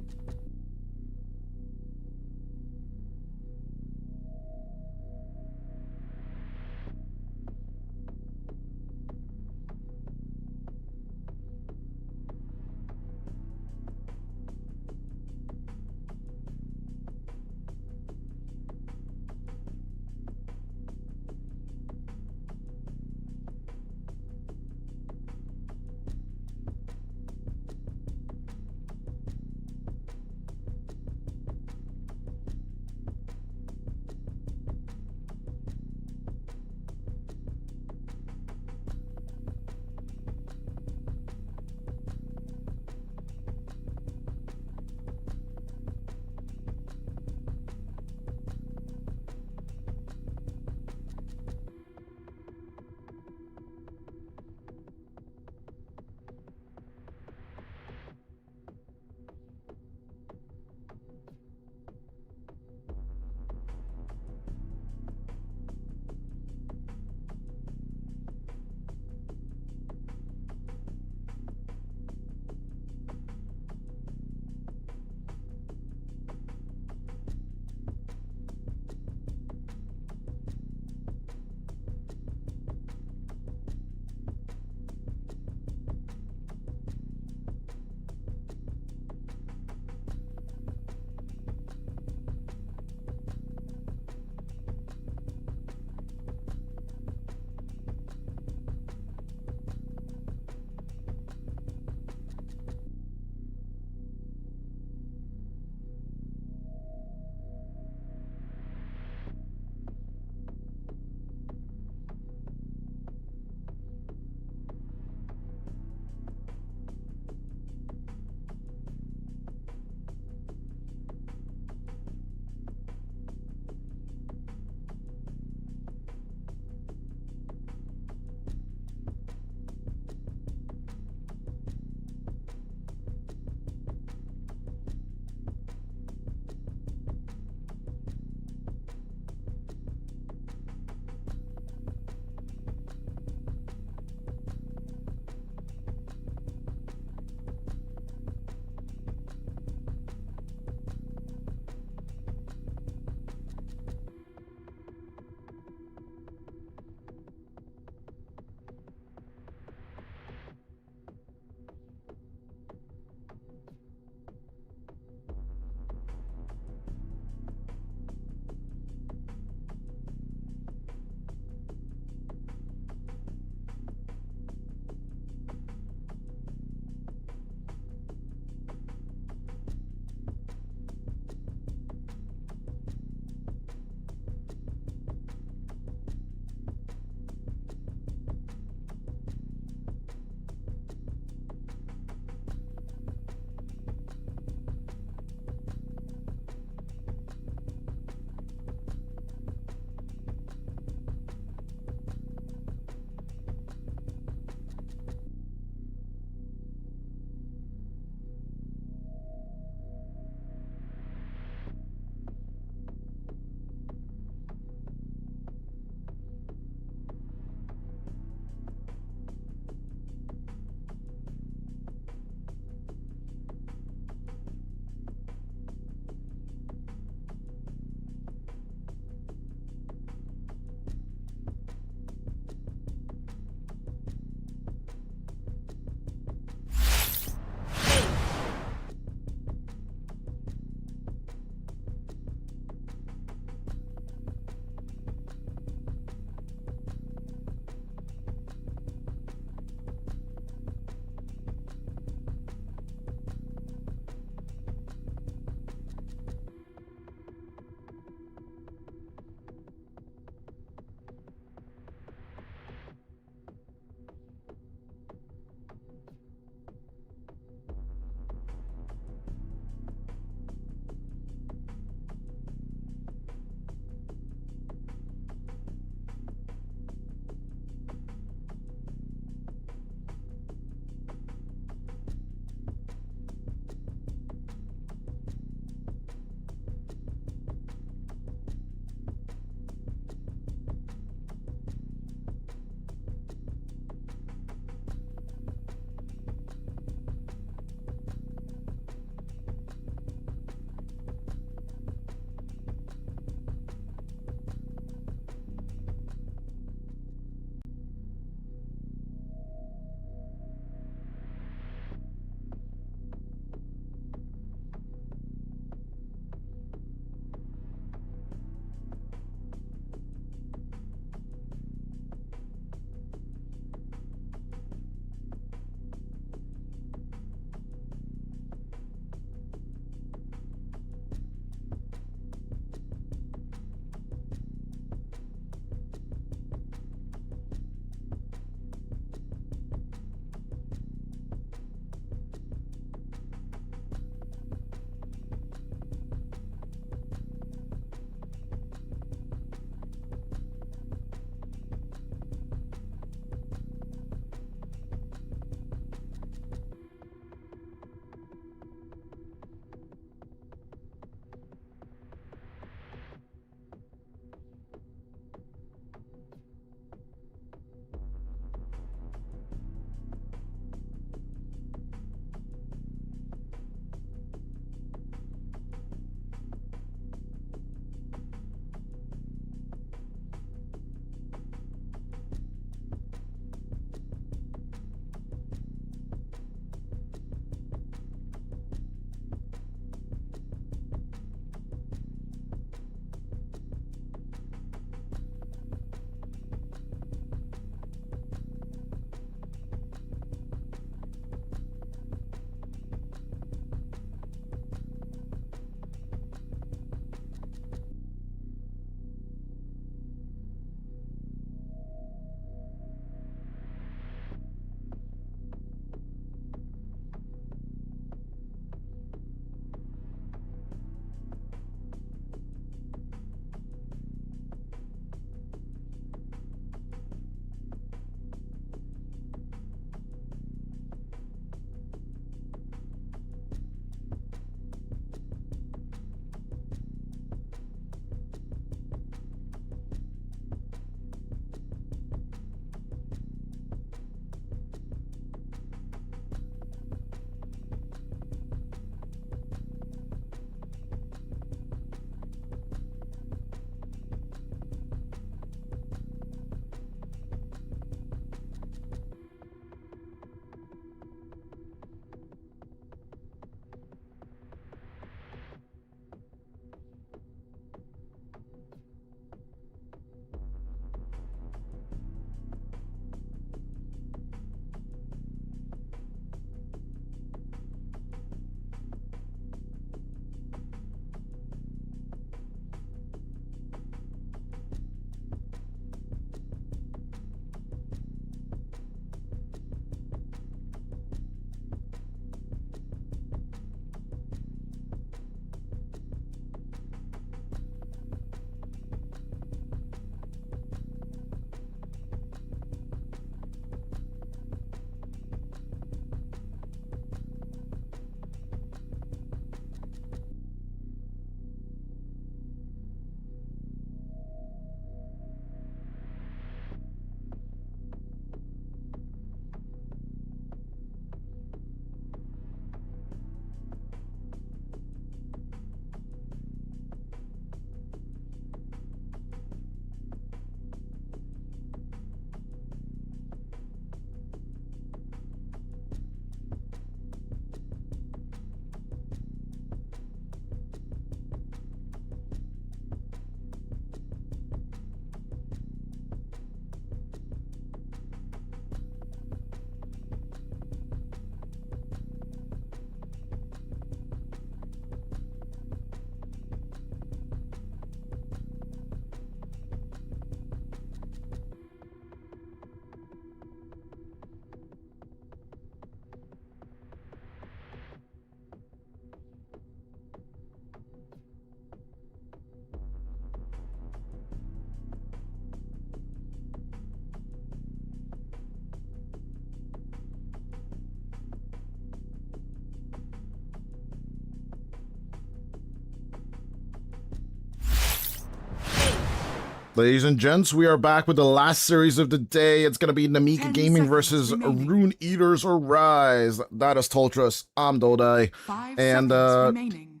Ladies and gents, we are back with the last series of the day. It's going to be Nemiga 10 Gaming seconds versus remaining. Rune Eaters Rise. That is Toltras. I'm Dodai. 5 And, seconds remaining.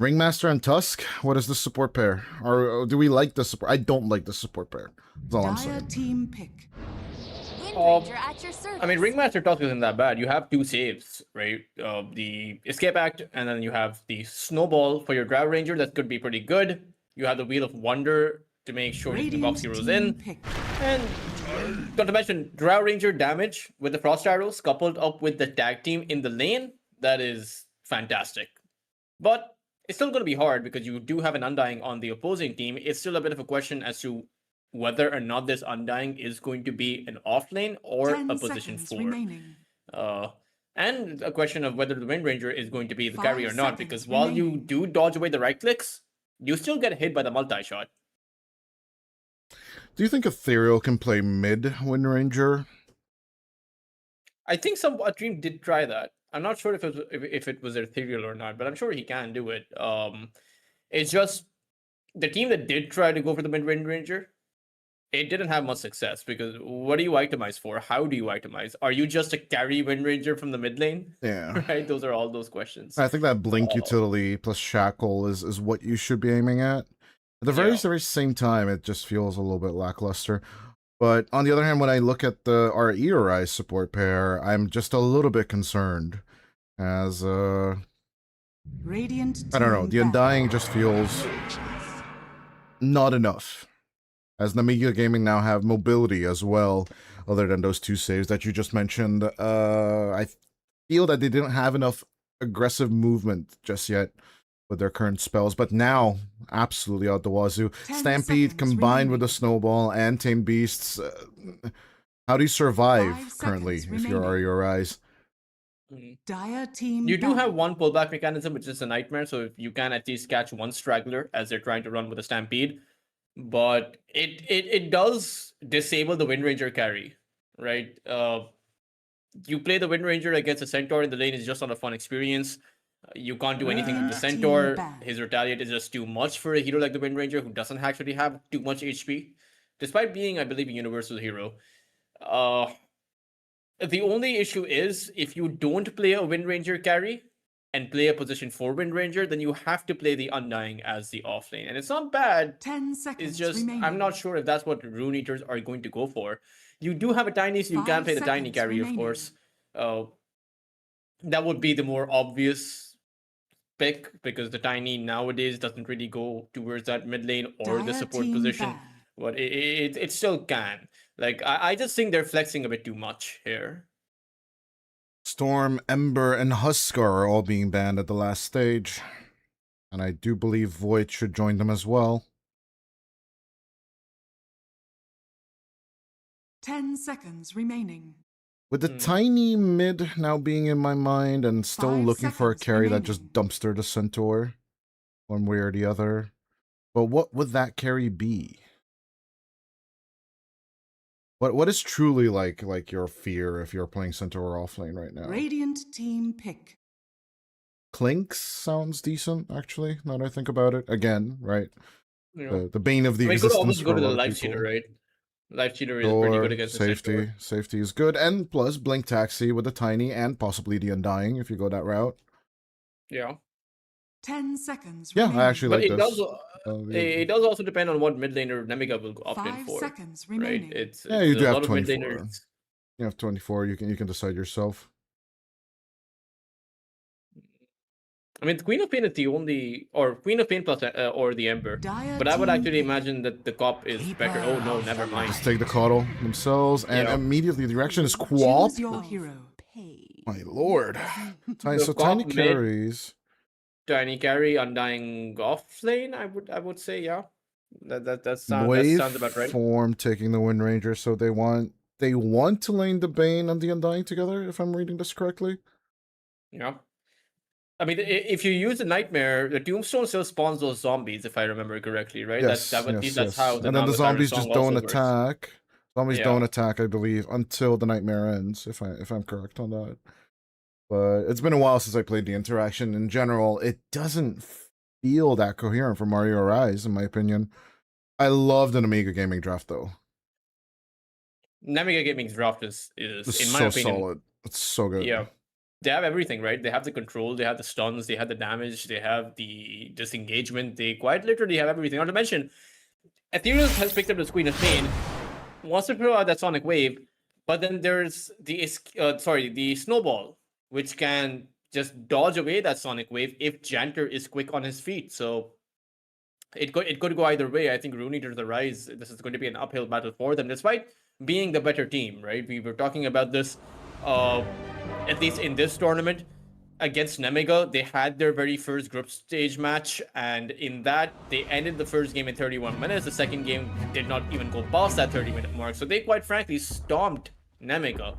Ringmaster and Tusk, what is the support pair? Or do we like the support? I don't like the support pair. That's all I'm Dire saying. team pick. Wind Oh, Ranger at your service. I mean, Ringmaster Tusk isn't that bad. You have 2 saves, right? The Escape Act, and then you have the Snowball for your Drow Ranger. That could be pretty good. You have the Wheel of Wonder to make sure you can box heroes in. Pick. And not to mention, Drow Ranger damage with the Frost Arrows coupled up with the tag team in the lane. That is fantastic. But it's still going to be hard because you do have an Undying on the opposing team. It's still a bit of a question as to whether or not this Undying is going to be an off lane or 10 a position seconds 4. remaining. And a question of whether the Wind Ranger is going to be the 5 carry or not, seconds because while you remaining. do dodge away the right clicks, you still get hit by the multi-shot. Do you think Ethereal can play mid Wind Ranger? I think a team did try that. I'm not sure if it was ethereal or not, but I'm sure he can do it. It's just the team that did try to go for the mid Wind Ranger, it didn't have much success because what do you itemize for? How do you itemize? Are you just a carry Wind Ranger from the mid lane? Yeah. Right? Those are all those questions. I think that Blink utility plus Shackle is what you should be aiming at. At the very same time, it just feels a little bit lackluster. But on the other hand, when I look at the RE.Arise support pair, I'm just a little bit concerned. As, Radiant I don't know, the team Undying just feels not enough. As Nemiga Gaming now have mobility as well, other than those 2 saves that you just mentioned. I feel that they didn't have enough aggressive movement just yet with their current spells, but now, absolutely out the wazoo. 10 Stampede seconds combined with the remaining. Snowball and Tame Beasts. How do you survive 5 currently seconds if you're remaining. RE.Arise? Dire team You do have battle. one pullback mechanism, which is a nightmare, so if you can at least catch one straggler as they're trying to run with a stampede. But it does disable the Wind Ranger carry, right? You play the Wind Ranger against a Centaur in the lane is just not a fun experience. You can't do anything with the Radiant team Centaur. banned. His Retaliate is just too much for a hero like the Wind Ranger, who doesn't actually have too much HP, despite being, I believe, a universal hero. The only issue is if you don't play a Wind Ranger carry and play a position 4 Wind Ranger, then you have to play the Undying as the offlane. And it's not bad. 10 seconds It's just, remaining. I'm not sure if that's what Rune Eaters are going to go for. You do have a Tiny, so you can 5 play the Tiny seconds carry, remaining. of course. That would be the more obvious pick, because the Tiny nowadays doesn't really go towards that mid lane or the Dire support team position. banned. But it still can. Like, I just think they're flexing a bit too much here. Storm, Ember, and Huskar are all being banned at the last stage. And I do believe Void should join them as well. 10 seconds remaining. With the tiny mid now being in my mind and still 5 looking for a seconds carry that just remaining. dumpster the Centaur one way or the other. But what would that carry be? What is truly like your fear if you're playing Centaur offlane right now? Radiant team pick. Clinks sounds decent, actually, now that I think about it. Again, right? You know, The bane of the I mean, could existence always for go a to the lot of Life people. Cheater, right? Life Cheater is pretty good Or against the Centaur. safety. Safety is good. And plus, Blink Taxi with the Tiny and possibly the Undying if you go that route. Yeah. 10 seconds Yeah, remaining. I actually But like it this. does it does also depend on what mid laner Nemiga will opt in 5 for. seconds Right? remaining. It's Yeah, you a do have lot of mid 24. laners. You have 24. You can decide yourself. I mean, Queen of Pain is the only, or Queen of Pain plus or the Ember. Dire But I would team actually pick. imagine that the cop is better. Oh no, never mind. Just take the coddle themselves, and Yeah. immediately the reaction is Quap. Choose your hero. My lord. The So Quap tiny mid- carries. Tiny carry, Undying off lane. I would say, yeah. That sounds about right. Form taking the Wind Ranger, so they want to lane the Bane and the Undying together, if I'm reading this correctly. Yeah. I mean, if you use the Nightmare, the Tombstone still spawns those zombies, if I remember correctly, right? Yes, At least yes, that's yes. how the And then the Navatara zombies song just don't also works. attack. Zombies Yeah. don't attack, I believe, until the Nightmare ends, if I'm correct on that. But it's been a while since I played the interaction. In general, it doesn't feel that coherent from RE.Arise, in my opinion. I love the Nemiga gaming draft though. Nemiga Gaming's draft is It's in my so opinion, solid. It's so good. yeah. They have everything, right? They have the control, they have the stuns, they have the damage, they have the disengagement. They quite literally have everything. Not to mention, Ethereal has picked up the Queen of Pain, wants to throw out that Sonic Wave, but then there's the Snowball, which can just dodge away that Sonic Wave if Janter is quick on his feet. So it could go either way. I think RE.Arise, this is going to be an uphill battle for them, despite being the better team, right? We were talking about this, at least in this tournament, against Nemiga. They had their very first group stage match, and in that, they ended the first game in 31 minutes. The second game did not even go past that 30-minute mark, so they quite frankly stomped Nemiga.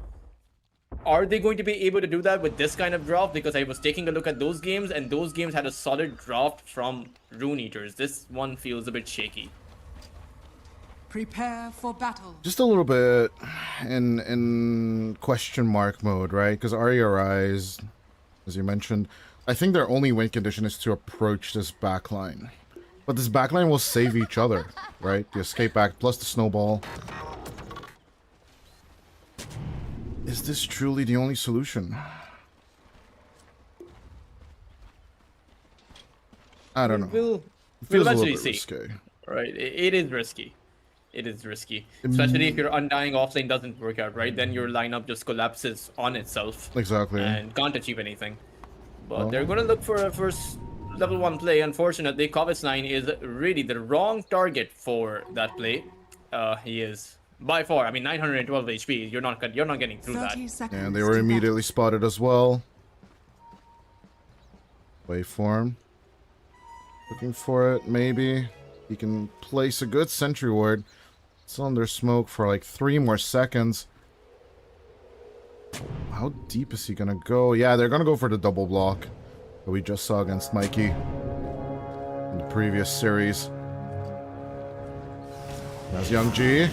Are they going to be able to do that with this kind of draft? Because I was taking a look at those games, and those games had a solid draft from Rune Eaters. This one feels a bit shaky. Prepare for battle. Just a little bit in question mark mode, right? Because RE.Arise, as you mentioned, I think their only win condition is to approach this backline. But this backline will save each other, right? The escape back plus the snowball. Is this truly the only solution? I don't know. We'll It feels a little eventually bit see. risky. Right, it is risky. It is risky, especially if your Undying offlane doesn't work out, right? Then your lineup just collapses on itself Exactly. and can't achieve anything. But they're gonna look for a first level 1 play. Unfortunately, Kovitz9 is really the wrong target for that play. He is by far. I mean, 912 HP. You're not getting through that. 30 seconds. And they were to immediately spotted as well. Waveform. Looking for it, maybe. He can place a good sentry ward. It's under smoke for like 3 more seconds. How deep is he gonna go? Yeah, they're gonna go for the double block that we just saw against Mikey in the previous series. That's Young G.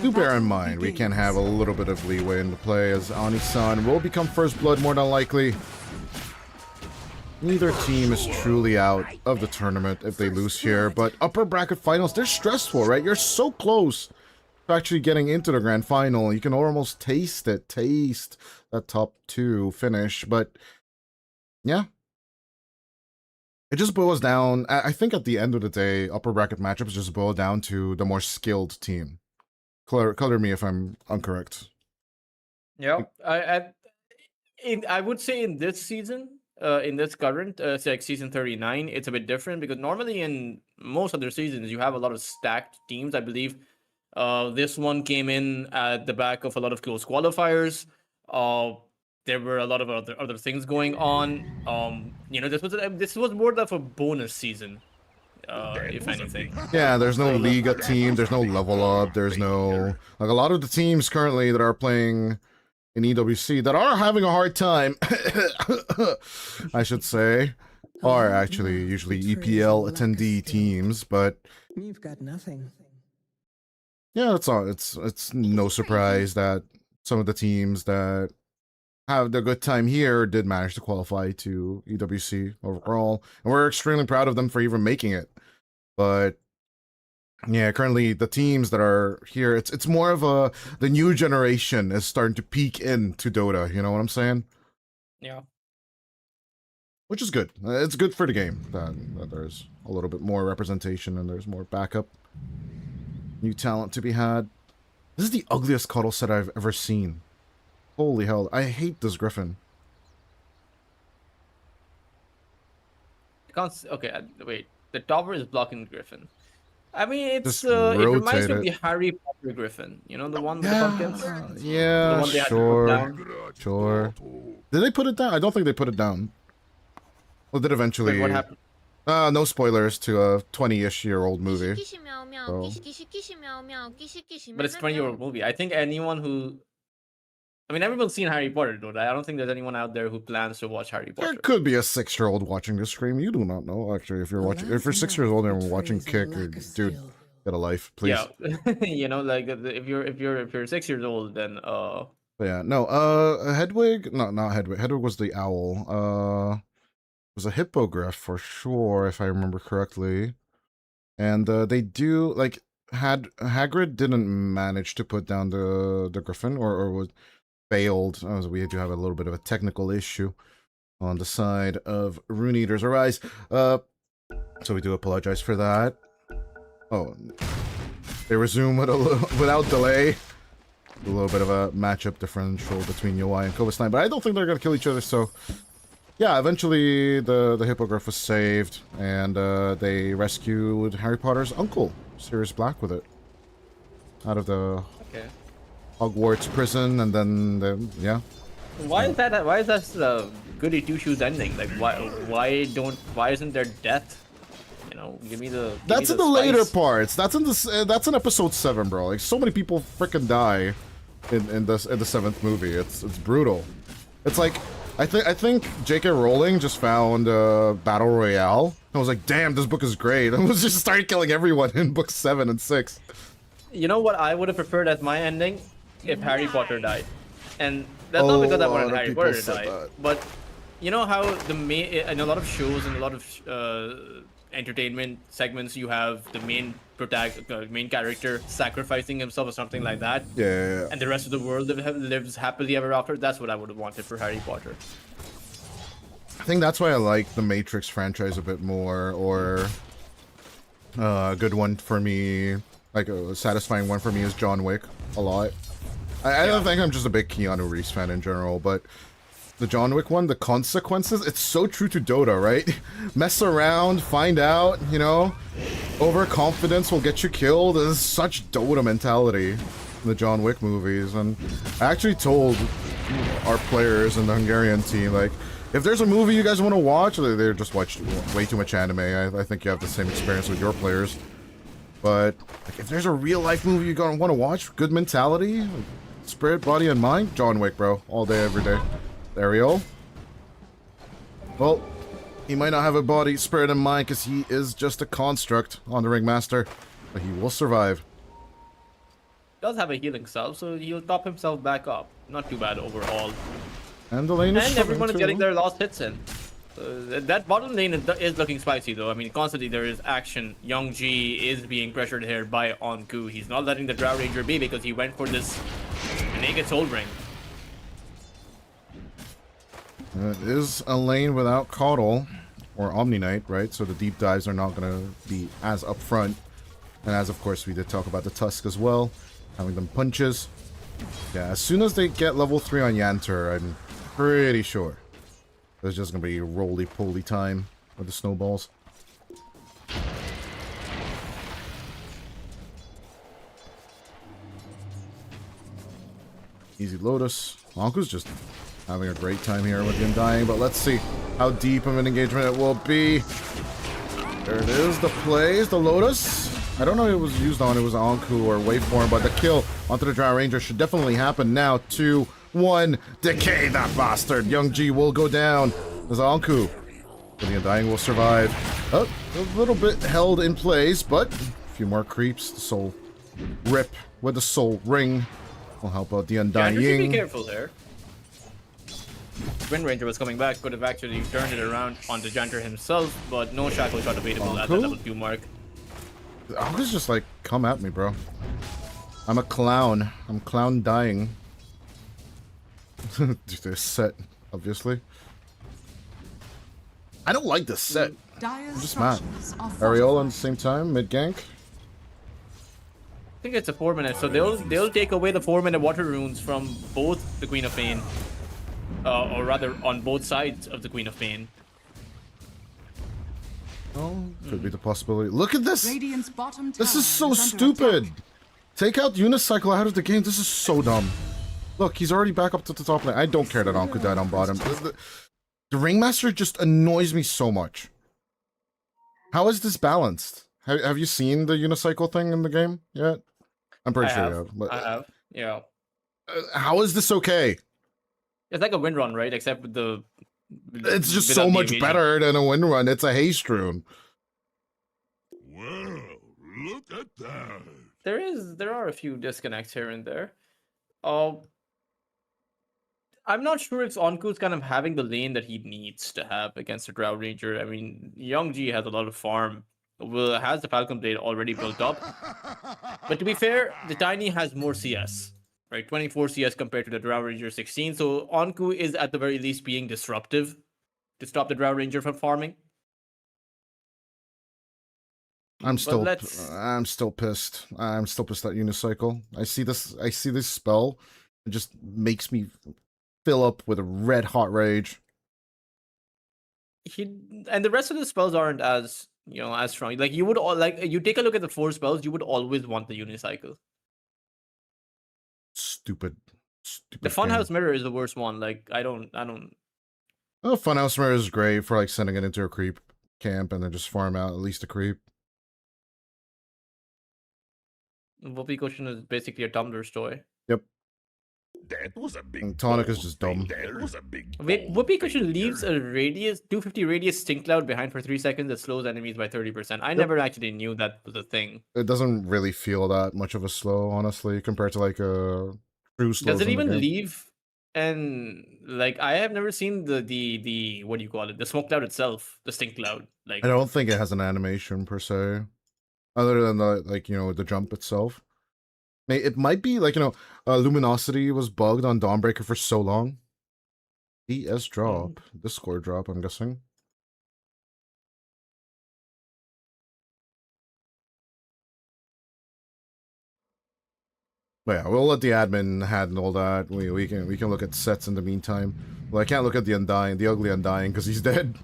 Do bear in mind, we can have a little bit of leeway in the play as Ani-san will become first blood more than likely. Neither team is truly out of the tournament if they lose here, but upper bracket finals, they're stressful, right? You're so close to actually getting into the grand final. You can almost taste that top 2 finish, but yeah. It just boils down, I think at the end of the day, upper bracket matchups just boil down to the more skilled team. Color me if I'm incorrect. Yeah, I would say in this season, in this current like season 39, it's a bit different because normally in most other seasons you have a lot of stacked teams. I believe this one came in at the back of a lot of close qualifiers. There were a lot of other things going on. You know, this was more of a bonus season, if anything. Yeah, there's no Liga team, there's no level up, there's no... Like, a lot of the teams currently that are playing in EWC that are having a hard time, I should say, are actually usually EPL attendee teams, but... You've got nothing. Yeah, that's all. It's no surprise that some of the teams that have the good time here did manage to qualify to EWC overall, and we're extremely proud of them for even making it. But yeah, currently the teams that are here, it's more of the new generation is starting to peek into Dota. You know what I'm saying? Yeah. Which is good. It's good for the game that there's a little bit more representation and there's more backup, new talent to be had. This is the ugliest cuddle set I've ever seen. Holy hell, I hate this Griffin. Okay, wait. The tower is blocking the Griffin. I mean, it's Just it reminds me of rotate the Harry Potter Griffin. You know, the one with the pumpkins? The Yeah, one they had to put down. sure. Did they put it down? I don't think they put it down. Well, did eventually. Wait, what happened? No spoilers to a 20-ish-year-old movie. But it's a 20-year-old movie. I think anyone who... I mean, everyone's seen Harry Potter, though. I don't think there's anyone out there who plans to watch Harry Potter. There could be a 6-year-old watching this stream. You do not know, actually. If you're 6 years old and watching Kick, dude, get a life, please. Yeah, you know, like if you're 6 years old, then But yeah, no. Hedwig, no, not Hedwig. Hedwig was the owl. It was a hippogriff for sure, if I remember correctly. And they do like Hagrid didn't manage to put down the Griffin, or was failed. We do have a little bit of a technical issue on the side of Rune Eater's Arise. So we do apologize for that. Oh, they resume without delay. A little bit of a matchup differential between Yowai and Kovasnine, but I don't think they're gonna kill each other. So yeah, eventually the Hippogriff was saved, and they rescued Harry Potter's uncle, Sirius Black, with it out of the Hogwarts prison, and then yeah. Why is that? Why is that goody two shoes ending? Like why isn't there death? You know, give me the. That's in the later parts. That's in episode 7, bro. Like so many people freaking die in the 7th movie. It's brutal. It's like I think J.K. Rowling just found Battle Royale. I was like, damn, this book is great. And was just started killing everyone in books 7 and 6. You know what I would have preferred as my ending if Harry Potter died, and that's not because I wanted Harry Potter to die, but you know how in a lot of shows and a lot of entertainment segments you have the main character sacrificing himself or something like that. Yeah. And the rest of the world lives happily ever after. That's what I would have wanted for Harry Potter. I think that's why I like the Matrix franchise a bit more, or a good one for me, like a satisfying one for me, is John Wick a lot. I don't think I'm just a big Keanu Reeves fan in general, but the John Wick one, the consequences, it's so true to Dota, right? Mess around, find out, you know? Overconfidence will get you killed. There's such Dota mentality in the John Wick movies, and I actually told our players in the Hungarian team, like, if there's a movie you guys want to watch, they just watch way too much anime. I think you have the same experience with your players. But like, if there's a real-life movie you're gonna want to watch, good mentality, spirit, body, and mind, John Wick, bro. All day, every day. Ariel. Well, he might not have a body, spirit, and mind because he is just a construct on the Ringmaster, but he will survive. Does have a healing self, so he'll top himself back up. Not too bad overall. And the lane is and everyone is too. getting their last hits in. That bottom lane is looking spicy though. I mean, constantly there is action. Young G is being pressured here by Onku. He's not letting the Drow Ranger be because he went for this naked soul ring. It is a lane without Caudle or Omni Knight, right? So the deep dives are not going to be as upfront. And as of course we did talk about the Tusk as well, having them punches. Yeah, as soon as they get level 3 on Yanter, I'm pretty sure there's just going to be roly-poly time with the snowballs. Easy Lotus. Anku's just having a great time here with the Undying, but let's see how deep of an engagement it will be. There it is, the plays, the Lotus. I don't know if it was used on, it was Anku or Waveform, but the kill onto the Drow Ranger should definitely happen now. 2, 1, decay that bastard. Young G will go down. There's Anku. The Undying will survive. Oh, a little bit held in place, but a few more creeps. The Soul Rip with the Soul Ring will help out the Undying. Yeah, be careful there. Wind Ranger was coming back, could have actually turned it around onto Janter himself, but no shackle shot available at the level 2 mark. Anku's just like, come at me, bro. I'm a clown. I'm clown dying. This set, obviously. I don't like this set. I'm just mad. Ariel on the same time, mid gank. I think it's a 4 minute, so they'll take away the 4-minute water runes from both the Queen of Pain, or rather on both sides of the Queen of Pain. Oh, could be the possibility. Look at this. Radiant's bottom This tower is so under stupid. attack. Take out Unicycle out of the game. This is so dumb. Look, he's already back up to the top lane. I don't care that Anku died on bottom. The Ringmaster just annoys me so much. How is this balanced? Have you seen the Unicycle thing in the game yet? I'm pretty sure you have. But, I have, yeah. How is this okay? It's like a wind run, right? Except with the... It's just without so the much evasion. better than a wind run. It's a haste rune. Well, look at that. There are a few disconnects here and there. I'm not sure if Onku's kind of having the lane that he needs to have against the Drow Ranger. I mean, Young G has a lot of farm has the Falcon Blade already built up. But to be fair, the Tiny has more CS, right? 24 CS compared to the Drow Ranger 16. So Onku is at the very least being disruptive to stop the Drow Ranger from farming. I'm But still let's. I'm still pissed. I'm still pissed at Unicycle. I see this spell. It just makes me fill up with a red hot rage. And the rest of the spells aren't as as strong. Like you would you take a look at the 4 spells, you would always want the Unicycle. Stupid The game. Funhouse Mirror is the worst one. Like I don't. Oh, Funhouse Mirror is great for like sending it into a creep camp and then just farm out at least a creep. Whoopee Cushion is basically a Tumblr's toy. Yep. That was a big. And Tonic is just dumb. That was a big. Wait, Whoopee Cushion leaves a 250 radius stink cloud behind for 3 seconds that slows enemies by 30%. I never actually knew that was a thing. It doesn't really feel that much of a slow, honestly, compared to like a true slow. Does it even leave? And like I have never seen the what do you call it? The smoke cloud itself, the stink cloud. Like I don't think it has an animation per se, other than the jump itself. It might be like Luminosity was bugged on Dawnbreaker for so long. DS drop, Discord drop. I'm guessing. But yeah, we'll let the admin handle that. We can look at sets in the meantime. Well, I can't look at the ugly Undying, because he's dead.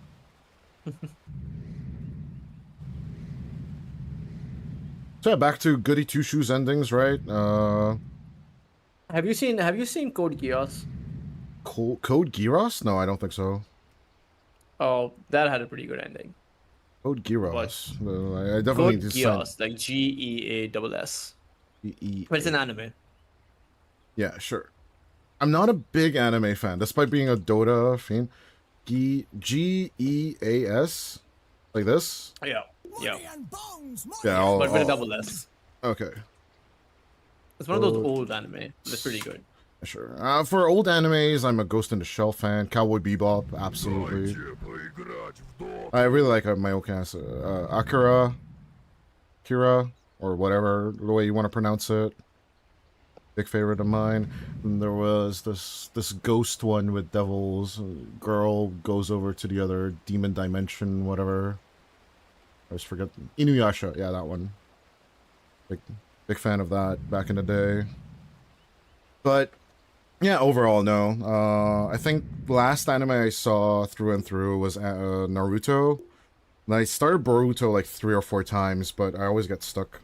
So yeah, back to Goody Two Shoes endings, right? Have you seen Code Geass? Code Geass? No, I don't think so. Oh, that had a pretty good ending. Code Geass. I definitely Code Geass, like Geass. But it's an anime. Yeah, sure. I'm not a big anime fan, despite being a Dota fan. Geas, like this. Yeah. Yeah, but with a double S. Okay. It's one of those old anime. It's pretty good. Sure. For old animes, I'm a Ghost in the Shell fan. Cowboy Bebop, absolutely. I really like my Okinawa Akira, or whatever the way you want to pronounce it. Big favorite of mine. And there was this ghost one with devils. Girl goes over to the other demon dimension, whatever. I always forget. Inuyasha, yeah, that one. Big fan of that back in the day. But yeah, overall, no. I think the last anime I saw through and through was Naruto. And I started Boruto like 3 or 4 times, but I always get stuck.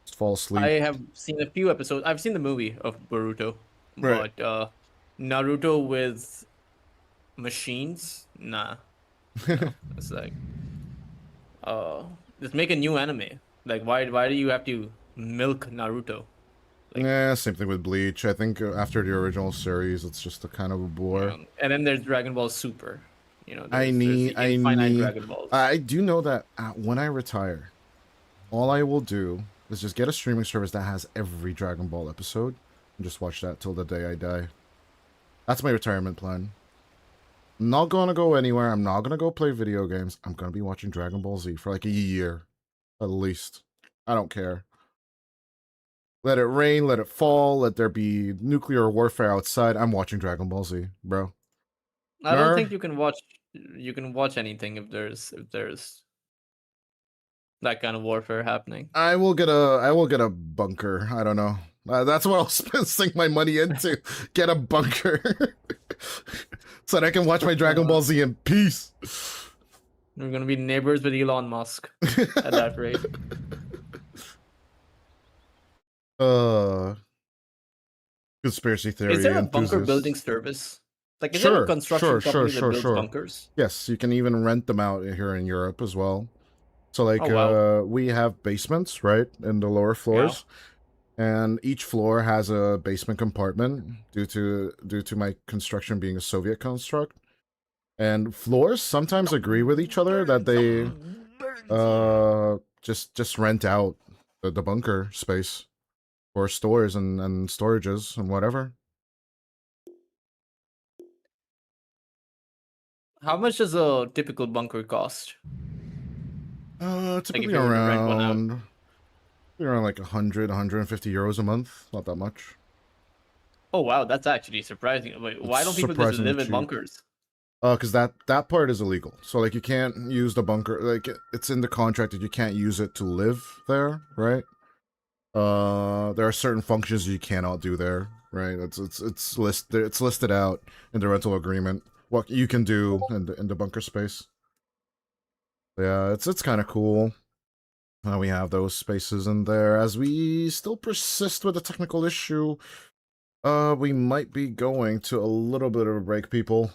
Just fall asleep. I have seen a few episodes. I've seen the movie of Boruto. Right. But Naruto with machines? Nah. No. It's like just make a new anime. Like why do you have to milk Naruto? Yeah, same thing with Bleach. I think after the original series, it's just a kind of a bore. And then there's Dragon Ball Super. I do know that when I retire, all I will do is just get a streaming service that has every Dragon Ball episode and just watch that till the day I die. That's my retirement plan. I'm not gonna go anywhere. I'm not gonna go play video games. I'm gonna be watching Dragon Ball Z for like a year, at least. I don't care. Let it rain, let it fall, let there be nuclear warfare outside. I'm watching Dragon Ball Z, bro. I don't think you can watch anything if there's that kind of warfare happening. I will get a bunker. I don't know. That's what I'll sink my money into. Get a bunker. So that I can watch my Dragon Ball Z in peace. We're gonna be neighbors with Elon Musk at that rate. Conspiracy theory. Is there a bunker building service? Like, is there a construction company that builds bunkers? Yes, you can even rent them out here in Europe as well. So like, we have basements, right, in the lower floors, and each floor has a basement compartment due to my construction being a Soviet construct. And floors sometimes agree with each other that they just rent out the bunker space for stores and storages and whatever. How much does a typical bunker cost? Typically you were to rent one out. around like 100, 150 euros a month. Not that much. Oh wow, that's actually surprising. Wait, why It's don't people just surprisingly live in cheap. bunkers? Because that part is illegal. So like you can't use the bunker. Like it's in the contract that you can't use it to live there, right? There are certain functions you cannot do there, right? It's listed out in the rental agreement what you can do in the bunker space. Yeah, it's kind of cool. We have those spaces in there. As we still persist with the technical issue, we might be going to a little bit of a break, people.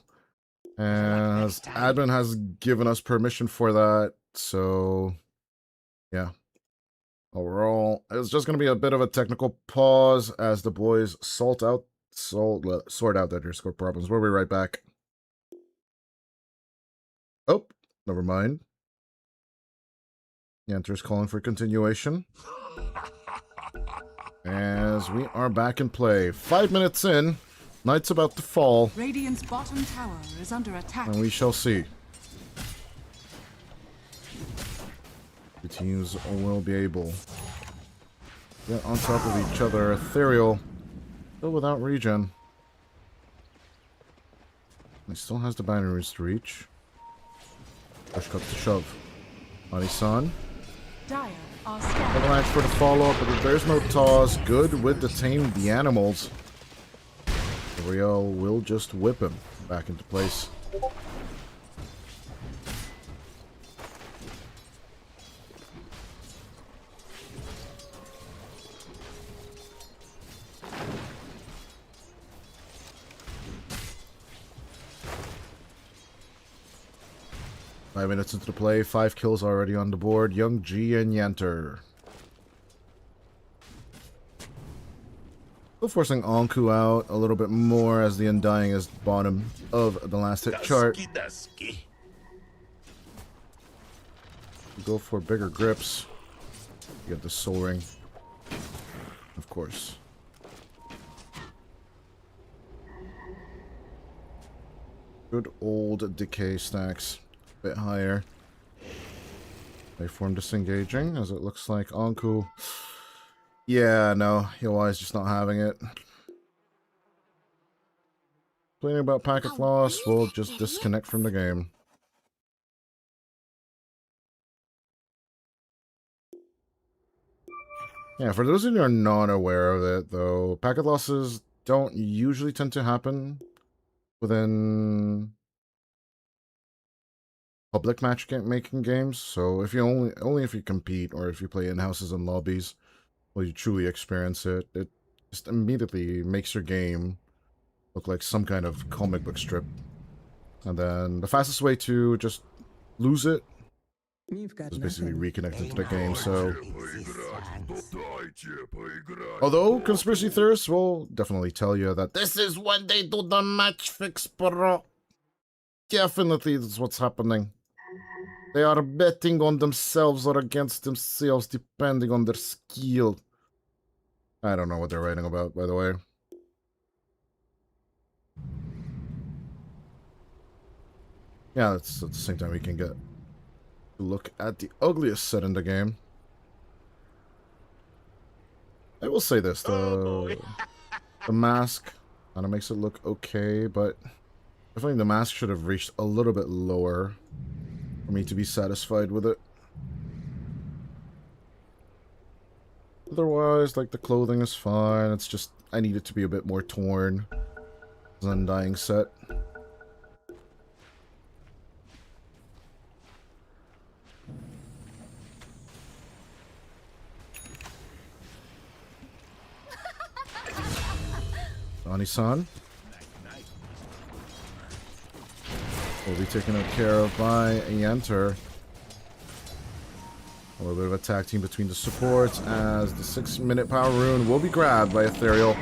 As admin has given us permission for that, so yeah. Overall, it's just going to be a bit of a technical pause as the boys sort out their Discord problems. We'll be right back. Oh, never mind. Yanter's calling for continuation. As we are back in play. 5 minutes in, night's about to fall, Radiant's bottom tower is under attack. and we shall see. The teams will be able to get on top of each other. Ethereal, still without regen. He still has the binaries to reach. Push comes to shove. Anisan. Dire are scared. Avalanche for the follow-up, but there's no toss. Good with the tame the animals. Uriel will just whip him back into place. 5 minutes into the play, 5 kills already on the board. Young G and Yanter. Still forcing Anku out a little bit more as the Undying is bottom of the last hit chart. Go for bigger grips. You get the Soul Ring. Of course. Good old decay stacks. Bit higher. They form disengaging, as it looks like Anku. Yeah, no, UI is just not having it. Complaining about packet loss, we'll just disconnect from the game. Yeah, for those of you who are not aware of it, though, packet losses don't usually tend to happen within public matchmaking games. So if you only if you compete or if you play in houses and lobbies, will you truly experience it. It just immediately makes your game look like some kind of comic book strip. And then the fastest way to just lose it is basically reconnecting to the game. So although conspiracy theorists will definitely tell you that this is when they do the match fix, bro. Definitely that's what's happening. They are betting on themselves or against themselves depending on their skill. I don't know what they're writing about, by the way. Yeah, that's at the same time we can get to look at the ugliest set in the game. I will say this, the mask kind of makes it look okay, but I think the mask should have reached a little bit lower for me to be satisfied with it. Otherwise, like, the clothing is fine. It's just, I need it to be a bit more torn. It's an Undying set. Ani-san will be taken care of by Yanter. A little bit of a tag team between the supports as the 6-minute power rune will be grabbed by Ethereal.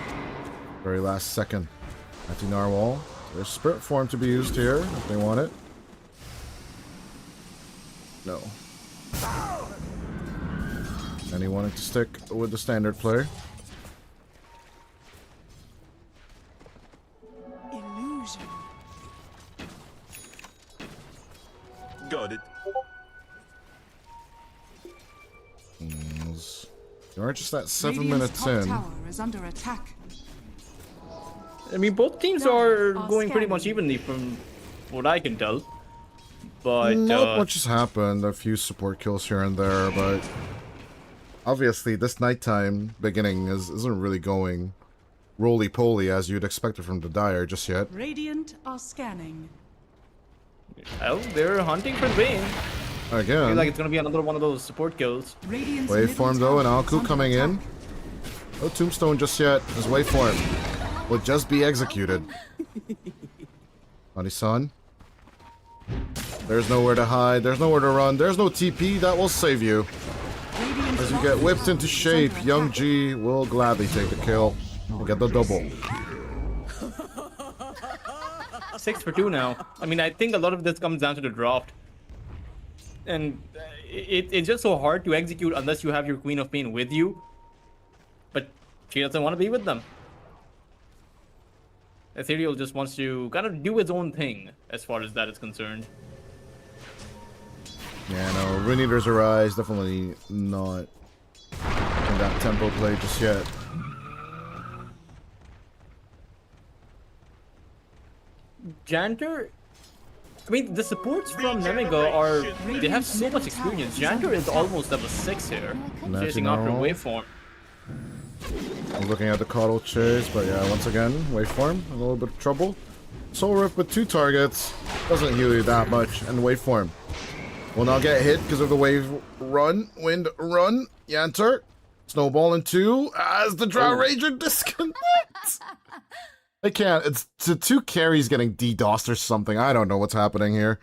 Very last second. Anti-Narwhal. There's spirit form to be used here if they want it. No. And he wanted to stick with the standard player. Illusion. Got it. seconds. You're just at 7 Radiant's minutes top in. tower is under attack. I mean, both teams are going pretty much evenly from what I can tell. But Not much has happened. A few support kills here and there, but obviously this nighttime beginning isn't really going roly-poly as you'd expect it from the Dire just yet. Radiant are scanning. well, they're hunting for Vayne. I feel Again, like it's gonna be another one of those support kills. Radiant's waveform middle though, and tower is Alku under coming in. attack. No tombstone just yet. His waveform will just be executed. Anisan. There's nowhere to hide. There's nowhere to run. There's no TP that will save you. Radiant's As you top get tower whipped into is shape, under Young attack. G will gladly take the kill and get the double. 6 for 2 now. I mean, I think a lot of this comes down to the draft. And it's just so hard to execute unless you have your Queen of Pain with you. But she doesn't want to be with them. Ethereal just wants to kind of do his own thing as far as that is concerned. Yeah, no, RE.Arise definitely not in that tempo play just yet. Janter, I mean, the supports from Nemiga are, they have so much experience. Janter is almost level 6 here, chasing after National. Waveform. I'm looking at the Coddle chase, but yeah, once again, waveform, a little bit of trouble. Soul Rift with 2 targets, doesn't heal you that much, and waveform will not get hit because of the wave run, wind run, Yanter. Snowball in 2 as the Drow Ranger disconnects. I can't, it's the 2 carries getting DDoSed or something, I don't know what's happening here.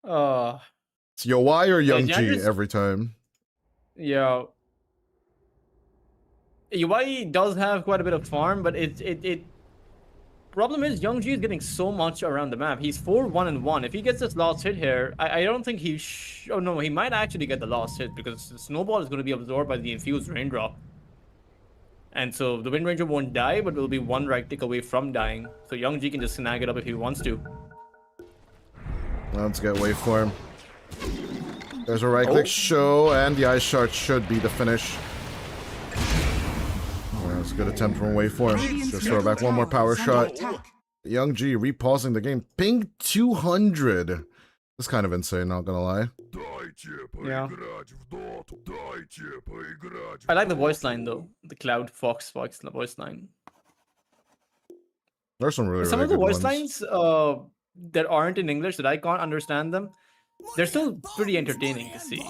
It's Yowai or Young G Janter's- every time. Yeah. UI does have quite a bit of farm, but it problem is Young G is getting so much around the map. He's 4-1-1. If he gets this last hit here, I don't think he oh no, he might actually get the last hit because the snowball is going to be absorbed by the infused raindrop. And so the Wind Ranger won't die, but will be 1 right tick away from dying. So Young G can just snag it up if he wants to. Let's get waveform. There's a right click show, and the Ice Shard should be the finish. Well, that's a good attempt from waveform. Radiant's Just throw back middle one more tower power is under shot. attack. Young G repausing the game. Ping 200. That's kind of insane, not gonna lie. Yeah. I like the voice line though. The Cloud Fox voice line. There's some really, Some really of the good voice ones. lines that aren't in English that I can't understand them, they're still pretty entertaining to see.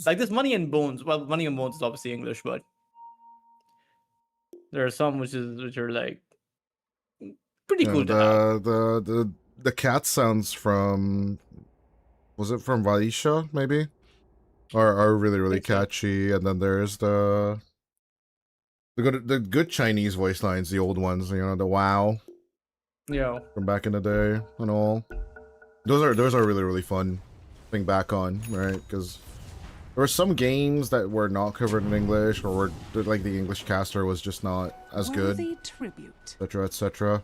Like this Money and Bones. Well, Money and Bones is obviously English, but there are some which are like pretty Yeah, cool to have. the cat sounds from, was it from Valisha maybe? Are really, really Think so. catchy. And then there's the good Chinese voice lines, the old ones, you know, the WoW Yeah. from back in the day and all. Those are really, really fun to think back on, right? Because there were some games that were not covered in English, or were like the English caster was just not as good, Worthy tribute. etc., etc.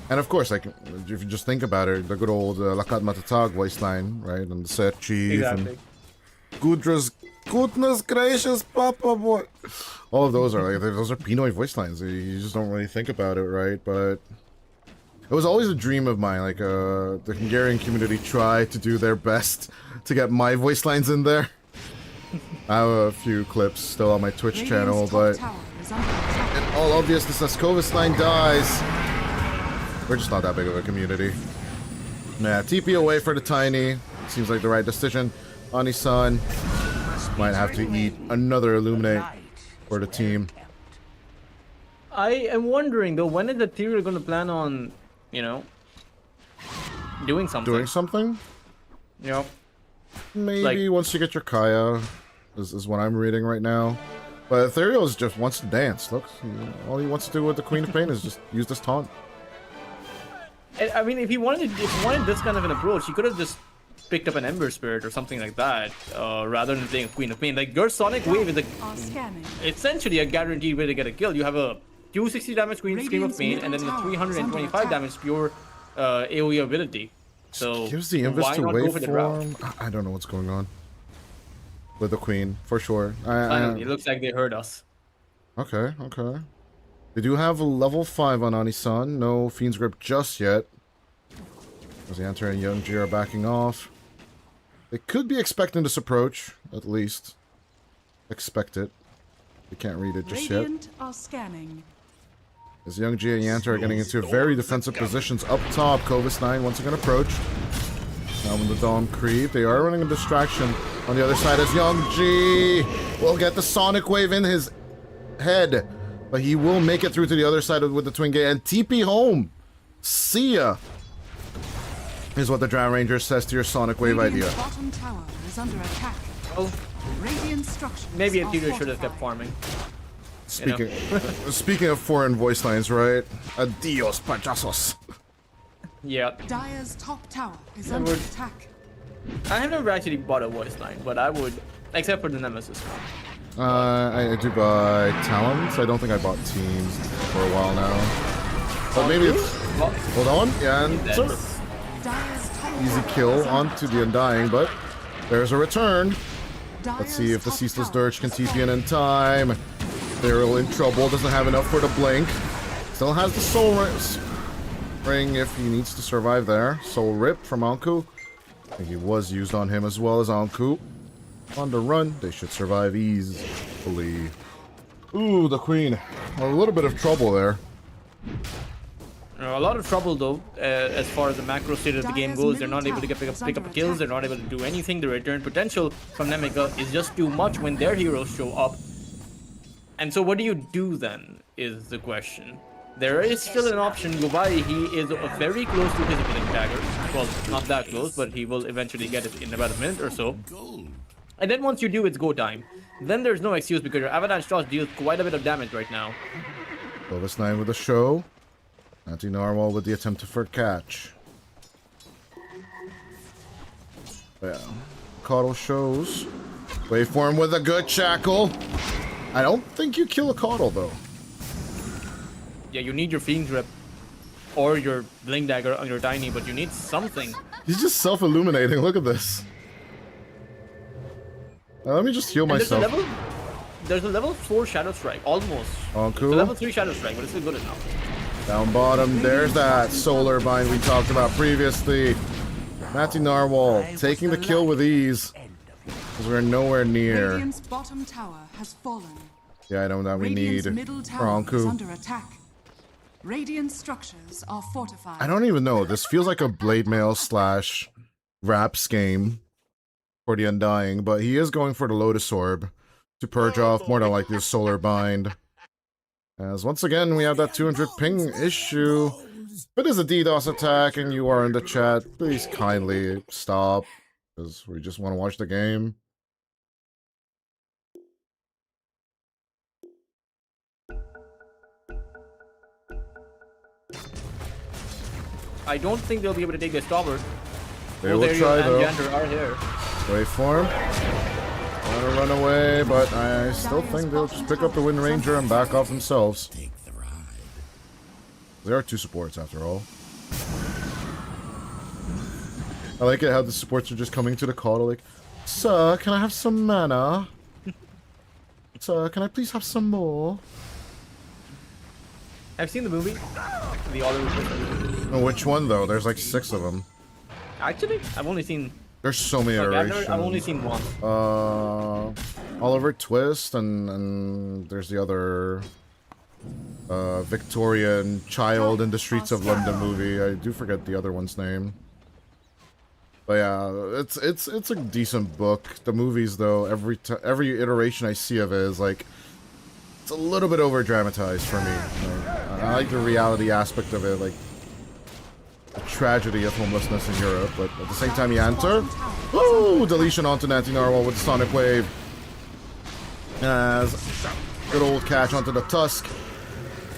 And of course, like if you just think about it, the good old Lakat Matatag voice line, right? And the Set Chief Exactly. and goodness gracious, Papa boy. All of those are like those are Pinoy voice lines. You just don't really think about it, right? But it was always a dream of mine. Like the Hungarian community tried to do their best to get my voice lines in there. I have a few clips still on my Twitch channel, Radiant's but top tower is under attack. in all obviousness, as Kovis 9 dies, we're just not that big of a community. Nah, TP away for the Tiny. Seems like the right decision. Ani-san might have to eat another Illuminate for the team. I am wondering though, when is Ethereal going to plan on, you know, doing something? Doing something? Yeah. Maybe once you get your Kaya, is what I'm reading right now. But Ethereal just wants to dance. Look, all he wants to do with the Queen of Pain is just use this taunt. I mean, if he wanted this kind of an approach, he could have just picked up an Ember Spirit or something like that, rather than playing a Queen of Pain. Like your Sonic Wave is Are scanning. essentially a guaranteed way to get a kill. You have a 260 damage Queen Scream of Pain, and then a 325 damage pure AoE ability. So Gives the invis why to not go for the route? waveform. I don't know what's going on. with the queen for sure. Finally, it looks like they heard us. Okay, okay. They do have a level 5 on Anisan. No Fiend's Grip just yet. As the Enter and Young G are backing off. They could be expecting this approach, at least. Expect it. They can't read it just Radiant are scanning. As Young G and Yanter are getting into very defensive positions up top. Covis 9 once again approached. Now with the Dom creep, they are running a distraction on the other side as Young G will get the Sonic Wave in his head. But he will make it through to the other side with the Twin Gate and TP home. See ya. Here's what the Drown Ranger says to your Sonic Wave Radiant's idea. bottom tower is under attack. Oh, Radiant structures maybe a are tutor should have fortified. kept farming. Speaking of foreign voice lines, right? Adios, payasos. Yeah. Dire's top tower is I under would- attack. I have never actually bought a voice line, but I would, except for the Nemesis one. I do buy talents. I don't think I bought teams for a while now. But maybe it's... Hold on. Yeah, and it's a Dire's top easy tower kill is under onto the attack. Undying, but there's a return. Let's see Dire's if the top Ceaseless tower Dirge can is TP in time. They're in trouble. Doesn't have enough for the blink. Still has the Soul Ring if he needs to survive there. Soul Rip from Anku. I think he was used on him as well as Anku. On the run, they should survive easily. Ooh, the Queen. A little bit of trouble there. A lot of trouble though, as far as the macro state of the game goes. They're not able to pick up kills. They're not able to do anything. The return potential from Nemiga is just too much when their heroes show up. And so what do you do then, is the question. There is still an option. Yubai, he is very close to his Blink Dagger. Well, not that close, but he will eventually get it in about a minute or so. And then once you do, it's go time. Then there's no excuse because your Avalanche Toss deals quite a bit of damage right now. Clovis 9 with a show. Anti-Narwhal with the attempt for catch. Yeah. Caudal shows. Waveform with a good shackle. I don't think you kill a Caudal though. Yeah, you need your Fiend's Rip or your Blink Dagger on your Tiny, but you need something. He's just self-illuminating. Look at this. Let me just heal And myself. There's a level 4 Shadow Strike, almost. Oh, It's a cool. level 3 Shadow Strike, but it's still good enough. Down bottom, there's that Solar Bind we talked about previously. Matty Narwhal taking the kill with ease. Because we're nowhere near Radiant's bottom tower has fallen. the item that we Radiant's need middle for tower is Anku. under attack. Radiant structures are fortified. I don't even know. This feels like a Blade Mail / Raps game for the Undying, but he is going for the Lotus Orb to purge off more than likely the Solar Bind. As once again, we have that 200 ping issue. If it is a DDoS attack and you are in the chat, please kindly stop, because we just want to watch the game. I don't think they'll be able to take this tower. They will try and though. Jander are here. Waveform. Trying to run away, but I still think they'll just pick up the Wind Ranger and back off themselves. There are 2 supports after all. I like it how the supports are just coming to the call like, "Sir, can I have some mana? Sir, can I please have some more?" I've seen the movie. The Oliver movie. Which one though? There's like 6 of them. Actually, I've only seen. There's so many iterations. I've only seen one. Oliver Twist and there's the other Victorian child in the streets of London movie. I do forget the other one's name. But yeah, it's a decent book. The movies though, every iteration I see of it is like it's a little bit over dramatized for me. I like the reality aspect of it, like the tragedy of homelessness in Europe, but at the same time you enter. Woo! Deletion onto Nancy Narwhal with the Sonic Wave. As good old catch onto the Tusk.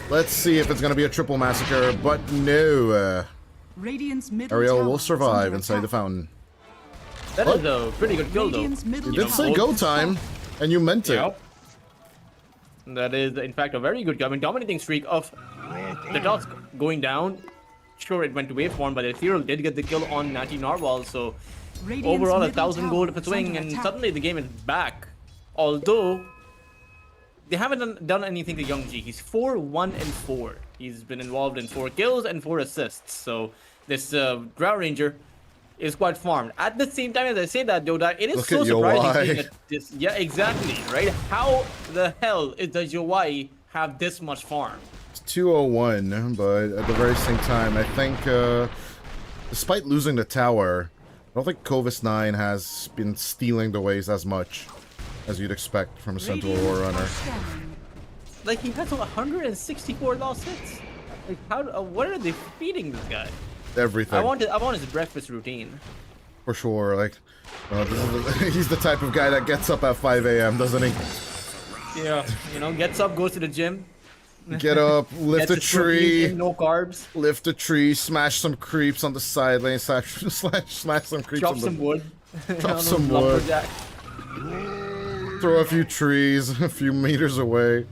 Let's see if it's going to be a triple massacre, but no. Radiant's middle Ariel tower will is survive under inside the attack. fountain. That is a pretty good kill though. Radiant's middle You did tower say go is time, and you meant it. Yep. That is, in fact, a very good kill. I mean, dominating streak of the Tusk going down. Sure, it went to waveform, but Ethereal did get the kill on Natty Narwhal, so Radiant's overall middle 1,000 gold tower per is swing, under and attack. suddenly the game is back. Although they haven't done anything to Young G. He's 4-1-4. He's been involved in 4 kills and 4 assists. So this Drow Ranger is quite farmed. At the same time, as I say that, though, that it is Look so at surprising Yowai. seeing that this. Yeah, exactly. Right? How the hell does Yowai have this much farm? It's 201, but at the very same time, I think, despite losing the tower, I don't think Covis 9 has been stealing the waves as much as you'd expect from a Sentinel Radiant War are runner. scanning. Like, he has 164 lost hits. Like, how? What are they feeding this guy? Everything. I want his breakfast routine. For sure, like, he's the type of guy that gets up at 5 a.m., doesn't he? Yeah. You know, gets up, goes to the gym. Get up, lift a gets his protein tree, in, no carbs. lift a tree, smash some creeps on the side lane, smash some creeps Chop on some the... wood. Chop some wood. Lumberjack. Throw a few trees a few meters away.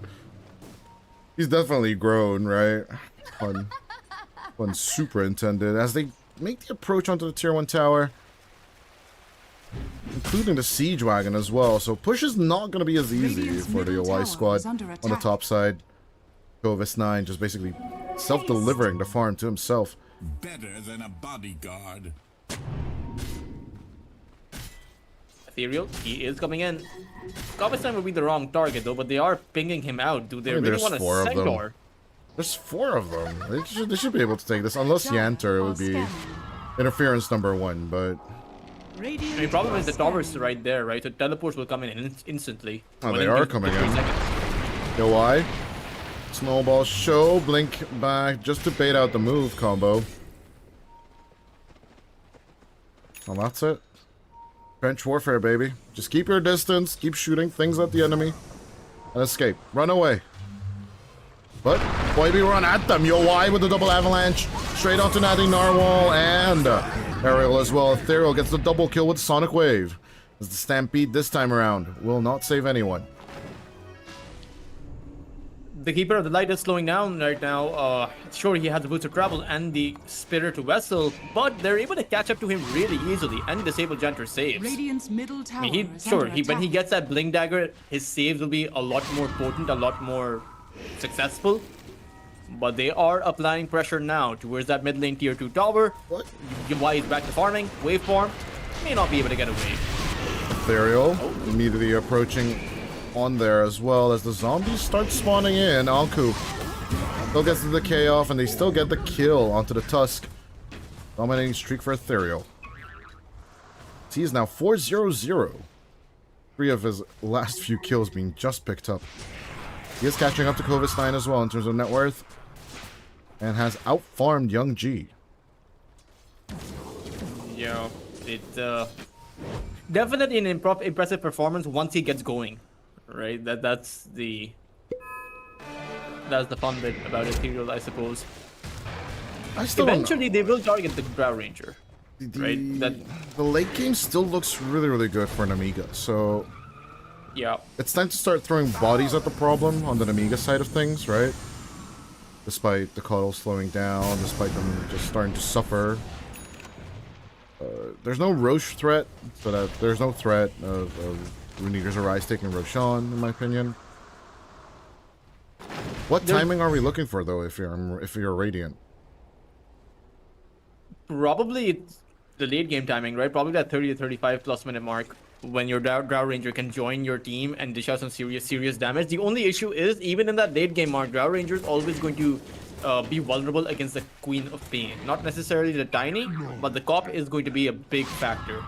He's definitely grown, right? Fun superintendent. As they make the approach onto the tier 1 tower, including the siege wagon as well. So push is not going to be as easy Radiant's for the middle tower OY squad is under on the attack. top side. Covis 9 just basically self-delivering the farm to himself. Better than a bodyguard. Ethereal, he is coming in. Cobbeston would be the wrong target though, but they are pinging him out. Do they I mean, really there's want a 4 of them. Centaur? There's 4 of them. They should be able to take this. Unless Yanter, it would be Scanning. interference number 1, but... Radiant I mean, problem is the are tower's scanning. right there, right? So teleports will come in instantly. Oh, they Within are two- coming 3 in. seconds. Yo, why? Snowball show, blink back, just to bait out the move combo. Well, that's it. Trench warfare, baby. Just keep your distance, keep shooting things at the enemy, and escape. Run away. But, boy, we run at them. Yo, why with the double avalanche? Straight onto Natty Narwhal and Ariel as well. Ethereal gets the double kill with Sonic Wave. As the Stampede this time around will not save anyone. The Keeper of the Light is slowing down right now. Sure, he has the Boots of Travel and the Spirit Vessel, but they're able to catch up to him really easily and disable Janter saves. Radiant's middle tower I mean, is sure, under when he attack. gets that Blink Dagger, his saves will be a lot more potent, a lot more successful. But they are applying pressure now towards that mid lane tier 2 tower. What? Why is back to farming. Waveform may not be able to get away. Ethereal immediately approaching on there as well as the zombies start spawning in. Anku still gets the decay off and they still get the kill onto the Tusk. Dominating streak for Ethereal. He is now 4-0-0. 3 of his last few kills being just picked up. He is catching up to Covis 9 as well in terms of net worth. And has outfarmed Young G. Yeah, it definitely an impressive performance once he gets going, right? That's the fun bit about Ethereal, I suppose. I still don't know. Eventually, they will target the Drow Ranger, right? The late game still looks really, really good for Nemiga. So Yeah. it's time to start throwing bodies at the problem on the Nemiga side of things, right? Despite the cuddle slowing down, despite them just starting to suffer. There's no Roche threat, so that there's no threat of RE.Arise taking Roshan, in my opinion. What timing are we looking for, though, if you're Radiant? Probably it's the late game timing, right? Probably that 30 to 35 plus minute mark when your Drow Ranger can join your team and dish out some serious damage. The only issue is, even in that late game mark, Drow Ranger is always going to be vulnerable against the Queen of Pain. Not necessarily the Tiny, but the Cop is going to be a big factor.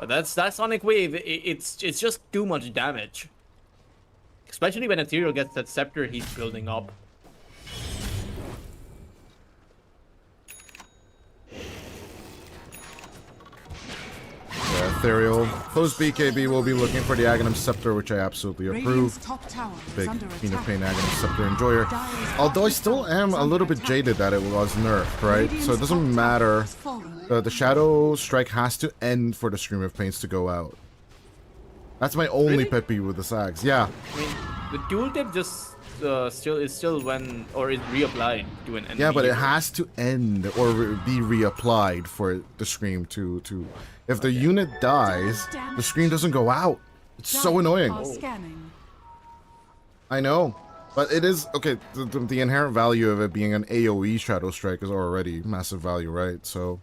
That Sonic Wave, it's just too much damage. Especially when Ethereal gets that Scepter he's building up. Yeah, Ethereal. Post BKB will be looking for the Aghanim Scepter, which I absolutely Radiant's approve. top tower is Big under Queen of attack. Pain Aghanim Scepter enjoyer. Dire's Although I bottom still tower am is a under little bit attack. jaded that it was nerfed, right? So it Radiant's doesn't top matter. tower has fallen. The Shadow Strike has to end for the Scream of Pains to go out. That's my only Really? pet peeve with the Sags. Yeah. I mean, the tooltip just still when or is reapplied to an enemy. Yeah, but it hero. has to end or be reapplied for the Scream to If the unit dies, the screen doesn't go out. It's so annoying. Are scanning. I know. But it is, okay, the inherent value of it being an AoE Shadow Strike is already massive value, right? So...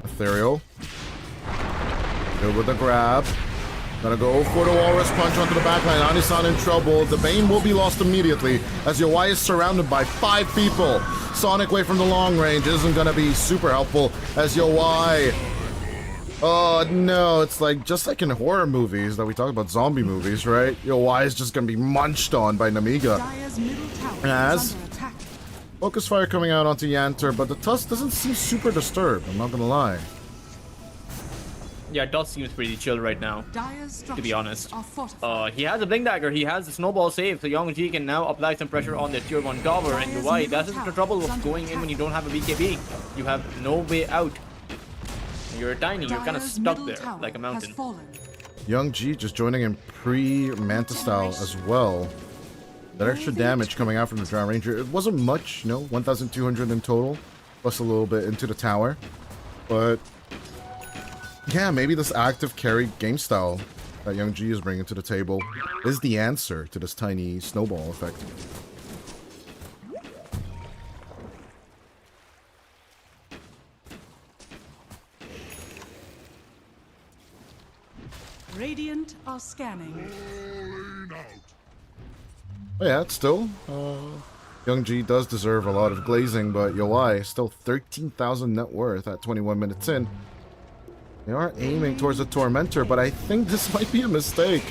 Ethereal. Good with the grab. Gonna go for the Walrus Punch onto the backline. Anisan in trouble. The Bane will be lost immediately as your Y is surrounded by 5 people. Sonic Wave from the long range isn't gonna be super helpful as your Y... Oh no, it's like just like in horror movies that we talk about, zombie movies, right? Your Y is just gonna be munched on by Nemiga. Dire's middle tower As is under attack. Focus Fire coming out onto Yanter, but the Tusk doesn't seem super disturbed, I'm not gonna lie. Yeah, Dot seems pretty chill right now, Dire's to be honest. are fortified. He has a Blink Dagger, he has the Snowball save, so Young-Ji can now apply some pressure on the tier 1 tower, and why? That's the trouble of going in when you don't have a BKB. You have no way out. You're tiny, you're kind of Dire's stuck middle there, tower like a has mountain. fallen. Young G just joining in pre-Manta style as well. That extra damage coming out from the Drown Ranger, it wasn't much, you know, 1,200 in total, plus a little bit into the tower. But yeah, maybe this active carry game style that Young G is bringing to the table is the answer to this tiny snowball effect. Radiant are scanning. Oh yeah, it's still, Young G does deserve a lot of glazing, but Yoi still 13,000 net worth at 21 minutes in. They are aiming towards the Tormentor, but I think this might be a mistake.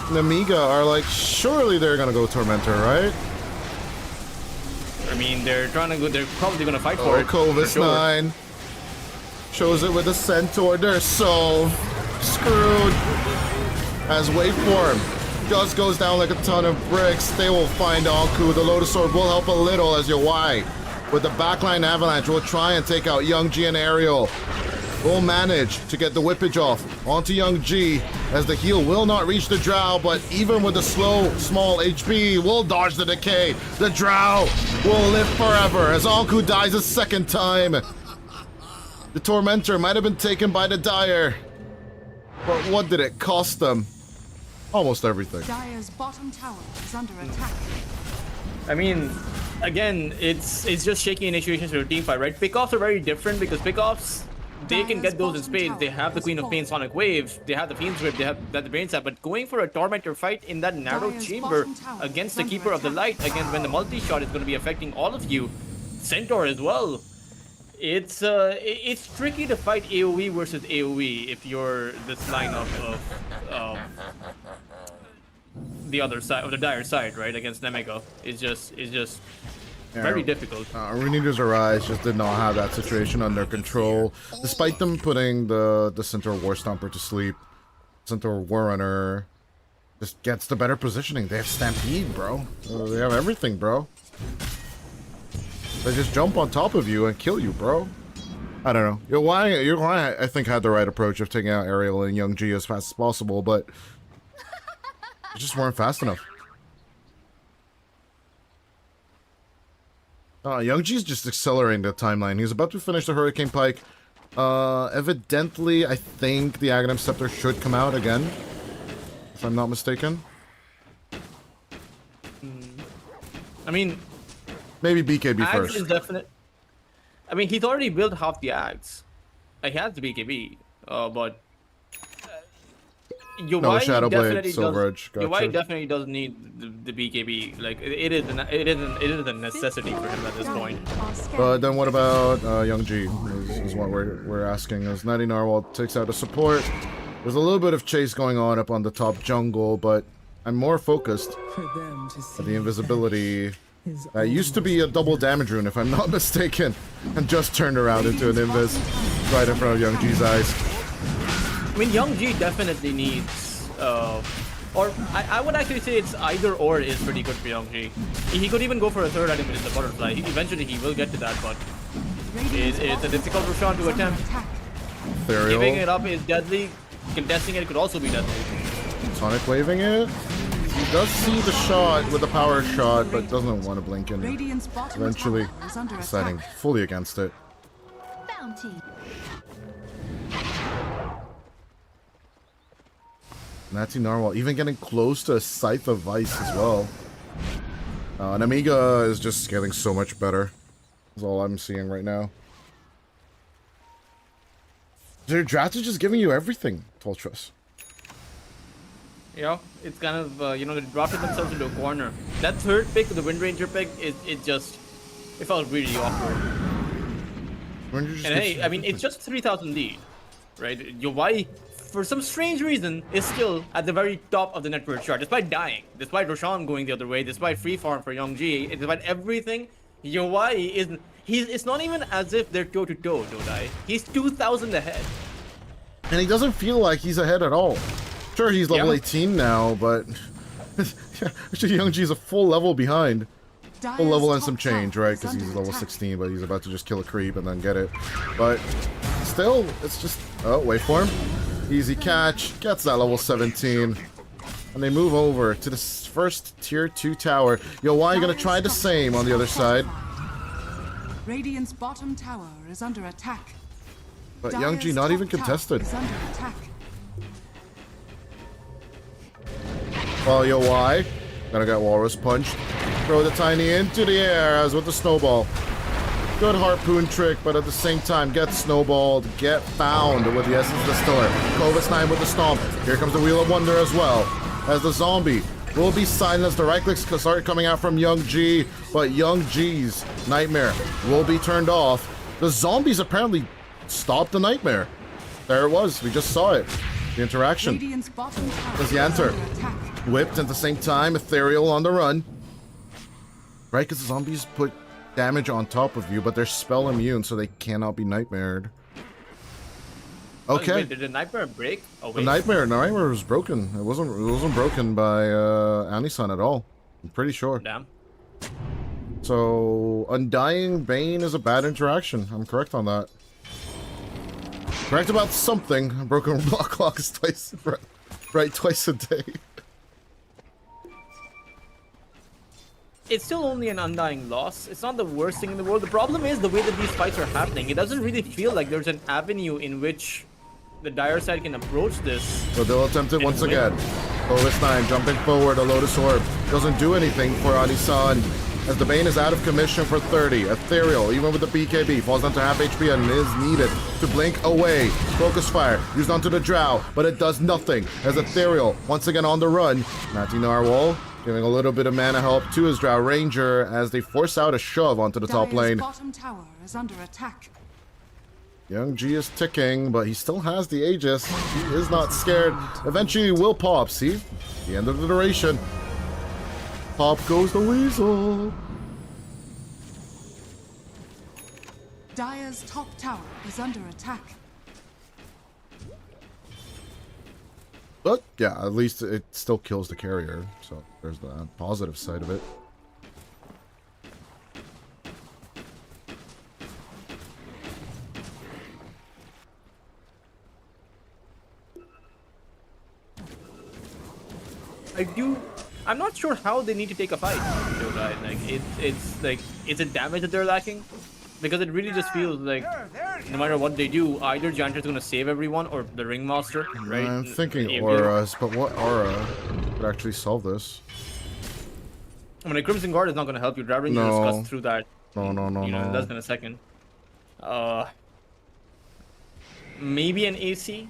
Nemiga are like, surely they're gonna go Tormentor, right? I mean, they're trying to go, they're probably gonna fight for it. Kovis for sure. 9 shows it with a Centaur. They're so screwed. As Waveform just goes down like a ton of bricks, they will find Anku. The Lotus Sword will help a little as your Y with the backline Avalanche will try and take out Young G and Ariel. Will manage to get the whippage off onto Young G as the heal will not reach the Drow, but even with the slow, small HP, will dodge the decay. The Drow will live forever as Anku dies a second time. The Tormentor might have been taken by the Dire, but what did it cost them? Almost everything. Dire's bottom tower is under attack. I mean, again, it's just shaky initiations to a team fight, right? Pickoffs are very different because pickoffs, they can get those in spades. They have the Queen of Pain Sonic Wave, they have the Fiend's Grip, they have the Brain Sap, but going for a Tormentor fight in that narrow chamber against the Keeper of the Light, again, when the multi-shot is going to be affecting all of you, Centaur as well. It's tricky to fight AoE versus AoE if you're this line of the other side of the Dire side, right? Against Nemiga, it's just very difficult. RE.Arise just did not have that situation under control, despite them putting the Centaur War Stomper to sleep. Centaur Warrunner just gets the better positioning. They have Stampede, bro. They have everything, bro. They just jump on top of you and kill you, bro. I don't know. Your Y, I think, had the right approach of taking out Ariel and Young G as fast as possible, but they just weren't fast enough. Young G's just accelerating the timeline. He's about to finish the Hurricane Pike. Evidently, I think the Aghanim Scepter should come out again, if I'm not mistaken. I mean, maybe BKB Axe first. is definite. I mean, he's already built half the Axe. He has the BKB, but No, UI Shadowblade, definitely Silver does. Edge, gotcha. UI definitely does need the BKB. Like it is a necessity for him at this point. But then what about Young G? Is what we're asking. As Nighty Narwhal takes out a support. There's a little bit of chase going on up on the top jungle, but I'm more focused on the invisibility. Used to be a double damage rune, if I'm not mistaken, and just turned around into an invis right in front of Young G's eyes. I mean, Young G definitely needs, or I would actually say it's either or is pretty good for Young G. He could even go for a third item, which is the Butterfly. Eventually he will get to that, but it's a difficult Roshan to attempt. Ethereal. Giving it up is deadly. Contesting it could also be deadly. Sonic waving it. does see the shot with the power shot, but doesn't want to blink in. Radiant's bottom Eventually tower is under deciding attack. fully against it. Bounty. Natty Narwhal even getting close to a Scythe of Vice as well. Nemiga is just getting so much better. That's all I'm seeing right now. Their draft is just giving you everything, Toltros. Yeah, it's kind of, they drafted themselves into a corner. That third pick, the Wind Ranger pick, it felt really awkward. And hey, I mean, it's just 3,000 lead, right? Yowai, for some strange reason, is still at the very top of the net worth chart, despite dying, despite Roshan going the other way, despite free farm for Young G, despite everything. Yowai is, it's not even as if they're toe-to-toe, Dodai. He's 2,000 ahead. And he doesn't feel like he's ahead at all. Sure, he's level 18 now, but actually Young G is a full level behind. Full level and some change, right? Because he's level 16, but he's about to just kill a creep and then get it. But still, it's just... Oh, waveform. Easy catch. Gets that level 17. And they move over to this first tier 2 tower. Yowai gonna try the same on the other side. Radiant's bottom tower is under attack. But Young G not even contested. Is under attack. Well, Yowai gonna get Walrus punched. Throw the Tiny into the air as with the snowball. Good harpoon trick, but at the same time, get snowballed, get found with the Essence Distiller. Clovis 9 with the stomp. Here comes the Wheel of Wonder as well. As the zombie will be silenced. The right clicks start coming out from Young G, but Young G's Nightmare will be turned off. The zombies apparently stopped the Nightmare. There it was. We just saw it. The interaction. Radiant's bottom tower Does he is enter? under attack. Whipped at the same time. Ethereal on the run. Right, because the zombies put damage on top of you, but they're spell immune, so they cannot be nightmared. Okay. Wait, did the Nightmare break? Oh, The wait. Nightmare was broken. It wasn't broken by Anisan at all. I'm pretty sure. Damn. So Undying Bane is a bad interaction. I'm correct on that. Correct about something. Broken block clock is twice right twice a day. It's still only an undying loss. It's not the worst thing in the world. The problem is the way that these fights are happening. It doesn't really feel like there's an avenue in which the dire side can approach this. So they'll attempt it once win. again. Clovis 9 jumping forward. A Lotus Orb doesn't do anything for Anisan, as the Bane is out of commission for 30. Ethereal, even with the BKB, falls down to half HP and is needed to blink away. Focus Fire used onto the Drow, but it does nothing as Ethereal once again on the run. Natty Narwhal giving a little bit of mana help to his Drow Ranger as they force out a shove onto the top Dire's lane. bottom tower is under attack. Young G is ticking, but he still has the Aegis. He is not scared. Eventually he will pop. See? The end of the duration. Pop goes the Weasel. Dire's top tower is under attack. But yeah, at least it still kills the carrier. So there's the positive side of it. I'm not sure how they need to take a fight. Like it's a damage that they're lacking, because it really just feels like no matter what they do, either Janter's gonna save everyone or the Ringmaster, right? I'm thinking If auras, but what aura would actually solve this? I mean, a Crimson Guard is not gonna help you. Driving No. just cuts through that. No. Less than a second. Maybe an AC,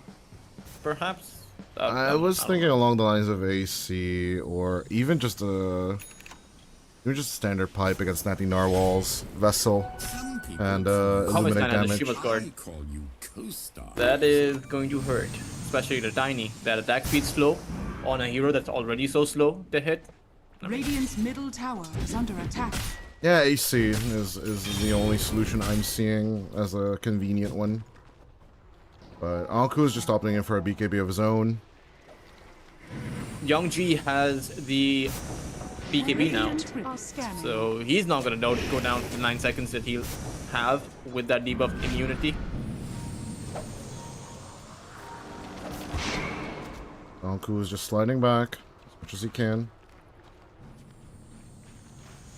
perhaps. I was thinking along the lines of AC, or even just a standard pipe against Natty Narwhal's Vessel and Illuminate damage. I call you co-star. That is going to hurt, especially the Tiny. That attack speed slow on a hero that's already so slow to hit. Radiant's middle tower is under attack. Yeah, AC is the only solution I'm seeing as a convenient one. But Anku is just opting in for a BKB of his own. Young G has the BKB now, Are scanning. so he's not gonna go down to the 9 seconds that he'll have with that debuff immunity. Anku is just sliding back as much as he can.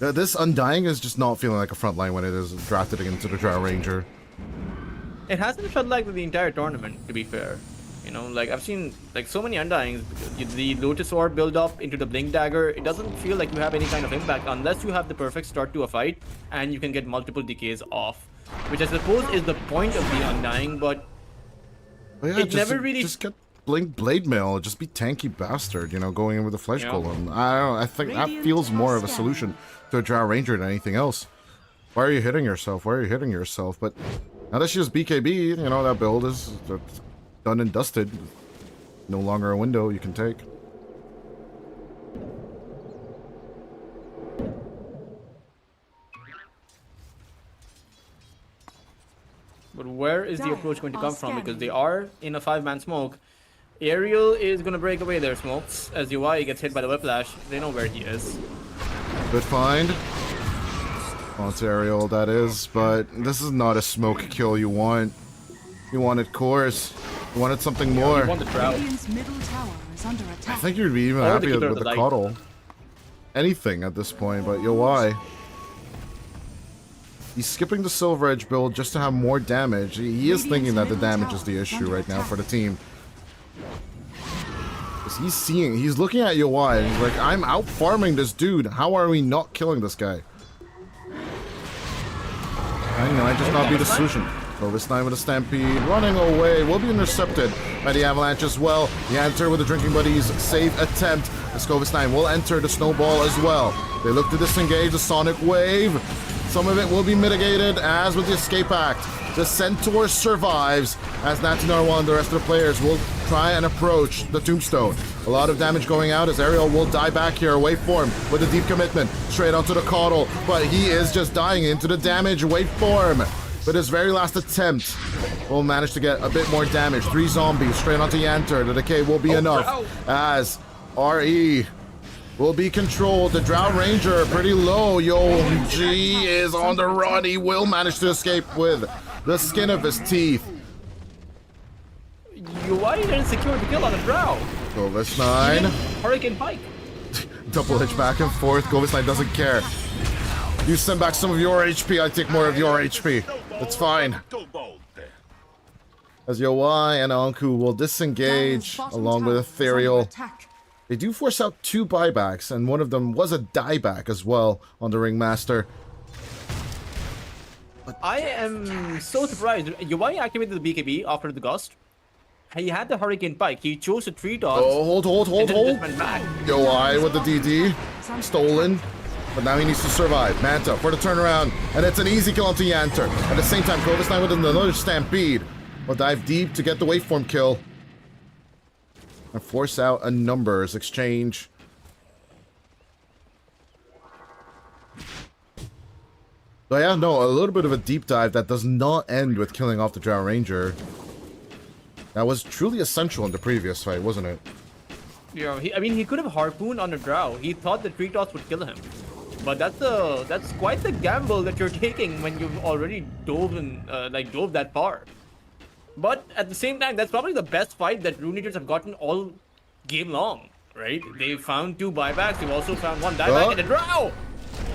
This Undying is just not feeling like a front line when it is drafted into the Drow Ranger. It hasn't felt like the entire tournament, to be fair. You know, like I've seen like so many Undyings, the Lotus Orb build up into the Blink Dagger, it doesn't feel like you have any kind of impact unless you have the perfect start to a fight and you can get multiple decays off. Which I suppose is the point of the Undying, but yeah, it never really... Just get Blink Blade Mail, just be tanky bastard, you know, going in with the Flesh Golem. I don't know, I think that feels more of a solution to a Drow Ranger than anything else. Why are you hitting yourself? Why are you hitting yourself? But now that she's BKB, you know, that build is done and dusted. No longer a window you can take. But where is the approach going to come from? Because they are in a 5-man smoke. Aerial is going to break away their smokes as UI gets hit by the Whiplash. They know where he is. Good find. Well, it's Aerial, that is, but this is not a smoke kill you want. You wanted cores. You wanted something more. You want the Drow. Radiant's middle tower is under attack. I think you'd be even Or the happy Keeper with of the the Coddle. Anything at this point, but yo, why? He's skipping the Silver Edge build just to have more damage. He is thinking that the damage is the issue right now for the team. He's looking at UI and he's like, I'm out farming this dude. How are we not killing this guy? I might just not be the solution. So this time with a Stampede, running away, will be intercepted by the Avalanche as well. The Enter with the Drinking Buddies save attempt. The Scovis 9 will enter the Snowball as well. They look to disengage the Sonic Wave. Some of it will be mitigated, as with the Escape Act. The Centaur survives, as Natinarwa and the rest of the players will try and approach the Tombstone. A lot of damage going out as Ariel will die back here, waveform with a deep commitment, straight onto the Coddle, but he is just dying into the damage waveform. But his very last attempt will manage to get a bit more damage. 3 zombies straight onto Yanter. The decay will be enough, as RE will be controlled. The Drow Ranger pretty low. Yo, G is on the run. He will manage to escape with the skin of his teeth. UI didn't secure the kill on the Drow. Govis 9. Hurricane Pike. Double edge back and forth. Govis 9 doesn't care. You send back some of your HP, I take more of your HP. It's fine. As Yowai and Anku will disengage along with Ethereal. They do force out 2 buybacks, and one of them was a dieback as well on the Ringmaster. I am so surprised. UI activated the BKB after the Gust. He had the Hurricane Pike. He chose the 3 dots. Oh, hold. Yowai with the DD. Stolen. But now he needs to survive. Manta for the turnaround. And it's an easy kill onto Yanter. At the same time, Clovis 9 with another Stampede. Will dive deep to get the waveform kill. And force out a numbers exchange. So yeah, no, a little bit of a deep dive that does not end with killing off the Drow Ranger. That was truly essential in the previous fight, wasn't it? Yeah, I mean, he could have harpooned on the Drow. He thought the 3 dots would kill him. But that's quite the gamble that you're taking when you've already dove that far. But at the same time, that's probably the best fight that Rune Eaters have gotten all game long, right? They found 2 buybacks. They've also found 1 dieback and a Drow.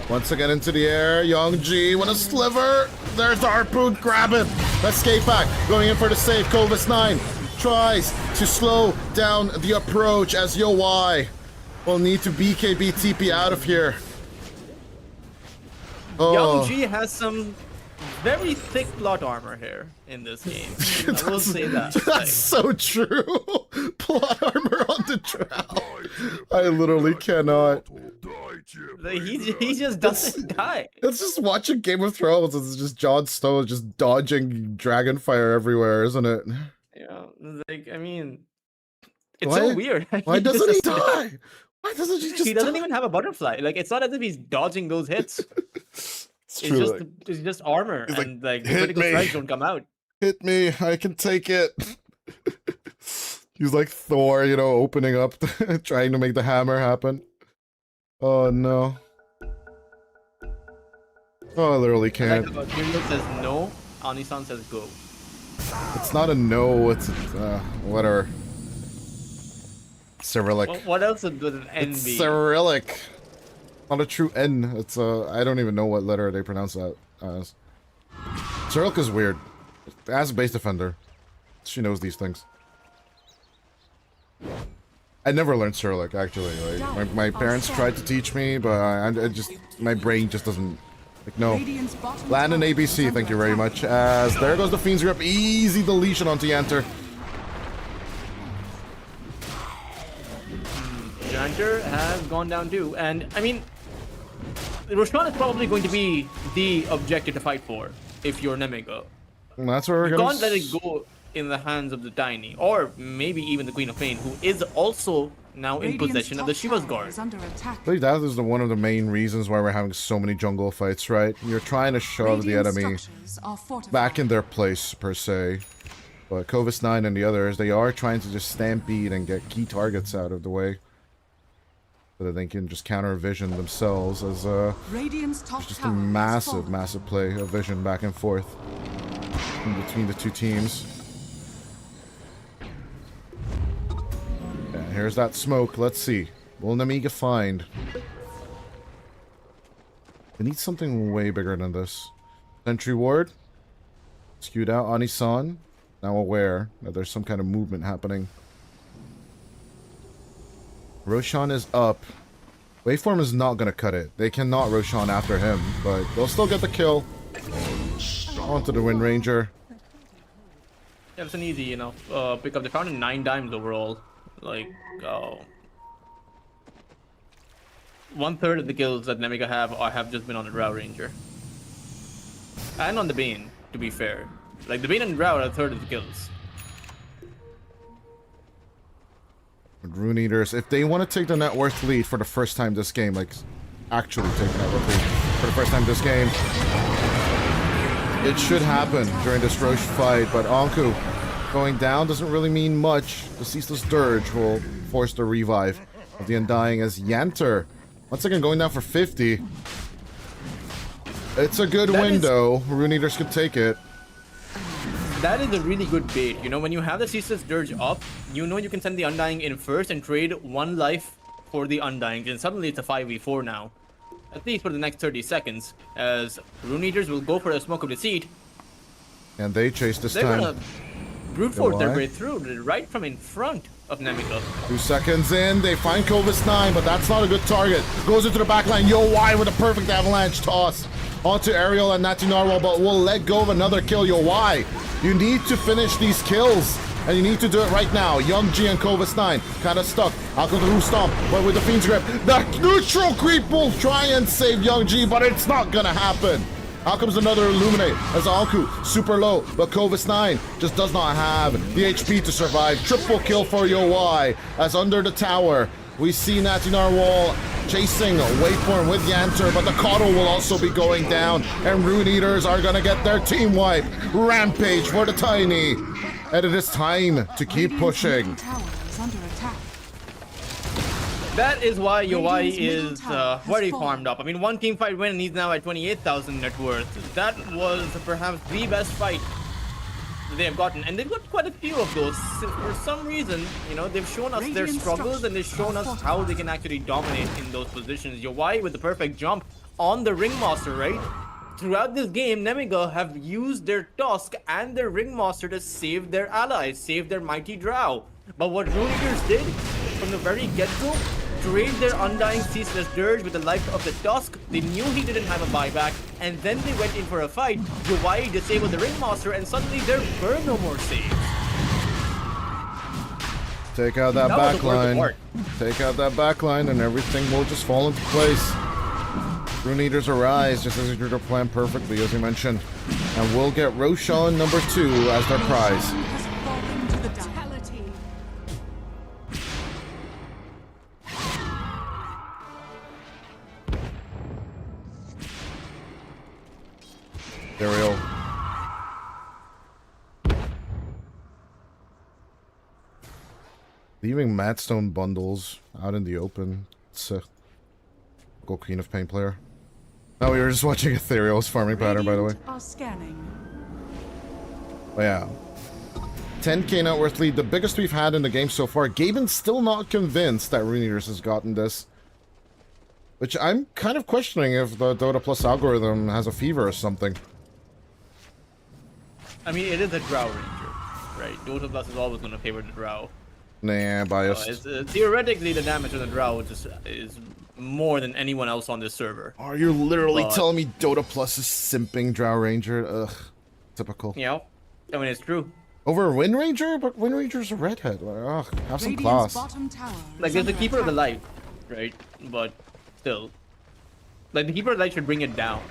Once again into the air, Young G with a sliver. There's the harpoon, grab him. Escape back, going in for the save. Covis 9 tries to slow down the approach as Yowai will need to BKB TP out of here. Oh. Young G has some very thick plot armor here in this game. I will say that. That's so true. Plot armor on the Drow. I literally cannot. He just doesn't die. It's just watching Game of Thrones. It's just Jon Snow just dodging dragonfire everywhere, isn't it? Yeah, like, I mean, it's so weird. Why doesn't he die? Why doesn't he just He doesn't even have a butterfly. Like, it's not as if he's dodging those hits. It's just armor, he's and like the hit critical me. strikes don't come out. Hit me, I can take it. He's like Thor, you know, opening up, trying to make the hammer happen. Oh no. Oh, I literally can't. Tyrion says no, Anisan says go. It's not a no, it's whatever. Cyrillic. What else would an N It's be? Cyrillic. Not a true N. It's I don't even know what letter they pronounce that as. Cyrillic is weird. As a base defender, she knows these things. I never learned Cyrillic, actually. Like, my parents tried to teach me, but I just, my brain just doesn't, like, no. Land and ABC, thank you very much. As there goes the Fiend's Grip. Easy deletion onto Yanter. Yanter has gone down too, and I mean, Roshan is probably going to be the objective to fight for if you're Nemiga. And that's where we're You gonna... can't let it go in the hands of the Tiny, or maybe even the Queen of Pain, who is also now in possession of the Shiva's Guard. I believe that is one of the main reasons why we're having so many jungle fights, right? You're trying to shove the enemy back in their place, per se. But Kovis 9 and the others, they are trying to just stampede and get key targets out of the way. So that they can just counter vision themselves as it's just a massive, massive play of vision back and forth in between the two teams. Yeah, here's that smoke. Let's see. Will Nemiga find? They need something way bigger than this. Sentry ward. Skewed out. Anisan. Now aware that there's some kind of movement happening. Roshan is up. Waveform is not going to cut it. They cannot Roshan after him, but they'll still get the kill. Onto the Wind Ranger. Yeah, it's an easy, you know, pickup. They found it 9 times overall. Like, 1/3 of the kills that Nemiga have just been on the Drow Ranger. And on the Bane, to be fair. Like, the Bane and Drow are 1/3 of the kills. Rune Eaters, if they want to take the net worth lead for the first time this game, like, actually take the net worth lead for the first time this game, it should happen during this Roche fight, but Anku going down doesn't really mean much. The Ceaseless Dirge will force the revive of the Undying as Yanter, once again going down for 50. It's a good window. Rune Eaters could take it. That is a really good bait. You know, when you have the Ceaseless Dirge up, you know you can send the Undying in first and trade 1 life for the Undying, and suddenly it's a 5v4 now. At least for the next 30 seconds, as Rune Eaters will go for a Smoke of Deceit. And they chase this They're time. gonna brute force their way through, right from in front of Nemiga. 2 seconds in, they find Kovis 9, but that's not a good target. Goes into the backline, Yo Y with a perfect avalanche toss. Onto Ariel and Nati Narwhal, but will let go of another kill. Yo Y, you need to finish these kills, and you need to do it right now. Young G and Kovis 9 kind of stuck. Out comes the Roof Stomp, but with the Fiend's Grip, the neutral creep will try and save Young G, but it's not gonna happen. Out comes another Illuminate as Anku, super low, but Kovis 9 just does not have the HP to survive. Triple kill for Yo Y as under the tower, we see Nati Narwhal chasing Waveform with Yanter, but the Coddle will also be going down, and Rune Eaters are gonna get their team wipe. Rampage for the Tiny, and it is time to keep pushing. That is why Yo Y is very farmed up. I mean, 1 team fight win and he's now at 28,000 net worth. That was perhaps the best fight they have gotten, and they've got quite a few of those. For some reason, you know, they've shown us their struggles and they've shown us how they can actually dominate in those positions. Yo Y with the perfect jump on the Ringmaster, right? Throughout this game, Nemiga have used their Tusk and their Ringmaster to save their allies, save their mighty Drow. But what Rune Eaters did from the very get-go, trade their Undying Ceaseless Dirge with the life of the Tusk. They knew he didn't have a buyback, and then they went in for a fight. Yo Y disabled the Ringmaster, and suddenly there were no more saves. Take out that backline. Take out that backline, and everything will just fall into place. Rune Eaters Arise, just as your plan perfectly, as you mentioned. And we'll get Roshan number 2 as their prize. Ariel. Leaving Madstone bundles out in the open. It's a go Queen of Pain player. Oh, we were just watching Ethereal's farming pattern, by the way. Are scanning. Oh, yeah. 10k net worth lead, the biggest we've had in the game so far. Gaben's still not convinced that Rune Eaters has gotten this. Which I'm kind of questioning if the Dota Plus algorithm has a fever or something. I mean, it is a Drow Ranger, right? Dota Plus is always going to favor the Drow. Nah, biased. Theoretically, the damage on the Drow is more than anyone else on this server. Are you literally telling me Dota Plus is simping Drow Ranger? Ugh, typical. Yeah, I mean, it's true. Over Wind Ranger? But Wind Ranger's a redhead. Like, ugh, have some class. Bottom tower Like, is there's the under Keeper of the attack. Light, right? But still, like, the Keeper of the Light should bring it down,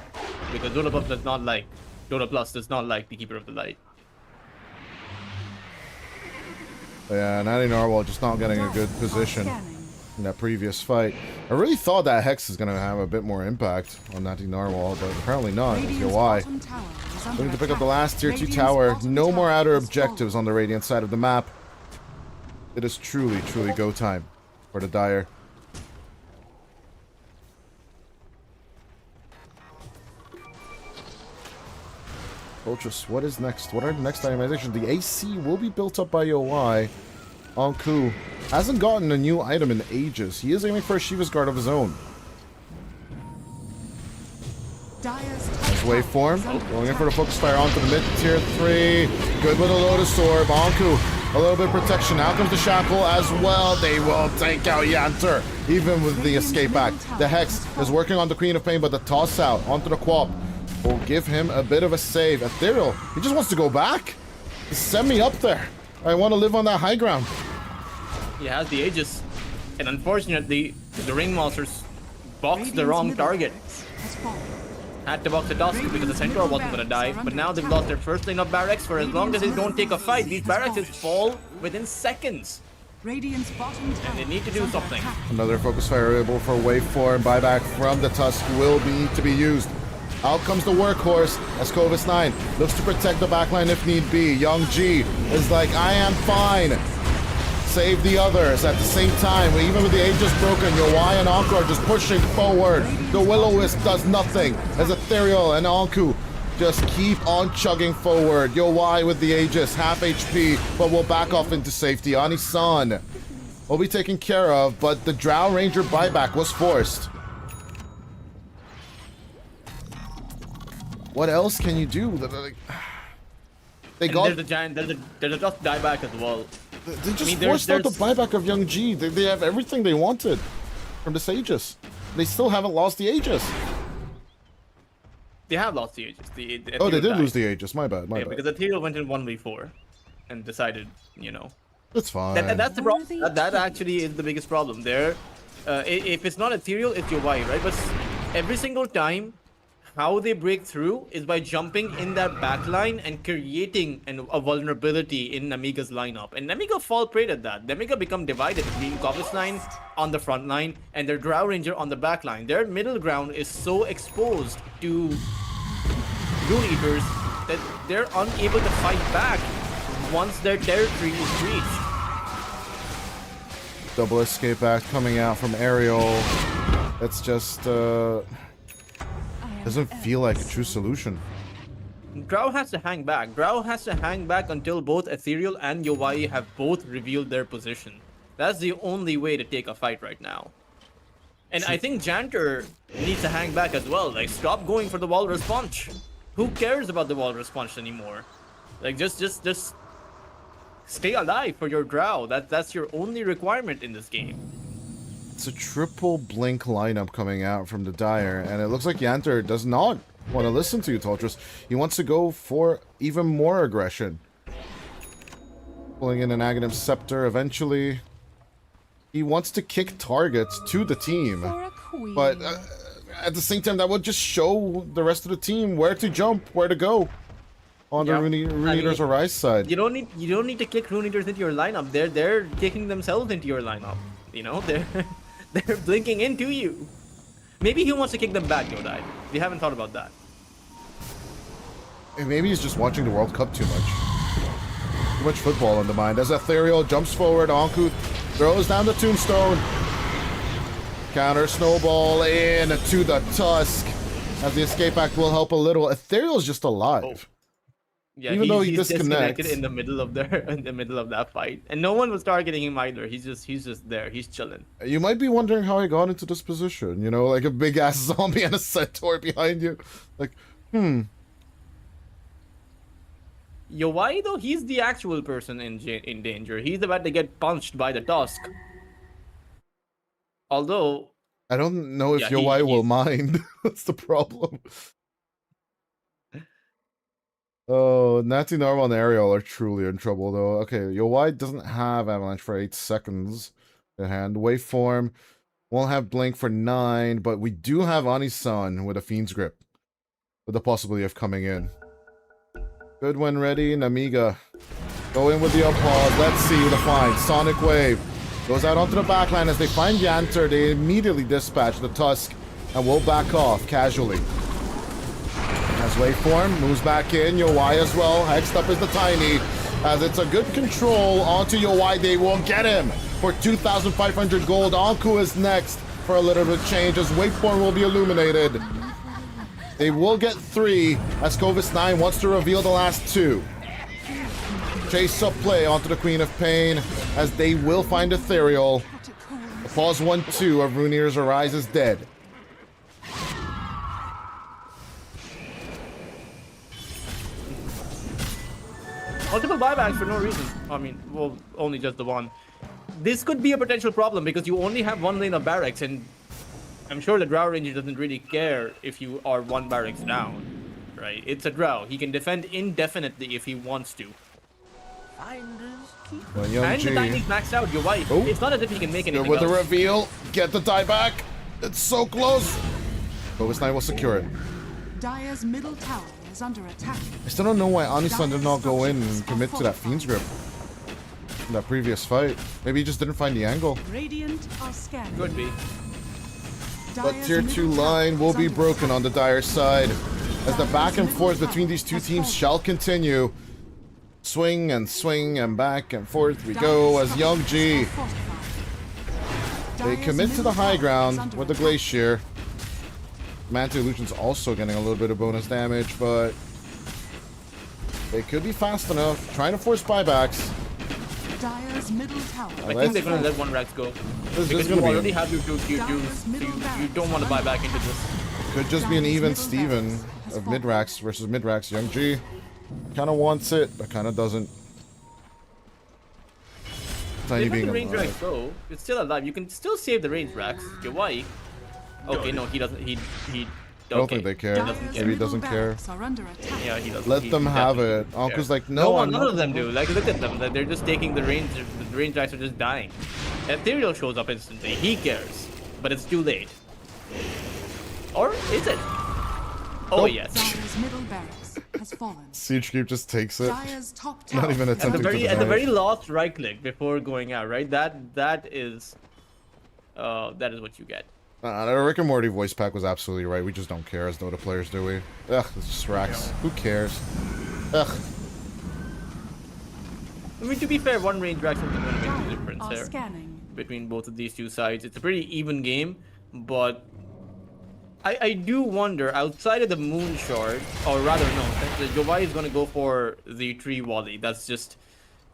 because Dota Plus does not like the Keeper of the Light. Yeah, Natty Narwhal just not getting a good position in that previous fight. I really thought that Hex is going to have a bit more impact on Natty Narwhal, but apparently not. Why? Looking to pick up the last tier 2 tower. No more outer objectives on the Radiant side of the map. It is truly, truly go time for the Dire. Ultras, what is next? What are the next itemizations? The AC will be built up by OI. Anku hasn't gotten a new item in ages. He is aiming for a Shiva's Guard of his own. Nice waveform. Going in for the focus fire onto the mid tier 3. Good with a Lotus Orb. Anku, a little bit of protection. Now comes the Shackle as well. They will take out Yanter, even with the escape act. The Hex is working on the Queen of Pain, but the toss out onto the Quap will give him a bit of a save. Ethereal, he just wants to go back. Send me up there. I want to live on that high ground. He has the Aegis, and unfortunately, the Ring Monsters boxed the wrong target. Had to box the Dusk because the Centaur wasn't gonna die, but now they've lost their first lane of barracks. For as long as they don't take a fight, these barracks fall within seconds. Radiant's bottom tower And they need to do something. Another focus fire able for waveform. Buyback from the Tusk will need to be used. Out comes the workhorse as Covis 9 looks to protect the backline if need be. Young G is like, I am fine. Save the others at the same time. Even with the Aegis broken, Yowai and Anku are just pushing forward. The Will-O-Wisp does nothing as Ethereal and Anku just keep on chugging forward. Yowai with the Aegis, half HP, but will back off into safety. Ani-san will be taken care of, but the Drow Ranger buyback was forced. What else can you do? They got. There's a giant. There's a Dusk dieback as well. They just forced out the buyback of Young G. They have everything they wanted from this Aegis. They still haven't lost the Aegis. They have lost the Aegis. Oh, they did lose the Aegis. My bad. My bad. Because Ethereal went in 1v4 and decided, you know. It's fine. That's the problem. That actually is the biggest problem there. If it's not Ethereal, it's Yowai, right? But every single time, how they break through is by jumping in that backline and creating a vulnerability in Nemiga's lineup. And Nemiga fall prey at that. Nemiga become divided between Covis 9 on the front line and their Drow Ranger on the back line. Their middle ground is so exposed to Rune Eaters that they're unable to fight back once their territory is reached. Double escape act coming out from Ariel. It's just doesn't feel like a true solution. Drow has to hang back. Drow has to hang back until both Ethereal and Yowai have both revealed their position. That's the only way to take a fight right now. And I think Janter needs to hang back as well. Like, stop going for the Walrus Punch. Who cares about the Walrus Punch anymore? Like, just stay alive for your Drow. That's your only requirement in this game. It's a triple blink lineup coming out from the Dire, and it looks like Yanter does not want to listen to you, Toltris. He wants to go for even more aggression. Pulling in an Aghanim Scepter eventually. He wants to kick targets to the team. But at the same time, that would just show the rest of the team where to jump, where to go. On the Rune Eater's RE.Arise side. You don't need to kick Rune Eaters into your lineup. They're kicking themselves into your lineup. You know, they're blinking into you. Maybe he wants to kick them back, Yodai. We haven't thought about that. And maybe he's just watching the World Cup too much. Too much football in the mind. As Ethereal jumps forward, Anku throws down the Tombstone. Counter snowball in to the Tusk. As the escape act will help a little. Ethereal's just alive. Yeah, Even though he he's disconnected disconnects. in the middle of that fight, and no one was targeting him either. He's just there. He's chilling. You might be wondering how I got into this position, you know, like a big ass zombie and a centaur behind you. Like, Yo, why though? He's the actual person in danger. He's about to get punched by the tusk. Although, I don't know if Yeah, Yowai will he's- mind. That's the problem. Oh, Natty, Narwhal, and Ariel are truly in trouble, though. Okay, Yowai doesn't have Avalanche for 8 seconds in hand. Waveform won't have Blink for 9, but we do have Anisan with a Fiend's Grip, with the possibility of coming in. Good when ready, Nemiga. Go in with the pause. Let's see the find. Sonic Wave goes out onto the backline as they find Yanter. They immediately dispatch the Tusk and will back off casually. As Waveform moves back in, Yowai as well. Hexed up is the Tiny. As it's a good control onto Yowai, they will get him for 2,500 gold. Anku is next for a little bit of change as Waveform will be illuminated. They will get 3 as Covis 9 wants to reveal the last 2. Chase up play onto the Queen of Pain as they will find Ethereal. Pause 1-2 of RE.Arise is dead. multiple buybacks for no reason. I mean, well, only just the one. This could be a potential problem because you only have one lane of barracks, and I'm sure the Drow Ranger doesn't really care if you are 1 barracks down, right? It's a Drow. He can defend indefinitely if he wants to. Well, Young And G. the Tiny's maxed out, you're right. Oh. It's not as if he can make anything With the else. reveal, get the die back. It's so close. Covis 9 will secure it. Dire's middle tower is under attack. I still don't know why Anisan did not go in and commit to that Fiend's Grip in that previous fight. Maybe he just didn't find the angle. Radiant are scanning. Could be. But Dire's tier 2 middle line tower will is be under broken attack. on the Dire side as the back and forth between these two teams shall continue. Swing and back and forth we go as Young G. They commit to the high ground with the Glacier. Manta Illusion's also getting a little bit of bonus damage, but they could be fast enough. Trying to force buybacks. Dire's middle tower. I think they're going to let one Rax go. This Because is you gonna already be have your 2 tier 2s, so you don't want to buy back into this. could just be an even Steven of Midrax versus Midrax. Young G kind of wants it, but kind of doesn't. Tiny They let being the range alive. Rax go. It's still alive. You can still save the range Rax. You're white. Okay, no, he doesn't. He. I don't think they care. doesn't care. Maybe he doesn't care. Are under attack. Yeah, he doesn't. Let he them have definitely it. doesn't Uncle's care. like, no, I'm none not of them do. Like, look at them. Like, they're just taking the range. The range Rax are just dying. Ethereal shows up instantly. He cares, but it's too late. Or is it? Oh Nope. yes. Dire's middle barracks has fallen. Siege Creep just takes it. Dire's top tower. Not even At the attempting to very deny it. last right click before going out, right? That is what you get. The Rick and Morty voice pack was absolutely right. We just don't care as Dota players, do we? Ugh, it's just Rax. Who cares? Ugh. I mean, to be fair, one range Rax isn't going to make the Dire difference are there scanning. between both of these two sides. It's a pretty even game, but I do wonder, outside of the Moon Shard, or rather no, Yowai is going to go for the Tree Volley. That's just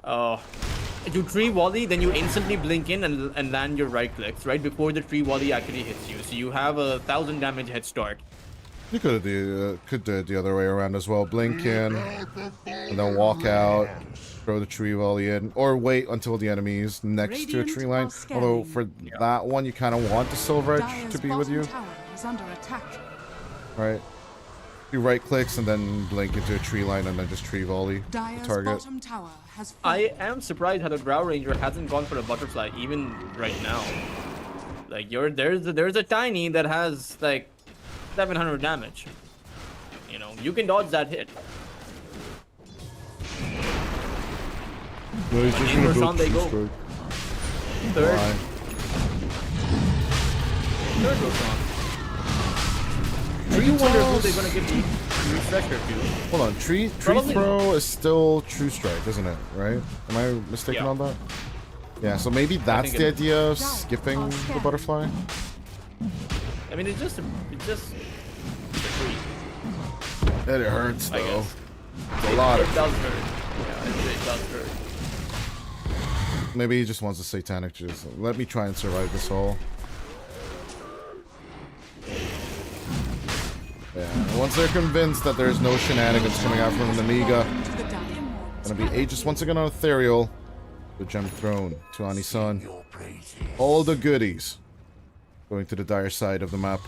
do Tree Volley, then you instantly blink in and land your right clicks right before the Tree Volley actually hits you. So you have a 1,000 damage head start. You could do it the other way around as well. Blink in, and then walk out, throw the tree volley in, or wait until the enemy's next to a tree line. Radiant are scanning. Although for that one, you kind of want the Silver Edge Dire's to be with you, bottom tower is under attack. right? You right clicks and then blink into a tree line and then just tree volley the Dire's target. bottom tower has fallen. I am surprised how the Drow Ranger hasn't gone for a Butterfly even right now. Like there's a Tiny that has like 700 damage. You know, you can dodge that hit. No, he's just gonna build they go. True Third Why? Roshan. I do wonder who they're gonna give the refresher to. Hold on, tree Probably throw is still True Strike, isn't it? Right? Am I mistaken Yeah. on that? Yeah, so maybe that's think the it- idea of skipping the butterfly. I mean, it's just It hurts I though. guess. A lot It of... does hurt. Yeah, it does hurt. Maybe he just wants a satanic juice. Let me try and survive this hole. Yeah, once they're convinced that there's no shenanigans coming out from the Nemiga, gonna be Aegis once again on Ethereal. The Gem Throne to Ani-san. All the goodies going to the dire side of the map.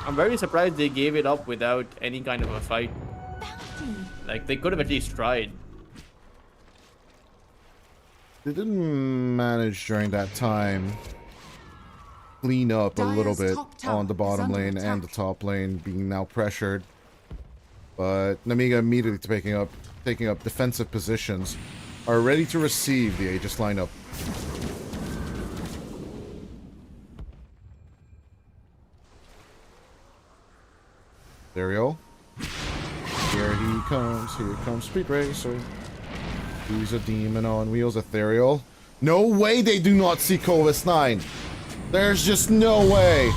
I'm very surprised they gave it up without any kind of a fight. Like, they could have at least tried. They didn't manage during that time clean up a little bit on the bottom lane and the top lane being now pressured. But Nemiga immediately taking up defensive positions are ready to receive the Aegis lineup. Dario. Here he comes. Here comes Speed Racer. He's a demon on wheels. Ethereal. No way they do not see Covis 9. There's just no way.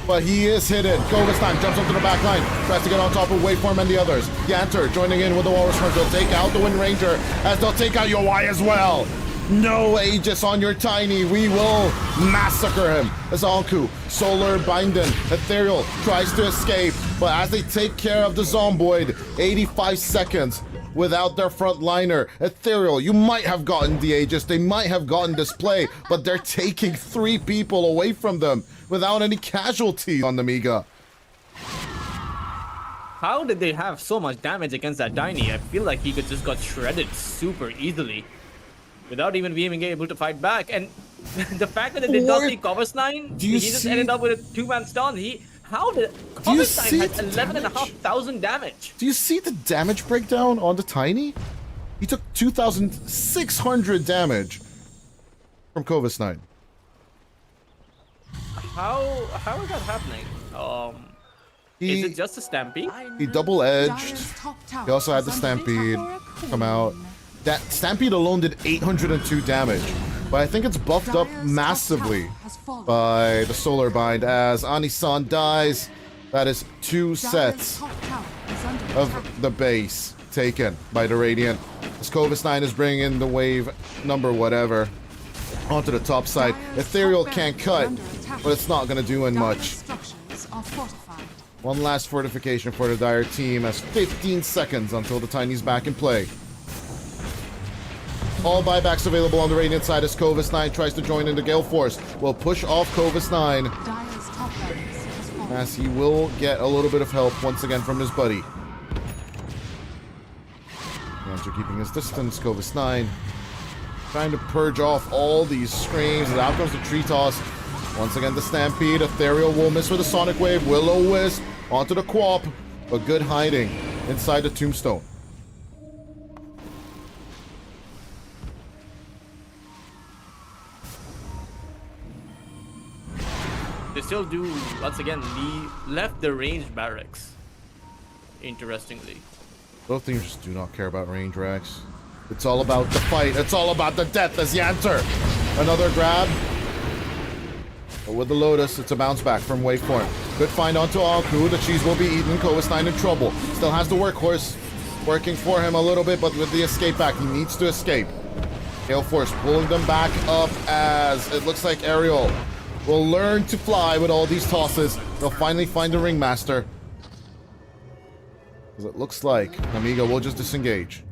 But he is hidden. Covis 9 jumps onto the back line. Tries to get on top of Waveform and the others. Yanter joining in with the Walrus Rush. They'll take out the Wind Ranger as they'll take out your Y as well. No Aegis on your Tiny. We will massacre him. As Anku, Solar Binden, Ethereal tries to escape. But as they take care of the Zomboid, 85 seconds without their frontliner. Ethereal, you might have gotten the Aegis. They might have gotten display. But they're taking 3 people away from them without any casualties on Nemiga. How did they have so much damage against that Tiny? I feel like he could just got shredded super easily without even being able to fight back. And the fact that they did not see Covis 9, he just ended up with a 2-man stun. How did Covis 9 had 11,500 damage? Do you see the damage breakdown on the Tiny? He took 2,600 damage from Covis 9. How is that happening? Is it just a Stampede? He double edged. He also had the Stampede come out. That Stampede alone did 802 damage. But I think it's buffed up massively by the Solar Bind as Ani-san dies. That is 2 sets of the base taken by the Radiant. As Covis 9 is bringing in the wave number whatever onto the top side. Ethereal can't cut, but it's not going to do much. One last fortification for the Dire team as 15 seconds until the Tiny's back in play. All buybacks available on the Radiant side as Covis 9 tries to join in the Gale Force. Will push off Covis 9 as he will get a little bit of help once again from his buddy. After keeping his distance, Covis 9 trying to purge off all these screams. And out comes the Tree Toss. Once again, the Stampede. Ethereal will miss with a Sonic Wave. Will-O-Wisp onto the Quap. But good hiding inside the Tombstone. They still do, once again, left the ranged barracks. Interestingly. Both teams just do not care about range racks. It's all about the fight. It's all about the death as Yanter. Another grab. But with the Lotus, it's a bounce back from Waveform. Good find onto Anku. The cheese will be eaten. Covis 9 in trouble. Still has the Workhorse working for him a little bit, but with the escape back, he needs to escape. Gale Force pulling them back up as it looks like Ariel will learn to fly with all these tosses. They'll finally find the Ringmaster. Because it looks like Nemiga will just disengage.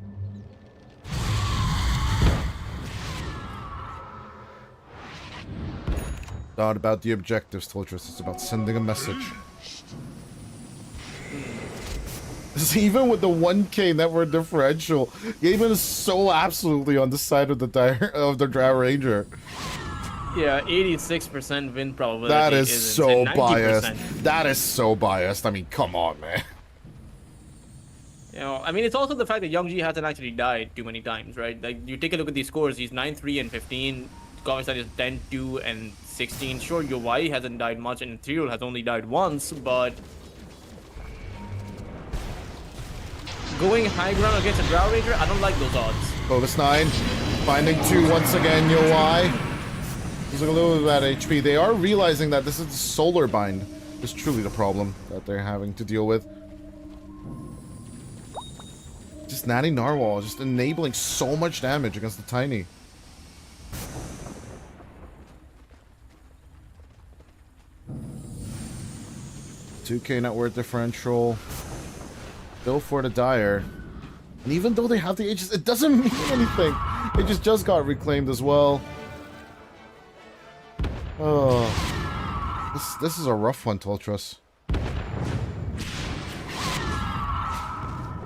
Not about the objectives, Toltrus. It's about sending a message. Even with the 1k network differential, Gaben is so absolutely on the side of the Drow Ranger. Yeah, 86% win probability. That is so 90%. biased. That is so biased. I mean, come on, man. You know, I mean, it's also the fact that Youngji hasn't actually died too many times, right? Like, you take a look at these scores. He's 9-3 and 15. Comic is 10-2 and 16. Sure, Yowai hasn't died much, and Ethereal has only died once, but going high ground against a Drow Ranger, I don't like those odds. Covis 9 finding 2 once again. Yowai. He's a little bit at HP. They are realizing that this is the Solar Bind. Is truly the problem that they're having to deal with. this Natty Narwhal just enabling so much damage against the Tiny. $2K net worth differential. Still for the Dire. And even though they have the Aegis, it doesn't mean anything. It just got reclaimed as well. Oh. This is a rough one, Toltrus.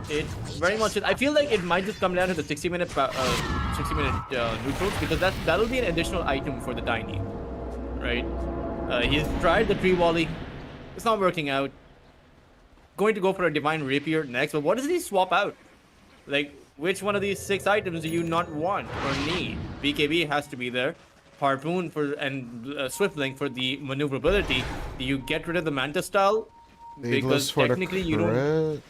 It very much is. I feel like it might just come down to the 60-minute neutrals, because that'll be an additional item for the Tiny, right? He's tried the tree volley. It's not working out. Going to go for a divine rapier next, but what does he swap out? Like, which one of these 6 items do you not want or need? BKB has to be there. Harpoon for and Swift Link for the maneuverability. Do you get rid of the Manta style? Because technically you don't.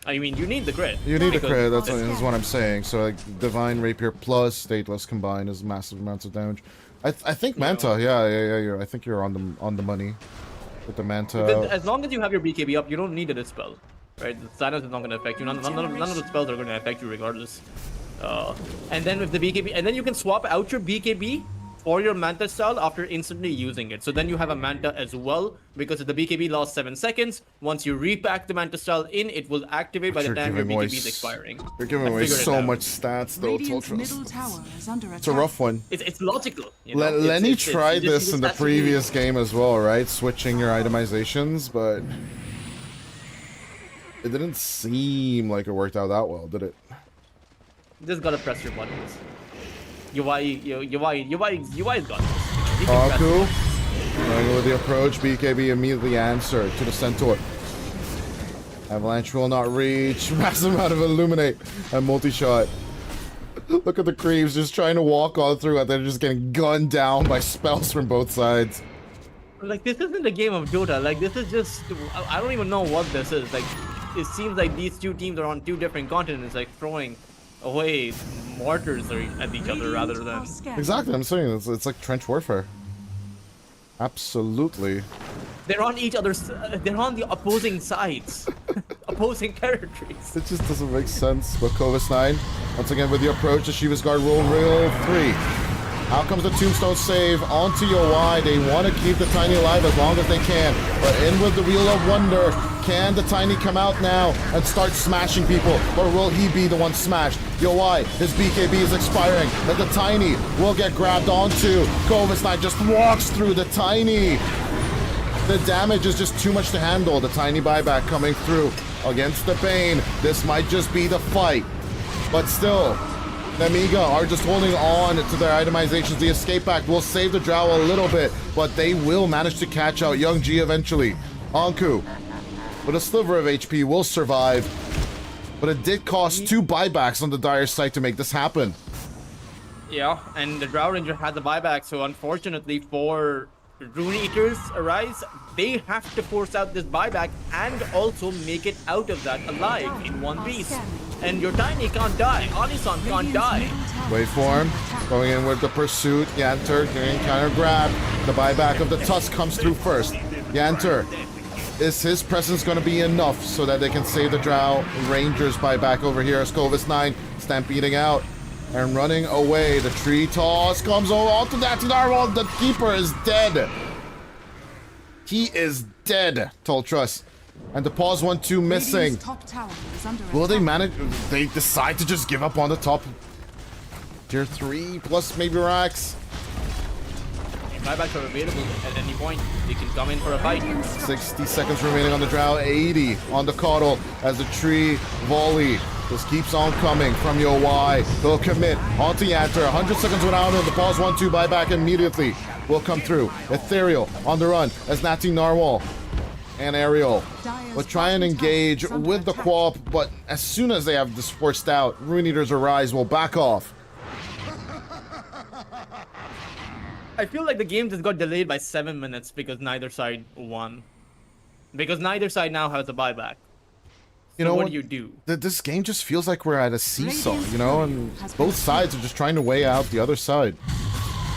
I mean, you need the crit. You need the crit. That's what I'm saying. So like, divine rapier plus stateless combined is massive amounts of damage. I think Manta. Yeah. I think you're on the money with the Manta. Because as long as you have your BKB up, you don't need a dispel, right? The silence is not going to affect you. None of the spells are going to affect you regardless. And then with the BKB, and then you can swap out your BKB for your Manta style after instantly using it. So then you have a Manta as well, because if the BKB lasts 7 seconds, once you repack the Manta style in, it will activate by the time your BKB is expiring. You're giving away so much stats though, Toltrus. It's a rough one. It's logical. You know? Lenny tried this in the previous game as well, right? Switching your itemizations, but it didn't seem like it worked out that well, did it? Just gotta press your buttons. UI is gone. Aku, going with the approach. BKB immediately answered to the Centaur. Avalanche will not reach. Massive amount of Illuminate and multi-shot. Look at the creeps just trying to walk all through it. They're just getting gunned down by spells from both sides. Like, this isn't a game of Dota. Like, this is just... I don't even know what this is. Like, it seems like these two teams are on 2 different continents, like throwing away mortars at each other rather than... Exactly, I'm saying it's like trench warfare. Absolutely. They're on each other's... they're on the opposing sides. Opposing territories. It just doesn't make sense. But Kovis 9, once again with the approach, the Shiva's Guard roll 3. Out comes the Tombstone save onto UI. They want to keep the Tiny alive as long as they can. But in with the Wheel of Wonder. Can the Tiny come out now and start smashing people? Or will he be the one smashed? UI, his BKB is expiring. But the Tiny will get grabbed onto. Kovis 9 just walks through the Tiny. The damage is just too much to handle. The Tiny buyback coming through against the Bane. This might just be the fight. But still, Nemiga are just holding on to their itemizations. The escape pact will save the Drow a little bit, but they will manage to catch out Young G eventually. Anku, with a sliver of HP, will survive, but it did cost 2 buybacks on the Dire side to make this happen. Yeah, and the Drow Ranger had the buyback, so unfortunately for Rune Eaters Arise, they have to force out this buyback and also make it out of that alive in one piece. And your Tiny can't die. Anisan can't die. Wait for him. Going in with the pursuit. Yanter getting counter grabbed. The buyback of the Tusk comes through first. Yanter, is his presence going to be enough so that they can save the Drow Rangers buyback over here as Kovis 9 stampeding out and running away? The tree toss comes onto that Narwhal. The Keeper is dead. He is dead, Toltrus. And the pause 1-2 missing. Will they manage? They decide to just give up on the top tier 3 plus maybe racks. Buybacks are available at any point. They can come in for a fight. 60 seconds remaining on the Drow. 80 on the Caudal as the tree volley just keeps on coming from UI. They'll commit onto Yanter. 100 seconds without him. The pause 1-2 buyback immediately will come through. Ethereal on the run as Natty Narwhal and Ariel will try and engage with the Quap, but as soon as they have this forced out, Rune Eaters Arise will back off. I feel like the game just got delayed by 7 minutes because neither side won. Because neither side now has a buyback. You know what do you do? This game just feels like we're at a seesaw, you know, and both sides are just trying to weigh out the other side.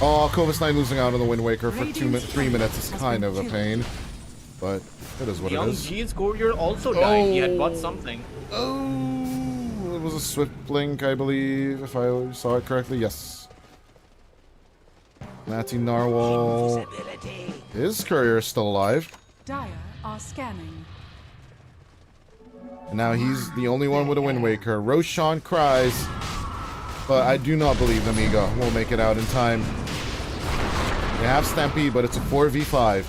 Oh, Kovis 9 losing out on the Wind Waker for 3 minutes is kind of a pain. but it is what it Young is. G's courier also died. He had bought something. Oh, it was a swift blink, I believe, if I saw it correctly. Yes. Natty Narwhal. His courier is still alive. Dire are scanning. And now he's the only one with a Wind Waker. Roshan cries, but I do not believe Nemiga will make it out in time. They have Stampede, but it's a 4v5.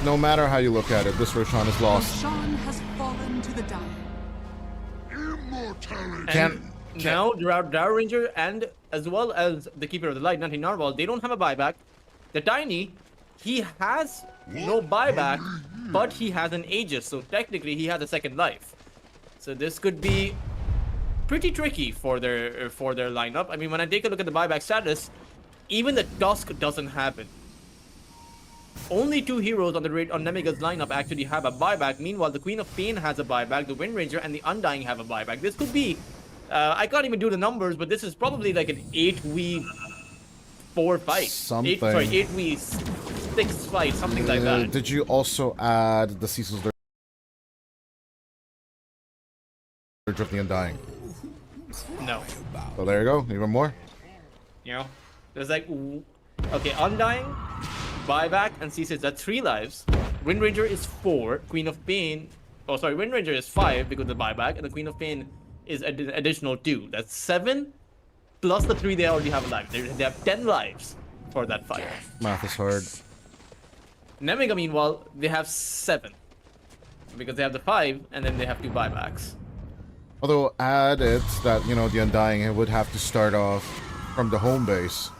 No matter how you look at it, this Roshan is lost. Roshan has fallen to the Dire. Can't. Now, Drow Ranger and as well as the Keeper of the Light, Natty Narwhal, they don't have a buyback. The Tiny, he has no buyback, but he has an Aegis, so technically he has a second life. So this could be pretty tricky for their lineup. I mean, when I take a look at the buyback status, even the Dusk doesn't have it. Only 2 heroes on Nemiga's lineup actually have a buyback. Meanwhile, the Queen of Pain has a buyback, the Wind Ranger and the Undying have a buyback. This could be, I can't even do the numbers, but this is probably like an 8v4 fight. Something. 8v6 fight, something like that. Did you also add the Cecil's Dirge of the Undying? No. So there you go, even more. You know, there's like, okay, Undying, buyback, and Cecil's, that's 3 lives. Wind Ranger is 4, Queen of Pain, oh sorry, Wind Ranger is 5 because of the buyback, and the Queen of Pain is an additional 2. That's 7 plus the 3 they already have alive. They have 10 lives for that fight. Math is hard. Nemiga, meanwhile, they have 7 because they have the 5 and then they have 2 buybacks. Although add it that, you know, the Undying would have to start off from the home base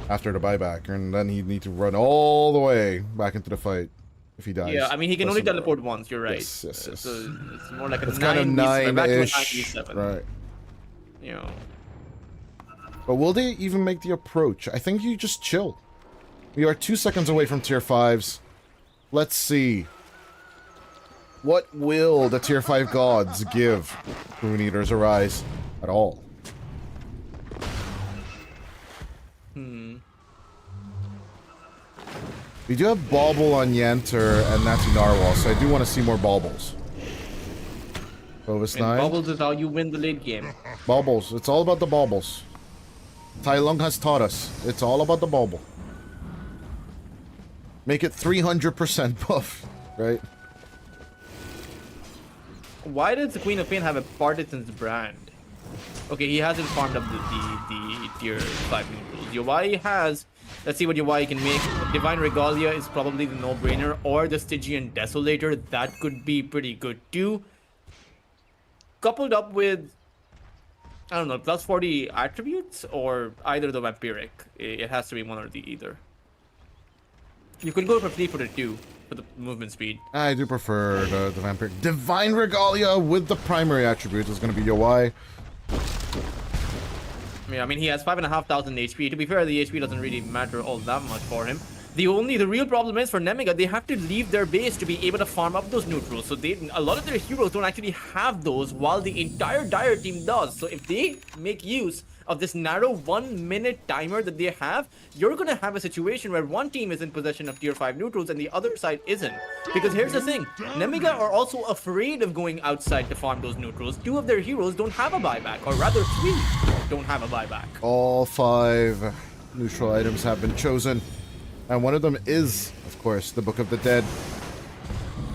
after the buyback, and then he'd need to run all the way back into the fight if he dies. Yeah, I mean, he can only teleport once, you're right. Yes. So it's more like a It's kind of 9-ish. right. You know. But will they even make the approach? I think you just chill. We are 2 seconds away from tier 5s. Let's see. What will the tier 5 gods give Rune Eater's Arise at all? We do have Bauble on Yanter and Natty Narwhal, so I do want to see more Baubles. Bovis 9. Bubbles is how you win the late game. Baubles. It's all about the Baubles. Tai Lung has taught us. It's all about the Bauble. Make it 300% buff, right? Why does the Queen of Pain have a Partisan's brand? Okay, he hasn't farmed up the tier 5 neutrals. Yawai has... Let's see what Yawai can make. Divine Regalia is probably the no-brainer, or the Stygian Desolator. That could be pretty good too. Coupled up with, I don't know, plus 40 attributes, or either the Vampiric. It has to be one or the either. You could go for fleet-footed too, for the movement speed. I do prefer the Vampiric. Divine Regalia with the primary attribute is going to be Yawai. Yeah, I mean, he has 5,500 HP. To be fair, the HP doesn't really matter all that much for him. The real problem is for Nemiga, they have to leave their base to be able to farm up those neutrals. So a lot of their heroes don't actually have those, while the entire Dire team does. So if they make use of this narrow 1-minute timer that they have, you're gonna have a situation where one team is in possession of tier 5 neutrals and the other side isn't. Because here's the thing, Nemiga are also afraid of going outside to farm those neutrals. 2 of their heroes don't have a buyback, or rather 3 don't have a buyback. All 5 neutral items have been chosen, and one of them is, of course, the Book of the Dead.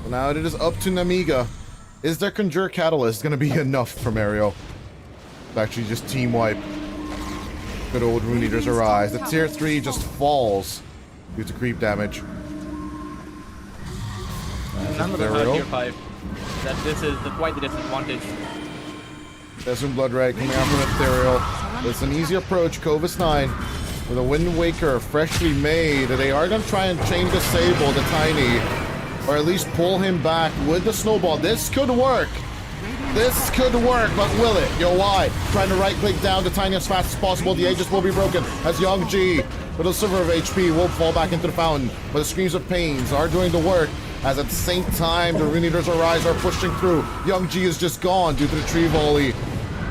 So now it is up to Nemiga. Is their Conjure Catalyst going to be enough for Mario to actually just team wipe good old Rune Eater's Arise? The tier 3 just falls due to creep damage. None of them have tier 5. This is quite the disadvantage. There's some Blood Red coming out from Ethereal. It's an easy approach. Covis 9 with a Wind Waker freshly made. They are going to try and chain disable the Tiny, or at least pull him back with the Snowball. This could work. This could work, but will it? Yawai trying to right-click down the Tiny as fast as possible. The Aegis will be broken as Young G with a sliver of HP will fall back into the fountain. But the Screams of Pains are doing the work, as at the same time the Rune Eater's Arise are pushing through. Young G is just gone due to the tree volley,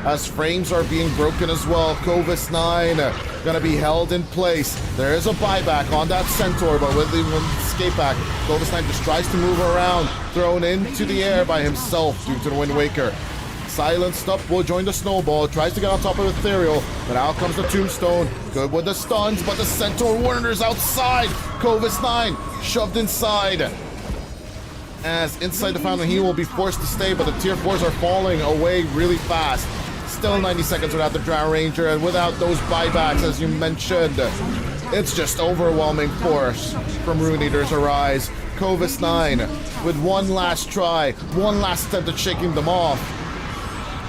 as frames are being broken as well. Covis 9 gonna be held in place. There is a buyback on that Centaur, but with the escape back. Goldenstein just tries to move around, thrown into the air by himself due to the Wind Waker. Silenced up, will join the snowball, tries to get on top of Ethereal, but out comes the Tombstone. Good with the stuns, but the Centaur Warner's outside. Covis 9 shoved inside. As inside the fountain, he will be forced to stay, but the tier 4s are falling away really fast. Still 90 seconds without the Drow Ranger, and without those buybacks, as you mentioned. It's just overwhelming force from Rune Eater's Arise. Covis 9 with one last try, one last attempt at shaking them off.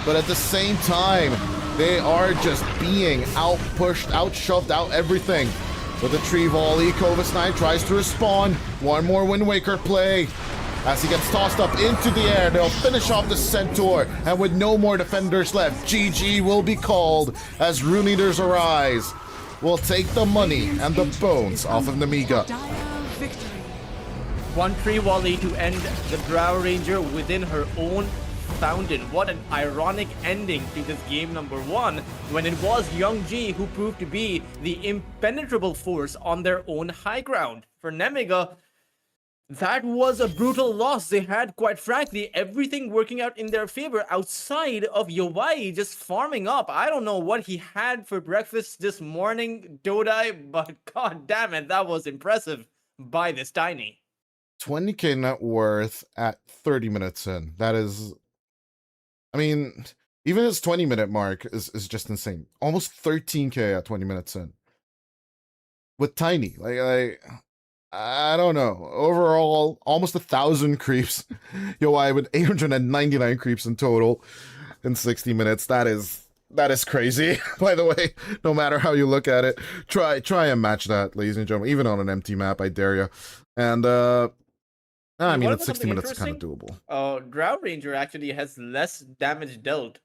But at the same time, they are just being out-pushed, out-shoved, out everything. With a tree volley, Covis 9 tries to respawn. One more Wind Waker play. As he gets tossed up into the air, they'll finish off the Centaur. And with no more defenders left, GG will be called as Rune Eater's Arise will take the money and the bones off of Nemiga. Dire victory. One tree volley to end the Drow Ranger within her own fountain. What an ironic ending to this game number 1, when it was Young G who proved to be the impenetrable force on their own high ground. For Nemiga, that was a brutal loss. They had, quite frankly, everything working out in their favor outside of Yowai just farming up. I don't know what he had for breakfast this morning, Dodai, but god damn it, that was impressive by this Tiny. 20k net worth at 30 minutes in. That is, I mean, even his 20-minute mark is just insane. Almost 13k at 20 minutes in. With Tiny. Like I don't know. Overall, almost 1,000 creeps. Yowai with 899 creeps in total in 60 minutes. That is crazy, by the way. No matter how you look at it. Try and match that, ladies and gentlemen. Even on an empty map, I dare you. And I mean, it's 60 minutes is kind of doable. Drow Ranger actually has less damage dealt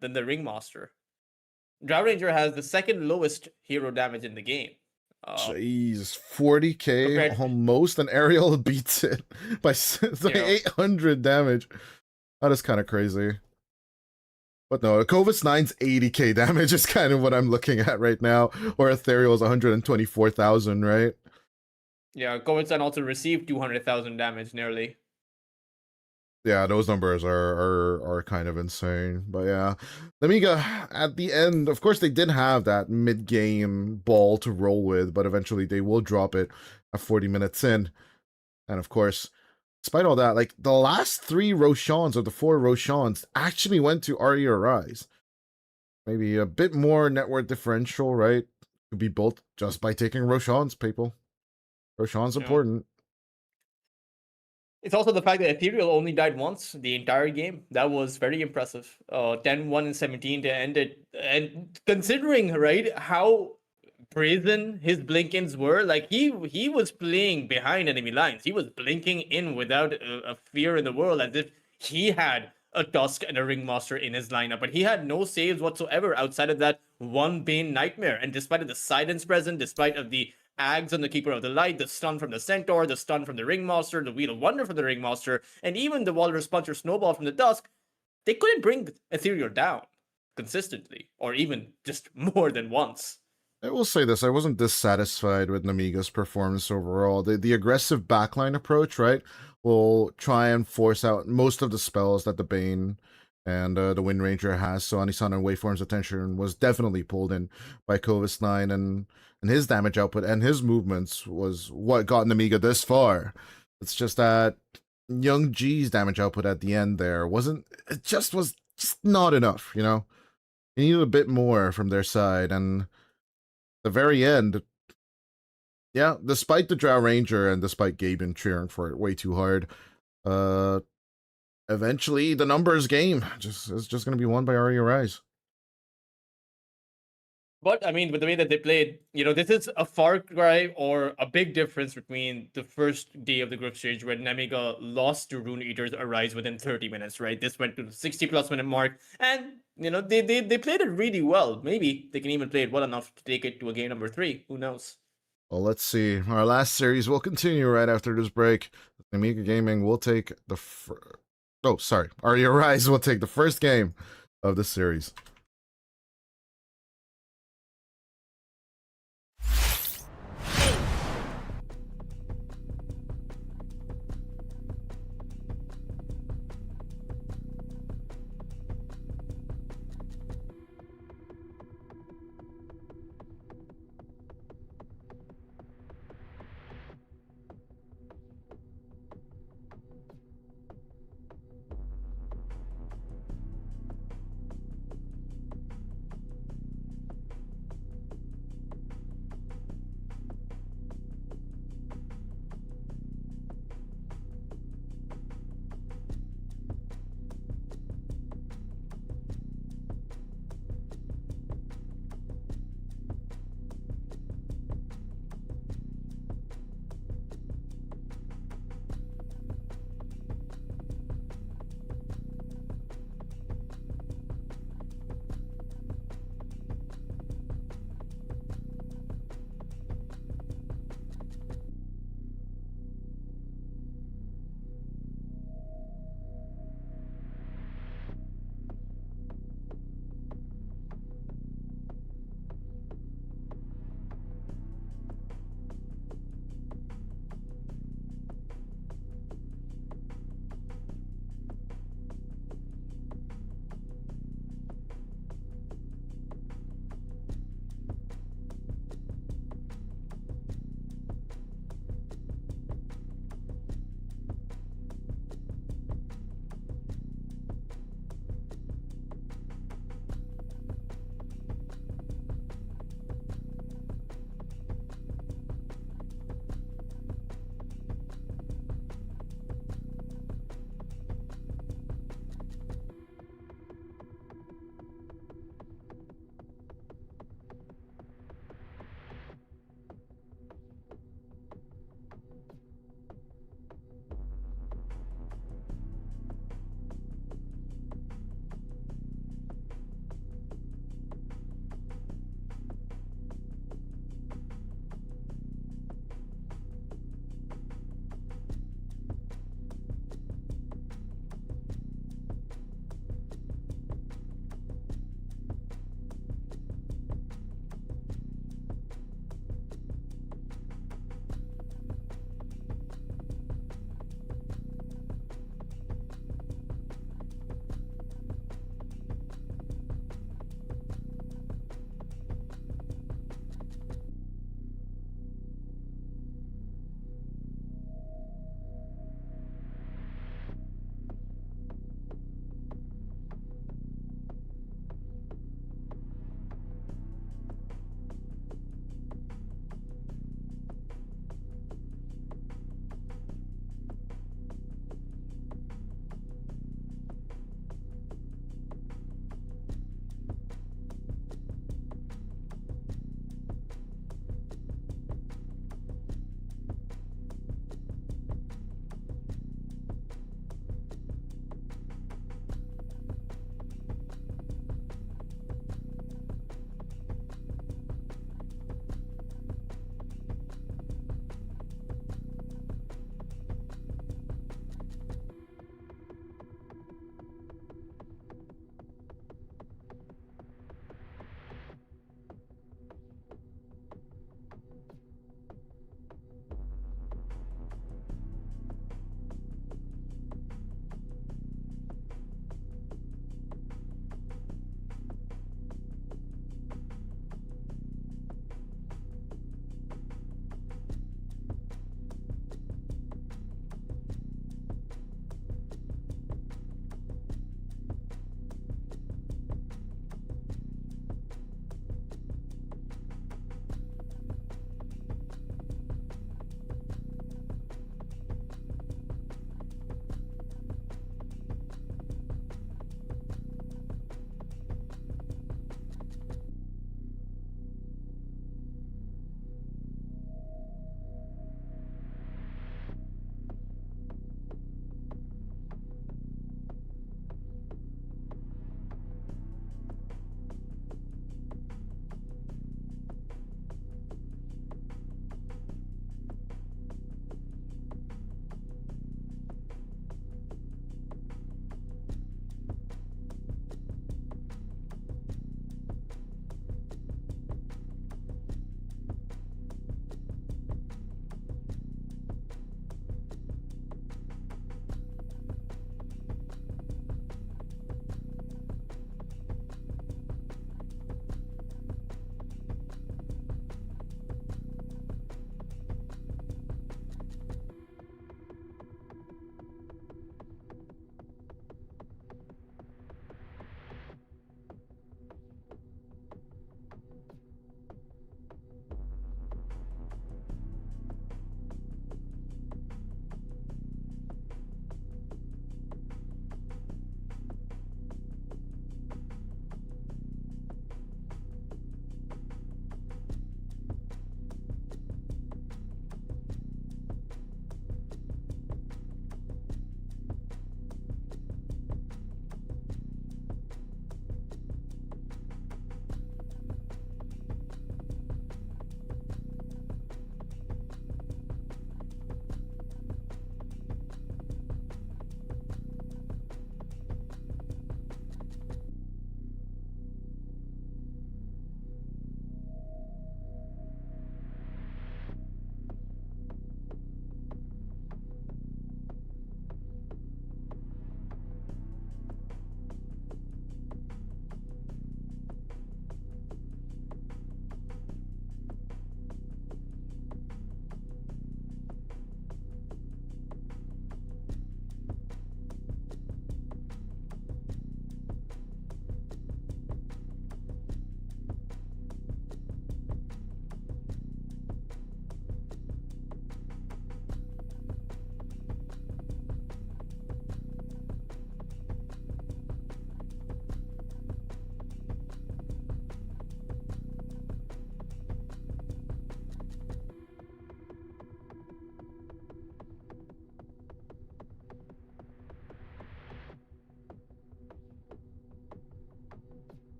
than the Ringmaster. Drow Ranger has the second lowest hero damage in the game. Jeez, 40k almost, and Ariel beats it by 800 damage. That is kind of crazy. But no, Covis 9's 80k damage is kind of what I'm looking at right now, or Ethereal's 124,000, right? Yeah, Covis 9 also received 200,000 damage nearly. Yeah, those numbers are kind of insane. But yeah, Nemiga at the end, of course, they did have that mid-game ball to roll with, but eventually they will drop it at 40 minutes in. And of course, despite all that, like the last 3 Roshans of the 4 Roshans actually went to RE.Arise. Maybe a bit more net worth differential, right? Could be built just by taking Roshans, people. Roshan's important. It's also the fact that Ethereal only died once the entire game. That was very impressive. 10-1 and 17 to end it. And considering, right, how brazen his blinkins were, like he was playing behind enemy lines. He was blinking in without a fear in the world, as if he had a Tusk and a Ringmaster in his lineup. But he had no saves whatsoever outside of that one Bane Nightmare. And despite of the silence present, despite of the Ags on the Keeper of the Light, the stun from the Centaur, the stun from the Ringmaster, the Wheel of Wonder from the Ringmaster, and even the Walrus Puncher Snowball from the Tusk, they couldn't bring Ethereal down consistently, or even just more than once. I will say this, I wasn't dissatisfied with Nemiga's performance overall. The aggressive backline approach, right, will try and force out most of the spells that the Bane and the Wind Ranger has. So Anisan and Waveform's attention was definitely pulled in by Covis 9, and his damage output and his movements was what got Nemiga this far. It's just that Young G's damage output at the end there was just not enough, you know? You needed a bit more from their side, and the very end, yeah, despite the Drow Ranger and despite Gaben cheering for it way too hard, eventually the numbers game is just going to be won by RE.Arise. But, I mean, with the way that they played, you know, this is a far cry or a big difference between the first day of the group stage where Nemiga lost to Rune Eater's Arise within 30 minutes, right? This went to the 60-plus minute mark, and, you know, they played it really well. Maybe they can even play it well enough to take it to a game number 3. Who knows? Well, let's see. Our last series will continue right after this break. Nemiga Gaming will take the RE.Arise will take the first game of the series.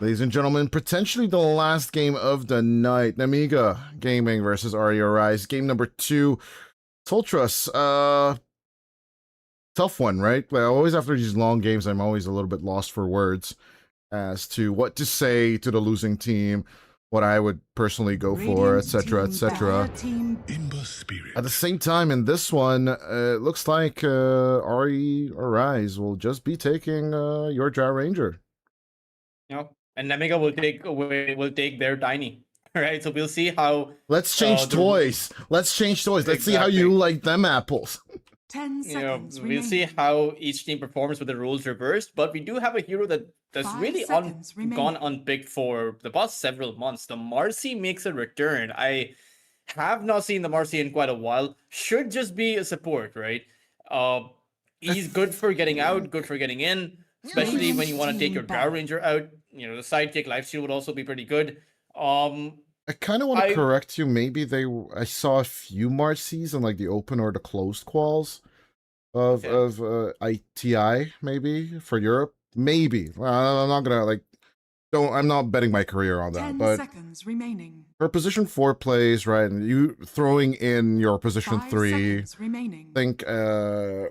Ladies and gentlemen, potentially the last game of the night. Nemiga Gaming versus RE.Arise. Game number 2. Toltras, tough one, right? But always after these long games, I'm always a little bit lost for words as to what to say to the losing team, what I would personally go for, etc., etc. At the same time, in this one, it looks like RE.Arise will just be taking your Drow Ranger. Yep. And Nemiga will take their tiny. Right? So we'll see how Let's change toys. Let's change toys. Let's see how you like them apples. 10 seconds we'll see how each team performs with the roles reversed, but we do have a hero that's 5 really seconds gone unpicked for the past several months. The Marcy makes a return. I have not seen the Marcy in quite a while. Should just be a support, right? He's good for getting out, good for getting in, especially when you want to take your Drow Ranger out. The sidekick lifesteal would also be pretty good. I kind of want to correct you. Maybe I saw a few Marcies in like the open or the closed quals of ITI maybe for Europe. Maybe. I'm not gonna I'm not betting my career on that. 10 but seconds remaining. for position 4 plays, right, and you throwing in your position 5 3. seconds remaining. I think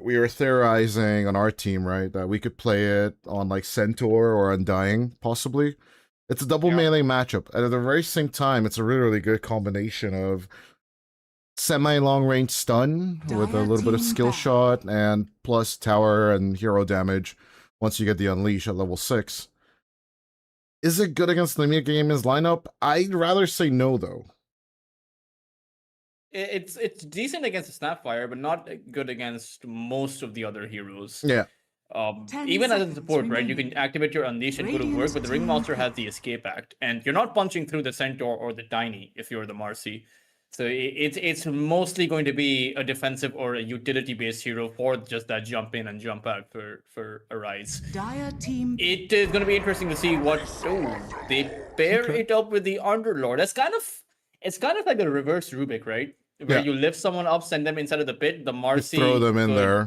we were theorizing on our team, right, that we could play it on like Centaur or Undying, possibly. It's a double melee matchup, and at the very same time, it's a really, really good combination of semi-long range stun with a little bit of skill shot and plus tower and hero damage once you get the Unleash at level 6. Is it good against the Nemiga Gaming's lineup? I'd rather say no, though. It's decent against the Snapfire, but not good against most of the other heroes. Yeah. Even as a support, right, you can activate your Unleash and go to work, but the Ringmaster has the Escape Act, and you're not punching through the Centaur or the Tiny if you're the Marcy. So it's mostly going to be a defensive or a utility-based hero for just that jump in and jump out for Arise. It is going to be interesting to see what they pair it up with the Underlord. It's kind of like the reverse Rubik, right? Where you lift someone up, send them inside of the pit, the Marcy throw them in there.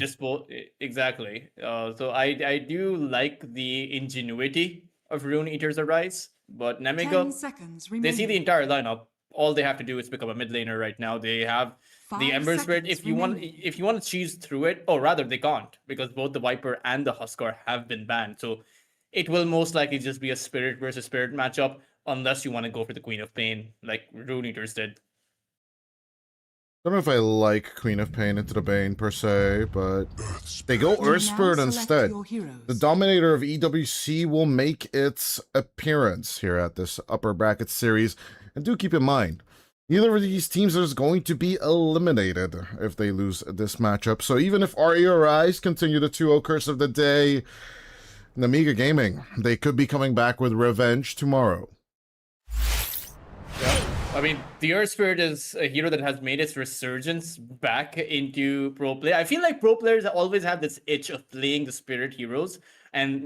Exactly. So I do like the ingenuity of Rune Eater's Arise, but Nemiga, they see the entire lineup. All they have to do is become a mid laner right now. They have the Ember Spirit. If you want to cheese through it, or rather they can't, because both the Viper and the Huskar have been banned. So it will most likely just be a Spirit versus Spirit matchup, unless you want to go for the Queen of Pain, like Rune Eaters did. I don't know if I like Queen of Pain into the Bane per se, but they go Earth Spirit instead. The Dominator of EWC will make its appearance here at this upper bracket series. And do keep in mind, neither of these teams is going to be eliminated if they lose this matchup. So even if RE.Arise continue the 2-0 curse of the day, Nemiga Gaming, they could be coming back with revenge tomorrow. I mean, the Earth Spirit is a hero that has made its resurgence back into pro play. I feel like pro players always have this itch of playing the Spirit heroes, and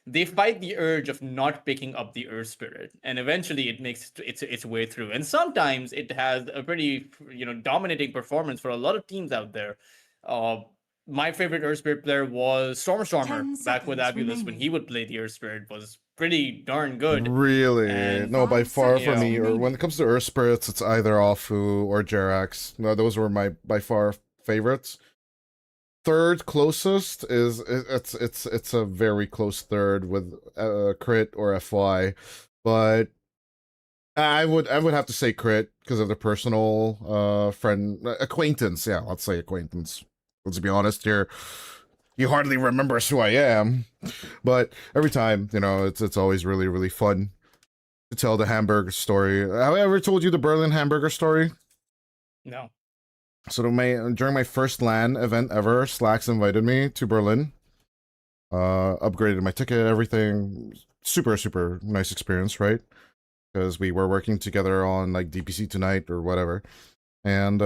they fight the urge of not picking up the Earth Spirit, and eventually it makes its way through. And sometimes it has a pretty dominating performance for a lot of teams out there. My favorite Earth Spirit player was Stormer back with Abulus when he would play the Earth Spirit. Was pretty darn good. Really? And no, by far for me, or when it comes to Earth Spirits, it's either Afu or Jerax. No, those were my by far favorites. Third closest is it's a very close third with Crit or FY, but I would have to say Crit because of the personal acquaintance. Yeah, let's say acquaintance. Let's be honest here. He hardly remembers who I am, but every time, it's always really, really fun to tell the hamburger story. Have I ever told you the Berlin hamburger story? No. So during my first LAN event ever, Slacks invited me to Berlin. Upgraded my ticket, everything. Super, super nice experience, right? Because we were working together on like DPC Tonight or whatever. And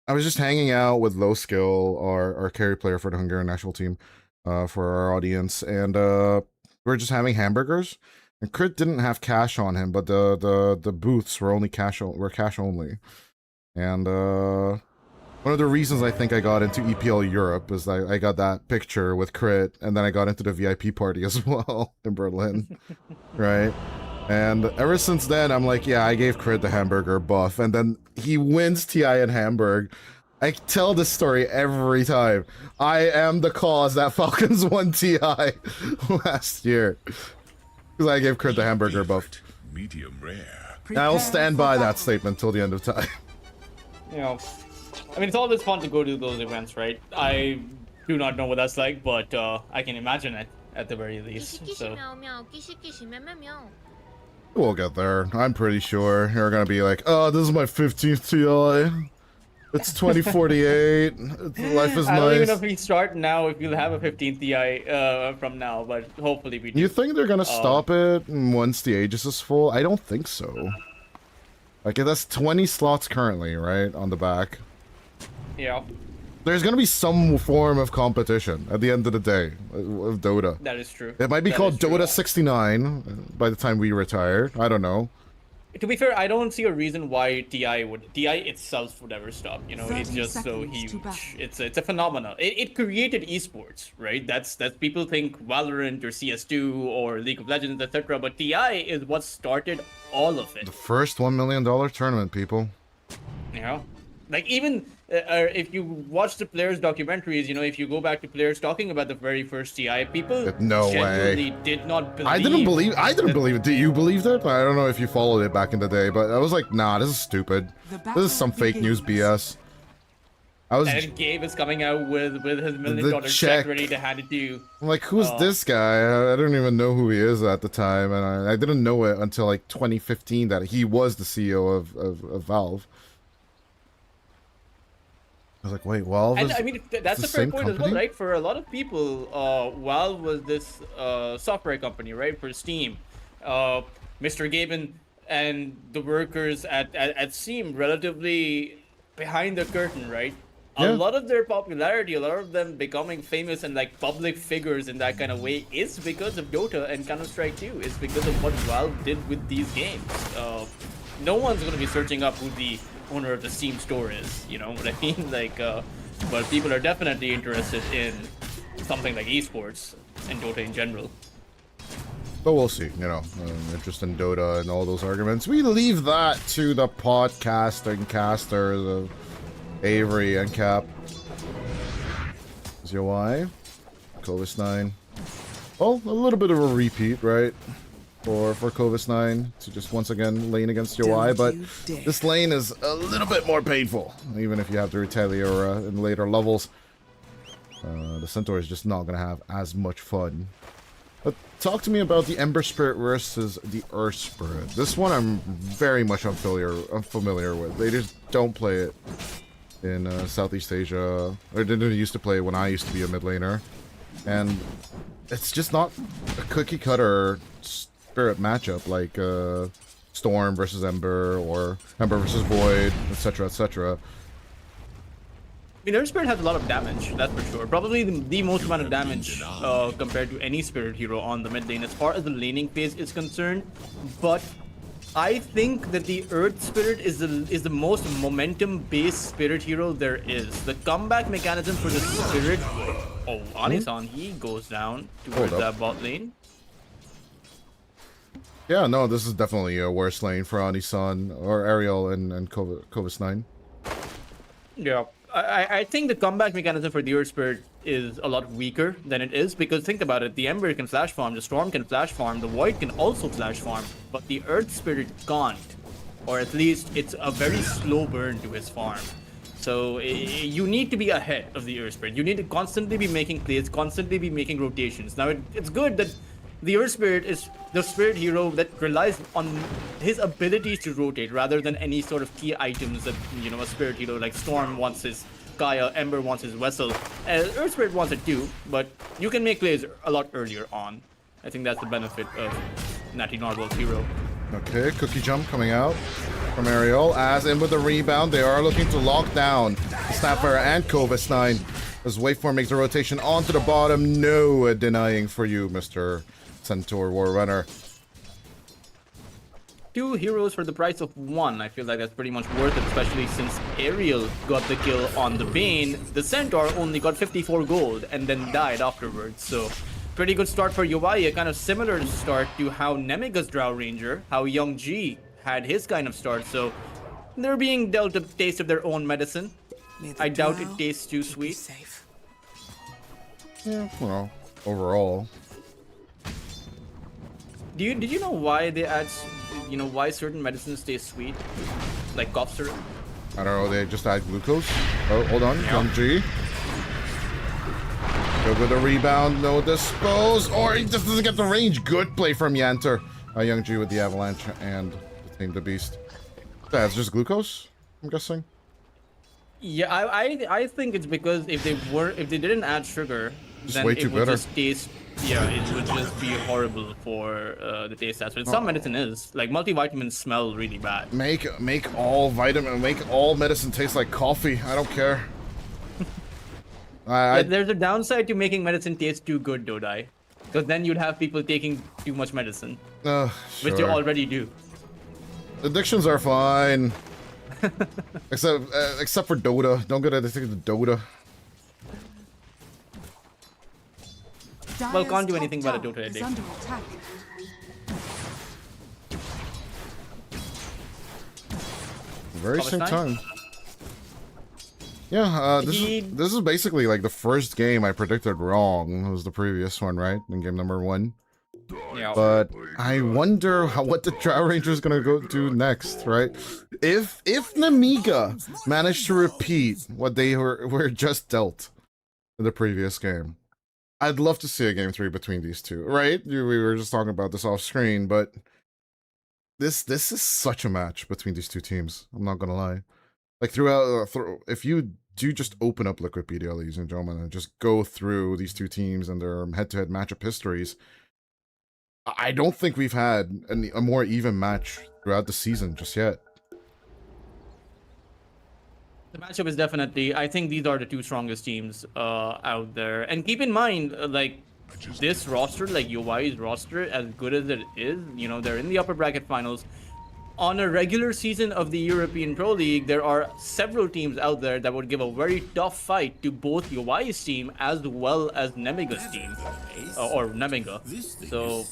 I was just hanging out with Low Skill, our carry player for the Hungarian national team, for our audience, and we were just having hamburgers. And Crit didn't have cash on him, but the booths were only cash only, and One of the reasons I think I got into EPL Europe is I got that picture with Crit, and then I got into the VIP party as well in Berlin, right? And ever since then, I'm like, yeah, I gave Crit the hamburger buff, and then he wins TI in Hamburg. I tell this story every time. I am the cause that Falcons won TI last year. Because I gave Crit the hamburger buff. Medium rare. I'll stand by that statement till the end of time. You know, I mean, it's always fun to go to those events, right? I do not know what that's like, but I can imagine it at the very least. So. We'll get there. I'm pretty sure you're gonna be like, oh, this is my 15th TI. It's 2048. Life is nice. I don't even know if we start now, if we'll have a 15th TI from now, but hopefully we do. You think they're gonna stop it once the Aegis is full? I don't think so. Like, that's 20 slots currently, right? On the back. Yeah. There's gonna be some form of competition at the end of the day of Dota. That is true. It might be called Dota 69 by the time we retire. I don't know. To be fair, I don't see a reason why TI itself would ever stop. You know, it's just so huge. It's a phenomenon. It created esports, right? That's people think Valorant or CS2 or League of Legends, etc. But TI is what started all of it. The first $1 million tournament, people. You know, like even if you watch the players' documentaries, you know, if you go back to players talking about the very first TI, people genuinely did not believe. I didn't believe it. Do you believe it? I don't know if you followed it back in the day, but I was like, nah, this is stupid. This is some fake news BS. And Gabe is coming out with his $1 million check ready to hand it to you. I'm like, who's this guy? I don't even know who he is at the time, and I didn't know it until like 2015 that he was the CEO of Valve. I was like, wait, Valve is, and I mean, that's a fair point as well, right? For a lot of people, Valve was this software company, right? For Steam. Mr. Gaben and the workers at Steam, relatively behind the curtain, right? Yeah. A lot of their popularity, a lot of them becoming famous and like public figures in that kind of way is because of Dota and Counter-Strike 2. It's because of what Valve did with these games. No one's going to be searching up who the owner of the Steam store is, you know what I mean? Like, but people are definitely interested in something like esports and Dota in general. But we'll see, you know, interest in Dota and all those arguments. We leave that to the podcasting casters of Avery and Cap. Is your why? Covis 9. Well, a little bit of a repeat, right? For Covis 9 to just once again lane against UI, but this lane is a little bit more painful, even if you have to retaliate in later levels. The Centaur is just not going to have as much fun. But talk to me about the Ember Spirit versus the Earth Spirit. This one I'm very much unfamiliar with. They just don't play it in Southeast Asia, or didn't used to play it when I used to be a mid laner. And it's just not a cookie cutter Spirit matchup like Storm versus Ember or Ember versus Void, etc., etc. I mean, Earth Spirit has a lot of damage, that's for sure. Probably the most amount of damage compared to any Spirit hero on the mid lane as far as the laning phase is concerned. But I think that the Earth Spirit is the most momentum-based Spirit hero there is. The comeback mechanism for the Spirit... Oh, Anisan, he goes down towards that bot lane. Yeah, no, this is definitely a worse lane for Anisan or Ariel and Covis 9. Yeah. I think the comeback mechanism for the Earth Spirit is a lot weaker than it is, because think about it, the Ember can flash farm, the Storm can flash farm, the Void can also flash farm, but the Earth Spirit can't. Or at least it's a very slow burn to his farm. So you need to be ahead of the Earth Spirit. You need to constantly be making plays, constantly be making rotations. Now it's good that the Earth Spirit is the Spirit hero that relies on his abilities to rotate rather than any sort of key items that, you know, a Spirit hero like Storm wants his Gaia, Ember wants his Vessel, and Earth Spirit wants it too, but you can make plays a lot earlier on. I think that's the benefit of Natty Narwhal's hero. Okay, cookie jump coming out from Ariel. As in with the rebound, they are looking to lock down Snapfire and Covis 9. As Waveform makes a rotation onto the bottom. No denying for you, Mr. Centaur War Runner. 2 heroes for the price of 1. I feel like that's pretty much worth it, especially since Ariel got the kill on the Bane. The Centaur only got 54 gold and then died afterwards. So pretty good start for UI, a kind of similar start to how Nemiga's Drow Ranger, how Young G had his kind of start. So they're being dealt a taste of their own medicine. May the I doubt it drow tastes too keep you sweet. safe. Yeah, well, overall. Did you know why they add, why certain medicines taste sweet? Like cough syrup? I don't know, they just add glucose. Oh, hold on, Young G. Good with a rebound, no dispose, or he just doesn't get the range. Good play from Yanter. Young G with the avalanche and Tame the Beast. That's just glucose, I'm guessing. Yeah, I think it's because if they didn't add sugar, It's then way it too would bitter. just taste. Yeah, it would just be horrible for the taste aspect. Some medicine is like multivitamins smell really bad. Make all medicine taste like coffee. I don't care. Yeah, there's a downside to making medicine taste too good, Dodai, because then you'd have people taking too much medicine, which you sure. already do. Addictions are fine. except for Dota. Don't get addicted to Dota. Well, can't do Dire's anything top about a Dota tower is addiction. under attack. Very Thomas same Knight? time. Yeah, this is basically like the first game I predicted wrong. It was the previous one, right? In game number 1. Yeah. But I wonder what the Drow Ranger is gonna go do next, right? If Nemiga managed to repeat what they were just dealt in the previous game, I'd love to see a game 3 between these two, right? We were just talking about this off screen, but this is such a match between these two teams. I'm not gonna lie. Like if you do just open up Liquipedia, ladies and gentlemen, and just go through these two teams and their head-to-head matchup histories, I don't think we've had a more even match throughout the season just yet. The matchup is definitely. I think these are the 2 strongest teams out there. And keep in mind, like this roster, like UI's roster, as good as it is, they're in the upper bracket finals. On a regular season of the European Pro League, there are several teams out there that would give a very tough fight to both UI's team as well as Nemiga's team, or Nemiga. So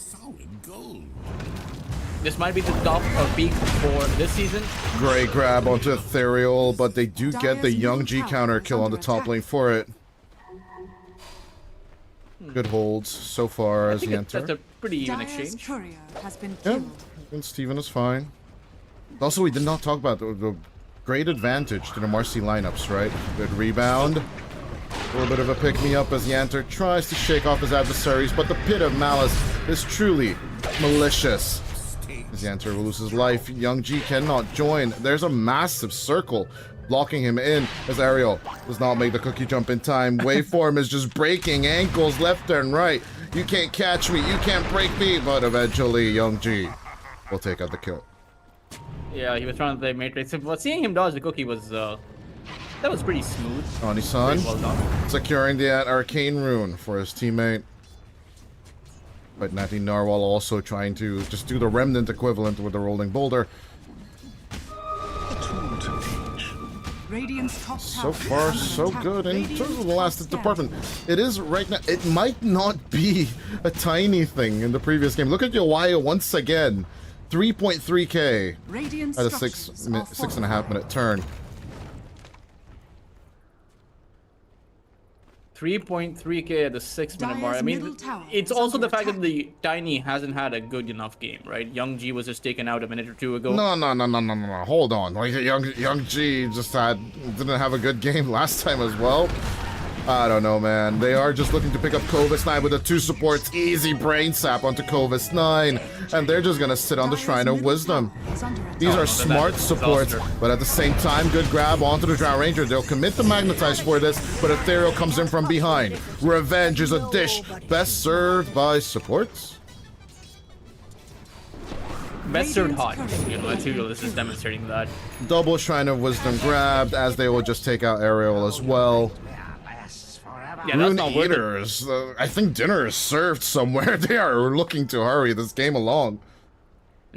this might be the top or peak for this season. Great grab onto Ethereal, but they do get the Young G counter kill on the top lane for it. Good holds so far as he That's enters. a pretty even Dire's exchange. courier has been Yeah, killed. and Steven is fine. Also, we did not talk about the great advantage to the Marcy lineups, right? Good rebound. A little bit of a pick-me-up as Yanter tries to shake off his adversaries, but the Pit of Malice is truly malicious. As Yanter will lose his life, Young G cannot join. There's a massive circle blocking him in as Ariel does not make the cookie jump in time. Waveform is just breaking ankles left and right. You can't catch me, you can't break me, but eventually Young G will take out the kill. Yeah, he was trying to play Matrix. But seeing him dodge the cookie was that was pretty smooth. Oni-san Pretty well done. securing the arcane rune for his teammate. But Natty Narwhal also trying to just do the remnant equivalent with the rolling boulder. Radiant's top So tower far, is so under attack. good. In Radiant's terms of the top last stand. department, it is right now. It might not be a tiny thing in the previous game. Look at Yoaya once again. 3.3k Radiant at a structures are 6.5 minute turn. 3.3k at the 6-minute mark. I Dire's mean, middle tower it's is also under the fact that attack. the Tiny hasn't had a good enough game, right? Young G was just taken out a minute or 2 ago. No. Hold on. Like Young G just didn't have a good game last time as well. I don't know, man. They are just looking to pick up Kovis 9 with the 2 supports. Easy brain sap onto Kovis 9. And they're just going to sit on the Dire's Shrine of middle Wisdom. tower is under attack. These are no, smart that's a supports, disaster. but at the same time, good grab onto the Drow Ranger. They'll commit the Magnetize for this, but Ethereal comes in from behind. Revenge is a dish best served by supports. Best served hot. Radiant's Ethereal is just demonstrating that. Double Shrine of Wisdom grabbed, as they will just take out Ariel as well. Yeah, that's Rune not worth it. Eaters. I think dinner is served somewhere. They are looking to hurry this game along.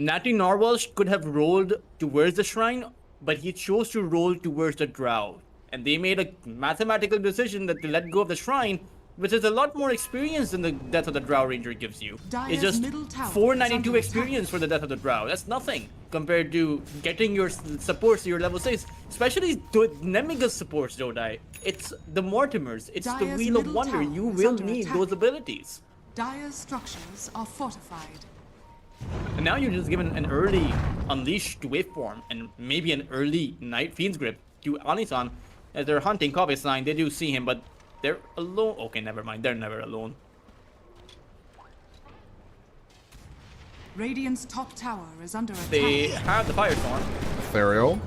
Natty Narwhal could have rolled towards the shrine, but he chose to roll towards the drow. And they made a mathematical decision that to let go of the shrine, which is a lot more experience than the Death of the Drow Ranger gives you. Dyer's It's just middle tower is 492 under experience for the Death of the Drow. That's nothing compared to getting your supports to your level 6. Especially Nemiga's supports, Dodai. It's the Mortimers. It's the Dyer's Wheel of middle Wonder. tower You is will under need attack. those abilities. Dire's structures are fortified. And now you're just given an early Unleashed waveform and maybe an early Night Fiend's Grip to Anisan. As they're hunting Kobe Sign, they do see him, but they're alone. Okay, never mind. They're never alone. Radiant's top tower is under attack. They have the Firestorm. Ethereal.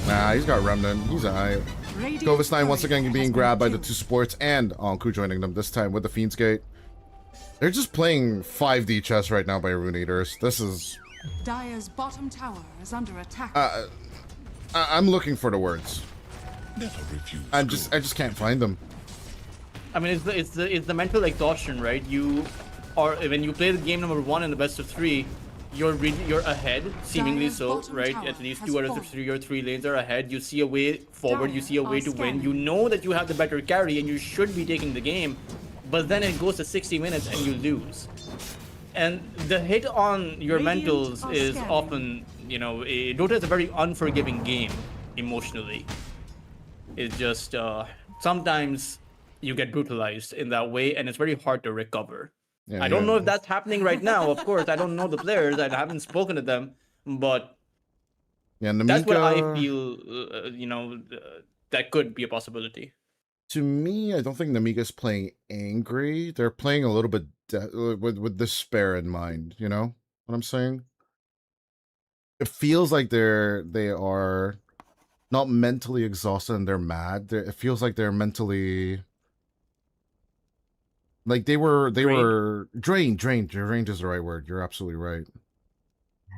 Nah, he's got Remnant. He's alright. Radiant Kovasnine once courier again has being been grabbed by the killed. 2 supports and Anku joining them, this time with the Fiend's Gate. They're just playing 5D chess right now by Rune Eaters. This is... Dire's bottom tower is under attack. I'm looking for the words. Never refuse. I just can't find them. I mean, it's the mental exhaustion, right? You are when you play the game number 1 in the best of 3, you're ahead, seemingly Dire's so, bottom right? tower At least has 2 out of fallen. the 3 or 3 lanes are ahead. You see a way forward. You Dire see a way are to win. scanning. You know that you have the better carry, and you should be taking the game. But then it goes to 60 minutes and you lose. And the hit on your Radiant mentals are is scanning. often, you know, Dota is a very unforgiving game emotionally. It's just sometimes you get brutalized in that way, and it's very hard to recover. Yeah, I don't yeah. know if that's happening right now. Of course, I don't know the players. I haven't spoken to them, but Yeah, Nemiga, that's what I feel. That could be a possibility. to me, I don't think Nemiga's playing angry. They're playing a little bit with despair in mind. You know what I'm saying? It feels like they are not mentally exhausted and they're mad. It feels like they're mentally like they were drained. Drained is the right word. You're absolutely right.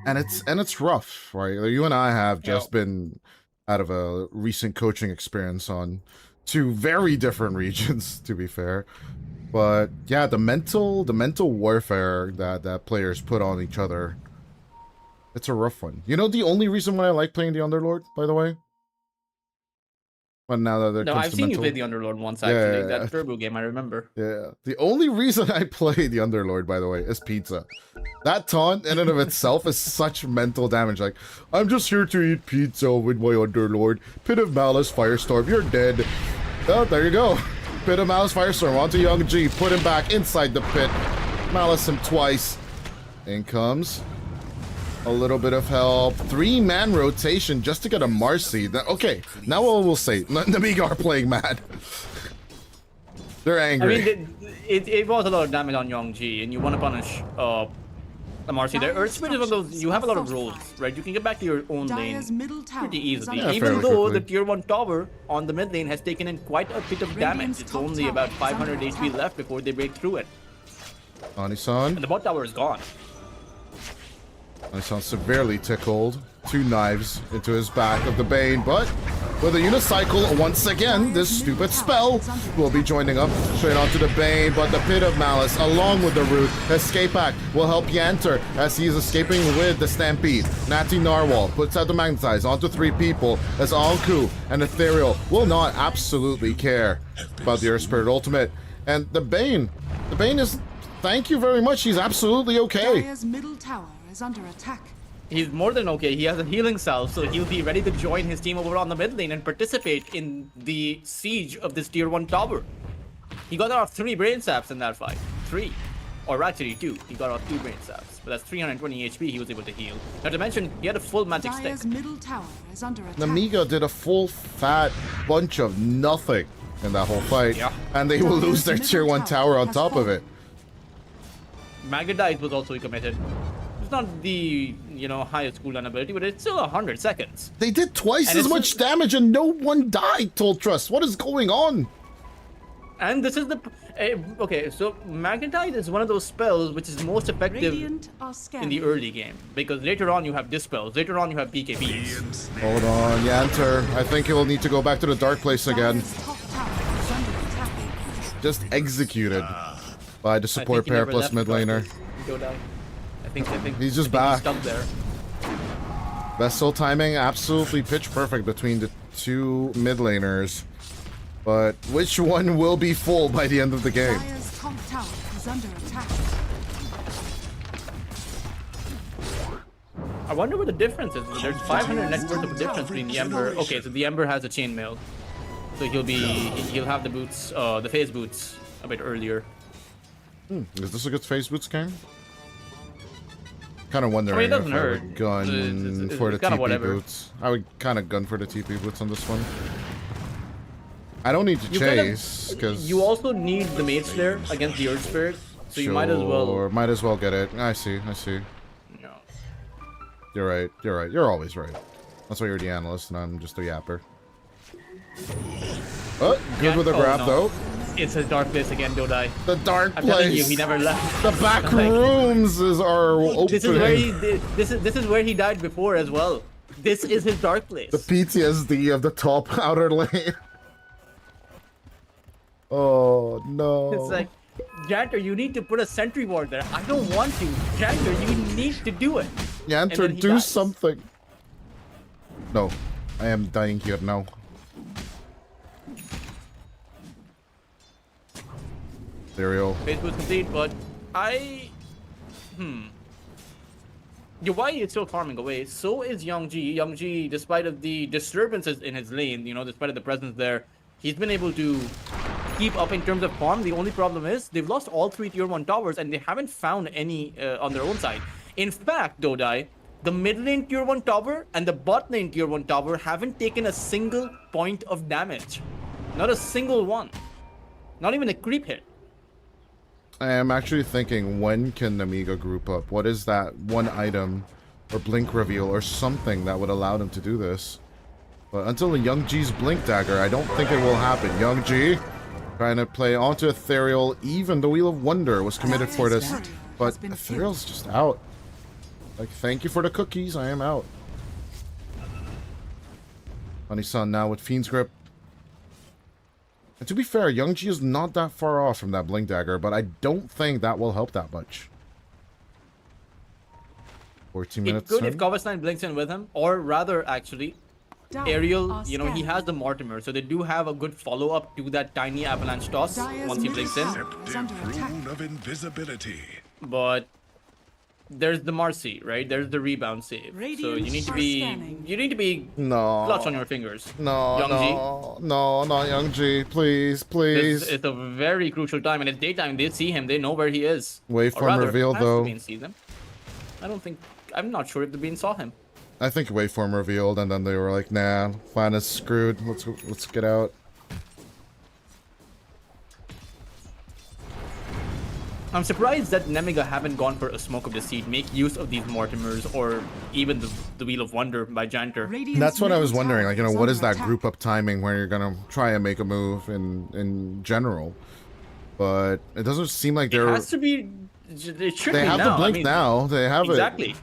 And it's rough, right? You and I have just been out of a recent coaching experience on 2 very different regions, to be fair. But yeah, the mental warfare that players put on each other, it's a rough one. You know the only reason why I like playing the Underlord, by the way? But now that No, comes I've to seen you mental- play the Underlord once, Yeah, actually. yeah, yeah. That Turbo game, I remember. Yeah. The only reason I play the Underlord, by the way, is pizza. That taunt in and of itself is such mental damage. Like, I'm just here to eat pizza with my Underlord. Pit of Malice, Firestorm, you're dead. Oh, there you go. Pit of Malice, Firestorm, onto Young G. Put him back inside the pit. Malice him twice. In comes a little bit of help. 3-man rotation just to get a Marcy. Okay, now we'll say Nemiga are playing mad. They're I angry. mean, it was a lot of damage on Yongji, and you want to punish Marcy there. Earth Spirit is one of those, you have a lot of rolls, right? You can get back to your own lane Dire's middle tower pretty is easily. under Yeah, Even fairly though quickly. the tier 1 tower on the mid lane has taken in quite a bit of damage. Radiant's It's top only tower about is 500 under HP attack. left before they break through it. Anisan. And the bot tower is gone. Anisan severely tickled. 2 knives into his back of the Bane, but with a unicycle, once again, this stupid spell will be joining up straight onto the Bane, but the Pit of Malice, along with the Root, Escape Act will help Yanter as he's escaping with the Stampede. Natty Narwhal puts out the Magnetize onto 3 people as Anku and Ethereal will not absolutely care about the Earth Spirit Ultimate. And the Bane is, thank you very much, he's absolutely okay. Dire's middle tower is under attack. He's more than okay. He has a healing salve, so he'll be ready to join his team over on the mid lane and participate in the siege of this tier 1 tower. He got off 3 brain saps in that fight. 3. Or actually 2. He got off 2 brain saps. But that's 320 HP he was able to heal. Not to mention, he had a full magic stick. Dire's middle tower is under attack. Nemiga did a full fat bunch of nothing in that whole fight, Yeah. and they will lose their tier 1 tower on top of it. Magnetize was also committed. It's not the, highest cooldown ability, but it's still 100 seconds. They did twice And as it's much damage and no one died, Told Trust. What is going on? And this is the... okay, so Magnetize is one of those spells which is most effective Radiant are in scanning. the early game. Because later on you have Dispels, later on you have BKBs. Hold on, Yanter. I think he'll need to go back to the Dark Place again. Dire's top tower is under attack. Just executed by the I support think he pair never plus left mid laner. regardless. Go down. I think He's just I think back. He's stuck there. Vessel timing absolutely pitch perfect between the two mid laners. But which one will be full by the end of the game? Dire's top tower is under attack. I wonder what the difference is. There's 500 net worth of difference between the Ember. Okay, so the Ember has a chainmail, so he'll have the boots, the phase boots a bit earlier. Is this a good phase boots game? Kind of wondering it doesn't if I hurt. would gun It's for the kinda TP whatever. boots. I would kind of gun for the TP boots on this one. I don't need to You kind of- chase because You also need the Mage Slayer against the Earth Spirit, so you might as well. Might as well get it. I see. Yeah. You're right. You're always right. That's why you're the analyst and I'm just a yapper. Oh, good with the Oh, grab no. though. It's a dark place again, Dodai. The dark I'm telling you, place. he never left. The back Like, rooms are opening. This is where he this is where he died before as well. This is his dark place. The PTSD of the top outer lane. Oh no. It's like, Janter, you need to put a sentry ward there. I don't want to. Janter, you need to do it. And Yanter, then he do dies. something. No, I am dying here now. Ethereal. Phase was complete, but Yawai is still farming away. So is Youngji. Youngji, despite of the disturbances in his lane, despite of the presence there, he's been able to keep up in terms of farm. The only problem is they've lost all 3 tier 1 towers and they haven't found any on their own side. In fact, Dodai, the mid lane tier 1 tower and the bot lane tier 1 tower haven't taken a single point of damage. Not a single one. Not even a creep hit. I am actually thinking, when can Nemiga group up? What is that one item or blink reveal or something that would allow them to do this? But until the Young G's blink dagger, I don't think it will happen. Young G trying to play onto Ethereal. Even the Wheel of Wonder was committed for this, but Ethereal's just out. Like, thank you for the cookies, I am out. Honey Sun now with Fiend's Grip. And to be fair, Young G is not that far off from that Blink Dagger, but I don't think that will help that much. 14 minutes. It's good if in. Kavastan blinks in with him, or rather, actually, Dire Ariel, are he scanning. has the Mortimer, so they do have a good follow-up to that tiny avalanche toss Dire's once he middle blinks in. tower is under attack. Rune of invisibility. But there's the Marcy, right? There's the rebound save. So Radiant you need to are be scanning. No. clutch on your fingers. No, Young no, no, not Young G. Please, please. It's a very crucial time, and it's daytime. They see him. They know where he is. Waveform Or rather, reveal, perhaps though. the Bean sees him. I'm not sure if the Bean saw him. I think Waveform revealed, and then they were like, nah, plan is screwed. Let's get out. I'm surprised that Nemiga haven't gone for a Smoke of Deceit, make use of these Mortimers, or even the Wheel of Wonder by Janter. Radiant's That's what I was middle wondering. tower Like, what under is that attack. group up timing where you're gonna try and make a move in general? But it doesn't seem like It they're. has to be. It should They be have now. the blink now. They have Exactly.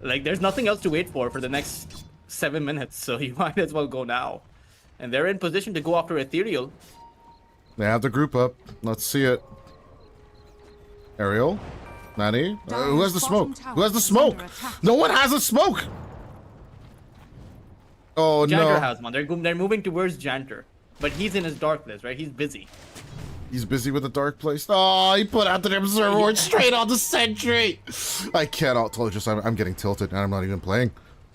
Like, there's nothing else to wait for the next 7 minutes, so you might as well go now. And they're in position to go after Ethereal. it. They have the group up. Let's see it. Ariel, Nani, who has the smoke? Who has the smoke? No one has a smoke. Oh Janter no. has one. They're moving towards Janter. But he's in his darkness, right? He's busy. He's busy with the dark place. Oh, he put out the observer ward straight on the sentry. I cannot told you. I'm getting tilted and I'm not even playing.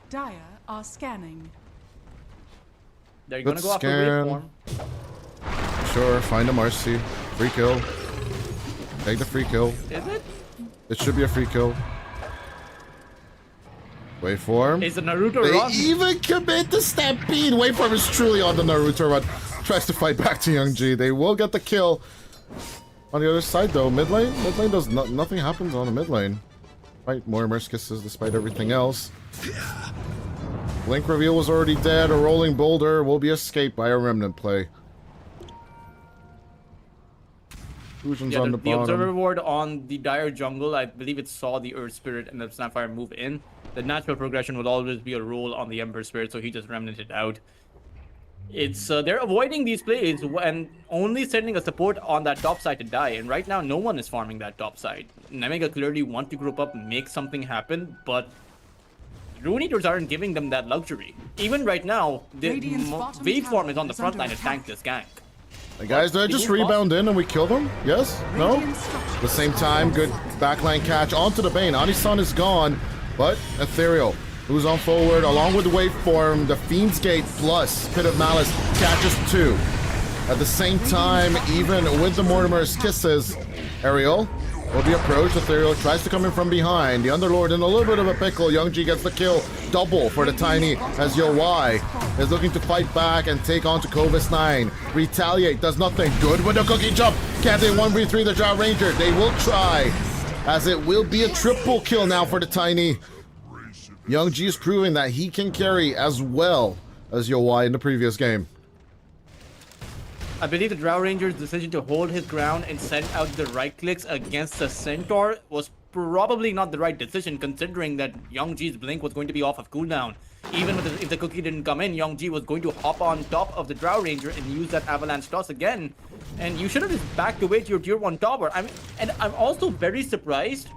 Dire are scanning. They're gonna Let's go after scan. Waveform. Sure, find a Marcy. Free kill. Take the free kill. Is it? It should be a free kill. Waveform. It's a Naruto They run. even commit the stampede. Waveform is truly on the Naruto run. Tries to fight back to Young G. They will get the kill. On the other side, though, mid lane does nothing happens on the mid lane. Right, more immerse kisses despite everything else. Blink reveal was already dead. A rolling boulder will be escaped by a remnant play. Fusion's Yeah, on the the bottom. observer ward on the dire jungle, I believe it saw the Earth Spirit and the Snapfire move in. The natural progression would always be a roll on the Ember Spirit, so he just remnanted out. It's they're avoiding these plays and only sending a support on that top side to die. And right now, no one is farming that top side. Nemiga clearly want to group up, make something happen, but Rune Eaters aren't giving them that luxury. Even right now, the Radiant's bottom waveform tower is on the is front under line to attack. tank this gank. Hey guys, did I just rebound in and we kill them? Yes? No? At the same time, good backline catch onto the Bane. Anisan is gone, but Ethereal, who's on forward, along with the waveform, the Fiend's Gate plus Pit of Malice catches 2. At the same time, even with the Mortimer's kisses, Ariel will be approached. Ethereal tries to come in from behind. The Underlord in a little bit of a pickle. Young G gets the kill. Double for the Tiny as Yo-Y is looking to fight back and take on to Covis 9. Retaliate does nothing. Good with the cookie jump. Can't they 1v3 the Drow Ranger? They will try, as it will be a triple kill now for the Tiny. Young G is proving that he can carry as well as Yo-Y in the previous game. I believe the Drow Ranger's decision to hold his ground and send out the right clicks against the Centaur was probably not the right decision, considering that Young G's blink was going to be off of cooldown. Even if the cookie didn't come in, Young G was going to hop on top of the Drow Ranger and use that avalanche toss again. And you should have just backed away to your tier 1 tower. And I'm also very surprised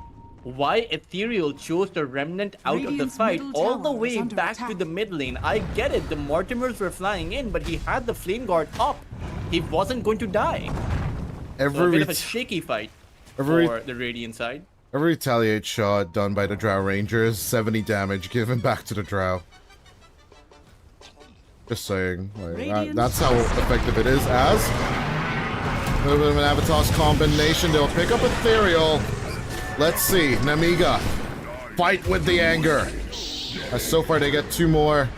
why Ethereal chose the Remnant out of the Radiant's fight middle all the tower is way under back to attack. the mid lane. I get it, the Mortimers were flying in, but he had the Flame Guard up. He wasn't going to die. So a bit of a shaky fight for the Radiant side. Every retaliate shot done by the Drow Rangers, 70 damage given back to the Drow. Just saying, like, that's how effective it is. As a little bit of an Avatar's combination, they'll pick up Ethereal. Let's see, Nemiga, fight with the anger. As so far they get 2 more.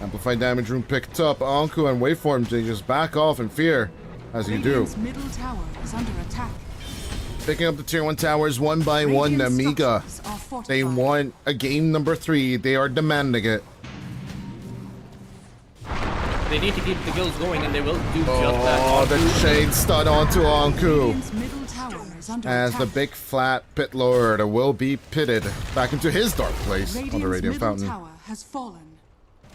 Amplified damage room picked up. Anku and Waveform, they just back off in fear, as you do. Radiant's middle tower is under attack. Picking up the tier 1 towers one by one. Radiant Nemiga, structures are fortified. they want a game number 3. They are demanding it. They need to keep the kills going, and they will do just Oh, that. the Shade stun onto Anku. Radiant's middle tower is under As the attack. big flat pit lord will be pitted back into his dark place on the Radiant's Radiant middle Fountain. tower has fallen.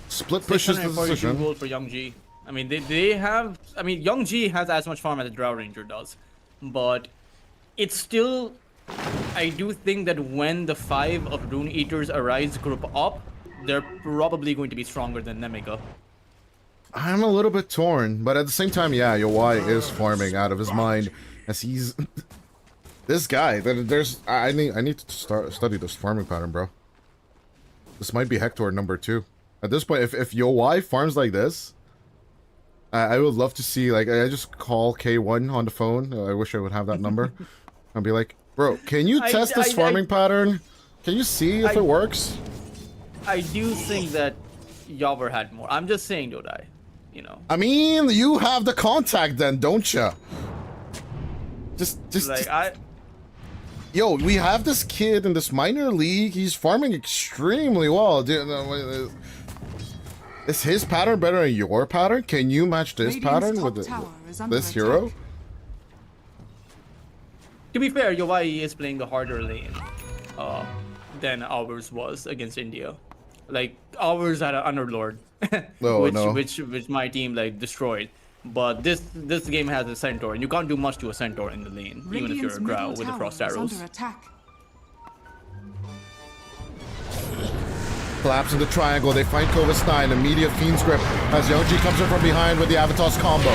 Split pushes the 642 decision. gold for Young G. I mean, they have. I mean, Young G has as much farm as the Drow Ranger does, but it's still. I do think that when the 5 of Rune Eaters Arise group up, they're probably going to be stronger than Nemiga. I'm a little bit torn, but at the same time, yeah, Yo-Y is farming out of his mind as he's this guy. There's I need to study this farming pattern, bro. This might be Hector number 2. At this point, if Yo-Y farms like this, I would love to see, like, I just call K1 on the phone. I wish I would have that number. I'd be like, bro, can you test this farming pattern? Can you see if it works? I do think that Yavor had more. I'm just saying, Dodai. You know. I mean, you have the contact then, don't ya? Just Yo, we have this kid in this minor league. He's farming extremely well. Is his pattern better than your pattern? Can you match this Radiant's pattern top with tower is under this attack. hero? To be fair, Yo-Y is playing the harder lane than ours was against India. Like, ours had an Underlord, which my team like destroyed. But this game has a Centaur, and you can't do much to a Centaur in the lane, even if you're a Drow with the Frost Arrows. Under attack. Collapse in the triangle. They find Covis 9. Immediate Fiend's Grip as Young G comes in from behind with the Avatar's combo.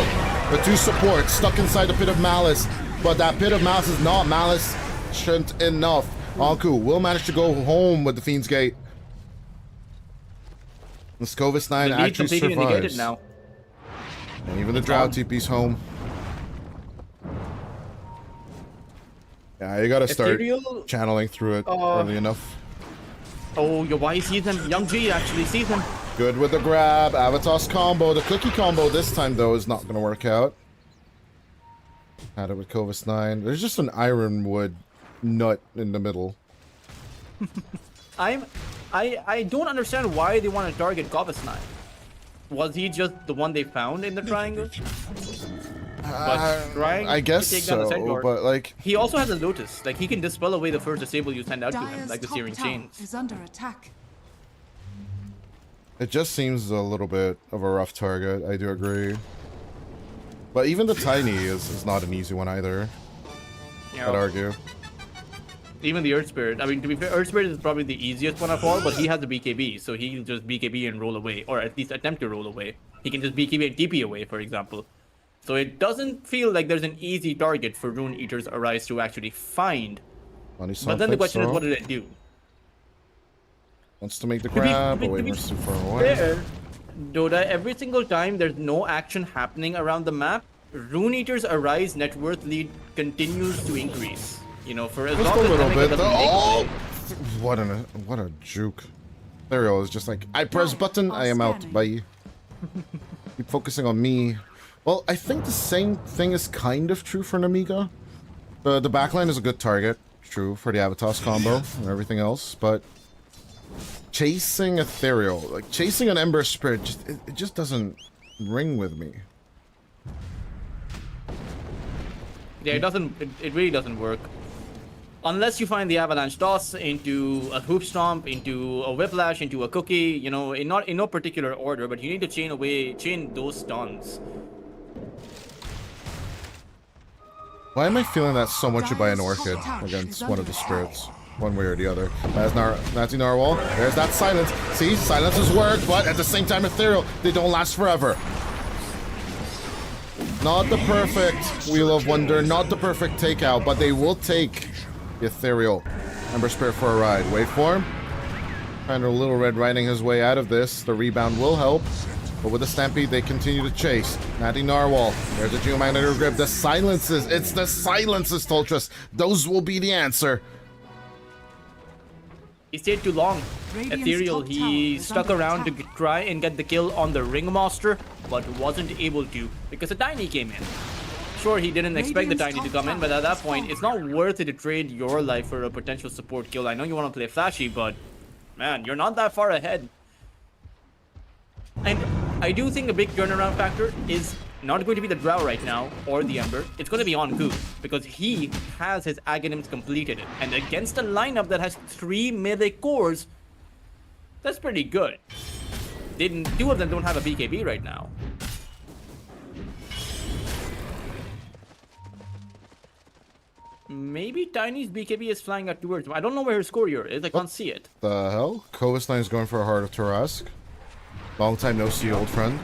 The 2 supports stuck inside the Pit of Malice, but that Pit of Malice is not Malice-cient enough. Anku will manage to go home with the Fiend's Gate. This Covis 9 actually survives. Now. And even the Drow TP's home. Yeah, you gotta start Ethereal, channeling through it early enough. Oh, Yo-Y sees him. Young G actually sees him. Good with the grab. Avatar's combo. The cookie combo this time, though, is not gonna work out. Had it with Covis 9. There's just an Ironwood nut in the middle. I don't understand why they want to target Covis 9. Was he just the one they found in the triangle? I guess to take down the so, Centaur. but like... He also has a Lotus. Like, he can dispel away the first disable you send out to him, Dire's like the top Searing tower Chains. is under attack. It just seems a little bit of a rough target, I do agree. But even the Tiny is not an easy one either, Yeah. I'd argue. Even the Earth Spirit. I mean, to be fair, Earth Spirit is probably the easiest one of all, but he has the BKB, so he can just BKB and roll away, or at least attempt to roll away. He can just BKB and TP away, for example. So it doesn't feel like there's an easy target for Rune Eater's Arise to actually find. But then the question is, what did it do? Wants to make the grab, but wait, too far away. Fair, Dota, every single time there's no action happening around the map, Rune Eater's Arise net worth lead continues to increase. You know, for as Just long a as little Nemiga bit. doesn't make Oh! play. What a juke. There is just like, I press button, I am out. Bye. Keep focusing on me. Well, I think the same thing is kind of true for Nemiga. The backline is a good target, true, for the Avatos combo and everything else, but chasing Ethereal, like chasing an Ember Spirit, it just doesn't ring with me. Yeah, it really doesn't work. Unless you find the Avalanche Toss into a Hoop Stomp, into a Whiplash, into a Cookie, you know, in no particular order, but you need to chain those stuns. Why am I feeling that so much by an Orchid against one of the spirits? One way or the other. That's Nazi Narwhal. There's that silence. See, silences work, but at the same time, Ethereal, they don't last forever. Not the perfect Wheel of Wonder, not the perfect takeout, but they will take the Ethereal Ember Spirit for a ride. Waveform. Kind of Little Red riding his way out of this. The rebound will help. But with the Stampede, they continue to chase. Natty Narwhal. There's a Geomagnetic Grip. The silences. It's the silences, Toltrus. Those will be the answer. He stayed too long. Ethereal, he stuck around to try and get the kill on the Ringmaster, but wasn't able to because the Tiny came in. Sure, he didn't expect the Tiny to come in, but at that point, it's not worth it to trade your life for a potential support kill. I know you want to play flashy, but man, you're not that far ahead. And I do think a big turnaround factor is not going to be the Drow right now, or the Ember. It's going to be Onku, because he has his Aghanims completed. And against a lineup that has 3 melee cores, that's pretty good. Two of them don't have a BKB right now. Maybe Tiny's BKB is flying out towards him. I don't know where his courier is. I can't see it. The hell? Kovasline is going for a Heart of Tarask. Long time no see, old friend.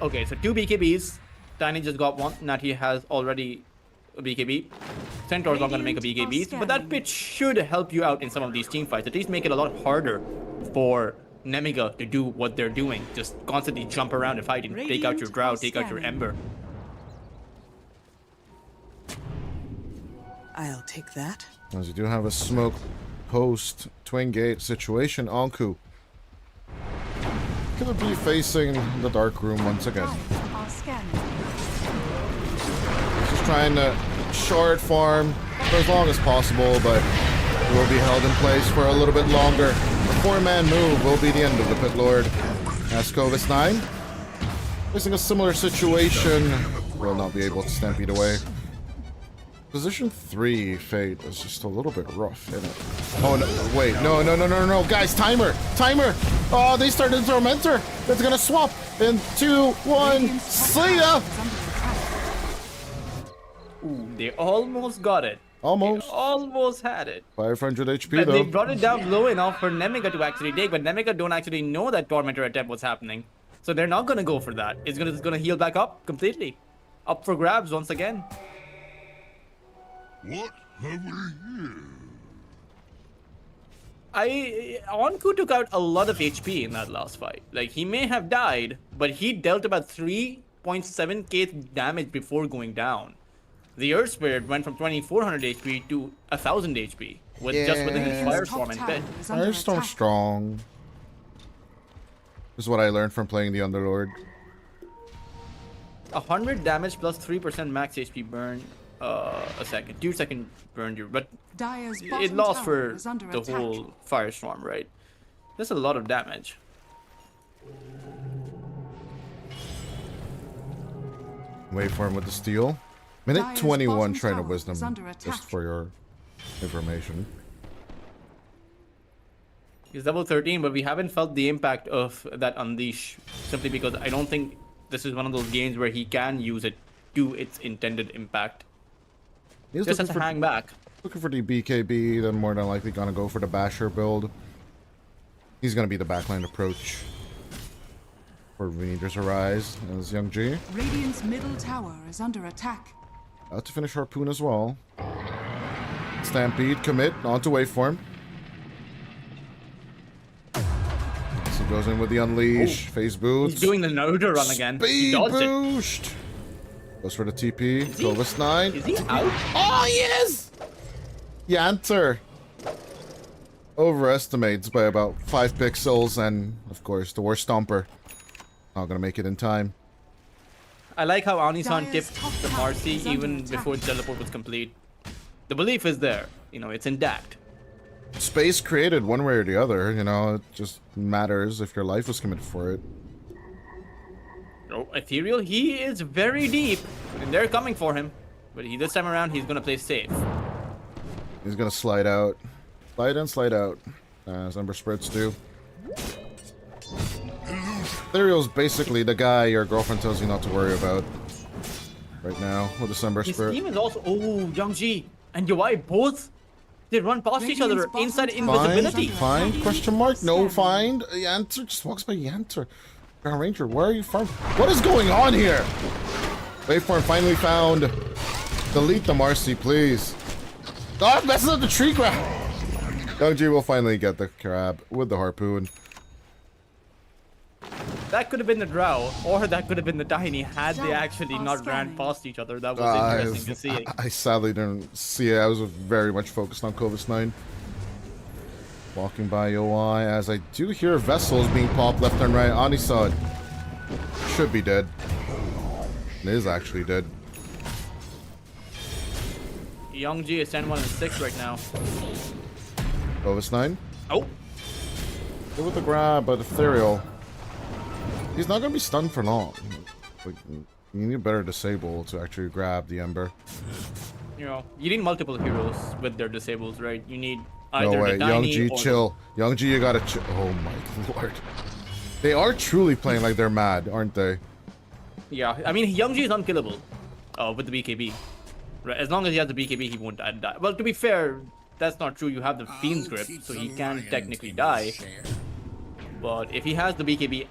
Okay, so 2 BKBs. Tiny just got one. Natty has already a BKB. Centaur's not going to make a BKB, but that pitch should help you out in some of these team fights. At least make it a lot harder for Nemiga to do what they're doing. Just constantly jump around and fight and take out your Drow, take out your Ember. I'll take that. As you do have a smoke post Twin Gate situation, Anku could be facing the Dark Room once again. Just trying to short farm for as long as possible, but it will be held in place for a little bit longer. The 4-man move will be the end of the Pit Lord. As Kovis 9, facing a similar situation, will not be able to stampede away. Position 3 Fate is just a little bit rough, isn't it? Oh, no, wait, no, guys, timer! Oh, they started the Tormentor! That's gonna swap in 2, 1, see ya! Ooh, they almost got it. Almost. They almost had it. 500 HP, But though. they brought it down low enough for Nemiga to actually take, but Nemiga don't actually know that Tormentor attempt was happening. So they're not gonna go for that. It's gonna heal back up completely. Up for grabs once again. What have we here? Onku took out a lot of HP in that last fight. Like, he may have died, but he dealt about 3.7k damage before going down. The Earth Spirit went from 2400 HP to 1000 HP with just within his Firestorm and Pit. Firestorm strong. This is what I learned from playing the Underlord. 100 damage plus 3% max HP burn. A second, 2-second burn you, but it lost for the whole Firestorm, right? That's a lot of damage. Wait for him with the steal. Minute 21 Shrine of Wisdom, just for your information. He's level 13, but we haven't felt the impact of that unleash simply because I don't think this is one of those games where he can use it to its intended impact. He's Just has to hang back. Looking for the BKB, then more than likely gonna go for the Basher build. He's gonna be the backline approach for RE.Arise as Young G. Radiant's middle tower is under attack. About to finish Harpoon as well. Stampede, commit, onto waveform. So he goes in with the unleash, phase boots. He's doing the Naruto run again. He Speed dodged it. boost! Goes for the TP, Clovis 9. Is he out? Oh, yes! Yanter overestimates by about 5 pixels, and of course, the worst stomper. Not gonna make it in time. I like how Anisan Dire's tipped top the tower Marcy is under even attack. before the teleport was complete. The belief is there. You know, it's intact. Space created one way or the other, you know, it just matters if your life was committed for it. Oh, Ethereal, he is very deep, and they're coming for him. But this time around, he's gonna play safe. He's gonna slide out. Slide in, slide out. As Ember Spirits do. Ethereal's basically the guy your girlfriend tells you not to worry about. Right now, with the Ember His Spirit. team is also... Oh, Youngji and Yawai both... They run past each other Radiant's bottom inside tower invisibility. Find? Radiant Question mark? No, scanning. find? Yanter just walks by Yanter. Ground Ranger, where are you from? What is going on here? Waveform finally found. Delete the Marcy, please. Oh, it messes up the tree grab. Youngji will finally get the crab with the harpoon. That could have been the Drow, or that could have been the Tiny had they Drow actually are not ran scanning. past each other. That was interesting to see. I sadly didn't see it. I was very much focused on Clovis 9. Walking by OI as I do hear vessels being popped left and right. Anisan should be dead. It is actually dead. Youngji is 10-1 and 6 right now. Clovis 9. Oh, Good with the grab, but Ethereal. He's not gonna be stunned for long. Like, you need a better disable to actually grab the Ember. you know, you need multiple heroes with their disables, right? You need No either way. the Tiny Youngji, or chill. Youngji, you gotta chill. Oh my lord. They are truly playing like they're mad, aren't they? Yeah, I mean, Youngji is unkillable with the BKB. Right? As long as he has the BKB, he won't die. Well, to be fair, that's not true. You have the Fiend's Grip, so he can technically die. But if he has the BKB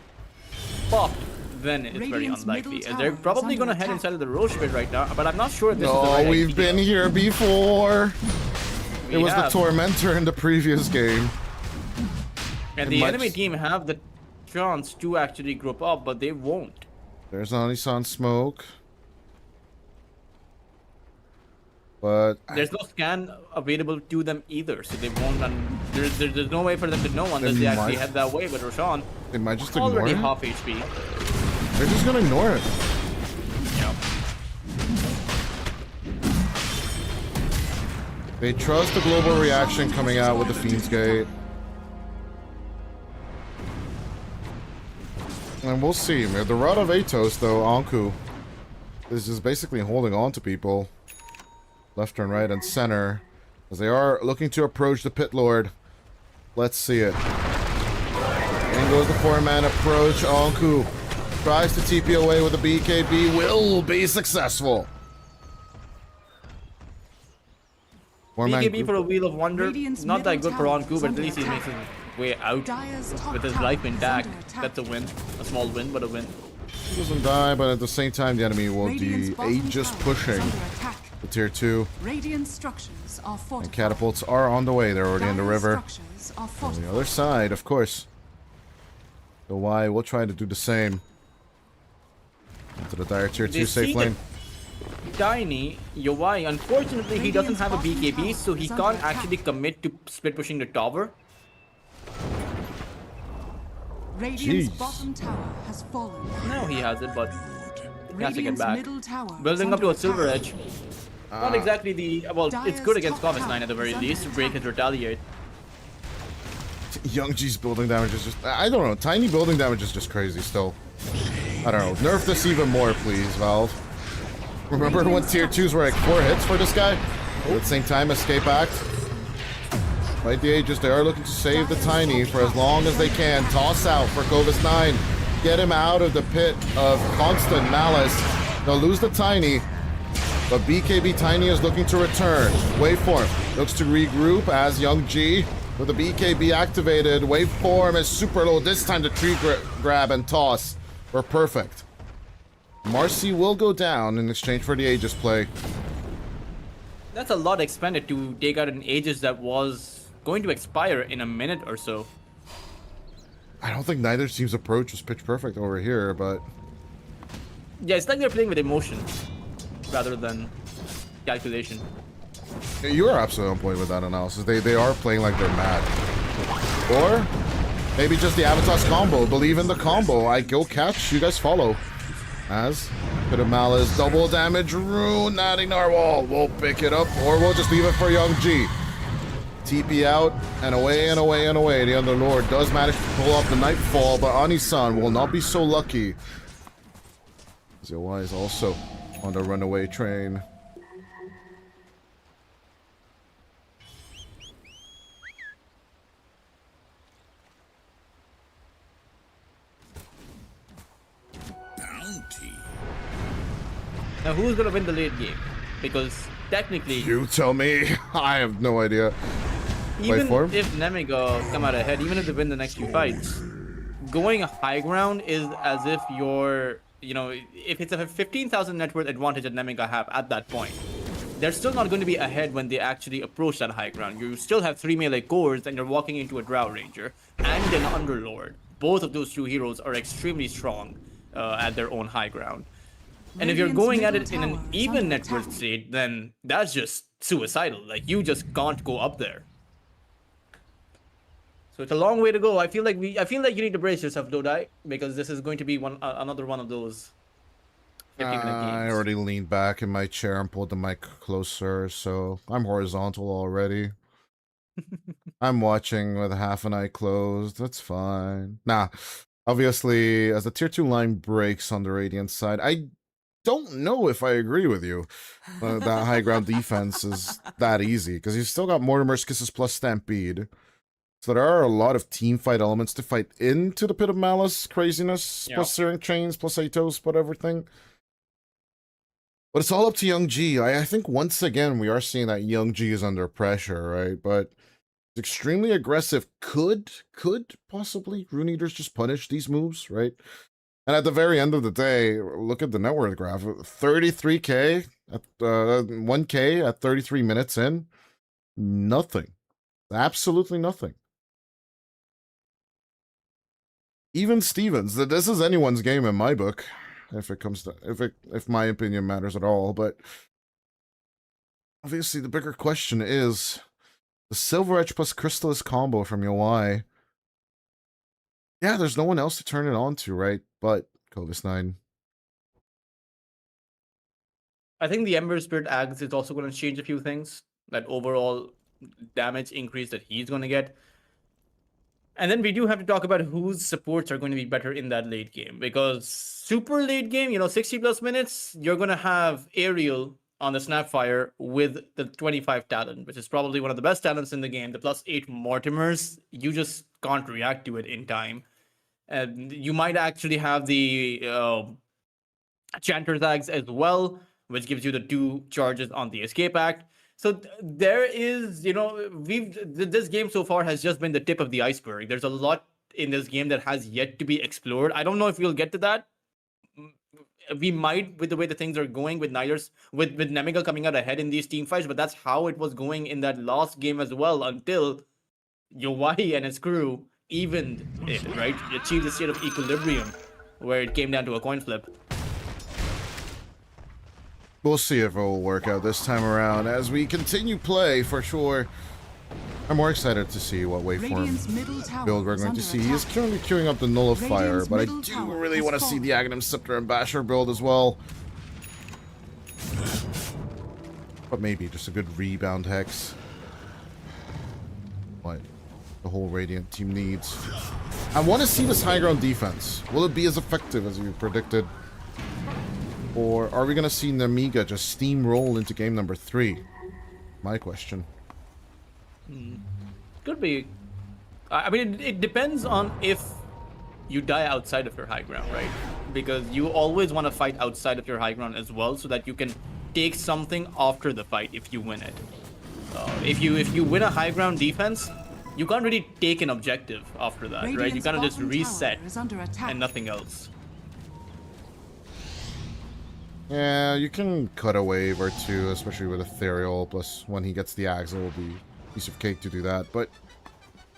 popped, then it's very Radiant's unlikely. middle And they're tower is probably under going to head attack. inside of the Roche pit right now, but I'm not sure if this is the No, right we've idea. been here before. We It was have. the Tormentor in the previous game. And It the might- enemy team have the chance to actually group up, but they won't. There's Anisan smoke. But There's no scan available to them either, so they won't run. There's no way for them to know unless they actually might- head that way. But Roshan they might just ignore already it. half HP. They're just gonna ignore it. Yeah. They trust the global reaction coming out with the Fiend's Gate. And we'll see. The Rod of Atos, though, Anku, is just basically holding on to people. Left and right and center. As they are looking to approach the Pit Lord. Let's see it. In goes the 4-man approach. Anku tries to TP away with a BKB. Will be successful. 4-man BKB group. for a Wheel of Wonder, Radiant's not that middle good for tower Anku, is but at under least he attack. makes his way out Dire's top with his tower life is intact. under attack. That's a win. A small win, but a win. He doesn't die, but at the same time, the enemy will Radiant's be bottom just tower is pushing under attack. the tier 2. Radiant structures are fortified. And catapults are on the way. They're already in the Dire's river. structures are On the fortified. other side, of course. So why we'll try to do the same. Into the dire tier 2 They safe see lane. Tiny, Yawai, unfortunately, he doesn't Radiant's have a bottom BKB, tower so he is under can't attack. actually commit to split pushing the tower. Radiant's Jeez. bottom tower has fallen. No, he has it, but he has to get Radiant's back. middle tower Building is up to a under silver attack. edge. Not exactly the... Well, it's Dire's good against top Clovis 9 at the tower very is under least to break his retaliate. Young G's building damage is just... I don't know. Tiny building damage is just crazy still. I don't know. Nerf this even more, please, Valve. Remember when tier 2s were like 4 hits for this guy? At the same time, escape act. Right, the Aegis, they are looking to save the Tiny for as long as they can. Toss out for Kovis 9. Get him out of the pit of constant malice. They'll lose the Tiny, but BKB Tiny is looking to return. Waveform looks to regroup as Young G with the BKB activated. Waveform is super low. This time the tree grab and toss were perfect. Marcy will go down in exchange for the Aegis play. That's a lot expended to take out an Aegis that was going to expire in a minute or so. I don't think neither team's approach was pitch perfect over here, but... Yeah, it's like they're playing with emotion rather than calculation. You are absolutely on point with that analysis. They are playing like they're mad. Or maybe just the Avatos combo. Believe in the combo. I go catch, you guys follow. As bit of malice, double damage rune, adding Narwhal. We'll pick it up, or we'll just leave it for Young G. TP out, and away and away and away. The Underlord does manage to pull off the Nightfall, but Anisan will not be so lucky. ZY is also on the runaway train. Now, who's gonna win the late game? Because technically, You tell me. I have no idea. even Waveform? if Nemiga come out ahead, even if they win the next few fights, going high ground is as if you're, you know, if it's a 15,000 net worth advantage that Nemiga have at that point, they're still not going to be ahead when they actually approach that high ground. You still have 3 melee cores, and you're walking into a Drow Ranger and an Underlord. Both of those two heroes are extremely strong at their own high ground. And if you're going at it in an even net worth state, then that's just suicidal. Like, you just can't go up there. So it's a long way to go. I feel like you need to brace yourself, Dodai, because this is going to be another one of those 50-minute games. I already leaned back in my chair and pulled the mic closer, so I'm horizontal already. I'm watching with half an eye closed. That's fine. Nah, obviously, as the tier 2 line breaks on the Radiant side, I don't know if I agree with you. That high ground defense is that easy, because you've still got Mortimer's Kisses plus Stampede. So there are a lot of team fight elements to fight into the Pit of Malice craziness, plus Searing Chains, plus Atos, but everything. But it's all up to Young G. I think once again we are seeing that Young G is under pressure, right? But it's extremely aggressive. Could possibly Rune Eaters just punish these moves, right? And at the very end of the day, look at the net worth graph. 33k at 1k at 33 minutes in. Nothing. Absolutely nothing. Even Stevens. This is anyone's game in my book, if it comes to if my opinion matters at all. But obviously, the bigger question is the Silver Edge plus Crystallis combo from UI. Yeah, there's no one else to turn it on to, right? But Kovis 9. I think the Ember Spirit Axe is also going to change a few things. That overall damage increase that he's going to get. And then we do have to talk about whose supports are going to be better in that late game. Because super late game, 60 plus minutes, you're going to have Ariel on the Snapfire with the 25 talent, which is probably one of the best talents in the game. The plus 8 Mortimers, you just can't react to it in time. And you might actually have the Chanter's Axe as well, which gives you the 2 charges on the Escape Act. So there is, this game so far has just been the tip of the iceberg. There's a lot in this game that has yet to be explored. I don't know if we'll get to that. We might, with the way the things are going with with Nemiga coming out ahead in these team fights, but that's how it was going in that last game as well until Yowahi and his crew evened it, right? Achieved a state of equilibrium where it came down to a coin flip. We'll see if it will work out this time around as we continue play for sure. I'm more excited to see what waveform build we're going to see. He is currently queuing up the Nullifier, but I do really want to see the Aghanim Scepter and Basher build as well. But maybe just a good rebound hex. What the whole Radiant team needs. I want to see this high ground defense. Will it be as effective as you predicted? Or are we going to see Nemiga just steamroll into game number 3? My question. Could be. I mean, it depends on if you die outside of your high ground, right? Because you always want to fight outside of your high ground as well, so that you can take something after the fight if you win it. If you win a high ground defense, you can't really take an objective after that, right? You Radiant's kind of just bottom reset tower is under attack. and nothing else. Yeah, you can cut a wave or two, especially with Ethereal, plus when he gets the Axe, it will be a piece of cake to do that, but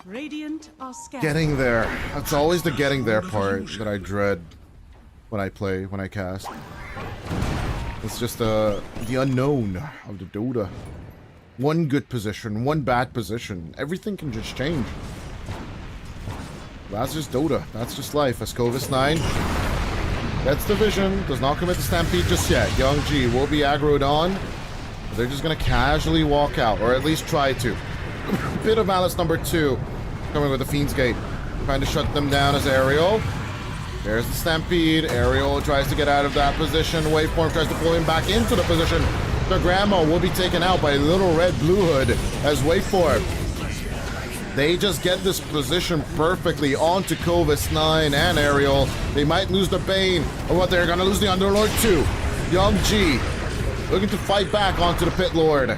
Radiant are scared. getting there. It's always the getting there part that I dread when I cast. It's just the unknown of the Dota. One good position, one bad position. Everything can just change. That's just Dota. That's just life. As Covis 9 gets the vision, does not commit the Stampede just yet. Young G will be aggroed on. They're just going to casually walk out, or at least try to. Bit of Malice number 2 coming with the Fiend's Gate. Trying to shut them down as Aerial. There's the Stampede. Aerial tries to get out of that position. Waveform tries to pull him back into the position. The Grandma will be taken out by Little Red Blue Hood as Waveform. They just get this position perfectly onto Covis 9 and Aerial. They might lose the Bane, or what, they're gonna lose the Underlord too. Young G looking to fight back onto the Pit Lord.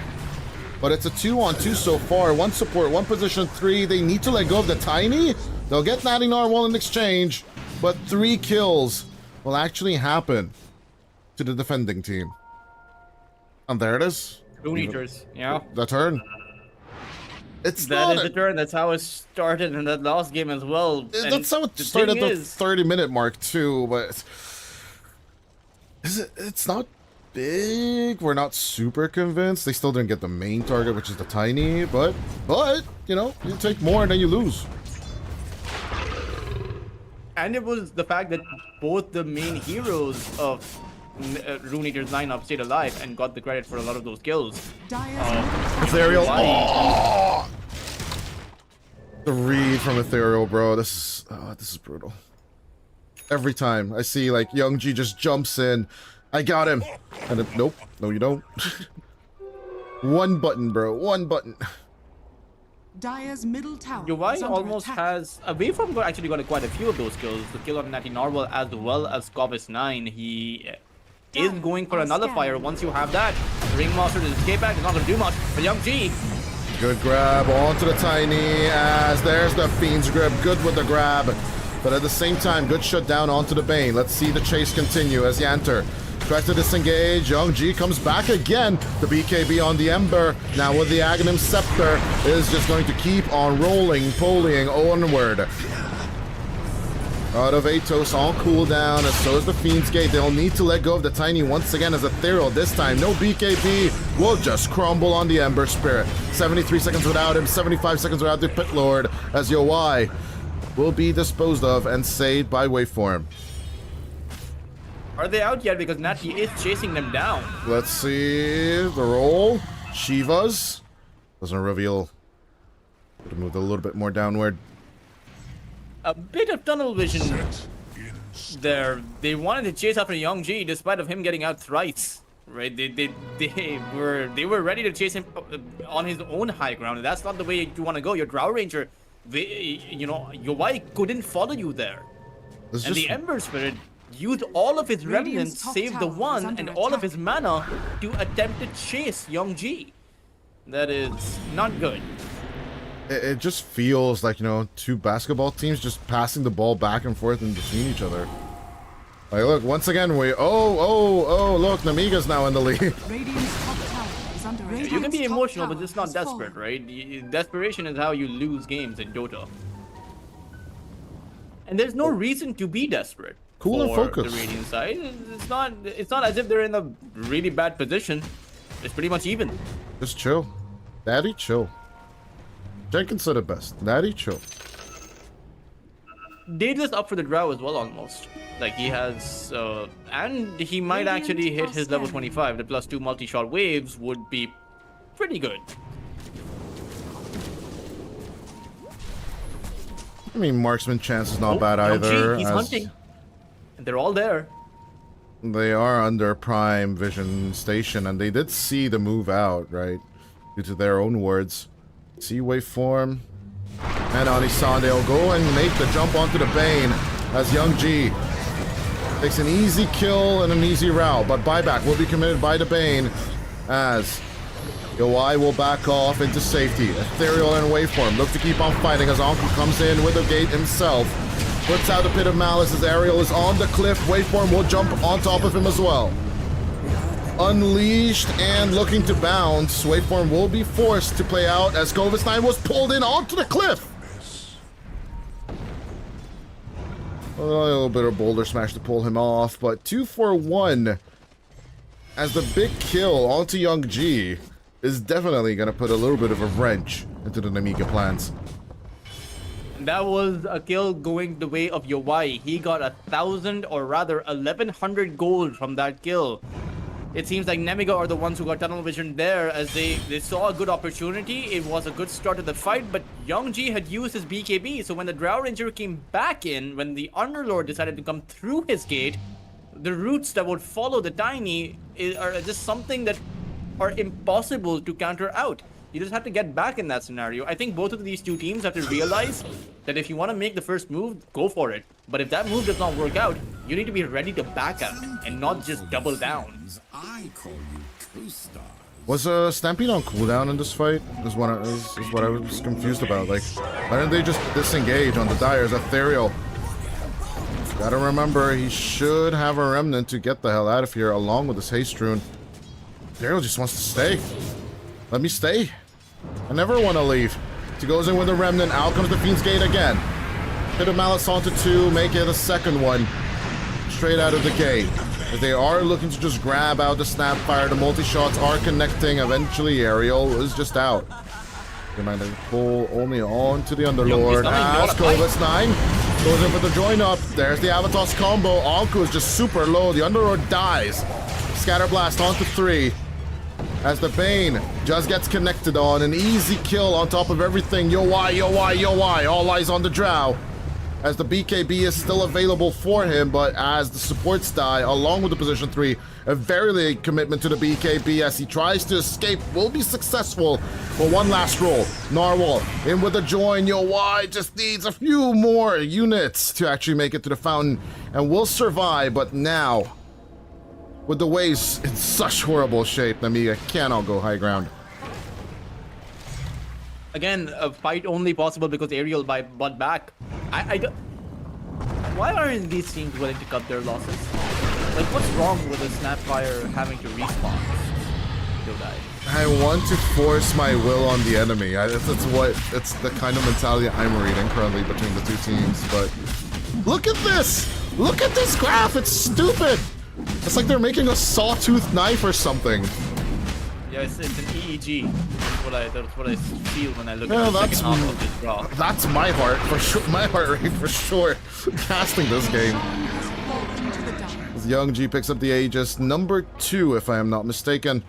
But it's a 2-on-2 so far. One support, one position 3. They need to let go of the Tiny. They'll get Natty Narwhal in exchange, but 3 kills will actually happen to the defending team. And there it is. Rune Eaters, yeah. The turn. It's That not is the turn. That's how it started in that last game as well. And that's how it the started thing at the is, 30-minute mark too, but it's not big. We're not super convinced. They still didn't get the main target, which is the Tiny, but you know, you take more and then you lose. and it was the fact that both the main heroes of Rune Eater's lineup stayed alive and got the credit for a lot of those kills. Ethereal. Oh! The read from Ethereal, bro. This is brutal. Every time I see like Young G just jumps in, I got him, and then, nope, no you don't. One button, bro. One button. Dire's middle tower UI is under almost attack. has away from actually got quite a few of those kills. The kill on Natty Narwhal as well as Covis 9. He is going for a nullifier. Once you have that, Ringmaster to escape back is not going to do much for Young G. Good grab onto the Tiny as there's the Fiend's Grip. Good with the grab. But at the same time, good shutdown onto the Bane. Let's see the chase continue as Yanter tries to disengage. Young G comes back again. The BKB on the Ember. Now with the Aghanim Scepter is just going to keep on rolling, pulling onward. Out of Atos on cooldown, and so is the Fiend's Gate. They'll need to let go of the Tiny once again as Ethereal. This time, no BKB. Will just crumble on the Ember Spirit. 73 seconds without him, 75 seconds without the Pit Lord as Yowai will be disposed of and saved by Waveform. Are they out yet? Because Natty is chasing them down. Let's see the roll. Shiva's doesn't reveal. Could have moved a little bit more downward. A bit of tunnel vision there. They wanted to chase after Young G despite of him getting out thrice. Right? They were ready to chase him on his own high ground. That's not the way you want to go. Your Drow Ranger, you know, Yowai couldn't follow you there. And the Ember Spirit used all of his remnants, save the one, and all of his mana to attempt to chase Young G. That is not good. It just feels like, you know, two basketball teams just passing the ball back and forth in between each other. Like, look, once again, look, Nemiga's now in the lead. Radiant's top tower is under attack. You can be Radiant's top emotional, but tower just not has desperate, fallen. right? Desperation is how you lose games in Dota. And there's no reason to be desperate. Cool and for focused. The Radiant side. It's not as if they're in a really bad position. It's pretty much even. Just chill. Daddy, chill. Jenkins said it best. Daddy, chill. Daedalus up for the Drow as well, almost. Like, he has, and he might actually hit his level 25. The +2 multi-shot waves would be pretty good. I mean, marksman chance is not Oh, bad Young G, either. he's as hunting. And they're all there. They are under prime vision station, and they did see the move out, right? Due to their own words. See Waveform. And Onisan, they'll go and make the jump onto the Bane as Young G takes an easy kill and an easy route, but buyback will be committed by the Bane as Yowai will back off into safety. Ethereal and Waveform look to keep on fighting as Anku comes in with the gate himself. Puts out a Pit of Malice as Ariel is on the cliff. Waveform will jump on top of him as well. Unleashed and looking to bounce. Waveform will be forced to play out as Kovastein was pulled in onto the cliff. A little bit of boulder smash to pull him off, but 2 for 1 as the big kill onto Young G is definitely going to put a little bit of a wrench into the Nemiga plans. That was a kill going the way of Yowai. He got 1,000 or rather 1,100 gold from that kill. It seems like Nemiga are the ones who got tunnel vision there as they saw a good opportunity. It was a good start to the fight, but Young G had used his BKB, so when the Drow Ranger came back in, when the Underlord decided to come through his gate, the routes that would follow the Tiny are just something that are impossible to counter out. You just have to get back in that scenario. I think both of these two teams have to realize that if you want to make the first move, go for it. But if that move does not work out, you need to be ready to back out and not just double down. I call you co-stars. Was Stampede on cooldown in this fight? Is what I was confused about. Like, why didn't they just disengage on the Dyers? Ethereal. Gotta remember, he should have a Remnant to get the hell out of here along with his Haste Rune. Ethereal just wants to stay. Let me stay. I never want to leave. He goes in with a Remnant. Out comes the Fiend's Gate again. Pit of Malice onto 2. Make it a second one. Straight out of the gate. If they are looking to just grab out the Snapfire, the multi-shots are connecting. Eventually, Ariel is just out. They might pull only on to the Underlord. As Kovastein goes in for the join up. There's the Avatos combo. Anku is just super low. The Underlord dies. Scatterblast onto 3. As the Bane just gets connected on. An easy kill on top of everything. Yowai. All eyes on the Drow. As the BKB is still available for him, but as the supports die, along with the position 3, a very late commitment to the BKB as he tries to escape, will be successful for one last roll. Narwhal in with a join. Yowai just needs a few more units to actually make it to the fountain and will survive, but now, with the waves in such horrible shape, Nemiga cannot go high ground. Again, a fight only possible because Ariel butt back. I don't... Why aren't these teams willing to cut their losses? Like, what's wrong with a Snapfire having to respawn? He'll die. I want to force my will on the enemy. It's the kind of mentality I'm reading currently between the two teams, but... Look at this! Look at this graph! It's stupid! It's like they're making a sawtooth knife or something. Yeah, it's an EEG. That's what I feel when I look at the second half of this draw. That's my heart for sure. My heart rate for sure. Casting this game. As Young G picks up the Aegis, number 2, if I am not mistaken,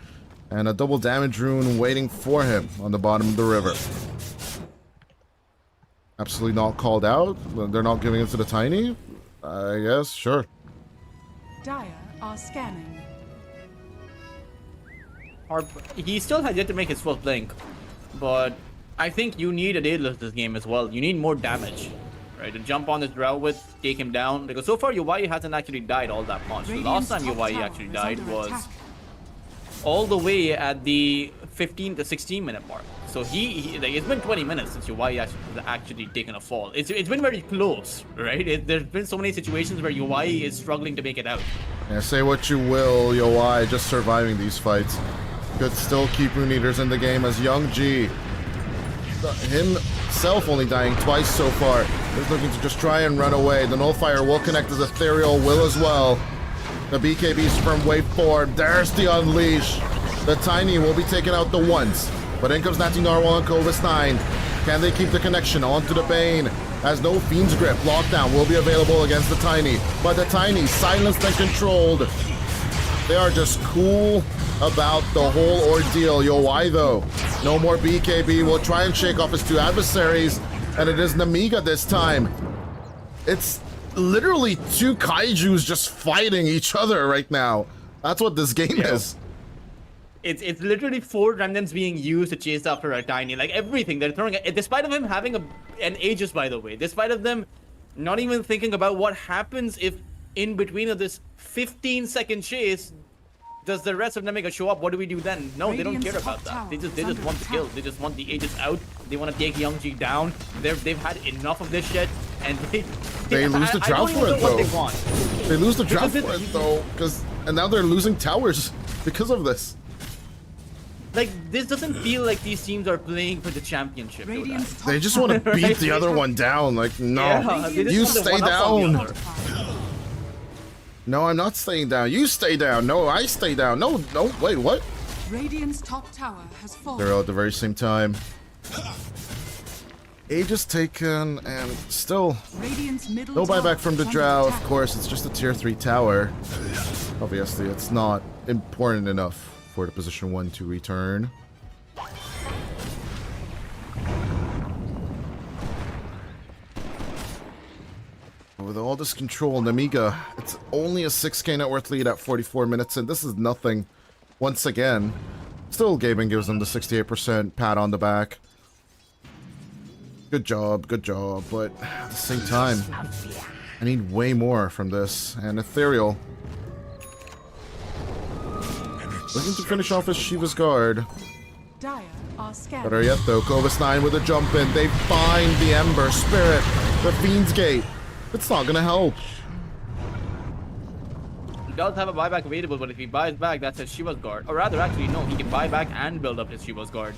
and a double damage rune waiting for him on the bottom of the river. Absolutely not called out. They're not giving it to the Tiny. I guess, sure. Dire are scanning. He still has yet to make his first blink, but I think you need a Daedalus this game as well. You need more damage, right? To jump on this Drow with, take him down, because so far Yowai hasn't actually died all that much. The last time Yowai actually died was all the way at the 15 to 16 minute mark. So like, it's been 20 minutes since Yowai has actually taken a fall. It's been very close, right? There's been so many situations where Yowai is struggling to make it out. Yeah, say what you will, Yowai just surviving these fights could still keep Rune Eaters in the game as Young G, himself only dying twice so far, is looking to just try and run away. The Nullfire will connect as Ethereal will as well. The BKBs from wave 4. There's the Unleash. The Tiny will be taking out the ones. But in comes Natty Narwhal and Kovastein. Can they keep the connection onto the Bane? As no Fiend's Grip, lockdown will be available against the Tiny. But the Tiny, silenced and controlled. They are just cool about the whole ordeal. Yowai though, no more BKB. Will try and shake off his 2 adversaries. And it is Nemiga this time. It's literally 2 kaijus just fighting each other right now. That's what this game is. It's literally 4 remnants being used to chase after a tiny. Like everything they're throwing. Despite of him having an Aegis, by the way. Despite of them not even thinking about what happens if in between of this 15-second chase, does the rest of Nemiga show up? What do we do then? No, they don't care about that. They just want the kill. They just want the Aegis out. They want to take Youngji down. They've had enough of this shit, and they lose the drought for it though. They want. They lose the drought for it though, and now they're losing towers because of this. Like, this doesn't feel like these teams are playing for the championship. They just want to beat the other one down. Like, no, Yeah, you stay down. No, I'm not staying down. You stay down. No, I stay down. No, wait, what? Radiant's top tower has fallen. They're all at the very same time. Aegis taken, and still no buyback from the Drow. Of course, it's just a tier 3 tower. Obviously, it's not important enough for the position 1 to return. With all this control, Nemiga, it's only a 6k net worth lead at 44 minutes, and this is nothing. Once again, still Gaming gives them the 68% pat on the back. Good job, but at the same time, I need way more from this. And Ethereal, looking to finish off his Shiva's guard. Dire are scared. Better yet though, Clovis 9 with a jump in. They find the Ember Spirit, the Fiend's Gate. It's not gonna help. He does have a buyback available, but if he buys back, that's his Shiva's guard. Or rather, actually, no, he can buy back and build up his Shiva's guard.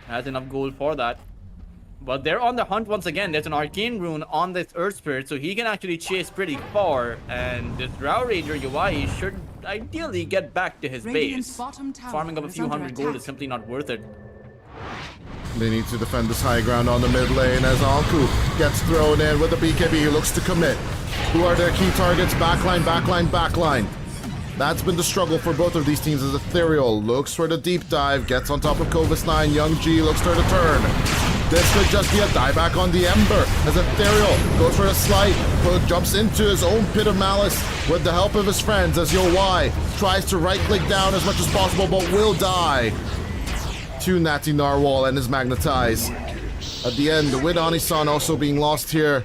Has enough gold for that. But they're on the hunt once again. There's an Arcane Rune on this Earth Spirit, so he can actually chase pretty far. And this Drow Ranger UI should ideally get back to his base. Farming up a few hundred gold is simply not worth it. They need to defend this high ground on the mid lane as Anku gets thrown in with the BKB. He looks to commit. Who are their key targets? Backline, backline, backline. That's been the struggle for both of these teams as Ethereal looks for the deep dive, gets on top of Clovis 9. Young G looks for the turn. This could just be a dieback on the Ember as Ethereal goes for a slight, jumps into his own pit of malice with the help of his friends as Yo Y tries to right click down as much as possible but will die to Natty Narwhal and his Magnetize. At the end, with Anisan also being lost here.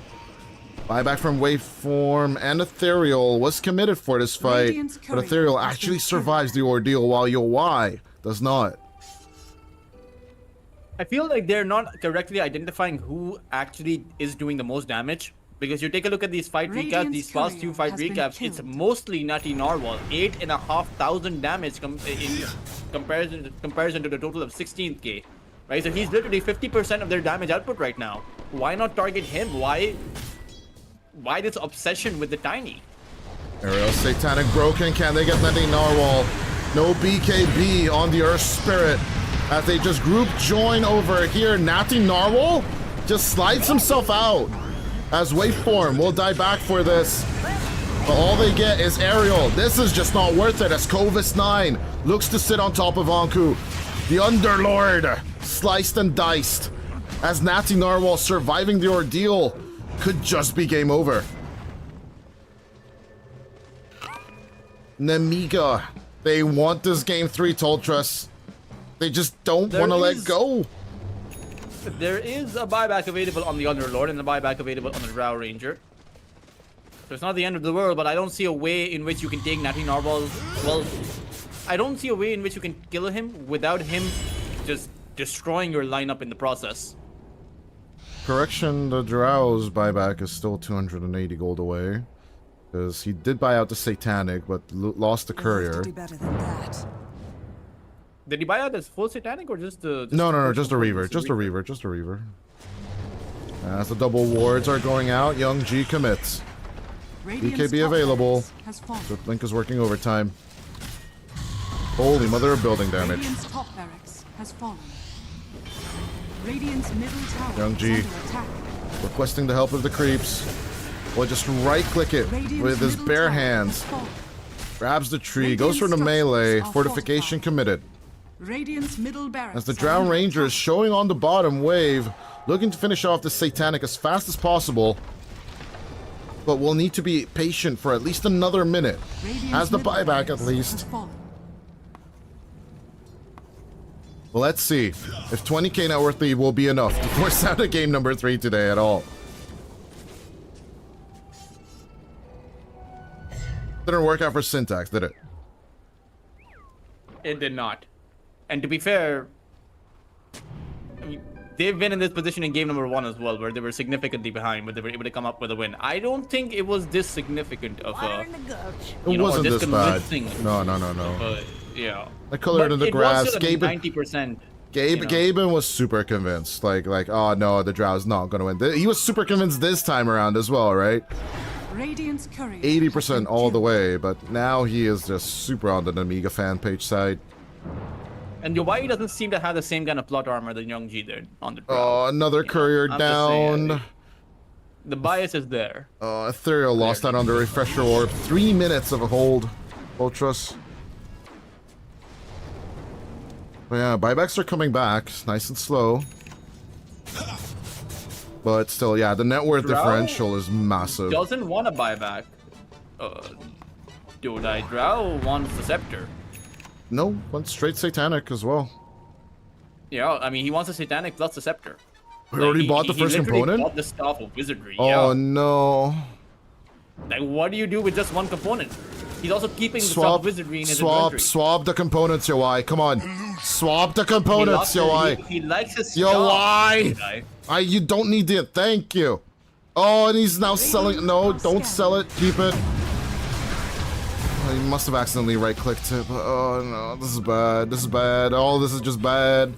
Buyback from Waveform and Ethereal was committed for this fight, but Ethereal actually survives the ordeal while Yo Y does not. I feel like they're not correctly identifying who actually is doing the most damage. Because you take a look at these fight recaps, these past 2 fight recaps, it's mostly Natty Narwhal. 8,500 damage in comparison to the total of 16k. Right, so he's literally 50% of their damage output right now. Why not target him? Why this obsession with the tiny? Aerial Satanic broken. Can they get Natty Narwhal? No BKB on the Earth Spirit. As they just group join over here, Natty Narwhal just slides himself out. As Waveform will die back for this. But all they get is Aerial. This is just not worth it as Clovis 9 looks to sit on top of Anku. The Underlord sliced and diced. As Natty Narwhal surviving the ordeal could just be game over. Nemiga, they want this game 3, Toltrus. They just don't want to let go. There is a buyback available on the Underlord and a buyback available on the Drow Ranger. So it's not the end of the world, but I don't see a way in which you can take Natty Narwhal. Well, I don't see a way in which you can kill him without him just destroying your lineup in the process. Correction, the Drow's buyback is still 280 gold away. Because he did buy out the Satanic, but lost the Courier. Do better than that. Did he buy out his full Satanic or just the... No, just a Reaver. Just a Reaver. As the double wards are going out, Young G commits. BKB available. The Link is working overtime. Holy mother of building damage. Radiant's top barracks has fallen. Radiant's middle tower Young G is under attack. requesting the help of the creeps. Will just right click it with his bare hands. Grabs the tree, goes for the melee, fortification committed. Radiant's middle barracks As the Drow Ranger is showing on the bottom wave, looking to finish off the Satanic as fast as possible. But we'll need to be patient for at least another minute. Has the buyback at least. Let's see if 20k net worth lead will be enough to force out a game number 3 today at all. Didn't work out for Syntax, did it? It did not. And to be fair, I mean, they've been in this position in game number 1 as well, where they were significantly behind, but they were able to come up with a win. I don't think it was this significant of a... It wasn't this bad. No. Yeah. I colored in the grass. Gabe 90%. Gaben was super convinced. Like, oh no, the Drow's not gonna win. He was super convinced this time around as well, right? Radiant's courier 80% all the way, but now he is just super on the Nemiga fan page side. And Yowai doesn't seem to have the same kind of plot armor that Young G did on the Drow. Oh, another courier down. The bias is there. Ethereal lost out on the refresher orb. 3 minutes of a hold. Ultras. But yeah, buybacks are coming back. Nice and slow. But still, yeah, the net worth differential is massive. Doesn't want a buyback. Drow wants the scepter. No, went straight satanic as well. Yeah, I mean, he wants a satanic plus the scepter. We already bought the first component? Bought the stuff of wizardry. Oh no. Like, what do you do with just one component? He's also keeping the stuff of wizardry in his inventory. Swap the components, Yowai. Come on. Swap the components, Yowai. He likes his stuff. Yowai! You don't need it. Thank you. Oh, and he's now selling. No, don't sell it. Keep it. Oh, he must have accidentally right-clicked it. But, oh no, this is bad. This is bad. Oh, this is just bad.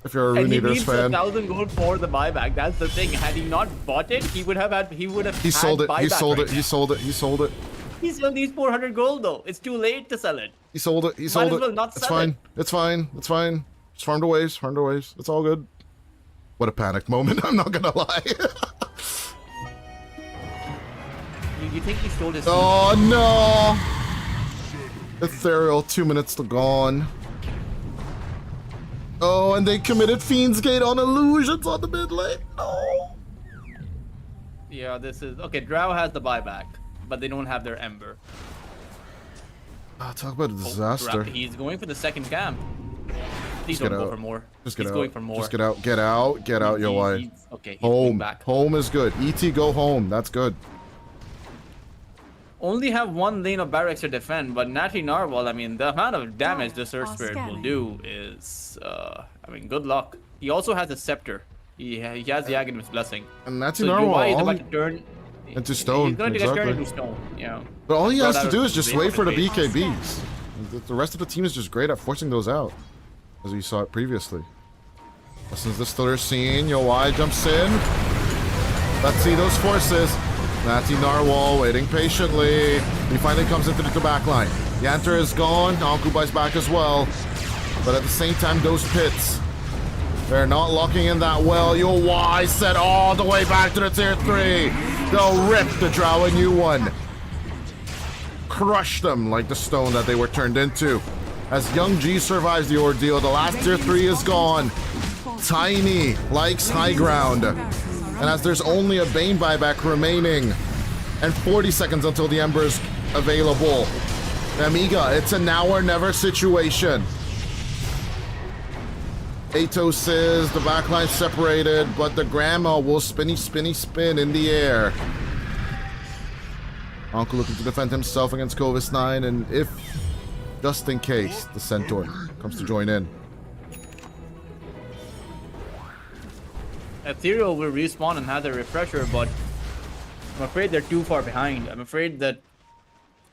If you're a RE.Arise fan. He needs 1,000 gold for the buyback. That's the thing. Had he not bought it, he would have had. He sold it. He sold it. He sold it. He sold it. He still needs 400 gold though. It's too late to sell it. He sold it. He sold it. Might as well not it's sell fine. it. It's fine. It's fine. It's farmed away. Farmed away. It's all good. What a panic moment. I'm not gonna lie. you think he stole his? Oh no! Ethereal. 2 minutes to gone. Oh, and they committed Fiend's Gate on illusions on the mid lane. No. Yeah, this is okay. Drow has the buyback, but they don't have their Ember. Talk about a disaster. He's going for the second camp. Please don't go for more. Just get He's out. going for more. Just get out. Get out. Get out, Yowai. Okay, he's home. Back. Home is good. ET, go home. That's good. Only have one lane of barracks to defend, but Natty Narwhal, I mean, the amount of damage the Surge Spirit will do is, I mean, good luck. He also has a Scepter. He has the Aghanim's Blessing. And Natty so Narwhal is about to turn into stone. He's going to get turned into stone, yeah. But all he has to do is just wait for the BKBs. The rest of the team is just great at forcing those out, as we saw it previously. Lessons the Stiller scene. Yowai jumps in. Let's see those forces. Natty Narwhal waiting patiently. He finally comes into the back line. Yanter is gone. Ankubay's back as well. But at the same time, those pits, they're not locking in that well. Yowai set all the way back to the tier 3. They'll rip the Drow a new one. Crush them like the stone that they were turned into. As Young G survives the ordeal, the last tier 3 is gone. Tiny likes high ground. And as there's only a Bane buyback remaining, and 40 seconds until the Ember's available, Nemiga, it's a now or never situation. Atos is the backline separated, but the grandma will spin in the air. Uncle looking to defend himself against Covis 9, and if, just in case, the Centaur comes to join in. Ethereal will respawn and have their refresher, but I'm afraid they're too far behind. I'm afraid that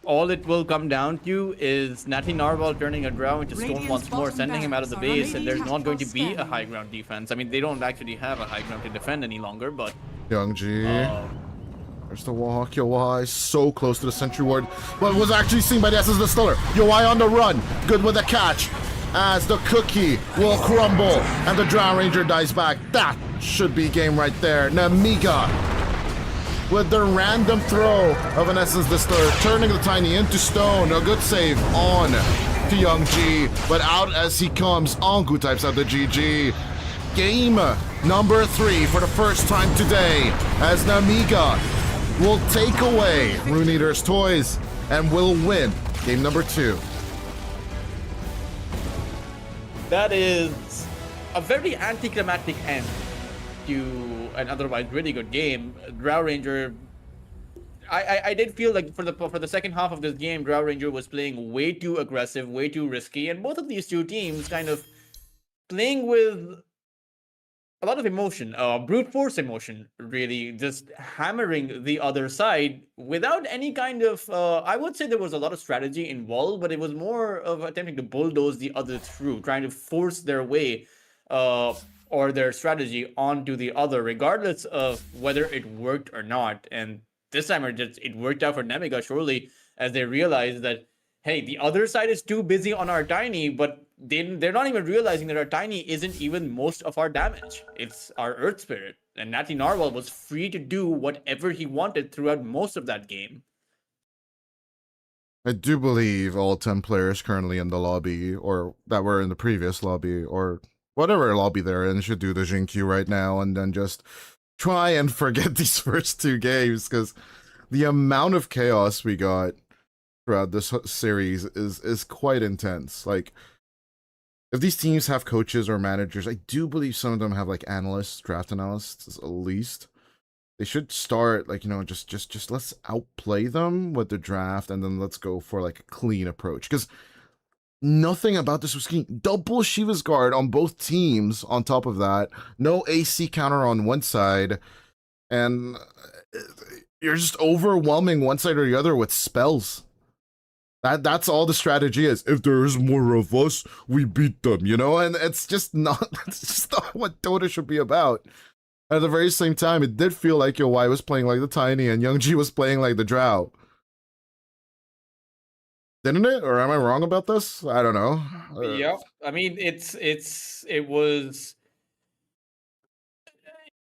all it will come down to is Natty Narwhal turning a Drow into stone once more, sending him out of the base, and there's not going to be a high ground defense. I mean, they don't actually have a high ground to defend any longer, but... Young G. There's the walk. Yowai so close to the sentry ward, but was actually seen by the Essence of the Stiller. Yowai on the run. Good with the catch. As the cookie will crumble and the Drow Ranger dies back. That should be game right there. Nemiga with the random throw of an Essence Distiller, turning the Tiny into stone. A good save on to Young G, but out as he comes. Anku types out the GG. Game number 3 for the first time today, as Nemiga will take away RE.Arise toys and will win game number 2. That is a very anticlimactic end to an otherwise really good game. Drow Ranger. I did feel like for the second half of this game, Drow Ranger was playing way too aggressive, way too risky, and both of these two teams kind of playing with a lot of emotion, brute force emotion, really, just hammering the other side without any kind of. I would say there was a lot of strategy involved, but it was more of attempting to bulldoze the other through, trying to force their way, or their strategy onto the other, regardless of whether it worked or not. And this time, it worked out for Nemiga, surely, as they realized that, hey, the other side is too busy on our tiny, but they're not even realizing that our tiny isn't even most of our damage. It's our Earth Spirit. And Natty Narwhal was free to do whatever he wanted throughout most of that game. I do believe all 10 players currently in the lobby, or that were in the previous lobby, or whatever lobby they're in, should do the Jinkyu right now and then just try and forget these first two games, because the amount of chaos we got throughout this series is quite intense. Like, if these teams have coaches or managers, I do believe some of them have like analysts, draft analysts at least. They should start like, you know, just let's outplay them with the draft and then let's go for like a clean approach. Because nothing about this was clean. Double Shiva's guard on both teams on top of that. No AC counter on one side. And you're just overwhelming one side or the other with spells. That's all the strategy is. If there's more of us, we beat them, you know? And it's just not what Dota should be about. At the very same time, it did feel like YY was playing like the Tiny and Youngji was playing like the Drow. Didn't it? Or am I wrong about this? I don't know. Yeah, I mean, it was.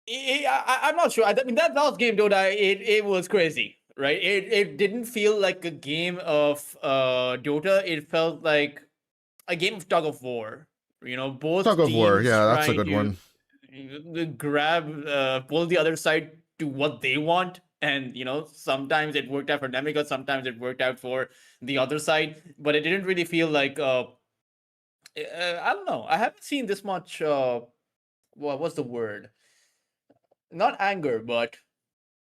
I'm not sure. I mean, that last game, Dota, it was crazy. Right, it didn't feel like a game of Dota. It felt like a game of tug of war. You know, both Tug of war, teams yeah, that's a trying good one. to grab, pull the other side to what they want, and you know, sometimes it worked out for Nemiga, sometimes it worked out for the other side, but it didn't really feel like. I don't know. I haven't seen this much. What's the word? Not anger, but.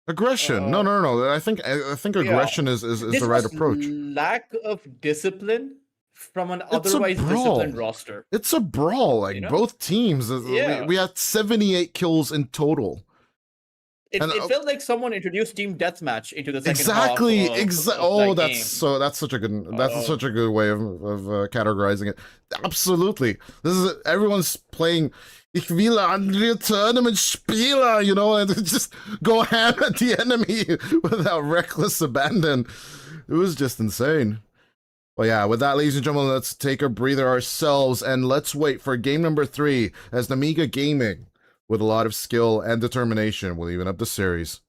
Aggression. No. I think aggression is the right approach. Lack of discipline from an otherwise disciplined roster. It's a brawl. Like, you know? Both teams. Yeah. We had 78 kills in total. It felt like someone introduced team deathmatch into the second half. Exactly. That's such a good way of categorizing it. Absolutely. This is everyone's playing. Ich will andere Tournament Spieler, you know, and just go ham at the enemy without reckless abandon. It was just insane. Well, yeah, with that, ladies and gentlemen, let's take a breather ourselves and let's wait for game number 3 as Nemiga Gaming, with a lot of skill and determination, will even up the series.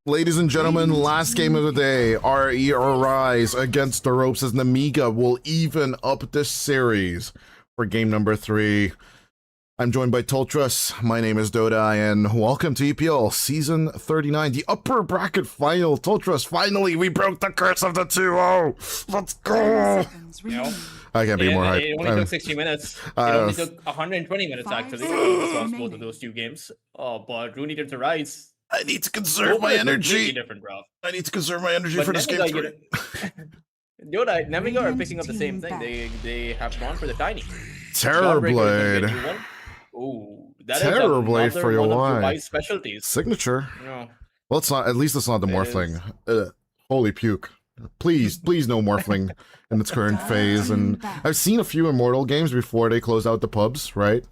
Ladies and gentlemen, last game of the day, RE.Arise against the ropes as Nemiga will even up this series for game number 3. I'm joined by Toltrus, my name is Doda, and welcome to EPL Season 39, the upper bracket final. Toltrus, finally, we broke the curse of the 2-0! Let's go! I can't be more hyped. It only took 60 minutes. It only took 120 minutes, actually, across both of those two games. Oh, but Rooney did the rise. I need to conserve my energy. Different, bro. I need to conserve my energy for this game 3. Yoda, Nemiga are picking up the same thing. They have gone for the tiny. Terrorblade. Oh, that Terrorblade is for your wife's specialties. Signature. Yeah. Well, it's not. At least it's not the Morphling. Holy puke! Please no Morphling in its current phase. And I've seen a few Immortal games before they close out the pubs. Right?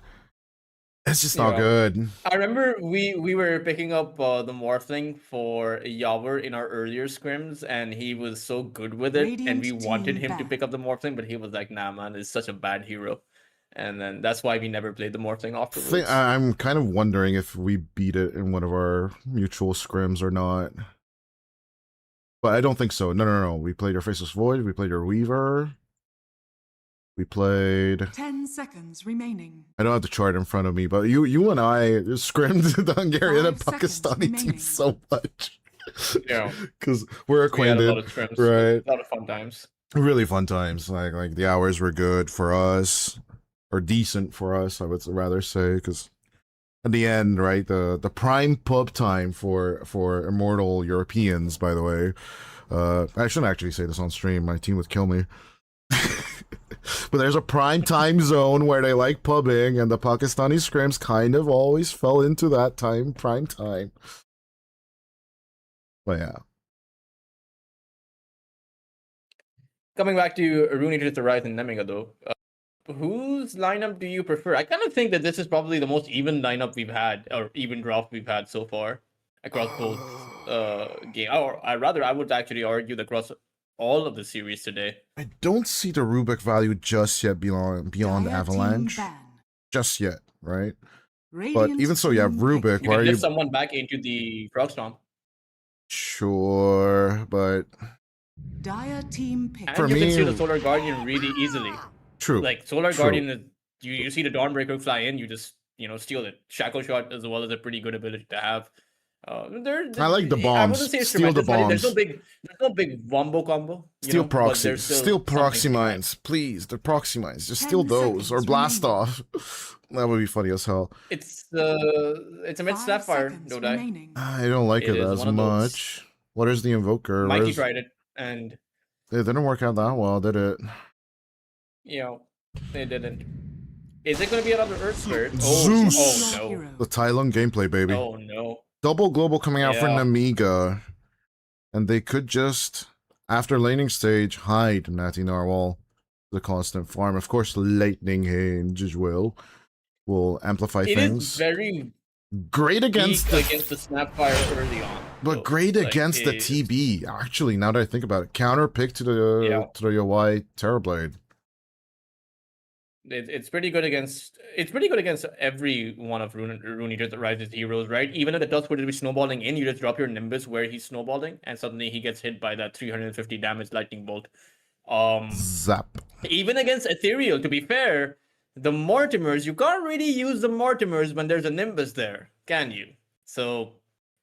It's just not good. I remember we were picking up the Morphling for Yawar in our earlier scrims, and he was so good with it, and we wanted him to pick up the Morphling, but he was like, "Nah, man, it's such a bad hero." And then that's why we never played the Morphling afterwards. I'm kind of wondering if we beat it in one of our mutual scrims or not. But I don't think so. No. We played your Faceless Void, we played your Weaver. We played 10 seconds remaining. I don't have the chart in front of me, but you and I scrimmed the Hungarian and Pakistani team so much. Yeah. Because we're acquainted. We had a lot of scrims. Right. A lot of fun times. Really fun times. Like the hours were good for us. Or decent for us, I would rather say, because at the end, right, the prime pub time for Immortal Europeans, by the way, I shouldn't actually say this on stream, my team would kill me. But there's a prime time zone where they like pubbing, and the Pakistani scrims kind of always fell into that prime time. But yeah. Coming back to Rooney to the right and Nemiga, though. Whose lineup do you prefer? I kind of think that this is probably the most even lineup we've had, or even draft we've had so far across both games. Or I would actually argue that across all of the series today. I don't see the Rubik value just yet beyond Avalanche. Just yet, right? But even so, you have Rubik. You can lift someone back into the Frogstomp. Sure, but Dire team pick. And you can steal the Solar Guardian really easily. True. Like Solar Guardian, you see the Dawnbreaker fly in, you just steal it. Shackle Shot as well as a pretty good ability to have. I like the bombs. I wouldn't say steal the bombs. There's no big wombo combo. Steal proxy. Steal proxy mines, please. The proxy mines. Just steal those or blast off. That would be funny as hell. It's a mid Snapfire, don't I don't like it as much. What is the Invoker? Mikey tried it and it didn't work out that well, did it? They didn't. Is it going to be another Earth Spirit? Zeus! Oh no. The Tai Lung gameplay, baby. Oh no. Double global coming out for Nemiga. And they could just, after laning stage, hide Natty Narwhal. The constant farm. Of course, Lightning Hinge as well will amplify things. It is very great against the Snapfire early on. But great against the TB. Actually, now that I think about it. Counter pick to the Yawai Terrorblade. It's pretty good against every one of Rooney to the Rise's heroes, right? Even if the Dust would be snowballing in, you just drop your Nimbus where he's snowballing, and suddenly he gets hit by that 350 damage lightning bolt. Zap. Even against Ethereal, to be fair, the Mortimers, you can't really use the Mortimers when there's a Nimbus there, can you? So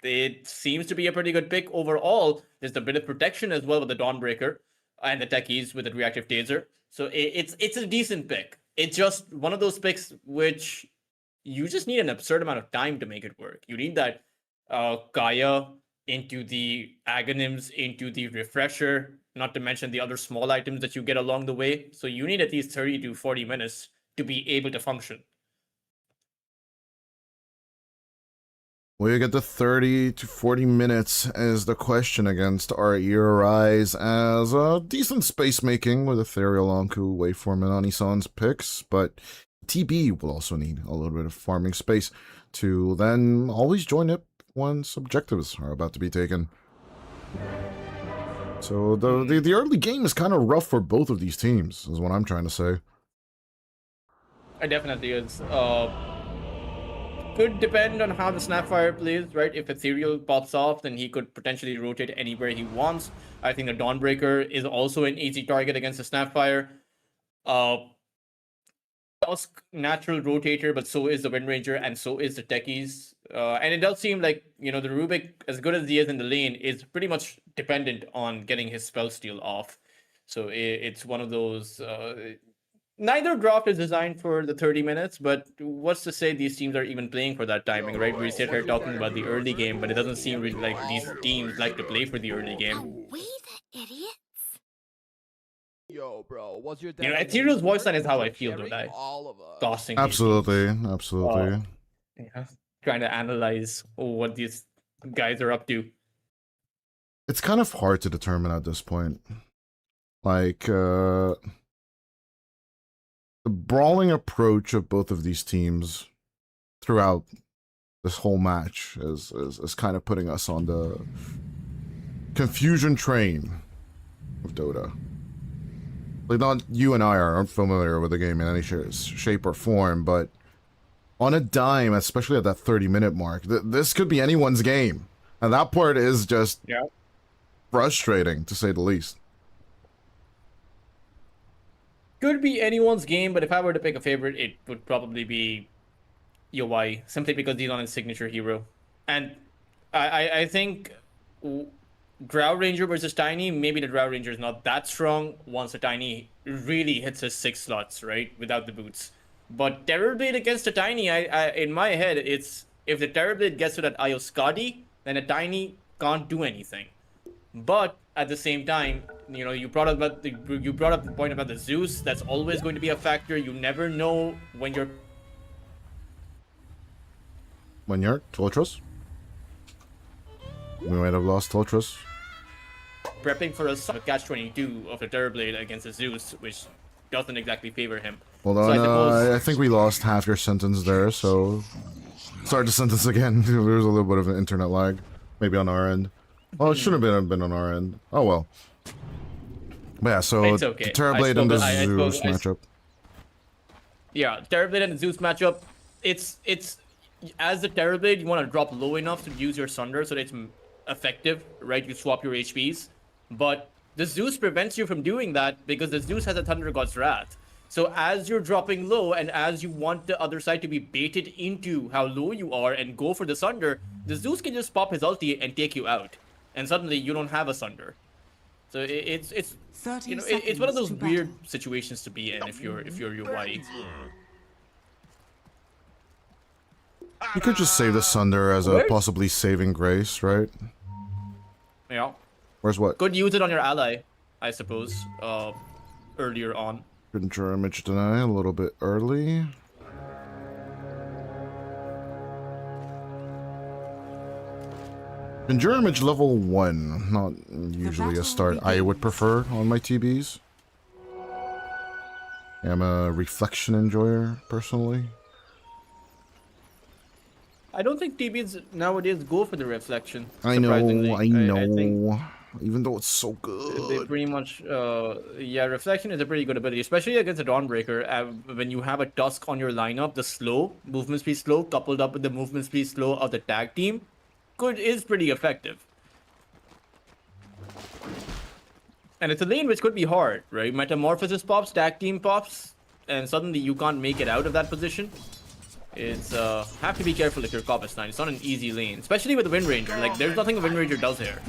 it seems to be a pretty good pick overall. There's a bit of protection as well with the Dawnbreaker and the techies with the reactive taser. So it's a decent pick. It's just one of those picks which you just need an absurd amount of time to make it work. You need that Kaya into the Aghanim's, into the Refresher, not to mention the other small items that you get along the way. So you need at least 30 to 40 minutes to be able to function. Will you get the 30 to 40 minutes as the question against RE.Arise as a decent space making with Ethereal Anku, Waveform, and Anisan's picks, but TB will also need a little bit of farming space to then always join it once objectives are about to be taken. So the early game is kind of rough for both of these teams, is what I'm trying to say. It definitely is. could depend on how the Snapfire plays, right? If Ethereal pops off, then he could potentially rotate anywhere he wants. I think the Dawnbreaker is also an easy target against the Snapfire. Tusk, natural rotator, but so is the Wind Ranger, and so is the Techies. And it does seem like, the Rubik, as good as he is in the lane, is pretty much dependent on getting his spell steal off. So it's one of those... neither draft is designed for the 30 minutes, but what's to say these teams are even playing for that timing, right? We sit here talking about the early game, but it doesn't seem really like these teams like to play for the early game. We the idiots. Yo, bro, what's your Ethereal's voice line is how I feel, don't I? All of us. Tossing. Absolutely, absolutely. Yeah. Trying to analyze what these guys are up to. It's kind of hard to determine at this point. Like, the brawling approach of both of these teams throughout this whole match is kind of putting us on the confusion train of Dota. Like, not you and I aren't familiar with the game in any shape or form, but on a dime, especially at that 30-minute mark, this could be anyone's game. And that part is just frustrating, to say the least. Could be anyone's game, but if I were to pick a favorite, it would probably be Yowai, simply because he's on his signature hero. And I think Drow Ranger versus Tiny, maybe the Drow Ranger is not that strong once the Tiny really hits his 6 slots, right? Without the boots. But Terrorblade against the Tiny, I in my head, it's if the Terrorblade gets to that Ioskadi, then a Tiny can't do anything. But at the same time, you brought up the point about the Zeus. That's always going to be a factor. You never know when you're Toltros? We might have lost Toltros. prepping for a catch-22 of the Terrorblade against the Zeus, which doesn't exactly favor him. Hold on, I think we lost half your sentence there, so start the sentence again. There was a little bit of an internet lag, maybe on our end. Well, it shouldn't have been on our end. Oh well. But yeah, so It's okay. the Terrorblade and the I Zeus matchup. Yeah, Terrorblade and the Zeus matchup. It's as the Terrorblade, you want to drop low enough to use your Sunder so that it's effective, right? You swap your HPs, but the Zeus prevents you from doing that because the Zeus has a Thunder God's Wrath. So as you're dropping low and as you want the other side to be baited into how low you are and go for the Sunder, the Zeus can just pop his ulti and take you out, and suddenly you don't have a Sunder. So it's one of those weird situations to be in if you're UI. You could just save the Sunder as a possibly saving grace, right? Yeah. Where's what? Could use it on your ally, I suppose, earlier on. Conjure Image Deny a little bit early. Conjure Image level 1, not usually a start I would prefer on my TBs. I'm a Reflection enjoyer, personally. I don't think TBs nowadays go for the Reflection. I know. I think even though it's so good. they pretty much, Reflection is a pretty good ability, especially against a Dawnbreaker. When you have a Tusk on your lineup, the movement speed slow, coupled up with the movement speed slow of the tag team, is pretty effective. And it's a lane which could be hard, right? Metamorphosis pops, tag team pops, and suddenly you can't make it out of that position. It's have to be careful if you're Coppice 9. It's not an easy lane, especially with the Wind Ranger. Like, there's nothing the Wind Ranger does here.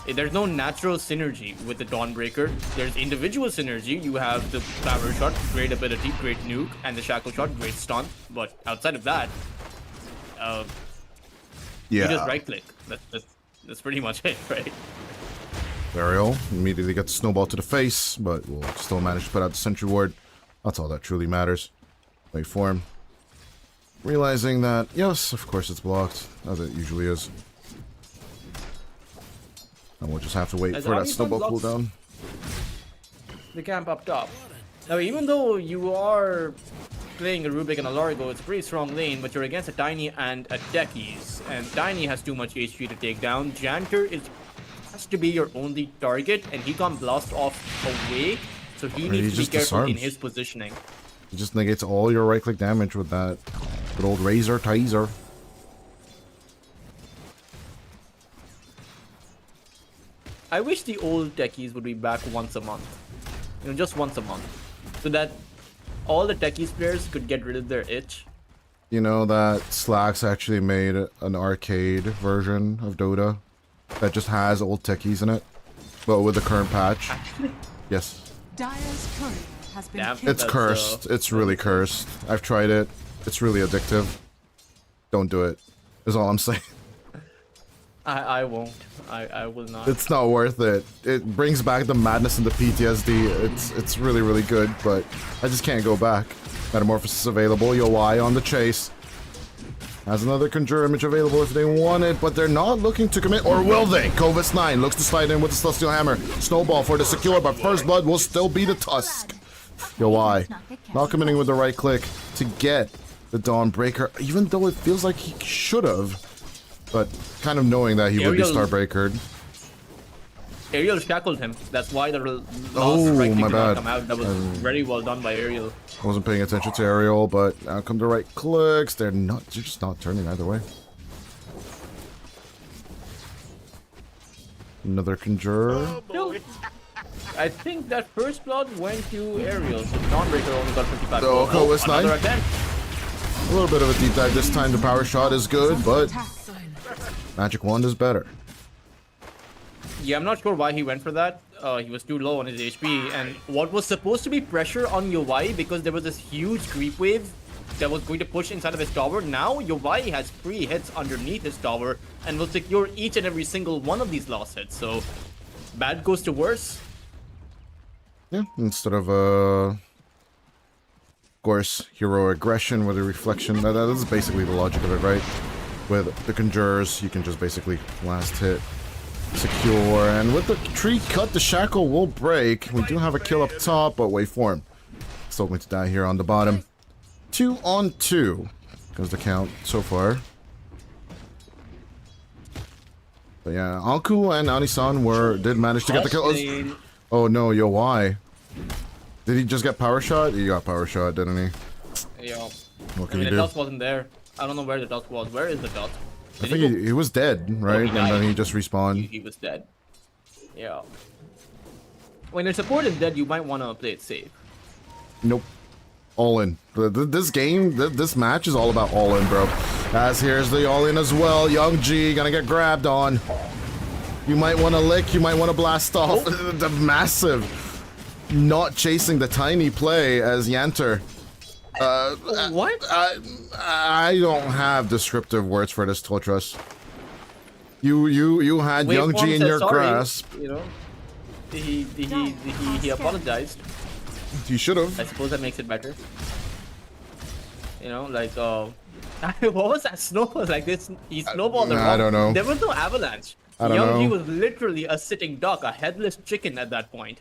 There's no natural synergy with the Dawnbreaker. There's individual synergy. You have the Power Shot, great ability, great nuke, and the Shackle Shot, great stun. But outside of that, you just right-click. That's pretty much it, right? Burial immediately gets snowball to the face, but we'll still manage to put out the Sentry Ward. That's all that truly matters. Wait for him. Realizing that, yes, of course it's blocked, as it usually is. And we'll just have to wait for that snowball cooldown. The camp up top. Now, even though you are playing a Rubik and a Largo, it's a pretty strong lane, but you're against a Tiny and a Techies. And Tiny has too much HP to take down. Janter has to be your only target, and he can't blast off away, so he needs to be careful in his positioning. It just negates all your right-click damage with that good old Razor Taser. I wish the old techies would be back once a month. You know, just once a month. So that all the techies players could get rid of their itch. You know that Slacks actually made an arcade version of Dota that just has old techies in it, but with the current patch. Actually? Yes. Dyer's courier has been Damn. killed. It's cursed. It's really cursed. I've tried it. It's really addictive. Don't do it. Is all I'm saying. I won't. I will not. It's not worth it. It brings back the madness and the PTSD. It's really, really good, but I just can't go back. Metamorphosis available. Yowai on the chase. Has another Conjure image available if they want it, but they're not looking to commit, or will they? Kovis 9 looks to slide in with the Celestial Hammer. Snowball for the secure, but First Blood will still be the Tusk. Yowai not committing with the right click to get the Dawnbreaker, even though it feels like he should have. But kind of knowing that he would be Starbreakered. Ariel shackled him. That's why the Oh, last right my did not bad. come out. That was very well done by Ariel. I wasn't paying attention to Ariel, but out come the right clicks. They're just not turning either way. Another Conjure. No. I think that First Blood went to Ariel, so Dawnbreaker only got 55. Oh, Kovis 9. Another attempt. A little bit of a deep dive this time. The power shot is good, but Attack. Magic Wand is better. Yeah, I'm not sure why he went for that. He was too low on his HP, and what was supposed to be pressure on Yowai because there was this huge creep wave that was going to push inside of his tower. Now Yowai has free hits underneath his tower and will secure each and every single one of these last hits. So bad goes to worse. Yeah, instead of course, hero aggression with a reflection. That is basically the logic of it, right? With the Conjures, you can just basically last hit secure, and with the tree cut, the shackle will break. We do have a kill up top, but waveform still going to die here on the bottom. 2 on 2 goes the count so far. But yeah, Anku and Anisan did manage to get the kill. Oh no, Yowai. Did he just get power shot? He got power shot, didn't he? Yeah. What can I mean, he the do? dust wasn't there. I don't know where the dust was. Where is the dust? I think he was dead, right? he And died. then he just respawned. He was dead. Yeah. When your support is dead, you might want to play it safe. Nope. All in. This game, this match is all about all in, bro. As here's the all in as well. Young G gonna get grabbed on. You might want to lick, you might want to blast off. The massive not chasing the tiny play as Yanter. What? I don't have descriptive words for this, Totras. You had Young Waveform G in said your sorry, grasp. You know, he apologized. You should have. I suppose that makes it better. You know, like what was that snowball like this? He snowballed the I rock. don't know. There was no avalanche. I don't Young G know. was literally a sitting duck, a headless chicken at that point.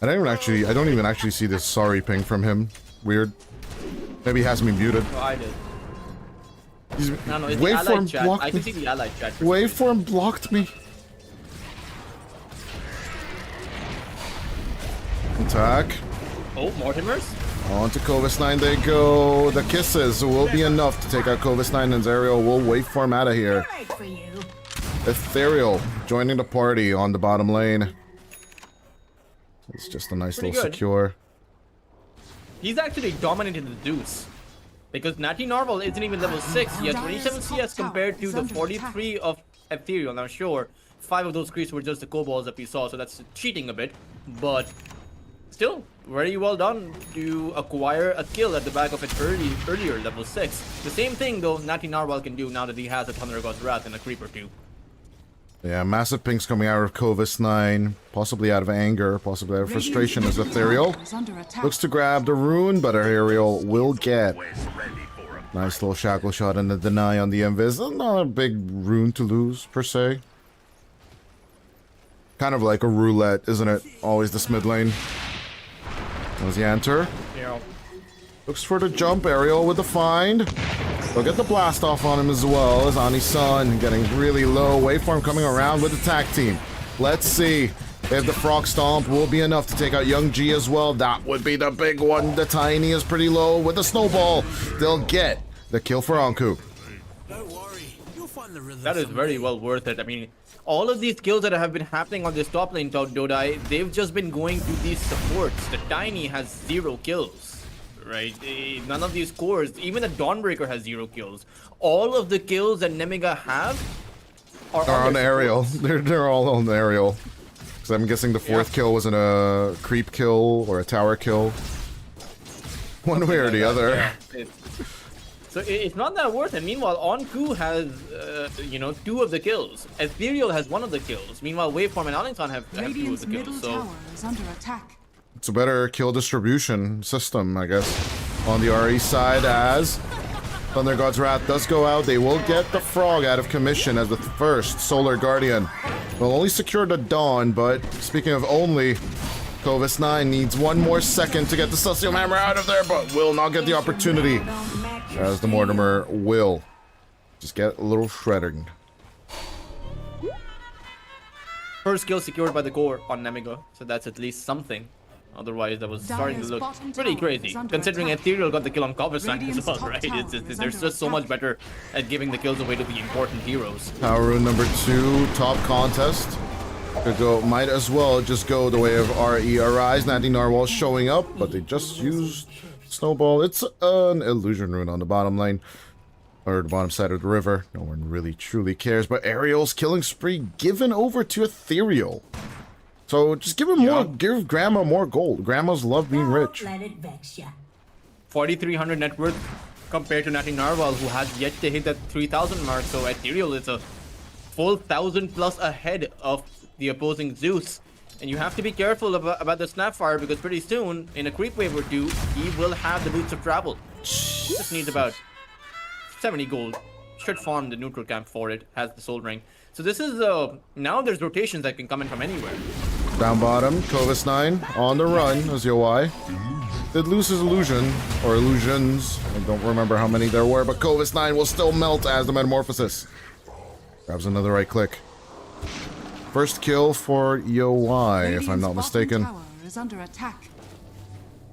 I don't even actually see this sorry ping from him. Weird. Maybe he has me muted. Oh, I did. He's, No, it's the allied chat. I can see the allied chat. Waveform blocked me. Attack. Oh, Mortimer's? On to Kovis 9 they go. The kisses will be enough to take out Kovis 9, and Zerial will waveform out of here. Ethereal joining the party on the bottom lane. It's just a nice Pretty little good. secure. He's actually dominating the Deuce. Because Natty Narwhal isn't even level 6. He has 27 CS compared to the 43 of Ethereal. Now sure, 5 of those creeps were just the kobolds that we saw, so that's cheating a bit. But still, very well done to acquire a kill at the back of it earlier, level 6. The same thing though Natty Narwhal can do now that he has a Thunder God's Wrath and a creep or two. Yeah, massive pings coming out of Kovis 9, possibly out of anger, possibly out of frustration as Ethereal Is under attack. looks to grab the rune, but Ariel will get nice little shackle shot and the deny on the invis. Not a big rune to lose per se. Kind of like a roulette, isn't it? Always this mid lane. As he enter. Yeah. Looks for the jump, Ariel with the find. They'll get the blast off on him as well as Anisan getting really low. Waveform coming around with the tag team. Let's see if the Frog Stomp will be enough to take out Young G as well. That would be the big one. The Tiny is pretty low with the snowball. They'll get the kill for Anku. Don't worry, you'll find On the rhythm. That is very well worth it. I mean, all of these kills that have been happening on this top lane, Dodai, they've just been going to these supports. The Tiny has 0 kills, right? None of these cores, even the Dawnbreaker has 0 kills. All of the kills that Nemiga have are on their aerial. supports. They're all on the aerial. Because I'm guessing the 4th kill wasn't a creep kill or a tower kill. One way or the other. Yeah, so it's not that worth it. Meanwhile, Onku has, 2 of the kills. Ethereal has 1 of the kills. Meanwhile, Waveform and Arlington have 2 of Radiant's the middle kills. So tower is under attack. It's a better kill distribution system, I guess, on the RE side, as Thunder God's Wrath does go out. They will get the Frog out of commission as the first Solar Guardian will only secure the Dawn, but speaking of only, Kovis 9 needs 1 more second to get the Celestial Hammer out of there, but will not get the opportunity, as the Mortimer will just get a little shredded. first kill secured by the core on Nemiga, so that's at least something. Otherwise, that was starting to look pretty crazy, considering Ethereal got the kill on Coversign as well, right? They're just so much better at giving the kills away to the important heroes. Power Rune number 2, top contest. Could go, might as well just go the way of RE.Arise. Natty Narwhal showing up, but they just used Snowball. It's an illusion rune on the bottom lane, or the bottom side of the river. No one really truly cares, but Ariel's killing spree given over to Ethereal. So just give him more, give Grandma more gold. Grandmas love being rich. 4,300 net worth compared to Natty Narwhal, who has yet to hit that 3,000 mark. So Ethereal is a full 1,000 plus ahead of the opposing Zeus. And you have to be careful about the Snapfire, because pretty soon, in a creep wave or 2, he will have the boots of travel. He just needs about 70 gold. Should farm the neutral camp for it, has the soul ring. So this is, now there's rotations that can come in from anywhere. Down bottom, Kovis 9 on the run as YOI. Did lose his illusion, or illusions. I don't remember how many there were, but Kovis 9 will still melt as the Metamorphosis. Grabs another right click. First kill for YOI, if I'm not mistaken. Tower is under attack.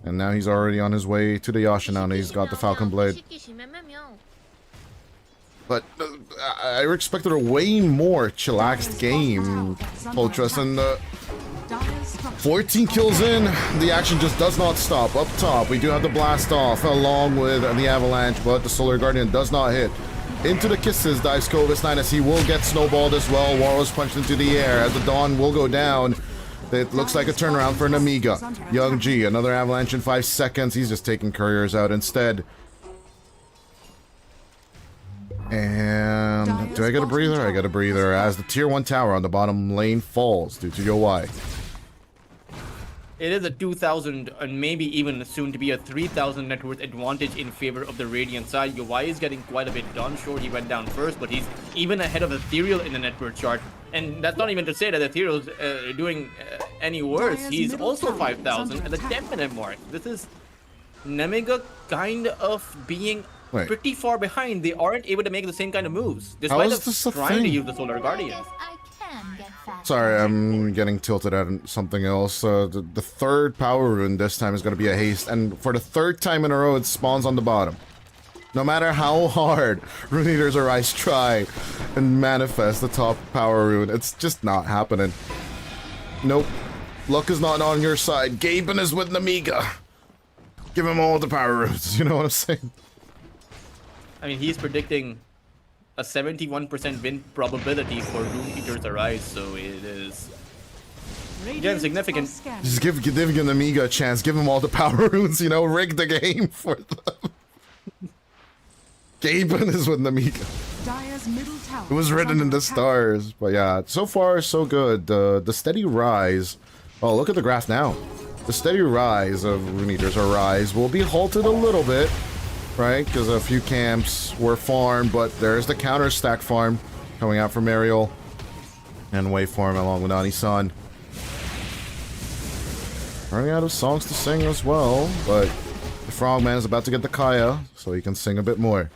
And now he's already on his way to the Yasha now, and he's got the Falcon Blade. But I expected a way more chillaxed game, Poltrus, and 14 kills in, the action just does not stop. Up top, we do have the blast off along with the avalanche, but the Solar Guardian does not hit. Into the kisses dives Kovis 9 as he will get snowballed as well. Warrow's punched into the air as the Dawn will go down. It looks like a turnaround for Nemiga. Young G, another avalanche in 5 seconds. He's just taking couriers out instead. And do I get a breather? I get a breather as the tier 1 tower on the bottom lane falls due to YOI. It is a 2,000 and maybe even soon to be a 3,000 net worth advantage in favor of the Radiant side. YOI is getting quite a bit done. Sure, he went down first, but he's even ahead of Ethereal in the net worth chart. And that's not even to say that Ethereal's doing any worse. He's also 5,000 at the 10-minute mark. This is Nemiga kind of being pretty far behind. They aren't able to make the same kind of moves, despite of trying to use the Solar Guardian. Sorry, I'm getting tilted at something else. The third power rune this time is going to be a haste, and for the 3rd time in a row, it spawns on the bottom. No matter how hard Rune Eater's Arise try and manifest the top power rune, it's just not happening. Nope. Luck is not on your side. Gaben is with Nemiga. Give him all the power runes, you know what I'm saying? I mean, he's predicting a 71% win probability for Rune Eater's Arise, so it is again significant. Just give Nemiga a chance. Give him all the power runes, you know, rig the game for them. Gaben is with Nemiga. It was written in the stars, but yeah, so far so good. The steady rise. Oh, look at the graph now. The steady rise of Rune Eater's Arise will be halted a little bit, right? Because a few camps were farmed, but there's the counter stack farm coming out from Ariel and Waveform along with Ani-san. Running out of songs to sing as well, but the Frogman is about to get the Kaya, so he can sing a bit more.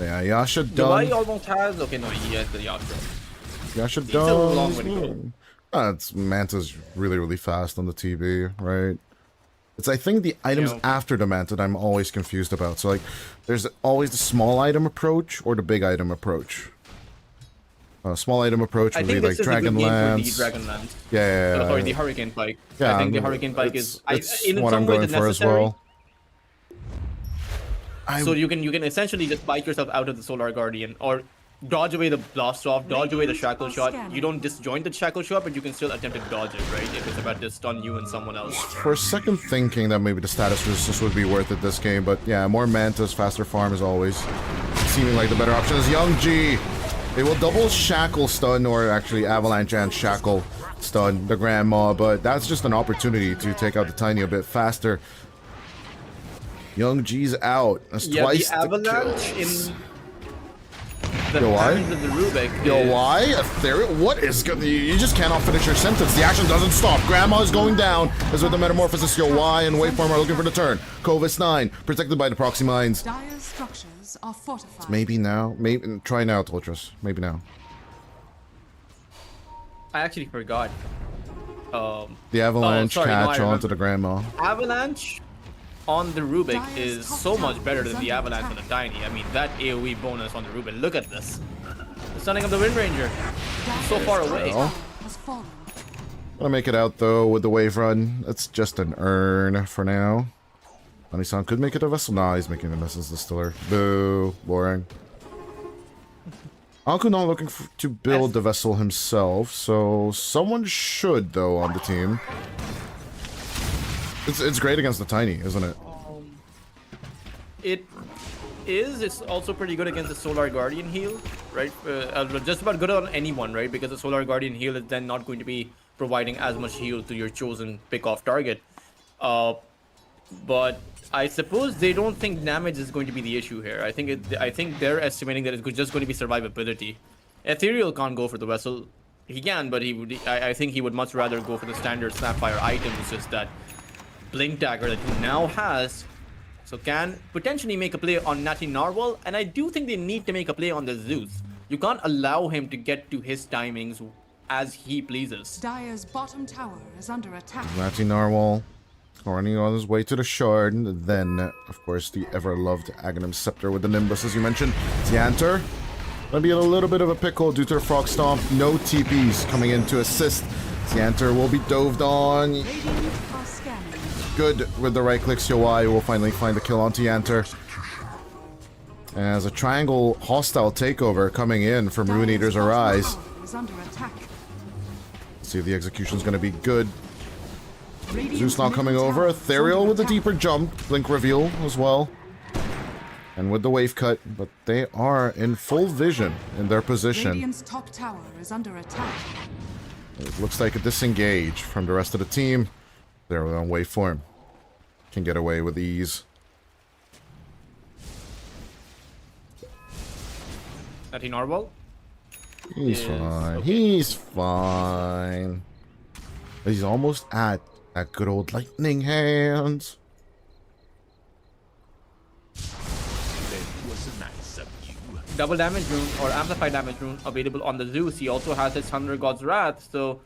Yeah, Yasha done. He almost has. Okay, no, he has the Yasha. Yasha He's still a long way to done. go. Manta's really fast on the TB, right? It's, I think, the items after the mant that I'm always confused about. So, like, there's always the small item approach or the big item approach. Small item approach would be like Dragonlance. Yeah. Or the Hurricane Pike. Yeah, I think the Hurricane Pike it's in what some I'm ways going it's for as necessary. well. So you can essentially just bike yourself out of the Solar Guardian or dodge away the blast off, dodge away the shackle shot. You don't disjoint the shackle shot, but you can still attempt to dodge it, right? If it's about to stun you and someone else. For a second thinking that maybe the status resistance would be worth it this game, but yeah, more mantas, faster farm is always seeming like the better option. Is Young G. They will double shackle stun, or actually avalanche and shackle stun the grandma, but that's just an opportunity to take out the tiny a bit faster. Young G's out. That's twice the avalanche in the Yo, of the Rubik. Yo, why? What is good? You just cannot finish your sentence. The action doesn't stop. Grandma is going down. As with the metamorphosis, Yo, why and Waveform are looking for the turn. Covis 9, protected by the proxy mines. Dire's structures are fortified. Maybe now. Maybe try now, Toltros. Maybe now. I actually forgot. The avalanche catch onto the grandma. Avalanche on the Rubik is so much better than the avalanche on the tiny. I mean, that AoE bonus on the Rubik. Look at this. The stunning of the Wind Ranger. So far away. Gonna make it out though with the wave run. It's just an urn for now. Onisan could make it a vessel. Nah, he's making a Essence Distiller. Boo. Boring. Anku not looking to build the vessel himself, so someone should though on the team. It's great against the tiny, isn't it? It is. It's also pretty good against the Solar Guardian heal, right? Just about good on anyone, right? Because the Solar Guardian heal is then not going to be providing as much heal to your chosen pick-off target. But I suppose they don't think damage is going to be the issue here. I think they're estimating that it's just going to be survivability. Ethereal can't go for the vessel. He can, but I think he would much rather go for the standard Snapfire item. It's just that Blink Dagger that he now has, so can potentially make a play on Natty Narwhal, and I do think they need to make a play on the Zeus. You can't allow him to get to his timings as he pleases. Dire's bottom tower is under attack. Natty Narwhal running on his way to the shard, and then of course the ever-loved Aghanim Scepter with the Nimbus, as you mentioned. Xanter gonna be in a little bit of a pickle due to a Frog Stomp. No TPs coming in to assist. Xanter will be doved on. Good with the right clicks. Yowai will finally find the kill on Xanter. As a triangle hostile takeover coming in from Rune Eater's RE.Arise. See if the execution's gonna be good. Zeus now coming over. Ethereal with a deeper jump. Blink reveal as well. And with the wave cut, but they are in full vision in their position. Radiant's top tower is under attack. It looks like a disengage from the rest of the team. They're on waveform. Can get away with ease. Natty Narwhal? He's fine. Okay. He's fine. He's almost at that good old lightning hands. Double damage rune or amplified damage rune available on the Zeus. He also has his Thunder God's Wrath, so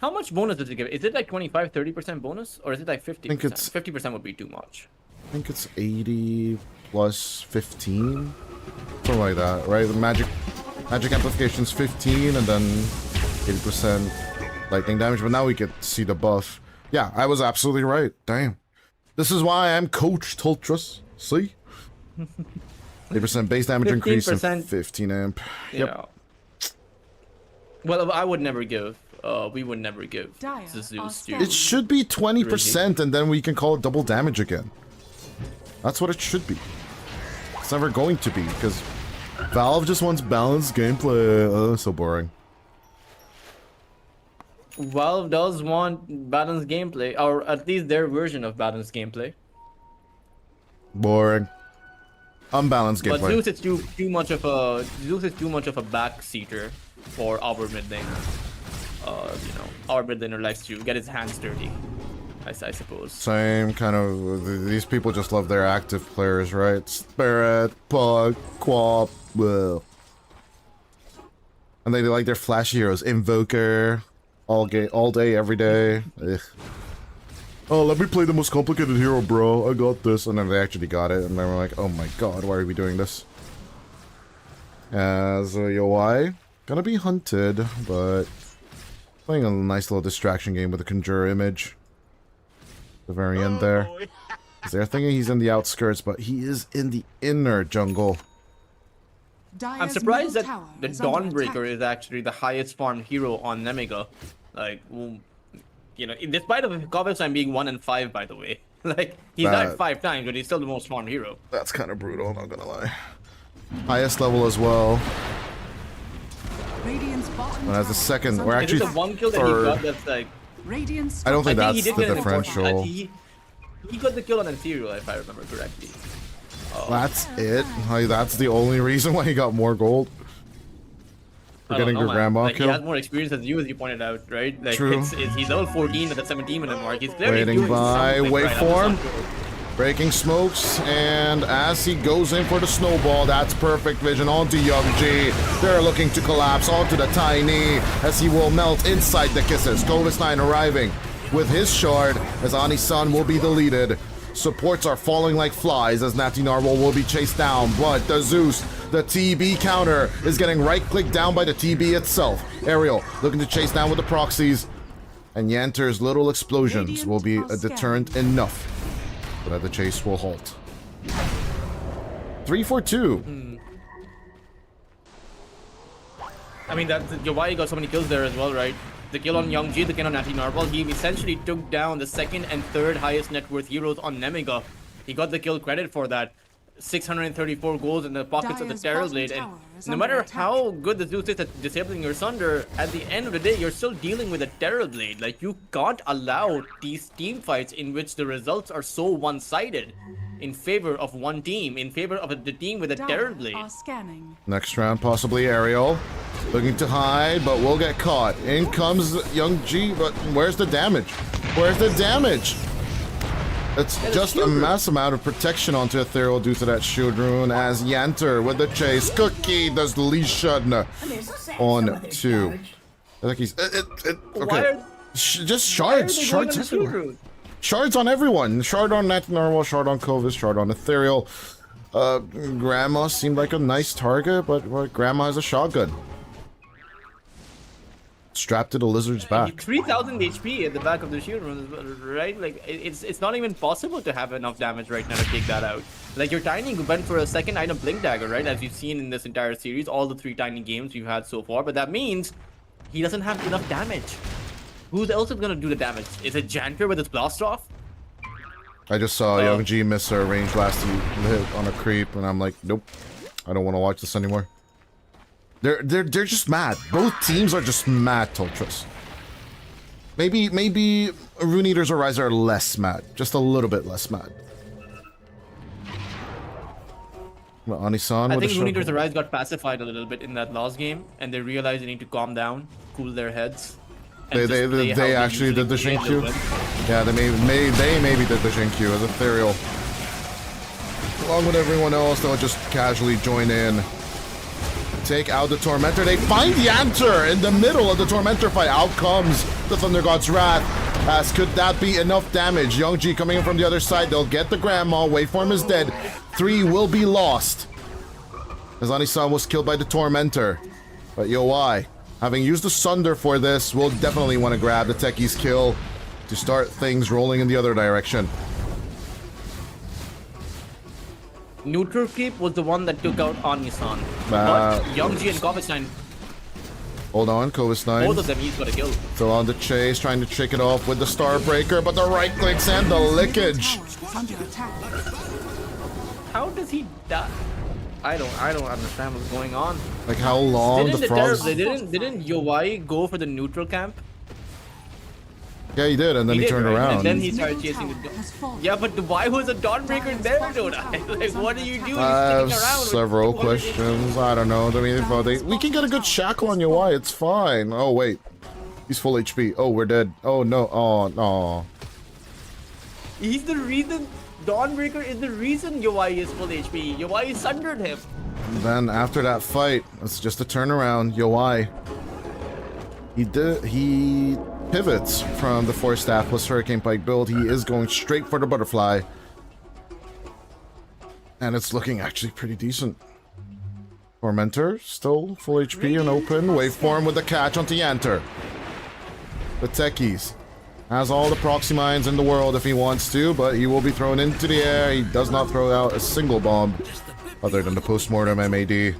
how much bonus does it give? Is it like 25-30% bonus, or is it like 50%? I think it's 50% would be too much. I think it's 80 plus 15, something like that, right? The magic amplification's 15, and then 80% lightning damage. But now we can see the buff. Yeah, I was absolutely right. Damn, this is why I'm Coach Toltros. See, 8% base damage increase and 15 amp. Yep. Yeah. Well, I would never give. We would never give the Zeus to. It should be 20%, and then we can call it double damage again. That's what it should be. It's never going to be, because Valve just wants balanced gameplay. Oh, so boring. Valve does want balanced gameplay, or at least their version of balanced gameplay. Boring. Unbalanced gameplay. But Zeus is too much of a backseater for our mid lane. You know, our mid laner likes to get his hands dirty, I suppose. Same kind of. These people just love their active players, right? Spirit, Pug, Quap, well. And they like their flashy heroes. Invoker, all day, every day. Ugh. oh, let me play the most complicated hero, bro. I got this. And then they actually got it. And then we're like, oh my god, why are we doing this? As a UI, gonna be hunted, but playing a nice little distraction game with a Conjure image. The very end there. They're thinking he's in the outskirts, but he is in the inner jungle. I'm surprised that the Dawnbreaker is actually the highest farmed hero on Nemiga. Like, well, you know, despite of Kovacs being 1 and 5, by the way. Like, he's died 5 times, but he's still the most farmed hero. That's kind of brutal, not gonna lie. Highest level as well. And as the second, we're actually the one kill that he got that's like... I don't think that's the differential. He got the kill on Ethereal, if I remember correctly. That's it? Like, that's the only reason why he got more gold? For getting your grandma like, kill? He has more experience as you pointed out, right? Like, True. He's level 14 at the 17-minute mark. He's clearly Waiting doing by something waveform. Right. Breaking smokes, and as he goes in for the snowball, that's perfect vision onto Young G. They're looking to collapse onto the Tiny, as he will melt inside the kisses. Kovacs arriving with his shard, as Ani-san will be deleted. Supports are falling like flies, as Natty Narwhal will be chased down, but the Zeus, the TB counter, is getting right-clicked down by the TB itself. Ariel looking to chase down with the proxies, and Yanter's little explosions will be a deterrent enough so that the chase will halt. 3-4-2. I mean, why he got so many kills there as well, right? The kill on Young G, the kill on Natty Narwhal, he essentially took down the second and third highest net worth heroes on Nemiga. He got the kill credit for that. 634 goals in the pockets of the Terrorblade, and no matter how good the Zeus is at disabling your Sunder, at the end of the day, you're still dealing with a Terrorblade. Like, you can't allow these team fights in which the results are so one-sided in favor of one team, in favor of the team with a Terrorblade. Next round, possibly Ariel. Looking to hide, but will get caught. In comes Young G, but where's the damage? Where's the damage? It's just a mass amount of protection onto Ethereal due to that shield rune, as Yanter with the chase. Cookie does the lesion on 2. I think he's... okay. Just shards. Shards everywhere. Shards on everyone. Shard on Natty Narwhal, shard on Kovacs, shard on Ethereal. Grandma seemed like a nice target, but Grandma has a shotgun. Strapped to the lizard's back. 3000 HP at the back of the shield rune, right? Like, it's not even possible to have enough damage right now to take that out. Like, your Tiny went for a second item Blink Dagger, right? As you've seen in this entire series, all the 3 Tiny games we've had so far. But that means he doesn't have enough damage. Who else is gonna do the damage? Is it Janker with his Blast Off? I just saw Young G miss her range last hit on a creep, and I'm like, nope, I don't want to watch this anymore. They're just mad. Both teams are just mad, Toltris. Maybe Rune Eaters or Rise are less mad, just a little bit less mad. Well, Ani-san, I think Rune Eaters or Rise got pacified a little bit in that last game, and they realized they need to calm down, cool their heads. They actually did the Shinkyu. Yeah, they maybe did the Shinkyu as Ethereal. Along with everyone else, they'll just casually join in. Take out the Tormentor. They find the answer in the middle of the Tormentor fight. Out comes the Thunder God's Wrath. As could that be enough damage? Young G coming in from the other side. They'll get the Grandma. Waveform is dead. 3 will be lost. As Ani-san was killed by the Tormentor. But Yoi, having used the Sunder for this, will definitely want to grab the Techie's kill to start things rolling in the other direction. Neutral Creep was the one that took out Ani-san. But Young G and Kovacs, hold on, Kovacs, both of them he's got a kill. Still on the chase, trying to trick it off with the Starbreaker, but the right clicks and the lickage. How does he die? I don't understand what's going on. Like how long the frogs... Didn't Yowai go for the neutral camp? Yeah, he did, and then he turned right? around. And then he started chasing the... Yeah, but why was a Dawnbreaker there, Dodai? Like, what are you doing? I have several questions. I don't know. I mean, we can get a good shackle on Yowai. It's fine. Oh, wait. He's full HP. Oh, we're dead. Oh, no. Oh, no. He's the reason... Dawnbreaker is the reason Yowai is full HP. Yowai sundered him. And then after that fight, it's just a turnaround. Yowai. He pivots from the Force Staff plus Hurricane Pike build. He is going straight for the Butterfly. And it's looking actually pretty decent. Tormentor, still full HP and open. Waveform with the catch onto Yanter. The Techies. Has all the proxy mines in the world if he wants to, but he will be thrown into the air. He does not throw out a single bomb other than the postmortem MAD.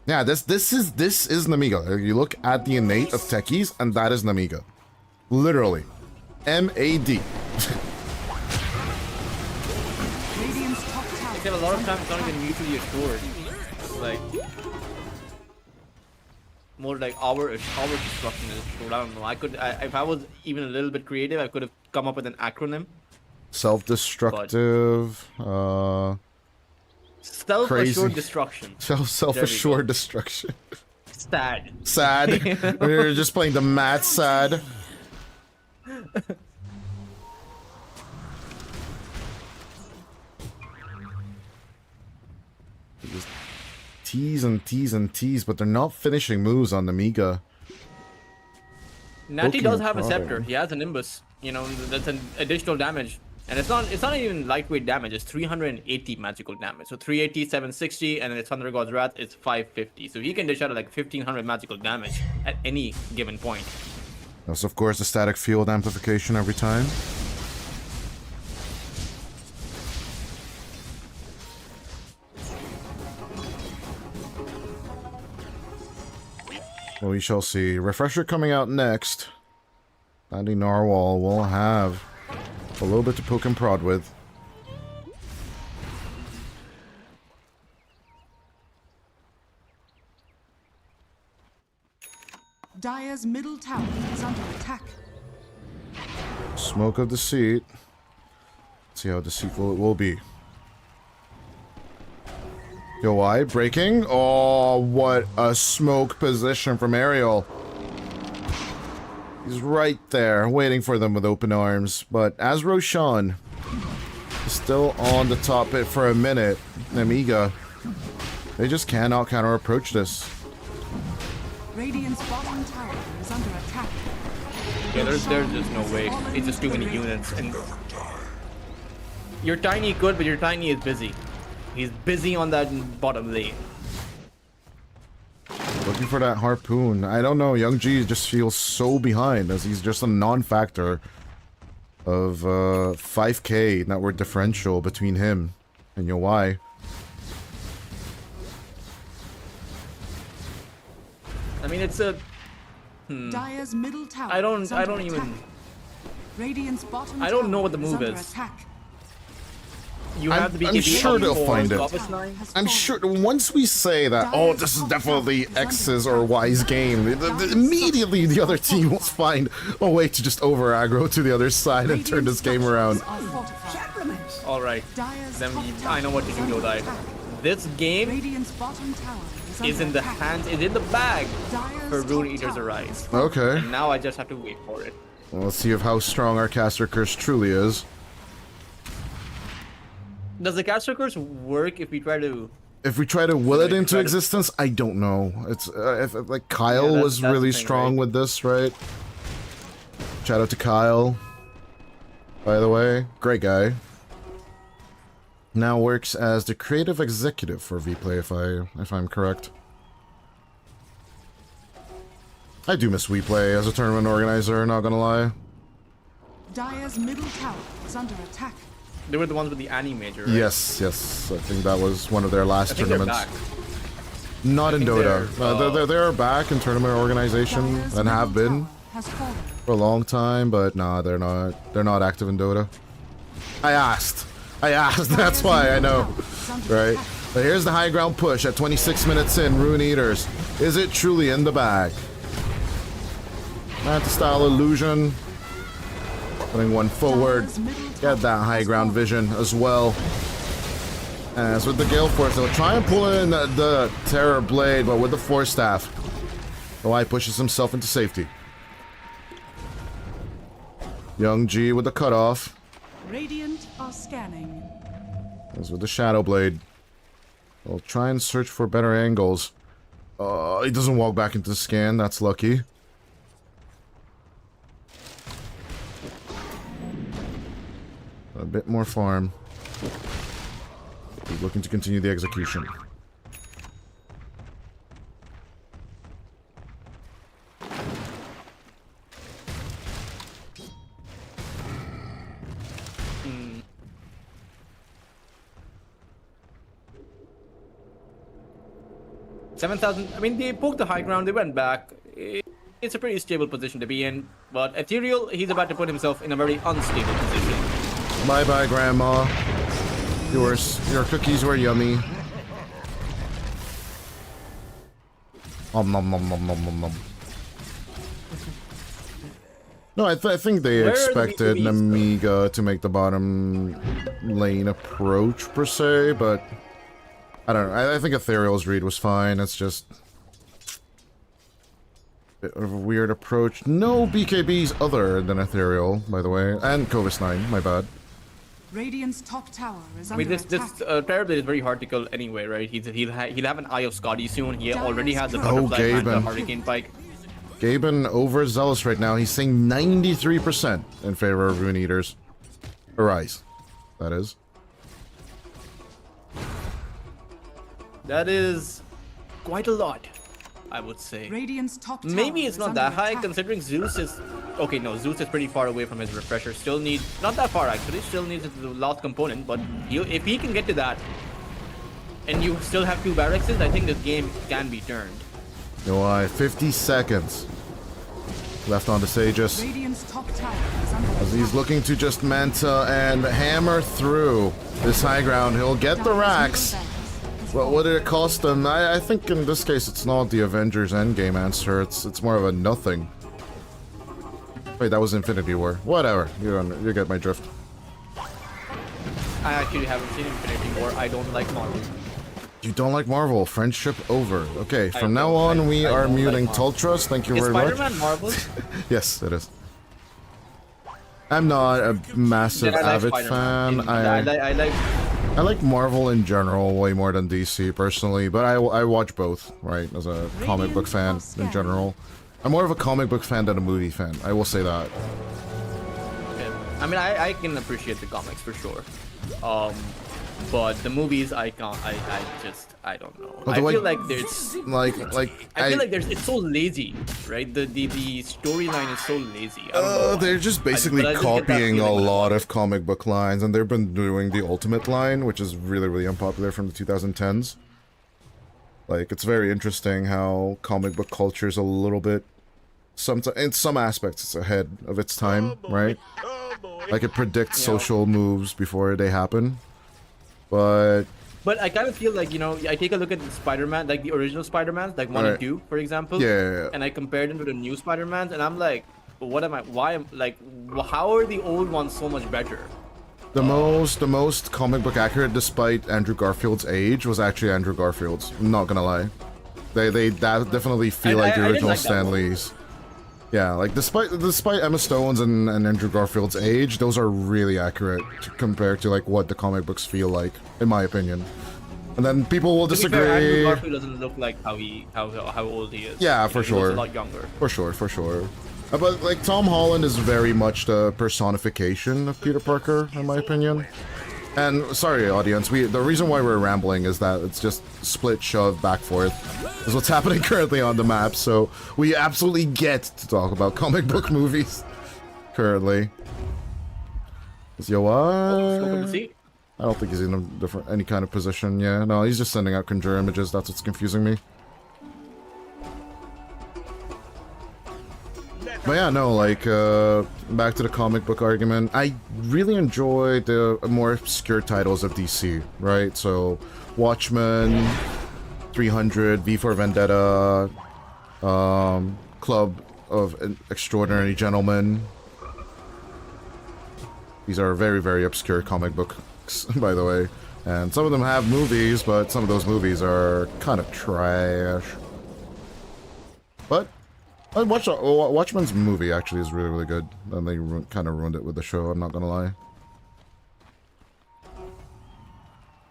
Yeah, this is Nemiga. You look at the innate of Techies, and that is Nemiga. Literally. MAD. A lot of times it's not even mutually assured. It's like more like our destruction is assured. I don't know. If I was even a little bit creative, I could have come up with an acronym. Self-destructive. Self-assured destruction. Self-assured destruction. Sad. Sad. We're just playing the mad sad. Just tease and tease and tease, but they're not finishing moves on Nemiga. Natty does have a scepter. He has a Nimbus. You know, that's an additional damage. And it's not even lightweight damage, it's 380 magical damage. So 380, 760, and then it's Thunder God's Wrath, it's 550. So he can dish out like 1500 magical damage at any given point. That's of course the static field amplification every time. Well, we shall see. Refresher coming out next. Andy Narwhal will have a little bit to poke and prod with. Dire's middle tower is under attack. Smoke of Deceit. Let's see how deceitful it will be. Yo, why? Breaking? Oh, what a smoke position from Ariel. He's right there, waiting for them with open arms. But as Roshan is still on the top hit for a minute, Nemiga, they just cannot counter-approach this. Radiant's bottom tower is under attack. Yeah, there's just no way. It's just too many units. And your Tiny good, but your Tiny is busy. He's busy on that bottom lane. Looking for that harpoon. I don't know. Young G just feels so behind as he's just a non-factor of 5k network differential between him and Yowai. I mean, it's a. Dire's middle tower I don't is under even. attack. Radiant's bottom I don't know what the tower move under is. attack. You have the I'm BKB sure they'll for find it. Coppice Nine. I'm sure once we say that, oh, this is definitely X's or Y's game, immediately the other team will find a way to just over aggro to the other side and turn this game around. All right, Dire's then top I know what to tower do, is under Lodi. attack. This game Radiant's bottom tower is in the hands, is in the bag for Rune Eater's Arise. Okay. And now I just have to wait for it. Well, let's see if how strong our caster curse truly is. Does the caster curse work if we try to? If we try to will it into existence, I don't know. It's if like Kyle was that's really the thing, strong right? with this, right? Shout out to Kyle. By the way, great guy. Now works as the creative executive for Vplay, if I'm correct. I do miss Vplay as a tournament organizer, not gonna lie. Dire's middle tower is under attack. They were the ones with the Annie major, right? Yes, yes. I think that was one of their last I think they're tournaments. back. Not in think Dota. They're back in tournament organization Dire's and have middle been tower has fallen. for a long time, but nah, they're not. They're not active in Dota. I asked. That's why I know, right? But here's the high ground push at 26 minutes in. Rune Eaters, is it truly in the bag? Style illusion. Putting one forward. Get that high ground vision as well. As with the Gale Force, they'll try and pull in the Terror Blade, but with the Force Staff, Oi pushes himself into safety. Young G with the cutoff. Radiant are scanning. As with the Shadow Blade. They'll try and search for better angles. He doesn't walk back into the scan. That's lucky. A bit more farm. He's looking to continue the execution. Hmm. 7,000. I mean, they poked the high ground. They went back. It's a pretty stable position to be in. But Ethereal, he's about to put himself in a very unstable position. Bye-bye, Grandma. Your cookies were yummy. Nom nom nom nom nom nom nom. No, I think they expected Nemiga to make the bottom lane approach, per se, but... I don't know. I think Ethereal's read was fine. It's just... a bit of a weird approach. No BKBs other than Ethereal, by the way. And Covis 9, my bad. Radiant's top tower is I under mean, attack. Terrorblade is very hard to kill anyway, right? He'll have an Eye of Scotty soon. He already has the Oh, Butterfly and the Gaben. Hurricane Pike. Gaben overzealous right now. He's saying 93% in favor of Rune Eaters. Arise. That is. That is quite a lot, I would say. Radiant's top tower Maybe it's is not under that high, attack. considering Zeus is... Okay, no, Zeus is pretty far away from his refresher. Still need... Not that far, actually. Still needs the last component, but if he can get to that, and you still have 2 barracks, I think this game can be turned. You know, 50 seconds left on the Sages. Radiant's top tower is under As he's looking to just Manta and hammer through this high ground. He'll get the racks. Well, what did it cost them? I think in this case it's not the Avengers Endgame answer. It's more of a nothing. Wait, that was Infinity War. Whatever. You get my drift. I actually haven't seen Infinity War. I don't like Marvel. You don't like Marvel. Friendship over. Okay, from now don't on we I are don't like muting Marvel. Tultras. Thank you Is very much. Spider-Man Marvel? Yes, it is. I'm not a massive Yeah, I like avid Spider-Man. fan. I like Marvel in general way more than DC personally, but I watch both, right, as a comic book fan in general. I'm more of a comic book fan than a movie fan, I will say that. Yeah. I mean, I can appreciate the comics for sure. But the movies, I can't. I don't know. But I the way- feel like there's. I feel like it's so lazy, right? The storyline is so lazy. I don't know why. They're just basically but I just get that copying a feeling lot of comic book lines, and they've been doing the Ultimate line, which is really, really unpopular from the 2010s. Like, it's very interesting how comic book culture is a little bit... in some aspects, it's ahead of its time, right? Like, it predicts social moves before they happen. But I kind of feel like, you know, I take a look at the Spider-Man, like the original Spider-Man, like 1 and 2, for example. Yeah. And I compare them to the new Spider-Mans, and I'm like, how are the old ones so much better? the most comic book accurate, despite Andrew Garfield's age, was actually Andrew Garfield's. I'm not gonna lie. They definitely feel like the I didn't original like that Stan one. Lees. Yeah, like despite Emma Stone's and Andrew Garfield's age, those are really accurate compared to like what the comic books feel like, in my opinion. And then people will To be fair, Andrew disagree. Garfield doesn't look like how old he is. Yeah, You for know, he sure. looks a lot younger. For sure. But like Tom Holland is very much the personification of Peter Parker, in my opinion. And sorry, audience, the reason why we're rambling is that it's just split, shove, back, forth. Is what's happening currently on the map, so we absolutely get to talk about comic book movies currently. Is yo Scope of the what? sea. I don't think he's in any kind of position. Yeah, no, he's just sending out conjure images. That's what's confusing me. But yeah, no, like, back to the comic book argument. I really enjoy the more obscure titles of DC, right? So, Watchmen, 300, V for Vendetta, Club of Extraordinary Gentlemen. These are very, very obscure comic books, by the way. And some of them have movies, but some of those movies are kind of trash. But Watchmen's movie actually is really, really good. And they kind of ruined it with the show, I'm not gonna lie.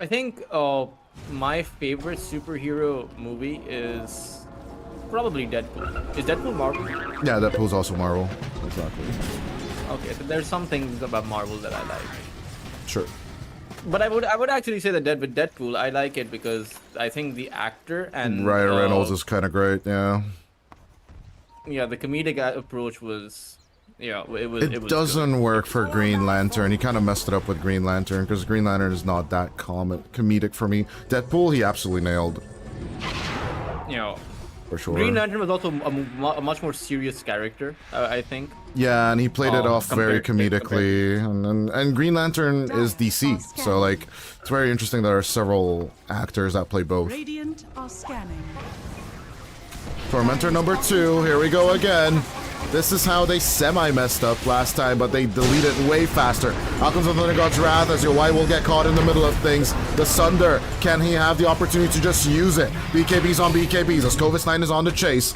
I think my favorite superhero movie is probably Deadpool. Is Deadpool Marvel? Yeah, Deadpool's also Marvel. Exactly. Okay, so there's some things about Marvel that I like. Sure. But I would actually say that with Deadpool, I like it because I think the actor and Ryan Reynolds is kind of great, yeah. Yeah, the comedic approach was, yeah, it was. It was doesn't good. work for Green Lantern. He kind of messed it up with Green Lantern because Green Lantern is not that comedic for me. Deadpool, he absolutely nailed. You know, for sure. Green Lantern was also a much more serious character, I think. Yeah, and he played it off very comedically. And Green Lantern is DC, so like it's very interesting there are several actors that play both. Radiant are scanning. Tormentor number 2, here we go again. This is how they semi-messed up last time, but they deleted it way faster. Out comes the Thunder God's Wrath as your White will get caught in the middle of things. The Sunder, can he have the opportunity to just use it? BKBs on BKBs as Kovis9 is on the chase.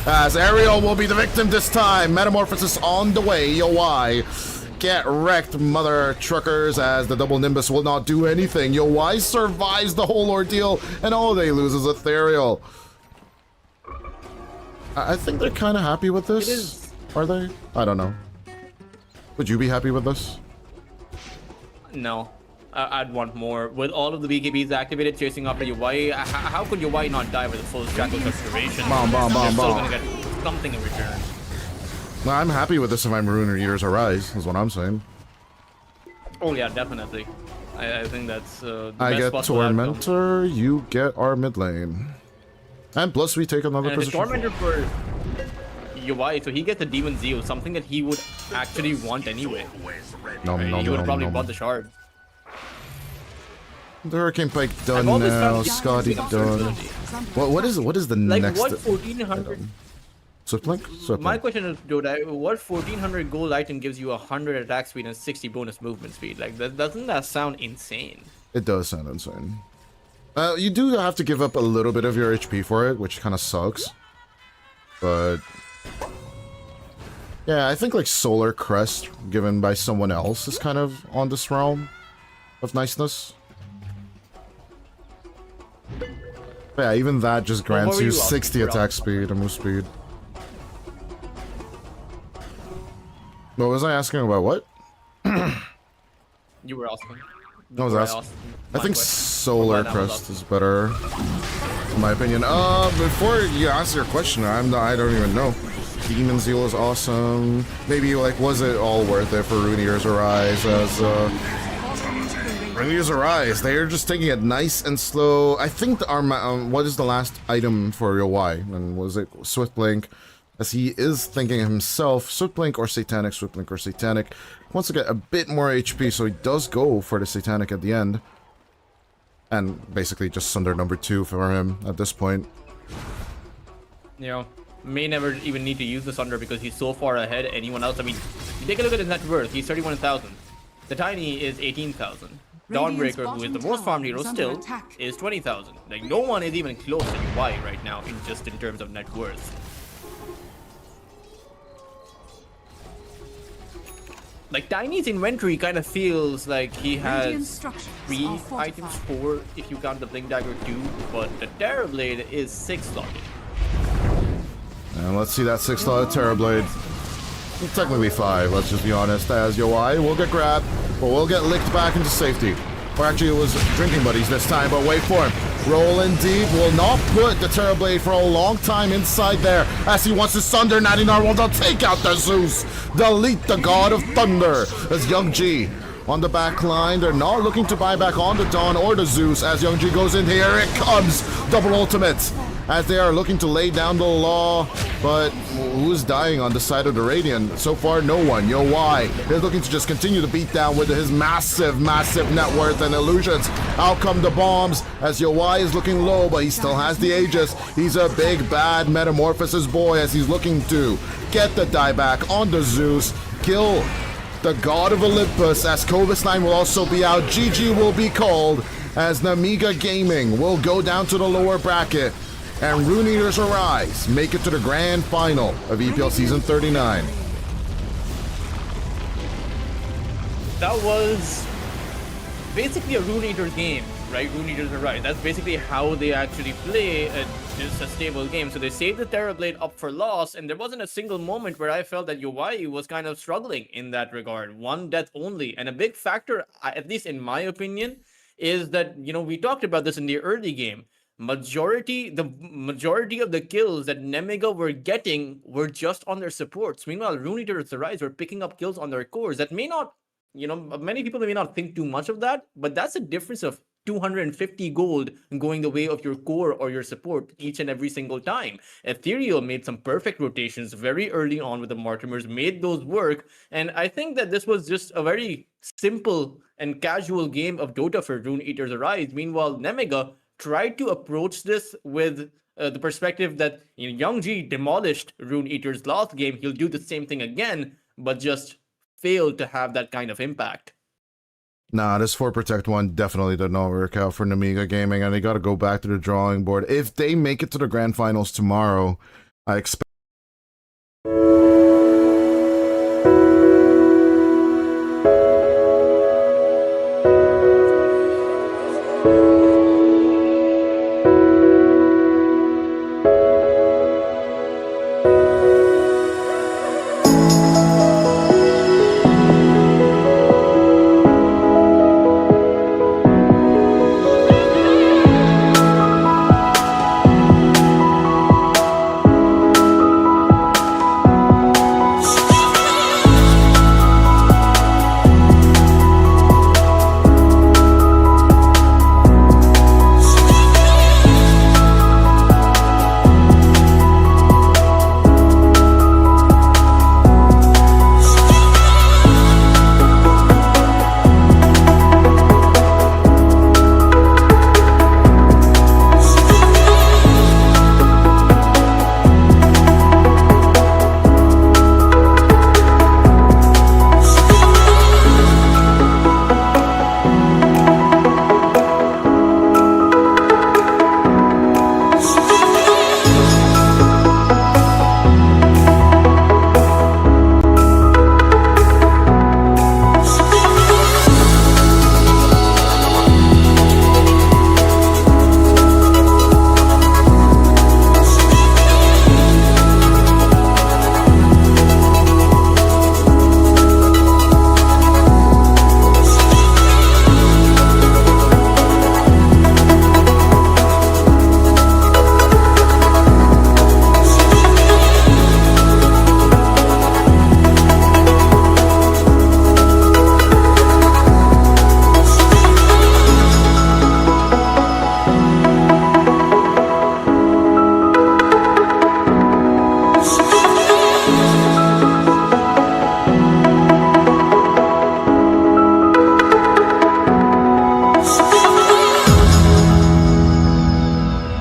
As Ariel will be the victim this time. Metamorphosis on the way, your Y. Get wrecked, mother truckers, as the double Nimbus will not do anything. Your Y survives the whole ordeal, and all they lose is Ethereal. I think they're kind of happy with this. It is. Are they? I don't know. Would you be happy with this? No. I'd want more. With all of the BKBs activated chasing after your Y, how could your Y not die with a full stack of Restoration? Bomb, bomb, bomb, You're still bomb. gonna get something in return. Well, I'm happy with this if I'm RE.Arise, is what I'm saying. Oh yeah, definitely. I think that's the I best get possible outcome. Tormentor, you get our mid lane. And plus we take another And the position. Tormentor for UI, so he gets the Demon Zeal, something that he would actually want anyway. No, Right? no, He would no, have probably no. bought the shard. The Hurricane Pike done I've always now, found Scotty Demon done. Zeal What is the like next what 1400? item? Swift Link? Swift My Link. question is, dude, what 1400 gold item gives you 100 attack speed and 60 bonus movement speed? Like, doesn't that sound insane? It does sound insane. You do have to give up a little bit of your HP for it, which kind of sucks. But yeah, I think like Solar Crest given by someone else is kind of on this realm of niceness. But yeah, even that just grants were you you asking 60 for, attack speed and move speed. What was I asking about? What? You were asking. I was asking. I think Solar Well, that was Crest is better, in my opinion. Before you answer your question, I don't even know. Demon Zeal is awesome. Maybe like, was it all worth it for RE.Arise? As RE.Arise, they're just taking it nice and slow. I think our what is the last item for your Y? And was it Swift Blink? As he is thinking himself, Swift Blink or Satanic, Swift Blink or Satanic. Wants to get a bit more HP, so he does go for the Satanic at the end. And basically just Sunder number 2 for him at this point. You know, may never even need to use the Sunder because he's so far ahead of anyone else. I mean, you take a look at his net worth. He's 31,000. The Tiny is 18,000. Dawnbreaker, who is the most farmed hero still, is 20,000. Like, no one is even close to UI right now in terms of net worth. Like, Tiny's inventory kind of feels like he has 3 items, 4 if you count the Blink Dagger 2, but the Terrorblade is 6 slotted. And let's see that 6-slotted Terrorblade. Technically 5, let's just be honest, as UI will get grabbed, but will get licked back into safety. Or actually it was Drinking Buddies this time, but wait for him. Rolling deep, will not put the Terrorblade for a long time inside there, as he wants to Sunder. 99 will take out the Zeus. Delete the God of Thunder, as Young G on the back line. They're not looking to buy back on the Dawn or the Zeus, as Young G goes in. Here it comes, double ultimate, as they are looking to lay down the law. But who's dying on the side of the Radiant? So far, no one. Yo, why? Is looking to just continue to beat down with his massive net worth and illusions. Out come the bombs, as Yo, why is looking low, but he still has the Aegis. He's a big, bad Metamorphosis boy, as he's looking to get the dieback on the Zeus, kill the God of Olympus, as Kovis9 will also be out. GG will be called, as Nemiga Gaming will go down to the lower bracket. And RE.Arise make it to the grand final of EPL Season 39. That was basically a RE.Arise game right? Rune Eaters Arise. That's basically how they actually play just a stable game. So they saved the Terrorblade up for loss, and there wasn't a single moment where I felt that Yowai was kind of struggling in that regard. One death only. And a big factor, at least in my opinion, is that, we talked about this in the early game. The majority of the kills that Nemiga were getting were just on their supports. Meanwhile, Rune Eaters Arise were picking up kills on their cores. That may not, many people may not think too much of that, but that's a difference of 250 gold going the way of your core or your support each and every single time. Ethereal made some perfect rotations very early on with the Mortimers, made those work, and I think that this was just a very simple and casual game of Dota for Rune Eaters Arise. Meanwhile, Nemiga tried to approach this with the perspective that Young G demolished Rune Eater's last game. He'll do the same thing again, but just failed to have that kind of impact. Nah, this 4 Protect one definitely did not work out for Nemiga Gaming, and they got to go back to the drawing board. If they make it to the grand finals tomorrow, I expect